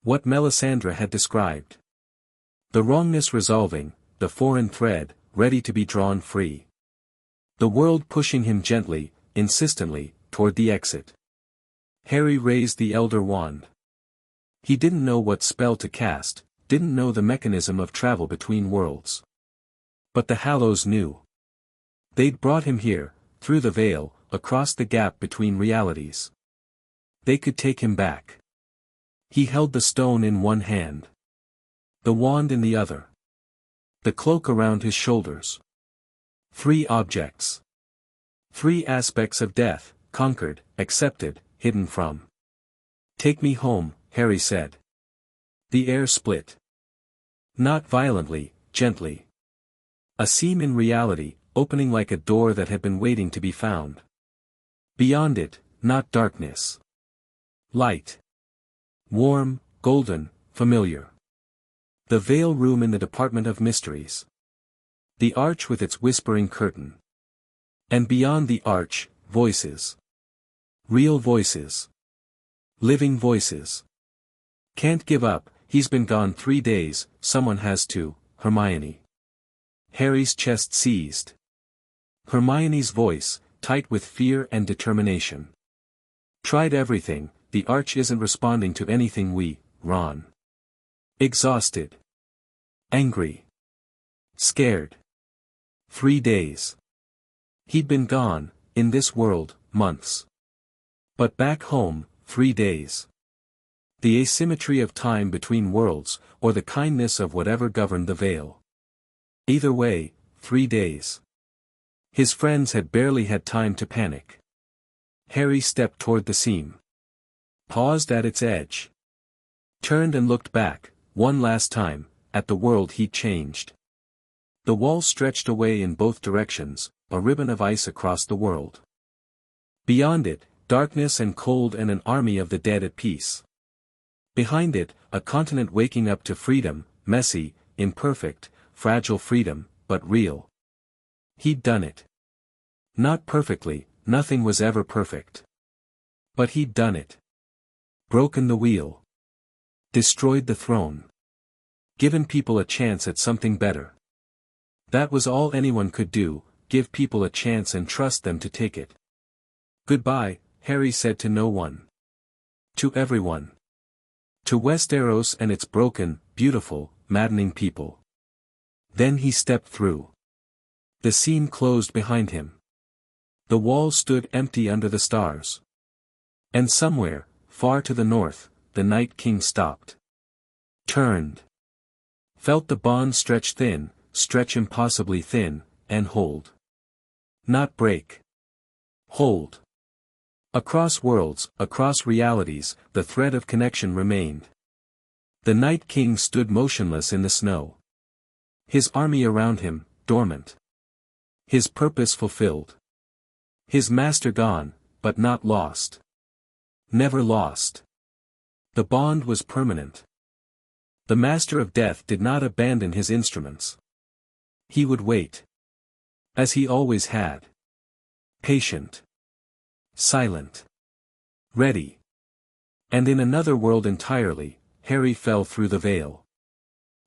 What Melisandre had described. The wrongness resolving, the foreign thread, ready to be drawn free. The world pushing him gently, insistently, toward the exit. Harry raised the Elder Wand. He didn't know what spell to cast, didn't know the mechanism of travel between worlds. But the Hallows knew. They'd brought him here, through the veil, across the gap between realities. They could take him back. He held the stone in one hand. The wand in the other. The cloak around his shoulders. 3 objects. 3 aspects of death, conquered, accepted, hidden from. Take me home, Harry said. The air split. Not violently, gently. A seam in reality, opening like a door that had been waiting to be found. Beyond it, not darkness. Light. Warm, golden, familiar. The veil room in the Department of Mysteries. The arch with its whispering curtain. And beyond the arch, voices. Real voices. Living voices. Can't give up, he's been gone 3 days, someone has to, Hermione. Harry's chest seized. Hermione's voice, tight with fear and determination. Tried everything, the arch isn't responding to anything Ron. Exhausted. Angry. Scared. 3 days. He'd been gone, in this world, months. But back home, 3 days. The asymmetry of time between worlds, or the kindness of whatever governed the veil. Either way, 3 days. His friends had barely had time to panic. Harry stepped toward the seam. Paused at its edge. Turned and looked back, one last time, at the world he'd changed. The wall stretched away in both directions, a ribbon of ice across the world. Beyond it, darkness and cold and an army of the dead at peace. Behind it, a continent waking up to freedom, messy, imperfect, fragile freedom, but real. He'd done it. Not perfectly, nothing was ever perfect. But he'd done it. Broken the wheel. Destroyed the throne. Given people a chance at something better. That was all anyone could do, give people a chance and trust them to take it. Goodbye, Harry said to no one. To everyone. To Westeros and its broken, beautiful, maddening people. Then he stepped through. The seam closed behind him. The wall stood empty under the stars. And somewhere, far to the north, the Night King stopped. Turned. Felt the bond stretch thin, stretch impossibly thin, and hold. Not break. Hold. Across worlds, across realities, the thread of connection remained. The Night King stood motionless in the snow. His army around him, dormant. His purpose fulfilled. His master gone, but not lost. Never lost. The bond was permanent. The master of death did not abandon his instruments. He would wait. As he always had. Patient. Silent. Ready. And in another world entirely, Harry fell through the veil.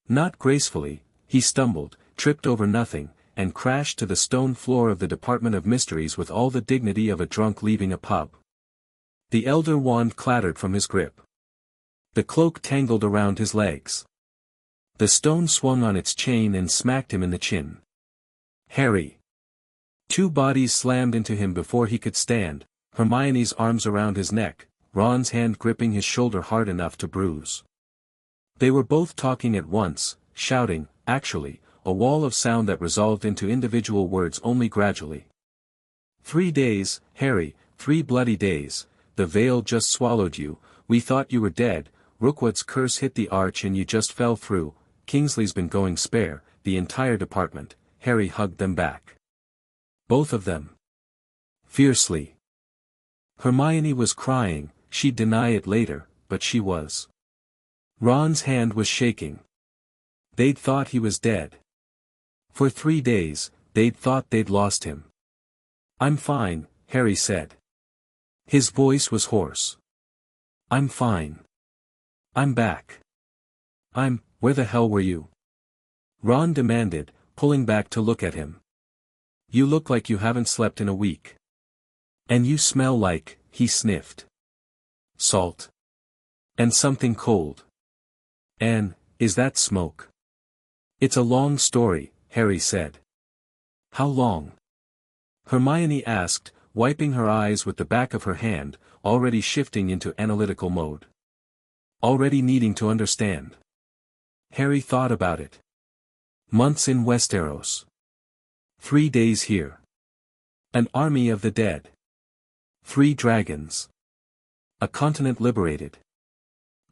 Not gracefully, he stumbled, tripped over nothing, and crashed to the stone floor of the Department of Mysteries with all the dignity of a drunk leaving a pub. The elder wand clattered from his grip. The cloak tangled around his legs. The stone swung on its chain and smacked him in the chin. Harry. Two bodies slammed into him before he could stand, Hermione's arms around his neck, Ron's hand gripping his shoulder hard enough to bruise. They were both talking at once, shouting, actually, a wall of sound that resolved into individual words only gradually. 3 days, Harry, 3 bloody days, the veil just swallowed you, we thought you were dead, Rookwood's curse hit the arch and you just fell through, Kingsley's been going spare, the entire department, Harry hugged them back. Both of them. Fiercely. Hermione was crying, she'd deny it later, but she was. Ron's hand was shaking. They'd thought he was dead. For 3 days, they'd thought they'd lost him. I'm fine, Harry said. His voice was hoarse. I'm fine. I'm back. Where the hell were you? Ron demanded, pulling back to look at him. You look like you haven't slept in a week. And you smell like, he sniffed. Salt. And something cold. And, is that smoke? It's a long story, Harry said. How long? Hermione asked, wiping her eyes with the back of her hand, already shifting into analytical mode. Already needing to understand. Harry thought about it. Months in Westeros. 3 days here. An army of the dead. 3 dragons. A continent liberated.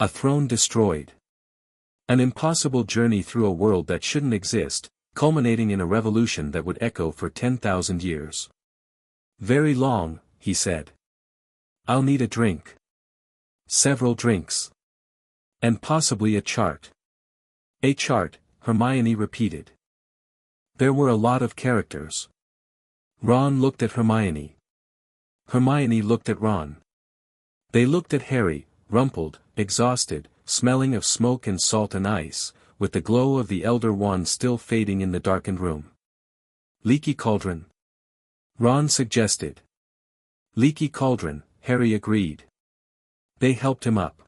A throne destroyed. An impossible journey through a world that shouldn't exist, culminating in a revolution that would echo for 10,000 years. Very long, he said. I'll need a drink. Several drinks. And possibly a chart. A chart, Hermione repeated. There were a lot of characters. Ron looked at Hermione. Hermione looked at Ron. They looked at Harry, rumpled, exhausted, smelling of smoke and salt and ice, with the glow of the Elder Wand still fading in the darkened room. Leaky cauldron? Ron suggested. Leaky cauldron, Harry agreed. They helped him up.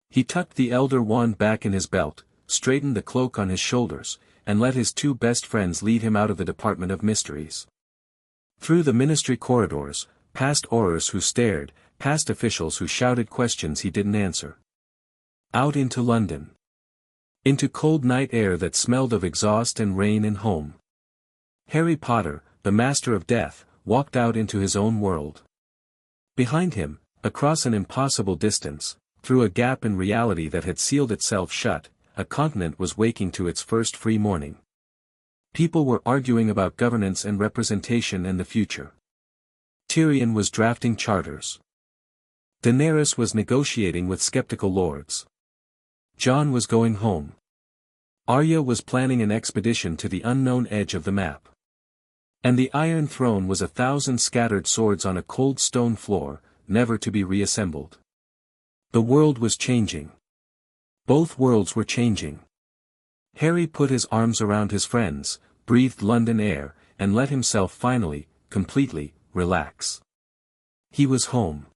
He tucked the Elder Wand back in his belt, straightened the cloak on his shoulders, and let his 2 best friends lead him out of the Department of Mysteries. Through the ministry corridors, past Aurors who stared, past officials who shouted questions he didn't answer. Out into London. Into cold night air that smelled of exhaust and rain and home. Harry Potter, the master of death, walked out into his own world. Behind him, across an impossible distance, through a gap in reality that had sealed itself shut, a continent was waking to its first free morning. People were arguing about governance and representation and the future. Tyrion was drafting charters. Daenerys was negotiating with skeptical lords. Jon was going home. Arya was planning an expedition to the unknown edge of the map. And the Iron Throne was 1,000 scattered swords on a cold stone floor, never to be reassembled. The world was changing. Both worlds were changing. Harry put his arms around his friends, breathed London air, and let himself finally, completely, relax. He was home.